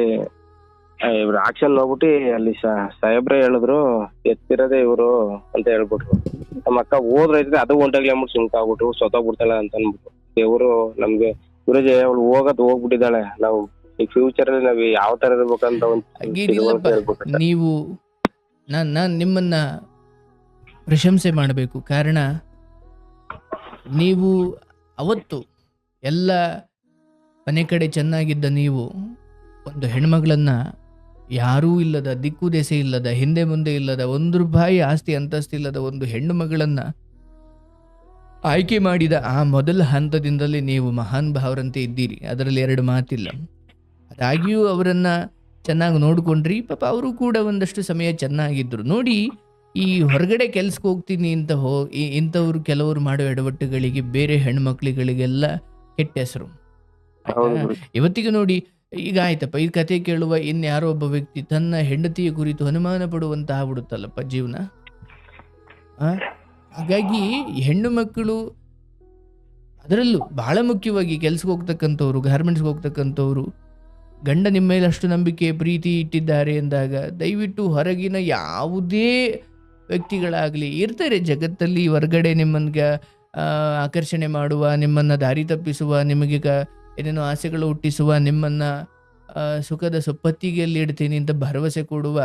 ಇವ್ರು ಆಕ್ಷನ್ ಹೋಗ್ಬಿಟ್ಟು ಅಲ್ಲಿ ಸಾಹೇಬ್ರೆ ಹೇಳಿದ್ರು ಎತ್ತಿರೋದೇ ಇವ್ರು ಅಂತ ಹೇಳ್ಬಿಟ್ರು. ನಮ್ಮ ಅಕ್ಕ ಹೋದ್ರೈತೆ ಅದು ಹೊಂಟಾಗ್ಲಿ ಅಂದ್ಬಿಟ್ಟು ಸುಮ್ಕ ಆಗ್ಬಿಟ್ರು, ಸೊತ್ತೋಗ್ಬಿಡ್ತಾಳೆ ಅಂತ ಅನ್ಬಿಟ್ಟು. ಇವರು ನಮ್ಗೆ ಗುರುಜಿ ಅವಳು ಹೋಗ್ಬಿಟ್ಟಿದ್ದಾಳೆ, ನಾವು ಈ ಫ್ಯೂಚರ್ ಅಲ್ಲಿ ನಾವ್ ಯಾವ ತರ ಇರ್ಬೇಕಂತ ಹಾಗೇನಿಲ್ಲಪ್ಪ. ನೀವು ನಾನು ನಿಮ್ಮನ್ನ ಪ್ರಶಂಸೆ ಮಾಡಬೇಕು. ಕಾರಣ ನೀವು ಅವತ್ತು ಎಲ್ಲ ಮನೆ ಕಡೆ ಚೆನ್ನಾಗಿದ್ದ ನೀವು ಒಂದು ಹೆಣ್ಮಗಳನ್ನ ಯಾರೂ ಇಲ್ಲದ, ದಿಕ್ಕು ದೆಸೆ ಇಲ್ಲದ, ಹಿಂದೆ ಮುಂದೆ ಇಲ್ಲದ, 1 ರೂಪಾಯಿ ಆಸ್ತಿ ಅಂತಸ್ತಿಲ್ಲದ ಒಂದು ಹೆಣ್ಣು ಮಗಳನ್ನ ಆಯ್ಕೆ ಮಾಡಿದ ಆ ಮೊದಲ ಹಂತದಿಂದಲೇ ನೀವು ಮಹಾನ್ ಭಾವರಂತೆ ಇದ್ದೀರಿ, ಅದರಲ್ಲಿ 2 ಮಾತಿಲ್ಲ. ಅದಾಗಿಯೂ ಅವರನ್ನ ಚೆನ್ನಾಗಿ ನೋಡ್ಕೊಂಡ್ರಿ. ಪಾಪ ಅವರು ಕೂಡ ಒಂದಷ್ಟು ಸಮಯ ಚೆನ್ನಾಗಿದ್ರು. ನೋಡಿ, ಈ ಹೊರಗಡೆ ಕೆಲ್ಸಕ್ಕೆ ಹೋಗ್ತೀನಿ ಅಂತ ಇಂಥವ್ರು ಕೆಲವರು ಮಾಡೋ ಎಡವಟ್ಟುಗಳಿಗೆ ಬೇರೆ ಹೆಣ್ಮಕ್ಳುಗಳಿಗೆಲ್ಲ ಕೆಟ್ಟ ಹೆಸರು. ಇವತ್ತಿಗೆ ನೋಡಿ, ಈಗ ಆಯ್ತಪ್ಪ, ಈ ಕತೆ ಕೇಳುವ ಇನ್ಯಾರೋ ಒಬ್ಬ ವ್ಯಕ್ತಿ ತನ್ನ ಹೆಂಡತಿಯ ಕುರಿತು ಅನುಮಾನ ಪಡುವಂತ ಆಗ್ಬಿಡುತ್ತಲ್ಲಪ್ಪ ಜೀವನ. ಹಾಗಾಗಿ ಹೆಣ್ಣು ಮಕ್ಕಳು, ಅದರಲ್ಲೂ ಬಹಳ ಮುಖ್ಯವಾಗಿ ಕೆಲ್ಸಕ್ಕೆ ಹೋಗ್ತಕ್ಕಂಥವ್ರು, ಗಾರ್ಮೆಂಟ್ಸ್ಗೆ ಹೋಗ್ತಕ್ಕಂಥವ್ರು, ಗಂಡ ನಿಮ್ಮ ಮೇಲೆ ಅಷ್ಟು ನಂಬಿಕೆ ಪ್ರೀತಿ ಇಟ್ಟಿದ್ದಾರೆ ಎಂದಾಗ ದಯವಿಟ್ಟು ಹೊರಗಿನ ಯಾವುದೇ ವ್ಯಕ್ತಿಗಳಾಗಲಿ ಇರ್ತಾರೆ ಜಗತ್ತಲ್ಲಿ, ಹೊರಗಡೆ ನಿಮ್ಮನ್ಗೆ ಆಕರ್ಷಣೆ ಮಾಡುವ, ನಿಮ್ಮನ್ನು ದಾರಿ ತಪ್ಪಿಸುವ, ನಿಮಗೆ ಏನೇನೋ ಆಸೆಗಳು ಹುಟ್ಟಿಸುವ, ನಿಮ್ಮನ್ನು ಸುಖದ ಸೊಪ್ಪತ್ತಿಗೆಯಲ್ಲಿ ಇಡ್ತೀನಿ ಅಂತ ಭರವಸೆ ಕೊಡುವ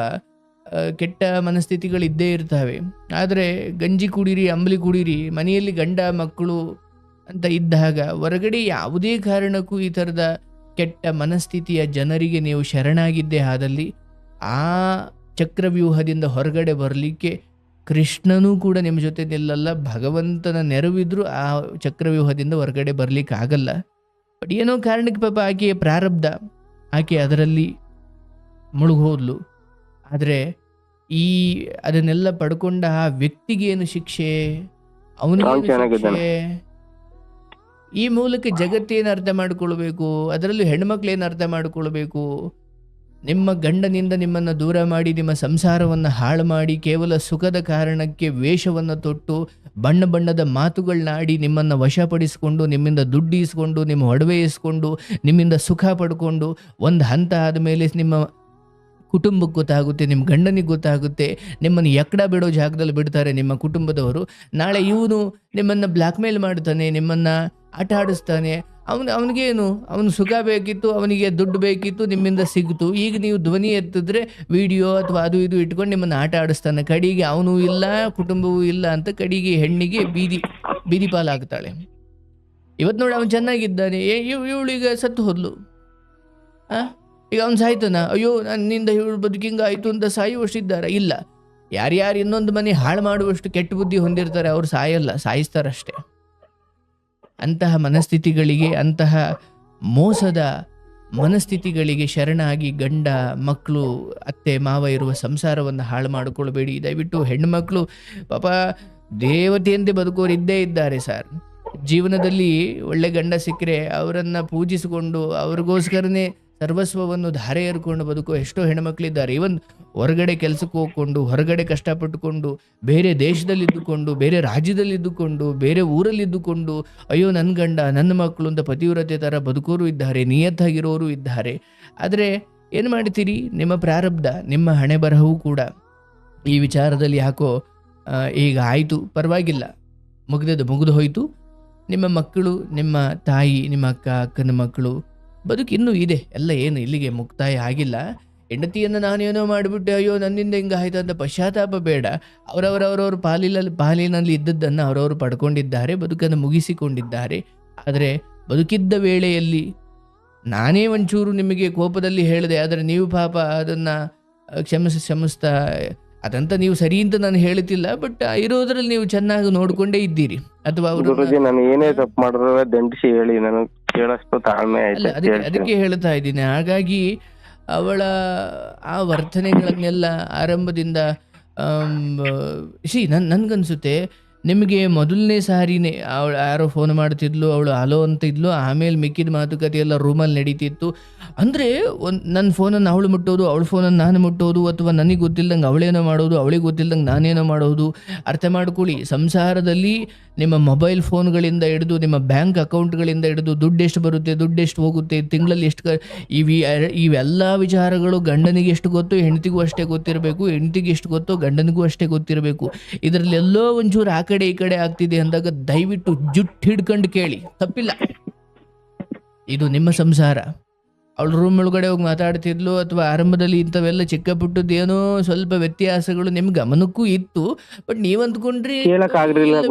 ಕೆಟ್ಟ ಮನಸ್ಥಿತಿಗಳು ಇದ್ದೇ ಇರ್ತವೆ. ಆದರೆ ಗಂಜಿ ಕುಡೀರಿ, ಅಂಬಲಿ ಕುಡೀರಿ, ಮನೆಯಲ್ಲಿ ಗಂಡ ಮಕ್ಕಳು ಅಂತ ಇದ್ದಾಗ ಹೊರಗಡೆ ಯಾವುದೇ ಕಾರಣಕ್ಕೂ ಈ ಥರದ ಕೆಟ್ಟ ಮನಸ್ಥಿತಿಯ ಜನರಿಗೆ ನೀವು ಶರಣಾಗಿದ್ದೇ ಆದಲ್ಲಿ ಆ ಚಕ್ರವ್ಯೂಹದಿಂದ ಹೊರಗಡೆ ಬರಲಿಕ್ಕೆ ಕೃಷ್ಣನೂ ಕೂಡ ನಿಮ್ಮ ಜೊತೆ ನಿಲ್ಲಲ್ಲ. ಭಗವಂತನ ನೆರವಿದ್ರೂ ಆ ಚಕ್ರವ್ಯೂಹದಿಂದ ಹೊರಗಡೆ ಬರಲಿಕ್ಕೆ ಆಗಲ್ಲ. ಬಟ್ ಏನೋ ಕಾರಣಕ್ಕೆ ಪಾಪ ಆಕೆಯ ಪ್ರಾರಬ್ಧ, ಆಕೆ ಅದರಲ್ಲಿ ಮುಳುಗೋದ್ಲು. ಆದರೆ ಅದನ್ನೆಲ್ಲ ಪಡ್ಕೊಂಡ ಆ ವ್ಯಕ್ತಿಗೇನು ಶಿಕ್ಷೆ, ಅವನಿಗೇನು ಶಿಕ್ಷೆ? ಈ ಮೂಲಕ ಜಗತ್ತೇನು ಅರ್ಥ ಮಾಡಿಕೊಳ್ಬೇಕು, ಅದರಲ್ಲೂ ಹೆಣ್ಮಕ್ಳೇನು ಅರ್ಥ ಮಾಡಿಕೊಳ್ಬೇಕು? ನಿಮ್ಮ ಗಂಡನಿಂದ ನಿಮ್ಮನ್ನು ದೂರ ಮಾಡಿ, ನಿಮ್ಮ ಸಂಸಾರವನ್ನು ಹಾಳು ಮಾಡಿ, ಕೇವಲ ಸುಖದ ಕಾರಣಕ್ಕೆ ವೇಷವನ್ನು ತೊಟ್ಟು, ಬಣ್ಣ ಬಣ್ಣದ ಮಾತುಗಳನ್ನಾಡಿ ನಿಮ್ಮನ್ನು ವಶಪಡಿಸಿಕೊಂಡು, ನಿಮ್ಮಿಂದ ದುಡ್ಡು ಇಸ್ಕೊಂಡು, ನಿಮ್ಮ ಒಡವೆ ಇಸ್ಕೊಂಡು, ನಿಮ್ಮಿಂದ ಸುಖ ಪಡ್ಕೊಂಡು, ಒಂದು ಹಂತ ಆದಮೇಲೆ ನಿಮ್ಮ ಕುಟುಂಬಕ್ಕೆ ಗೊತ್ತಾಗುತ್ತೆ, ನಿಮ್ಮ ಗಂಡನಿಗೆ ಗೊತ್ತಾಗುತ್ತೆ, ನಿಮ್ಮನ್ನು ಎಕ್ಕಡ ಬಿಡೋ ಜಾಗದಲ್ಲಿ ಬಿಡ್ತಾರೆ ನಿಮ್ಮ ಕುಟುಂಬದವರು. ನಾಳೆ ಇವನು ನಿಮ್ಮನ್ನು ಬ್ಲ್ಯಾಕ್ ಮೇಲ್ ಮಾಡ್ತಾನೆ, ನಿಮ್ಮನ್ನು ಆಟ ಆಡಿಸ್ತಾನೆ. ಅವನಿಗೇನು, ಅವನು ಸುಖ ಬೇಕಿತ್ತು, ಅವನಿಗೆ ದುಡ್ಡು ಬೇಕಿತ್ತು, ನಿಮ್ಮಿಂದ ಸಿಗ್ತು. ಈಗ ನೀವು ಧ್ವನಿ ಎತ್ತಿದ್ರೆ ವಿಡಿಯೋ ಅಥವಾ ಅದು ಇದು ಇಟ್ಕೊಂಡು ನಿಮ್ಮನ್ನು ಆಟ ಆಡಿಸ್ತಾನೆ. ಕಡೆಗೆ ಅವನು ಇಲ್ಲ, ಕುಟುಂಬವೂ ಇಲ್ಲ ಅಂತ ಕಡೆಗೆ ಹೆಣ್ಣಿಗೆ ಬೀದಿ ಪಾಲಾಗ್ತಾಳೆ. ಇವತ್ತು ನೋಡಿ, ಅವನು ಚೆನ್ನಾಗಿದ್ದಾನೆ, ಇವಳೀಗ ಸತ್ತು ಹೋದ್ಲು. ಈಗ ಅವ್ನು ಸಾಯ್ತಾನ, ಅಯ್ಯೋ ನನ್ನಿಂದ ಇವಳು ಬದುಕಿಂಗ ಆಯಿತು ಅಂತ ಸಾಯುವಷ್ಟಿದ್ದಾರೆ? ಇಲ್ಲ. ಯಾರ್ಯಾರು ಇನ್ನೊಂದು ಮನೆ ಹಾಳು ಮಾಡುವಷ್ಟು ಕೆಟ್ಟ ಬುದ್ಧಿ ಹೊಂದಿರ್ತಾರೆ, ಅವ್ರು ಸಾಯಲ್ಲ, ಸಾಯಿಸ್ತಾರಷ್ಟೇ. ಅಂತಹ ಮನಸ್ಥಿತಿಗಳಿಗೆ, ಅಂತಹ ಮೋಸದ ಮನಸ್ಥಿತಿಗಳಿಗೆ ಶರಣಾಗಿ ಗಂಡ ಮಕ್ಕಳು ಅತ್ತೆ ಮಾವ ಇರುವ ಸಂಸಾರವನ್ನು ಹಾಳು ಮಾಡಿಕೊಳ್ಬೇಡಿ. ದಯವಿಟ್ಟು ಹೆಣ್ಣುಮಕ್ಕಳು ಪಾಪ ದೇವತೆಯಂತೆ ಬದುಕೋರು ಇದ್ದೇ ಇದ್ದಾರೆ ಸರ್. ಜೀವನದಲ್ಲಿ ಒಳ್ಳೆ ಗಂಡ ಸಿಕ್ಕರೆ ಅವರನ್ನು ಪೂಜಿಸಿಕೊಂಡು ಅವ್ರಿಗೋಸ್ಕರನೇ ಸರ್ವಸ್ವವನ್ನು ಧಾರೆ ಏರ್ಕೊಂಡು ಬದುಕೋ ಎಷ್ಟೋ ಹೆಣ್ಮಕ್ಳಿದ್ದಾರೆ. ಇವನ್ ಹೊರಗಡೆ ಕೆಲಸಕ್ಕೆ ಹೋಗ್ಕೊಂಡು, ಹೊರಗಡೆ ಕಷ್ಟಪಟ್ಟುಕೊಂಡು, ಬೇರೆ ದೇಶದಲ್ಲಿದ್ದುಕೊಂಡು, ಬೇರೆ ರಾಜ್ಯದಲ್ಲಿದ್ದುಕೊಂಡು, ಬೇರೆ ಊರಲ್ಲಿದ್ದುಕೊಂಡು, ಅಯ್ಯೋ ನನ್ನ ಗಂಡ ನನ್ನ ಮಕ್ಕಳು ಅಂತ ಪತಿವ್ರತೆ ಥರ ಬದುಕೋರು ಇದ್ದಾರೆ, ನಿಯತ್ತಾಗಿರೋರು ಇದ್ದಾರೆ. ಆದರೆ ಏನು ಮಾಡ್ತೀರಿ, ನಿಮ್ಮ ಪ್ರಾರಬ್ಧ, ನಿಮ್ಮ ಹಣೆ ಬರಹವೂ ಕೂಡ ಈ ವಿಚಾರದಲ್ಲಿ ಯಾಕೋ ಈಗ ಆಯಿತು, ಪರವಾಗಿಲ್ಲ, ಮುಗಿದು ಹೋಯಿತು. ನಿಮ್ಮ ಮಕ್ಕಳು, ನಿಮ್ಮ ತಾಯಿ, ನಿಮ್ಮ ಅಕ್ಕನ ಮಕ್ಕಳು ಬದುಕಿನ್ನೂ ಇದೆ, ಎಲ್ಲ ಏನು ಇಲ್ಲಿಗೆ ಮುಕ್ತಾಯ ಆಗಿಲ್ಲ. ಹೆಂಡತಿಯನ್ನು ನಾನೇನೋ ಮಾಡಿಬಿಟ್ಟೆ, ಅಯ್ಯೋ ನನ್ನಿಂದ ಹಿಂಗೆ ಆಯ್ತು ಅಂತ ಪಶ್ಚಾತ್ತಾಪ ಬೇಡ. ಅವರವರವರವ್ರ ಪಾಲಿನಲ್ಲಿ ಇದ್ದದ್ದನ್ನು ಅವರವರು ಪಡ್ಕೊಂಡಿದ್ದಾರೆ, ಬದುಕನ್ನು ಮುಗಿಸಿಕೊಂಡಿದ್ದಾರೆ. ಆದರೆ ಬದುಕಿದ್ದ ವೇಳೆಯಲ್ಲಿ ನಾನೇ ಒಂಚೂರು ನಿಮಗೆ ಕೋಪದಲ್ಲಿ ಹೇಳಿದೆ, ಆದರೆ ನೀವು ಪಾಪ ಅದನ್ನು ಕ್ಷಮಿಸ್ತಾ, ಅದಂತ ನೀವು ಸರಿ ಅಂತ ನಾನು ಹೇಳ್ತಿಲ್ಲ, ಬಟ್ ಇರೋದ್ರಲ್ಲಿ ನೀವು ಚೆನ್ನಾಗಿ ನೋಡ್ಕೊಂಡೇ ಇದ್ದೀರಿ. ಅಥವಾ ನಾನು ಏನೇ ತಪ್ಪು ಮಾಡಿದ್ರೆ ದಂಡಿಸಿ ಹೇಳಿ, ನಾನು ಕೇಳಷ್ಟು ತಾಳ್ಮೆ ಆಯ್ತು, ಅದಕ್ಕೆ ಹೇಳ್ತಾ ಇದ್ದೀನಿ. ಹಾಗಾಗಿ ಅವಳ ಆ ವರ್ತನೆಗಳನ್ನೆಲ್ಲ ಆರಂಭದಿಂದ ನನ್ಗನ್ಸುತ್ತೆ ನಿಮಗೆ ಮೊದಲನೇ ಸಾರಿನೇ ಅವಳು ಯಾರೋ ಫೋನ್ ಮಾಡ್ತಿದ್ಲು, ಅವಳು ಹಲೋ ಅಂತ ಇದ್ಲು, ಆಮೇಲೆ ಮಿಕ್ಕಿದ ಮಾತುಕತೆ ಎಲ್ಲ ರೂಮಲ್ಲಿ ನಡೀತಿತ್ತು. ಅಂದರೆ ನನ್ನ ಫೋನನ್ನು ಅವಳು ಮುಟ್ಟೋದು, ಅವಳ ಫೋನನ್ನು ನಾನು ಮುಟ್ಟೋದು, ಅಥವಾ ನನಗೆ ಗೊತ್ತಿಲ್ದಂಗೆ ಅವಳೇನೋ ಮಾಡೋದು, ಅವಳಿಗೆ ಗೊತ್ತಿಲ್ದಂಗೆ ನಾನೇನೋ ಮಾಡೋದು. ಅರ್ಥ ಮಾಡ್ಕೊಳ್ಳಿ, ಸಂಸಾರದಲ್ಲಿ ನಿಮ್ಮ ಮೊಬೈಲ್ ಫೋನ್ಗಳಿಂದ ಹಿಡಿದು ನಿಮ್ಮ ಬ್ಯಾಂಕ್ ಅಕೌಂಟ್ಗಳಿಂದ ಹಿಡಿದು ದುಡ್ಡು ಎಷ್ಟು ಬರುತ್ತೆ, ದುಡ್ಡು ಎಷ್ಟು ಹೋಗುತ್ತೆ, ತಿಂಗಳಲ್ಲಿ ಎಷ್ಟು ಇವೆಲ್ಲ ವಿಚಾರಗಳು ಗಂಡನಿಗೆ ಎಷ್ಟು ಗೊತ್ತು, ಹೆಂಡತಿಗೂ ಅಷ್ಟೇ ಗೊತ್ತಿರಬೇಕು, ಹೆಂಡತಿಗೆ ಎಷ್ಟು ಗೊತ್ತೋ ಗಂಡನಿಗೂ ಅಷ್ಟೇ ಗೊತ್ತಿರಬೇಕು. ಇದರಲ್ಲಿ ಎಲ್ಲೋ ಒಂಚೂರು ಆ ಕಡೆ ಈ ಕಡೆ ಆಗ್ತಿದೆ ಅಂದಾಗ ದಯವಿಟ್ಟು ಜುಟ್ಟು ಹಿಡ್ಕೊಂಡು ಕೇಳಿ, ತಪ್ಪಿಲ್ಲ. ಇದು ನಿಮ್ಮ ಸಂಸಾರ. ಅವಳು ರೂಮ್ ಒಳಗಡೆ ಹೋಗಿ ಮಾತಾಡ್ತಿದ್ಲು ಅಥವಾ ಆರಂಭದಲ್ಲಿ ಇಂಥವೆಲ್ಲ ಚಿಕ್ಕ ಪುಟ್ಟದ್ದು ಏನೋ ಸ್ವಲ್ಪ ವ್ಯತ್ಯಾಸಗಳು ನಿಮ್ಮ ಗಮನಕ್ಕೂ ಇತ್ತು, ಬಟ್ ನೀವ್ ಅಂದ್ಕೊಂಡ್ರಿ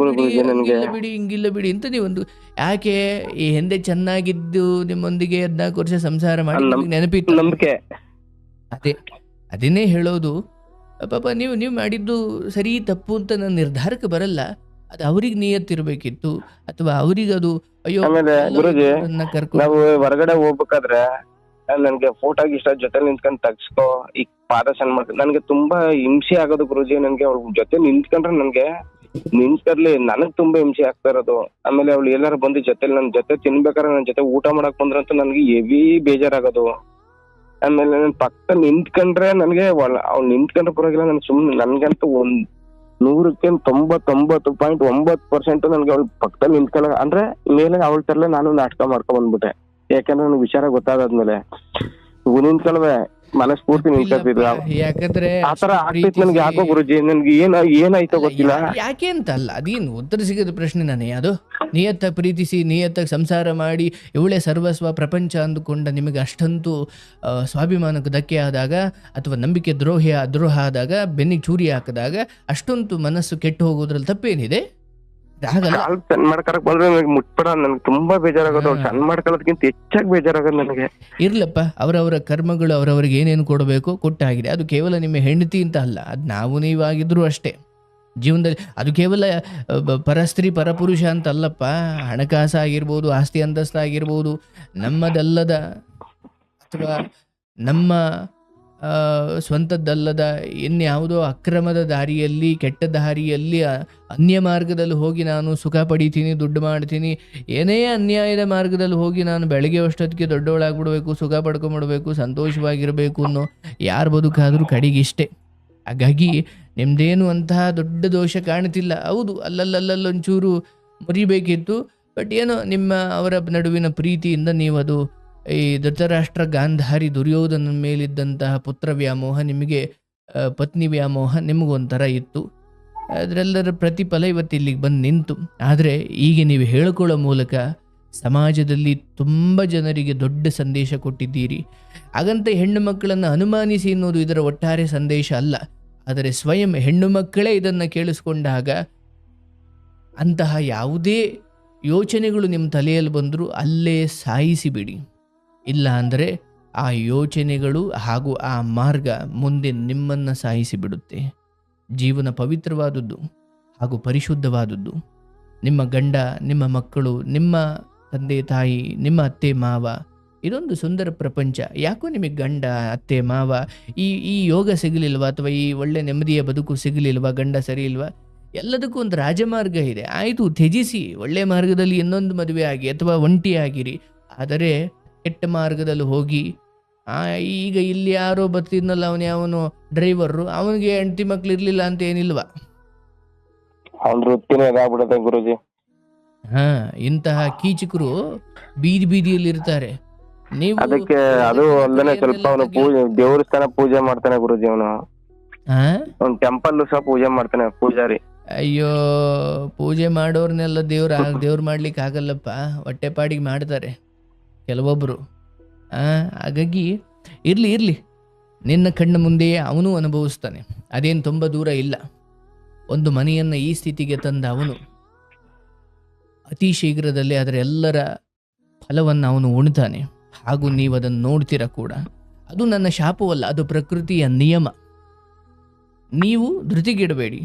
ಬಿಡಿ ಹಿಂಗಿಲ್ಲ ಬಿಡಿ ಅಂತ ನೀವೊಂದು. ಯಾಕೆ ಈ ಹಿಂದೆ ಚೆನ್ನಾಗಿದ್ದು ನಿಮ್ಮೊಂದಿಗೆ 14 ವರ್ಷ ಸಂಸಾರ ಮಾಡಿ ನೆನಪಿತ್ತು. ಅದನ್ನೇ ಹೇಳೋದು. ಪಾಪ ನೀವು ಮಾಡಿದ್ದು ಸರಿ ತಪ್ಪು ಅಂತ ನನ್ನ ನಿರ್ಧಾರಕ್ಕೆ ಬರಲ್ಲ. ಅದು ಅವ್ರಿಗೆ ನಿಯತ್ತಿರ್ಬೇಕಿತ್ತು ಅಥವಾ ಅವ್ರಿಗೆ ಅದು ಅಯ್ಯೋ. ಆಮೇಲೆ ಗುರುಜಿ, ನಾವು ಹೊರಗಡೆ ಹೋಗ್ಬೇಕಾದ್ರೆ ನನ್ಗೆ ಫೋಟೋ ಗಿಷ್ಟ ಜೊತೆ ನಿಂತ್ಕೊಂಡ್ ತಗ್ಸ್ಕೋ, ಈ ಪಾದ ಸನ್ಮಾನ ನನ್ಗೆ ತುಂಬಾ ಹಿಂಸೆ ಆಗೋದು ಗುರುಜಿ. ನನ್ಗೆ ಅವ್ಳ ಜೊತೆ ನಿಂತ್ಕೊಂಡ್ರೆ ನನ್ಗೆ ನಿಂತ್ಕರ್ಲಿ ನನಗ್ ತುಂಬಾ ಹಿಂಸೆ ಆಗ್ತಾ ಇರೋದು. ಆಮೇಲೆ ಅವ್ಳು ಎಲ್ಲಾರು ಬಂದು ಜೊತೆ ನನ್ ಜೊತೆ ತಿನ್ಬೇಕಾದ್ರೆ ನನ್ ಜೊತೆ ಊಟ ಮಾಡಕ್ ಬಂದ್ರಂತೂ ನನ್ಗೆ ಹೆವಿ ಬೇಜಾರಾಗೋದು. ಆಮೇಲೆ ನನ್ ಪಕ್ಕ ನಿಂತ್ಕೊಂಡ್ರೆ ನನ್ಗೆ ಅವ್ಳು ನಿಂತ್ಕೊಂಡ್ರೆ ಪರವಾಗಿಲ್ಲ, ನನ್ ಸುಮ್ನೆ ನನ್ಗಂತೂ 100ಕ್ಕೆ 99.9% ನನ್ಗೆ ಅವಳ ಪಕ್ಕದಲ್ಲಿ ನಿಂತ್ಕೊಳ್ಳ ಅಂದ್ರೆ ಮೇಲೆ ಅವಳ ತರಲೆ ನಾನು ನಾಟಕ ಮಾಡ್ಕೊಂಡ್ ಬಂದ್ಬಿಟ್ಟೆ. ಯಾಕಂದ್ರೆ ನನಗೆ ವಿಚಾರ ಗೊತ್ತಾದ್ಮೇಲೆ ನಿಂತ್ಕೊಳ್ವೆ ಮನಸ್ಫೂರ್ತಿ ನಿಂತ್ಕೊಳ್ತಿದ್ರು. ಯಾಕಂದ್ರೆ ಆತರ ಆಗ್ತೈತ್ ನನ್ಗೆ. ಯಾಕೋ ಗುರುಜಿ ನನ್ಗೆ ಏನಾಯ್ತೋ ಗೊತ್ತಿಲ್ಲ. ಯಾಕೆ ಅಂತ ಅಲ್ಲ, ಅದೇನು ಉತ್ತರ ಸಿಗೋದು ಪ್ರಶ್ನೆ ನಾನೇ. ಅದು ನಿಯತ್ತಾಗಿ ಪ್ರೀತಿಸಿ ನಿಯತ್ತಾಗಿ ಸಂಸಾರ ಮಾಡಿ ಇವಳೇ ಸರ್ವಸ್ವ ಪ್ರಪಂಚ ಅಂದುಕೊಂಡ ನಿಮಗೆ ಅಷ್ಟಂತೂ ಸ್ವಾಭಿಮಾನಕ್ಕೆ ಧಕ್ಕೆ ಆದಾಗ ಅಥವಾ ನಂಬಿಕೆ ದ್ರೋಹ ಆದಾಗ ಬೆನ್ನಿಗೆ ಚೂರಿ ಹಾಕಿದಾಗ ಅಷ್ಟೊಂದು ಮನಸ್ಸು ಕೆಟ್ಟು ಹೋಗೋದ್ರಲ್ಲಿ ತಪ್ಪೇನಿದೆ? ಸಣ್ಣ ಮಾಡ್ಕೊಳಕ್ ಬಂದ್ರೆ ನನಗೆ ಮುಟ್ಬೇಡ, ನನ್ಗೆ ತುಂಬಾ ಬೇಜಾರಾಗೋದು. ಸಣ್ಣ ಮಾಡ್ಕೊಳ್ಳೋದಕ್ಕಿಂತ ಹೆಚ್ಚಾಗಿ ಬೇಜಾರಾಗೋದು ನನಗೆ. ಇರ್ಲಪ್ಪ, ಅವರವರ ಕರ್ಮಗಳು ಅವರವ್ರಿಗೆ ಏನೇನು ಕೊಡಬೇಕು ಕೊಟ್ಟಾಗಿದೆ. ಅದು ಕೇವಲ ನಿಮ್ಮ ಹೆಂಡತಿ ಅಂತ ಅಲ್ಲ, ಅದು ನಾವು ನೀವಾಗಿದ್ರು ಅಷ್ಟೇ ಜೀವನದಲ್ಲಿ. ಅದು ಕೇವಲ ಪರಸ್ತ್ರೀ ಪರಪುರುಷ ಅಂತ ಅಲ್ಲಪ್ಪ. ಹಣಕಾಸು ಆಗಿರ್ಬೋದು, ಆಸ್ತಿ ಅಂತಸ್ತು ಆಗಿರ್ಬೋದು, ನಮ್ಮದಲ್ಲದ ಅಥವಾ ನಮ್ಮ ಸ್ವಂತದ್ದಲ್ಲದ ಇನ್ಯಾವುದೋ ಅಕ್ರಮದ ದಾರಿಯಲ್ಲಿ, ಕೆಟ್ಟ ದಾರಿಯಲ್ಲಿ, ಅನ್ಯ ಮಾರ್ಗದಲ್ಲಿ ಹೋಗಿ ನಾನು ಸುಖ ಪಡಿತೀನಿ, ದುಡ್ಡು ಮಾಡ್ತೀನಿ, ಏನೇ ಅನ್ಯಾಯದ ಮಾರ್ಗದಲ್ಲಿ ಹೋಗಿ ನಾನು ಬೆಳಗ್ಗೆ ಅಷ್ಟೊತ್ತಿಗೆ ದೊಡ್ಡವಳಾಗ್ಬಿಡ್ಬೇಕು, ಸುಖ ಪಡ್ಕೊಂಬಿಡ್ಬೇಕು, ಸಂತೋಷವಾಗಿರಬೇಕು ಅನ್ನೋ ಯಾರ ಬದುಕಾದರೂ ಕಡೆಗಿಷ್ಟೇ. ಹಾಗಾಗಿ ನಿಮ್ದೇನು ಅಂತಹ ದೊಡ್ಡ ದೋಷ ಕಾಣ್ತಿಲ್ಲ. ಹೌದು, ಅಲ್ಲಲ್ಲೊಂಚೂರು ಮುರಿಬೇಕಿತ್ತು, ಬಟ್ ಏನೋ ನಿಮ್ಮ ಅವರ ನಡುವಿನ ಪ್ರೀತಿಯಿಂದ ನೀವು ಅದು ಈ ಧೃತರಾಷ್ಟ್ರ ಗಾಂಧಾರಿ ದುರ್ಯೋಧನ ಮೇಲಿದ್ದಂತಹ ಪುತ್ರ ವ್ಯಾಮೋಹ, ನಿಮಗೆ ಪತ್ನಿ ವ್ಯಾಮೋಹ ನಿಮಗೊಂಥರ ಇತ್ತು. ಅದರೆಲ್ಲರ ಪ್ರತಿಫಲ ಇವತ್ತು ಇಲ್ಲಿಗೆ ಬಂದು ನಿಂತು. ಆದರೆ ಈಗ ನೀವು ಹೇಳಿಕೊಳ್ಳೋ ಮೂಲಕ ಸಮಾಜದಲ್ಲಿ ತುಂಬ ಜನರಿಗೆ ದೊಡ್ಡ ಸಂದೇಶ ಕೊಟ್ಟಿದ್ದೀರಿ. ಹಾಗಂತ ಹೆಣ್ಣು ಮಕ್ಕಳನ್ನು ಅನುಮಾನಿಸಿ ಅನ್ನೋದು ಇದರ ಒಟ್ಟಾರೆ ಸಂದೇಶ ಅಲ್ಲ. ಆದರೆ ಸ್ವಯಂ ಹೆಣ್ಣು ಮಕ್ಕಳೇ ಇದನ್ನು ಕೇಳಿಸ್ಕೊಂಡಾಗ ಅಂತಹ ಯಾವುದೇ ಯೋಚನೆಗಳು ನಿಮ್ಮ ತಲೆಯಲ್ಲಿ ಬಂದರೂ ಅಲ್ಲೇ ಸಾಯಿಸಿಬಿಡಿ. ಇಲ್ಲ ಅಂದರೆ ಆ ಯೋಚನೆಗಳು ಹಾಗೂ ಆ ಮಾರ್ಗ ಮುಂದೆ ನಿಮ್ಮನ್ನು ಸಾಯಿಸಿಬಿಡುತ್ತೆ. ಜೀವನ ಪವಿತ್ರವಾದದ್ದು ಹಾಗೂ ಪರಿಶುದ್ಧವಾದದ್ದು. ನಿಮ್ಮ ಗಂಡ, ನಿಮ್ಮ ಮಕ್ಕಳು, ನಿಮ್ಮ ತಂದೆ ತಾಯಿ, ನಿಮ್ಮ ಅತ್ತೆ ಮಾವ, ಇದೊಂದು ಸುಂದರ ಪ್ರಪಂಚ. ಯಾಕೋ ನಿಮಗೆ ಗಂಡ, ಅತ್ತೆ ಮಾವ, ಈ ಯೋಗ ಸಿಗಲಿಲ್ವಾ ಅಥವಾ ಈ ಒಳ್ಳೆ ನೆಮ್ಮದಿಯ ಬದುಕು ಸಿಗಲಿಲ್ವಾ, ಗಂಡ ಸರಿ ಇಲ್ವಾ? ಎಲ್ಲದಕ್ಕೂ ಒಂದು ರಾಜಮಾರ್ಗ ಇದೆ. ಆಯಿತು, ತ್ಯಜಿಸಿ, ಒಳ್ಳೆಯ ಮಾರ್ಗದಲ್ಲಿ ಇನ್ನೊಂದು ಮದುವೆ ಆಗಿ ಅಥವಾ ಒಂಟಿಯಾಗಿರಿ. ಆದರೆ ಕೆಟ್ಟ ಮಾರ್ಗದಲ್ಲಿ ಹೋಗಿ ಈಗ ಇಲ್ಲಿ ಯಾರೋ ಬರ್ತಿದ್ನಲ್ಲ, ಅವನು ಡ್ರೈವರು, ಅವನಿಗೆ ಹೆಂಡತಿ ಮಕ್ಳು ಇರ್ಲಿಲ್ಲ ಅಂತ ಏನಿಲ್ವಾ? ಗುರುಜಿ, ಇಂತಹ ಕೀಚಕರು ಬೀದಿಯಲ್ಲಿ ಇರ್ತಾರೆ. ನೀವು ಅದಕ್ಕೆ ಅದು ಅಲ್ಲದೆ ಸ್ವಲ್ಪ ಅವನು ದೇವಸ್ಥಾನ ಪೂಜೆ ಮಾಡ್ತಾನೆ ಗುರುಜಿ. ಅವನು ಟೆಂಪಲ್ ಸಹ ಪೂಜೆ ಮಾಡ್ತಾನೆ, ಪೂಜಾರಿ. ಅಯ್ಯೋ, ಪೂಜೆ ಮಾಡೋರ್ನೆಲ್ಲ ದೇವ್ರು ಮಾಡ್ಲಿಕ್ಕೆ ಆಗಲ್ಲಪ್ಪ, ಹೊಟ್ಟೆಪಾಡಿಗೆ ಮಾಡ್ತಾರೆ ಕೆಲವೊಬ್ಬರು. ಹಾಗಾಗಿ ಇರಲಿ, ನಿನ್ನ ಕಣ್ಣ ಮುಂದೆಯೇ ಅವನು ಅನುಭವಿಸ್ತಾನೆ. ಅದೇನು ತುಂಬ ದೂರ ಇಲ್ಲ. ಒಂದು ಮನೆಯನ್ನು ಈ ಸ್ಥಿತಿಗೆ ತಂದ ಅವನು ಅತಿ ಶೀಘ್ರದಲ್ಲಿ ಅದರ ಎಲ್ಲರ ಫಲವನ್ನು ಅವನು ಉಣ್ತಾನೆ. ಹಾಗೂ ನೀವು ಅದನ್ನು ನೋಡ್ತೀರ ಕೂಡ. ಅದು ನನ್ನ ಶಾಪವಲ್ಲ, ಅದು ಪ್ರಕೃತಿಯ ನಿಯಮ. ನೀವು ಧೃತಿಗೆಡಬೇಡಿ.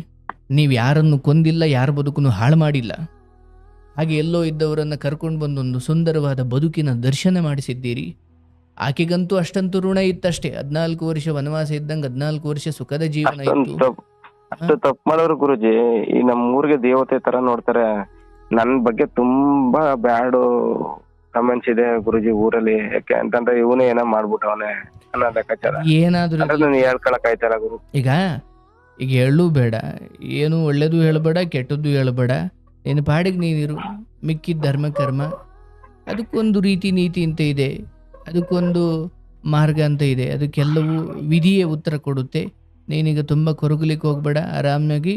ನೀವು ಯಾರನ್ನು ಕೊಂದಿಲ್ಲ, ಯಾರ ಬದುಕನ್ನು ಹಾಳು ಮಾಡಿಲ್ಲ. ಹಾಗೆ ಎಲ್ಲೋ ಇದ್ದವರನ್ನು ಕರ್ಕೊಂಡು ಬಂದೊಂದು ಸುಂದರವಾದ ಬದುಕಿನ ದರ್ಶನ ಮಾಡಿಸಿದ್ದೀರಿ. ಆಕೆಗಂತೂ ಅಷ್ಟಂತೂ ಋಣ ಇತ್ತಷ್ಟೇ. 14 ವರ್ಷ ವನವಾಸ ಇದ್ದಂಗೆ 14 ವರ್ಷ ಸುಖದ ಜೀವನ ಇತ್ತು. ಅಷ್ಟು ತಪ್ಪು ಮಾಡೋರು ಗುರುಜಿ ಈ ನಮ್ಮ ಊರಿಗೆ ದೇವತೆ ತರ ನೋಡ್ತಾರೆ. ನನ್ ಬಗ್ಗೆ ತುಂಬಾ ಬ್ಯಾಡ್ ಕಮೆಂಟ್ಸ್ ಇದೆ ಗುರುಜಿ ಊರಲ್ಲಿ. ಯಾಕೆ ಅಂತಂದ್ರೆ ಇವನೇ ಏನೋ ಮಾಡ್ಬಿಟ್ಟವನೆ ಅನ್ನೋ ಲೆಕ್ಕಾಚಾರ. ಏನಾದ್ರೂ ಹೇಳ್ಕೊಳಕ್ ಆಯ್ತಲ್ಲ ಗುರು. ಈಗ ಹೇಳು ಬೇಡ, ಏನು ಒಳ್ಳೇದು ಹೇಳಬೇಡ, ಕೆಟ್ಟದ್ದು ಹೇಳಬೇಡ. ನಿನ್ನ ಪಾಡಿಗೆ ನೀನಿರು, ಮಿಕ್ಕಿದ ಧರ್ಮ ಕರ್ಮ. ಅದಕ್ಕೊಂದು ರೀತಿ ನೀತಿ ಅಂತ ಇದೆ, ಅದಕ್ಕೊಂದು ಮಾರ್ಗ ಅಂತ ಇದೆ, ಅದಕ್ಕೆಲ್ಲವೂ ವಿಧಿಯೇ ಉತ್ತರ ಕೊಡುತ್ತೆ. ನೀನೀಗ ತುಂಬ ಕೊರಗಲಿಕ್ಕೆ ಹೋಗ್ಬೇಡ, ಆರಾಮಾಗಿ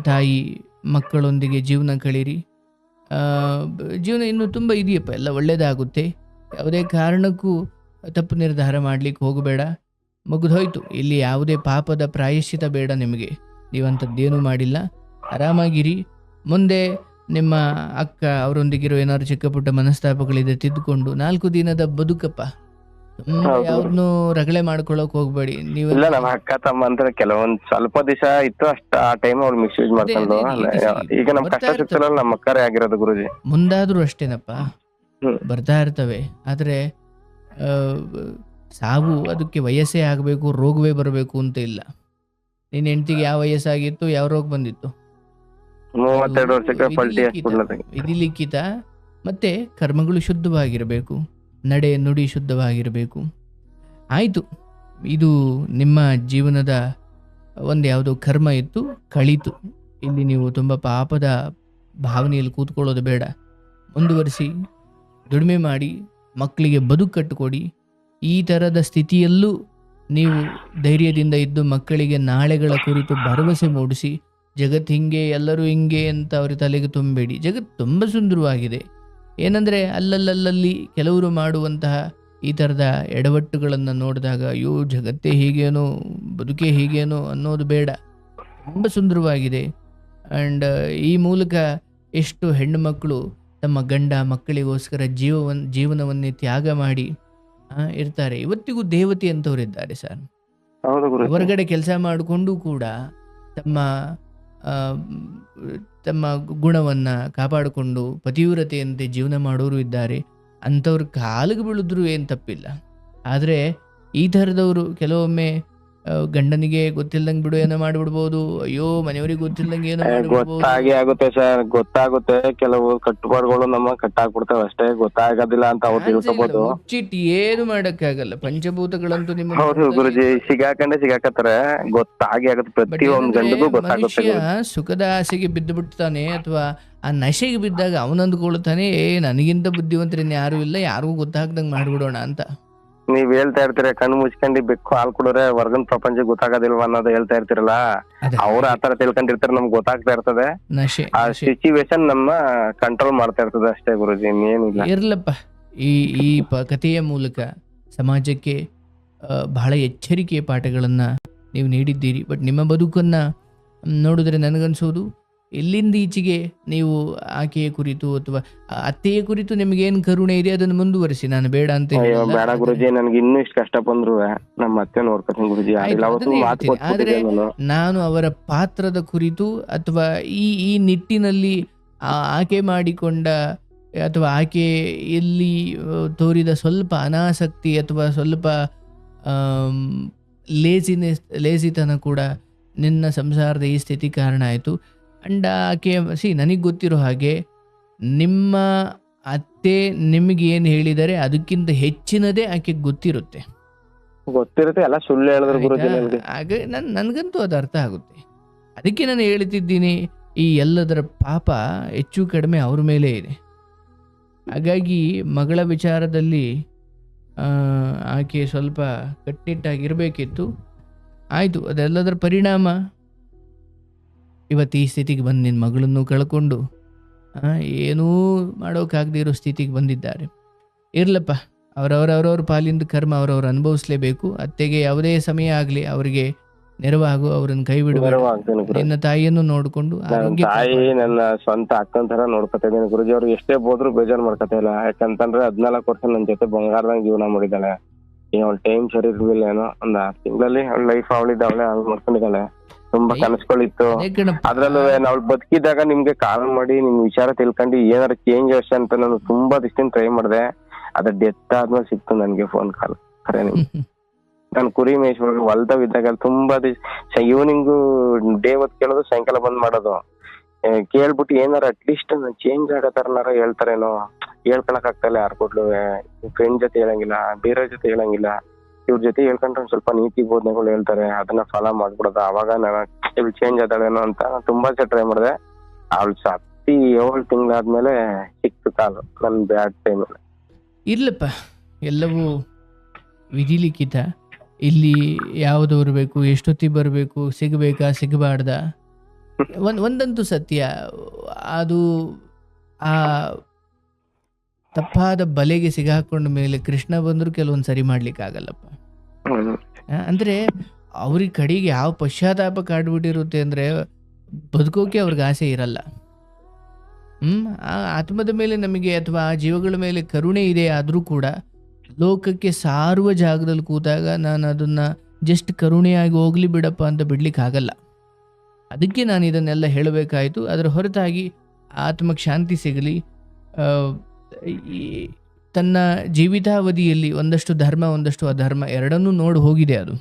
ತಾಯಿ ಮಕ್ಕಳೊಂದಿಗೆ ಜೀವನ ಕಳೀರಿ. ಜೀವನ ಇನ್ನೂ ತುಂಬ ಇದೆಯಪ್ಪ, ಎಲ್ಲ ಒಳ್ಳೆಯದಾಗುತ್ತೆ. ಯಾವುದೇ ಕಾರಣಕ್ಕೂ ತಪ್ಪು ನಿರ್ಧಾರ ಮಾಡಲಿಕ್ಕೆ ಹೋಗಬೇಡ. ಮುಗಿದೋಯ್ತು, ಇಲ್ಲಿ ಯಾವುದೇ ಪಾಪದ ಪ್ರಾಯಶ್ಚಿತ ಬೇಡ ನಿಮಗೆ. ನೀವಂಥದ್ದೇನೂ ಮಾಡಿಲ್ಲ, ಆರಾಮಾಗಿರಿ. ಮುಂದೆ ನಿಮ್ಮ ಅಕ್ಕ ಅವರೊಂದಿಗಿರೋ ಏನಾದ್ರು ಚಿಕ್ಕ ಪುಟ್ಟ ಮನಸ್ತಾಪಗಳಿದೆ ತಿದ್ದುಕೊಂಡು 4 ದಿನದ ಬದುಕಪ್ಪ. ಯಾವ್ದನ್ನೂ ರಗಳೆ ಮಾಡ್ಕೊಳಕ್ ಹೋಗ್ಬೇಡಿ. ನೀವು ಇಲ್ಲ, ನಮ್ಮ ಅಕ್ಕ ತಮ್ಮ ಅಂತ ಕೆಲವೊಂದ್ ಸ್ವಲ್ಪ ದಿವಸ ಇತ್ತು ಅಷ್ಟ, ಆ ಟೈಮ್ ಅವ್ರು ಮಿಸ್ಯೂಸ್ ಮಾಡ್ಕೊಂಡು ಈಗ ನಮ್ ಕಷ್ಟ ಸಿಗ್ತಿಲ್ಲ, ನಮ್ಮ ಅಕ್ಕರೇ ಆಗಿರೋದು ಗುರುಜಿ. ಮುಂದಾದ್ರೂ ಅಷ್ಟೇನಪ್ಪ, ಬರ್ತಾ ಇರ್ತವೆ. ಆದ್ರೆ ಸಾವು ಅದಕ್ಕೆ ವಯಸ್ಸೇ ಆಗಬೇಕು, ರೋಗವೇ ಬರಬೇಕು ಅಂತ ಇಲ್ಲ. ನಿನ್ನ ಹೆಂಡತಿಗೆ ಯಾವ ವಯಸ್ಸಾಗಿತ್ತು, ಯಾವ ರೋಗ ಬಂದಿತ್ತು? 32 ವರ್ಷಕ್ಕೆ ವಿಧಿ ಲಿಖಿತ. ಮತ್ತೆ ಕರ್ಮಗಳು ಶುದ್ಧವಾಗಿರಬೇಕು, ನಡೆ ನುಡಿ ಶುದ್ಧವಾಗಿರಬೇಕು. ಆಯಿತು, ಇದು ನಿಮ್ಮ ಜೀವನದ ಒಂದು ಯಾವುದೋ ಕರ್ಮ ಇತ್ತು, ಕಳೀತು. ಇಲ್ಲಿ ನೀವು ತುಂಬ ಪಾಪದ ಭಾವನೆಯಲ್ಲಿ ಕೂತ್ಕೊಳ್ಳೋದು ಬೇಡ. ಮುಂದುವರಿಸಿ, ದುಡಿಮೆ ಮಾಡಿ, ಮಕ್ಕಳಿಗೆ ಬದುಕು ಕಟ್ಟಿಕೊಡಿ. ಈ ಥರದ ಸ್ಥಿತಿಯಲ್ಲೂ ನೀವು ಧೈರ್ಯದಿಂದ ಇದ್ದು ಮಕ್ಕಳಿಗೆ ನಾಳೆಗಳ ಕುರಿತು ಭರವಸೆ ಮೂಡಿಸಿ. ಜಗತ್ತು ಹಿಂಗೆ, ಎಲ್ಲರೂ ಹಿಂಗೆ ಅಂತ ಅವ್ರ ತಲೆಗೆ ತುಂಬಬೇಡಿ. ಜಗತ್ತು ತುಂಬ ಸುಂದರವಾಗಿದೆ. ಏನಂದರೆ ಅಲ್ಲಲ್ಲಿ ಕೆಲವರು ಮಾಡುವಂತಹ ಈ ಥರದ ಎಡವಟ್ಟುಗಳನ್ನು ನೋಡಿದಾಗ ಅಯ್ಯೋ ಜಗತ್ತೇ ಹೀಗೇನೋ, ಬದುಕೇ ಹೀಗೇನೋ ಅನ್ನೋದು ಬೇಡ. ತುಂಬ ಸುಂದರವಾಗಿದೆ. ಆ್ಯಂಡ್ ಈ ಮೂಲಕ ಎಷ್ಟು ಹೆಣ್ಣು ಮಕ್ಕಳು ತಮ್ಮ ಗಂಡ ಮಕ್ಕಳಿಗೋಸ್ಕರ ಜೀವನವನ್ನೇ ತ್ಯಾಗ ಮಾಡಿ ಇರ್ತಾರೆ. ಇವತ್ತಿಗೂ ದೇವತೆ ಅಂತವರಿದ್ದಾರೆ ಸರ್. ಹೊರಗಡೆ ಕೆಲಸ ಮಾಡಿಕೊಂಡು ಕೂಡ ತಮ್ಮ ಗುಣವನ್ನು ಕಾಪಾಡಿಕೊಂಡು ಪತಿವ್ರತೆಯಂತೆ ಜೀವನ ಮಾಡೋರು ಇದ್ದಾರೆ. ಅಂಥವ್ರ ಕಾಲಿಗೆ ಬೀಳಿದ್ರು ಏನು ತಪ್ಪಿಲ್ಲ. ಆದರೆ ಈ ಥರದವರು ಕೆಲವೊಮ್ಮೆ ಗಂಡನಿಗೆ ಗೊತ್ತಿಲ್ಲದಂಗೆ ಬಿಡು ಏನೋ ಮಾಡಿಬಿಡ್ಬೋದು, ಅಯ್ಯೋ ಮನೆಯವರಿಗೆ ಗೊತ್ತಿಲ್ಲದಂಗೆ ಏನೋ ಗೊತ್ತಾಗಿ ಆಗುತ್ತೆ ಸರ್, ಗೊತ್ತಾಗುತ್ತೆ. ಕೆಲವು ಕಟ್ಟುಪಾಡುಗಳು ನಮ್ಮ ಕಟ್ಟಾಕ್ಬಿಡ್ತಾವೆ ಅಷ್ಟೇ, ಗೊತ್ತಾಗೋದಿಲ್ಲ ಅಂತ ಅವ್ರು ತಿಳ್ಕೊಬೋದು. ಮುಚ್ಚಿಟ್ಟು ಏನು ಮಾಡಕ್ಕಾಗಲ್ಲ. ಪಂಚಭೂತಗಳಂತೂ ನಿಮ್ಮ ಹೌದು ಗುರುಜಿ, ಸಿಗಾಕತ್ತಾರೆ, ಗೊತ್ತಾಗಿ ಆಗುತ್ತೆ. ಪ್ರತಿ ಒಂದ್ ಗಂಡಗೂ ಗೊತ್ತಾಗುತ್ತೆ. ಸುಖದ ಆಸೆಗೆ ಬಿದ್ದು ಬಿಡ್ತಾನೆ, ಅಥವಾ ಆ ನಶೆಗೆ ಬಿದ್ದಾಗ ಅವನಂದ್ಕೊಳ್ತಾನೆ ನನಗಿಂತ ಬುದ್ಧಿವಂತರಿನ್ ಯಾರು ಇಲ್ಲ, ಯಾರಿಗೂ ಗೊತ್ತಾಗ್ದಂಗೆ ಮಾಡ್ಬಿಡೋಣ ಅಂತ. ನೀವ್ ಹೇಳ್ತಾ ಇರ್ತೀರ ಕಣ್ಣು ಮುಚ್ಕೊಂಡು ಬೆಕ್ಕು ಹಾಲು ಕುಡಿದ್ರೆ ಹೊರಗಿನ ಪ್ರಪಂಚ ಗೊತ್ತಾಗೋದಿಲ್ವಾ ಅನ್ನೋದು ಹೇಳ್ತಾ ಇರ್ತಿರಲ್ಲ, ಅವ್ರು ಆತರ ತಿಳ್ಕೊಂಡಿರ್ತಾರೆ, ನಮ್ಗೆ ಗೊತ್ತಾಗ್ತಾ ಇರ್ತದೆ. ಆ ಸಿಚುವೇಶನ್ ನಮ್ಮ ಕಂಟ್ರೋಲ್ ಮಾಡ್ತಾ ಇರ್ತದೆ ಅಷ್ಟೇ ಗುರುಜಿ, ಇನ್ನೇನಿಲ್ಲ. ಇರ್ಲಪ್ಪ, ಈ ಕಥೆಯ ಮೂಲಕ ಸಮಾಜಕ್ಕೆ ಬಹಳ ಎಚ್ಚರಿಕೆಯ ಪಾಠಗಳನ್ನ ನೀವು ನೀಡಿದ್ದೀರಿ. ಬಟ್ ನಿಮ್ಮ ಬದುಕನ್ನ ನೋಡಿದ್ರೆ ನನಗನ್ಸೋದು ಇಲ್ಲಿಂದ ಈಚೆಗೆ ನೀವು ಆಕೆಯ ಕುರಿತು ಅಥವಾ ಅತ್ತೆಯ ಕುರಿತು ನಿಮ್ಗೇನ್ ಕರುಣೆ ಇದೆ ಅದನ್ನು ಮುಂದುವರಿಸಿ. ನಾನು ಬೇಡ ಅಂತ ಬೇಡ ಗುರುಜಿ, ನನ್ಗೆ ಇನ್ನೂ ಇಷ್ಟು ಕಷ್ಟ ಬಂದ್ರು ನಮ್ಮ ಅತ್ತೆ ನೋಡ್ಕೊತೀನಿ ಗುರುಜಿ. ಆದ್ರೆ ನಾನು ಅವರ ಪಾತ್ರದ ಕುರಿತು ಅಥವಾ ಈ ನಿಟ್ಟಿನಲ್ಲಿ ಆಕೆ ಮಾಡಿಕೊಂಡ ಅಥವಾ ಆಕೆಯಲ್ಲಿ ತೋರಿದ ಸ್ವಲ್ಪ ಅನಾಸಕ್ತಿ ಅಥವಾ ಸ್ವಲ್ಪ ಲೇಜಿತನ ಕೂಡ ನಿನ್ನ ಸಂಸಾರದ ಈ ಸ್ಥಿತಿ ಕಾರಣ ಆಯಿತು. ಅಂಡ್ ಆಕೆ ನನಗೆ ಗೊತ್ತಿರೋ ಹಾಗೆ ನಿಮ್ಮ ಅತ್ತೆ ನಿಮ್ಗೆ ಏನು ಹೇಳಿದರೆ ಅದಕ್ಕಿಂತ ಹೆಚ್ಚಿನದೇ ಆಕೆಗೆ ಗೊತ್ತಿರುತ್ತೆ. ಎಲ್ಲ ಸುಳ್ಳು ಹೇಳಿದ್ರು ಗುರುಜಿ. ಹಾಗೆ ನನಗಂತೂ ಅದು ಅರ್ಥ ಆಗುತ್ತೆ. ಅದಕ್ಕೆ ನಾನು ಹೇಳ್ತಿದ್ದೀನಿ, ಈ ಎಲ್ಲದರ ಪಾಪ ಹೆಚ್ಚು ಕಡಿಮೆ ಅವ್ರ ಮೇಲೆ ಇದೆ. ಹಾಗಾಗಿ ಮಗಳ ವಿಚಾರದಲ್ಲಿ ಆಕೆ ಸ್ವಲ್ಪ ಕಟ್ಟಿಟ್ಟಾಗಿರಬೇಕಿತ್ತು. ಆಯಿತು, ಅದೆಲ್ಲದರ ಪರಿಣಾಮ ಇವತ್ತು ಈ ಸ್ಥಿತಿಗೆ ಬಂದು ನಿನ್ನ ಮಗಳನ್ನು ಕಳ್ಕೊಂಡು ಏನೂ ಮಾಡೋಕ್ಕಾಗದೇ ಇರೋ ಸ್ಥಿತಿಗೆ ಬಂದಿದ್ದಾರೆ. ಇರ್ಲಪ್ಪ, ಅವರವ್ರ ಪಾಲಿಂದ ಕರ್ಮ ಅವರವ್ರು ಅನುಭವಿಸ್ಲೇಬೇಕು. ಅತ್ತೆಗೆ ಯಾವುದೇ ಸಮಯ ಆಗಲಿ ಅವರಿಗೆ ನೆರವಾಗು, ಅವ್ರನ್ನ ಕೈ ಬಿಡಬೇಡ. ನಿನ್ನ ತಾಯಿಯನ್ನು ನೋಡ್ಕೊಂಡು ತಾಯಿ ನನ್ನ ಸ್ವಂತ ಅಕ್ಕನ ತರ ನೋಡ್ಕೊತಾ ಇದ್ದೀನಿ ಗುರುಜಿ. ಅವ್ರು ಎಷ್ಟೇ ಹೋದ್ರು ಬೇಜಾರು ಮಾಡ್ಕೊತಾ ಇಲ್ಲ. ಯಾಕಂತಂದ್ರೆ 14 ವರ್ಷ ನನ್ನ ಜೊತೆ ಬಂಗಾರದಂಗ್ ಜೀವನ ಮಾಡಿದ್ದಾಳೆ. ಅವಳ ಟೈಮ್ ಸರಿ ಇರ್ಲಿಲ್ಲ, ಏನೋ ಒಂದ್ 6 ತಿಂಗಳಲ್ಲಿ ಅವಳ ಲೈಫ್ ಅವಳಿದ್ದಾವಳೆ ಅವ್ಳು ಮಾಡ್ಕೊಂಡಿದ್ದಾಳೆ. ತುಂಬಾ ಕನಸುಗಳಿತ್ತು. ಅದ್ರಲ್ಲೂ ನಾವು ಬದುಕಿದಾಗ ನಿಮ್ಗೆ ಕಾಲ್ ಮಾಡಿ ನಿಮ್ ವಿಚಾರ ತಿಳ್ಕೊಂಡು ಏನಾರು ಚೇಂಜ್ ಅಷ್ಟೇ ಅಂತ ನಾನು ತುಂಬಾ ದಿವಸ ಟ್ರೈ ಮಾಡಿದೆ. ಅದ್ರ ಡೆತ್ ಆದ್ಮೇಲೆ ಸಿಕ್ತು ನನ್ಗೆ ಫೋನ್ ಕಾಲ್. ಖರೆ ನಾನು ಕುರಿ ಮೇಯಿಸುವಾಗ ಹೊಲ್ದಾವಿದ್ದಾಗ ತುಂಬಾ ದಿವಸ ಈವ್ನಿಂಗು ಡೇ ಹೊತ್ತು ಕೇಳೋದು, ಸಾಯಂಕಾಲ ಬಂದ್ ಮಾಡೋದು. ಕೇಳ್ಬಿಟ್ಟು ಏನಾರ ಅಟ್ಲೀಸ್ಟ್ ನಾನು ಚೇಂಜ್ ಆಗೋ ತರನಾರ ಹೇಳ್ತಾರೇನೋ, ಹೇಳ್ಕೊಳಕ್ ಆಗ್ತಾಯಿಲ್ಲ. ಯಾರು ಕೊಡ್ಲು ಫ್ರೆಂಡ್ ಜೊತೆ ಹೇಳಂಗಿಲ್ಲ, ಬೇರೆಯವ್ರ ಜೊತೆ ಹೇಳಂಗಿಲ್ಲ. ಇವ್ರ ಜೊತೆ ಹೇಳ್ಕೊಂಡ್ರೆ ಒಂದ್ ಸ್ವಲ್ಪ ನೀತಿ ಬೋಧನೆಗಳು ಹೇಳ್ತಾರೆ, ಅದನ್ನ ಫಾಲೋ ಮಾಡ್ಬಿಡೋದು. ಅವಾಗ ನಾನು ಇವ್ಳು ಚೇಂಜ್ ಆದಾಳೇನೋ ಅಂತ ತುಂಬಾ ಟ್ರೈ ಮಾಡಿದೆ. ಅವಳು ಹುಟ್ಟಿ 7 ತಿಂಗಳಾದ್ಮೇಲೆ ಸಿಕ್ತು ಕಾಲು ನನ್ ಬ್ಯಾಡ್ ಟೈಮ್. ಇರ್ಲಪ್ಪ, ಎಲ್ಲವೂ ವಿಧಿಲಿಖಿತ. ಇಲ್ಲಿ ಯಾವುದು ಬರಬೇಕು, ಎಷ್ಟೊತ್ತಿಗೆ ಬರಬೇಕು, ಸಿಗಬೇಕಾ ಸಿಗಬಾರ್ದ, ಒಂದಂತೂ ಸತ್ಯ, ಅದು ಆ ತಪ್ಪಾದ ಬಲೆಗೆ ಸಿಗಾಕೊಂಡ ಮೇಲೆ ಕೃಷ್ಣ ಬಂದರೂ ಕೆಲವೊಂದು ಸರಿ ಮಾಡ್ಲಿಕ್ಕಾಗಲ್ಲಪ್ಪ. ಅಂದರೆ ಅವ್ರಿಗೆ ಕಡೆಗೆ ಯಾವ ಪಶ್ಚಾತ್ತಾಪ ಕಾಡ್ಬಿಟ್ಟಿರುತ್ತೆ ಅಂದರೆ ಬದುಕೋಕೆ ಅವ್ರಿಗೆ ಆಸೆ ಇರಲ್ಲ. ಆ ಆತ್ಮದ ಮೇಲೆ ನಮಗೆ ಅಥವಾ ಆ ಜೀವಗಳ ಮೇಲೆ ಕರುಣೆ ಇದೆ, ಆದರೂ ಕೂಡ ಲೋಕಕ್ಕೆ ಸಾರುವ ಜಾಗದಲ್ಲಿ ಕೂತಾಗ ನಾನು ಅದನ್ನು ಜಸ್ಟ್ ಕರುಣೆಯಾಗಿ ಹೋಗಲಿ ಬಿಡಪ್ಪ ಅಂತ ಬಿಡ್ಲಿಕ್ಕಾಗಲ್ಲ. ಅದಕ್ಕೆ ನಾನು ಇದನ್ನೆಲ್ಲ ಹೇಳಬೇಕಾಯಿತು. ಅದರ ಹೊರತಾಗಿ ಆತ್ಮಕ್ಕೆ ಶಾಂತಿ ಸಿಗಲಿ, ತನ್ನ ಜೀವಿತಾವಧಿಯಲ್ಲಿ ಒಂದಷ್ಟು ಧರ್ಮ ಒಂದಷ್ಟು ಅಧರ್ಮ ಎರಡನ್ನೂ ನೋಡಿ ಹೋಗಿದೆ ಅದು,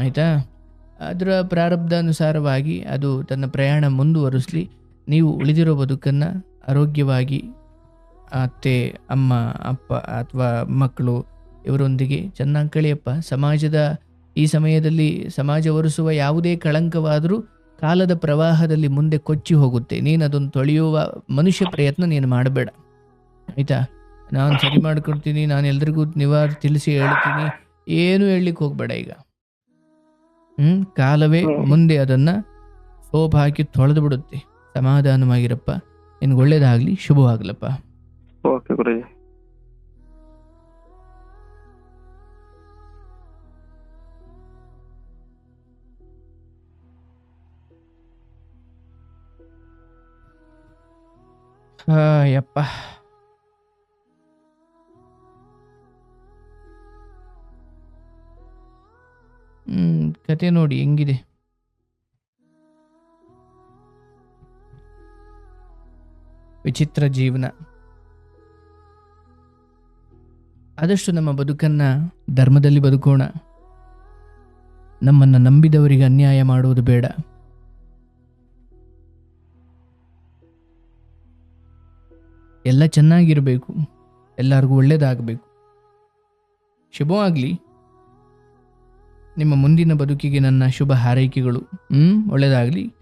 ಆಯಿತಾ. ಅದರ ಪ್ರಾರಬ್ಧಾನುಸಾರವಾಗಿ ಅದು ತನ್ನ ಪ್ರಯಾಣ ಮುಂದುವರಿಸಲಿ. ನೀವು ಉಳಿದಿರೋ ಬದುಕನ್ನು ಆರೋಗ್ಯವಾಗಿ ಅತ್ತೆ, ಅಮ್ಮ, ಅಪ್ಪ ಅಥವಾ ಮಕ್ಕಳು ಇವರೊಂದಿಗೆ ಚೆನ್ನಾಗಿ ಕಳೆಯಪ್ಪ. ಸಮಾಜದ ಈ ಸಮಯದಲ್ಲಿ ಸಮಾಜ ಒರೆಸುವ ಯಾವುದೇ ಕಳಂಕವಾದರೂ ಕಾಲದ ಪ್ರವಾಹದಲ್ಲಿ ಮುಂದೆ ಕೊಚ್ಚಿ ಹೋಗುತ್ತೆ. ನೀನು ಅದನ್ನು ತೊಳೆಯುವ ಮನುಷ್ಯ ಪ್ರಯತ್ನ ನೀನು ಮಾಡಬೇಡ, ಆಯಿತಾ. ನಾನು ಸರಿ ಮಾಡ್ಕೊಡ್ತೀನಿ, ನಾನು ಎಲ್ರಿಗೂ ತಿಳಿಸಿ ಹೇಳ್ತೀನಿ, ಏನೂ ಹೇಳಲಿಕ್ಕೆ ಹೋಗಬೇಡ ಈಗ. ಕಾಲವೇ ಮುಂದೆ ಅದನ್ನು ಸೋಪ್ ಹಾಕಿ ತೊಳೆದು ಬಿಡುತ್ತೆ. ಸಮಾಧಾನವಾಗಿರಪ್ಪ, ನಿನ್ಗೆ ಒಳ್ಳೇದಾಗಲಿ, ಶುಭವಾಗಲಪ್ಪ. ಓಕೆ ಗುರುಜಿ. ಯಪ್ಪ, ಕತೆ ನೋಡಿ ಹೆಂಗಿದೆ. ವಿಚಿತ್ರ ಜೀವನ. ಆದಷ್ಟು ನಮ್ಮ ಬದುಕನ್ನು ಧರ್ಮದಲ್ಲಿ ಬದುಕೋಣ. ನಮ್ಮನ್ನು ನಂಬಿದವರಿಗೆ ಅನ್ಯಾಯ ಮಾಡುವುದು ಬೇಡ. ಎಲ್ಲ ಚೆನ್ನಾಗಿರಬೇಕು, ಎಲ್ಲರಿಗೂ ಒಳ್ಳೆಯದಾಗಬೇಕು. ಶುಭವಾಗಲಿ. ನಿಮ್ಮ ಮುಂದಿನ ಬದುಕಿಗೆ ನನ್ನ ಶುಭ ಹಾರೈಕೆಗಳು. ಒಳ್ಳೆಯದಾಗಲಿ.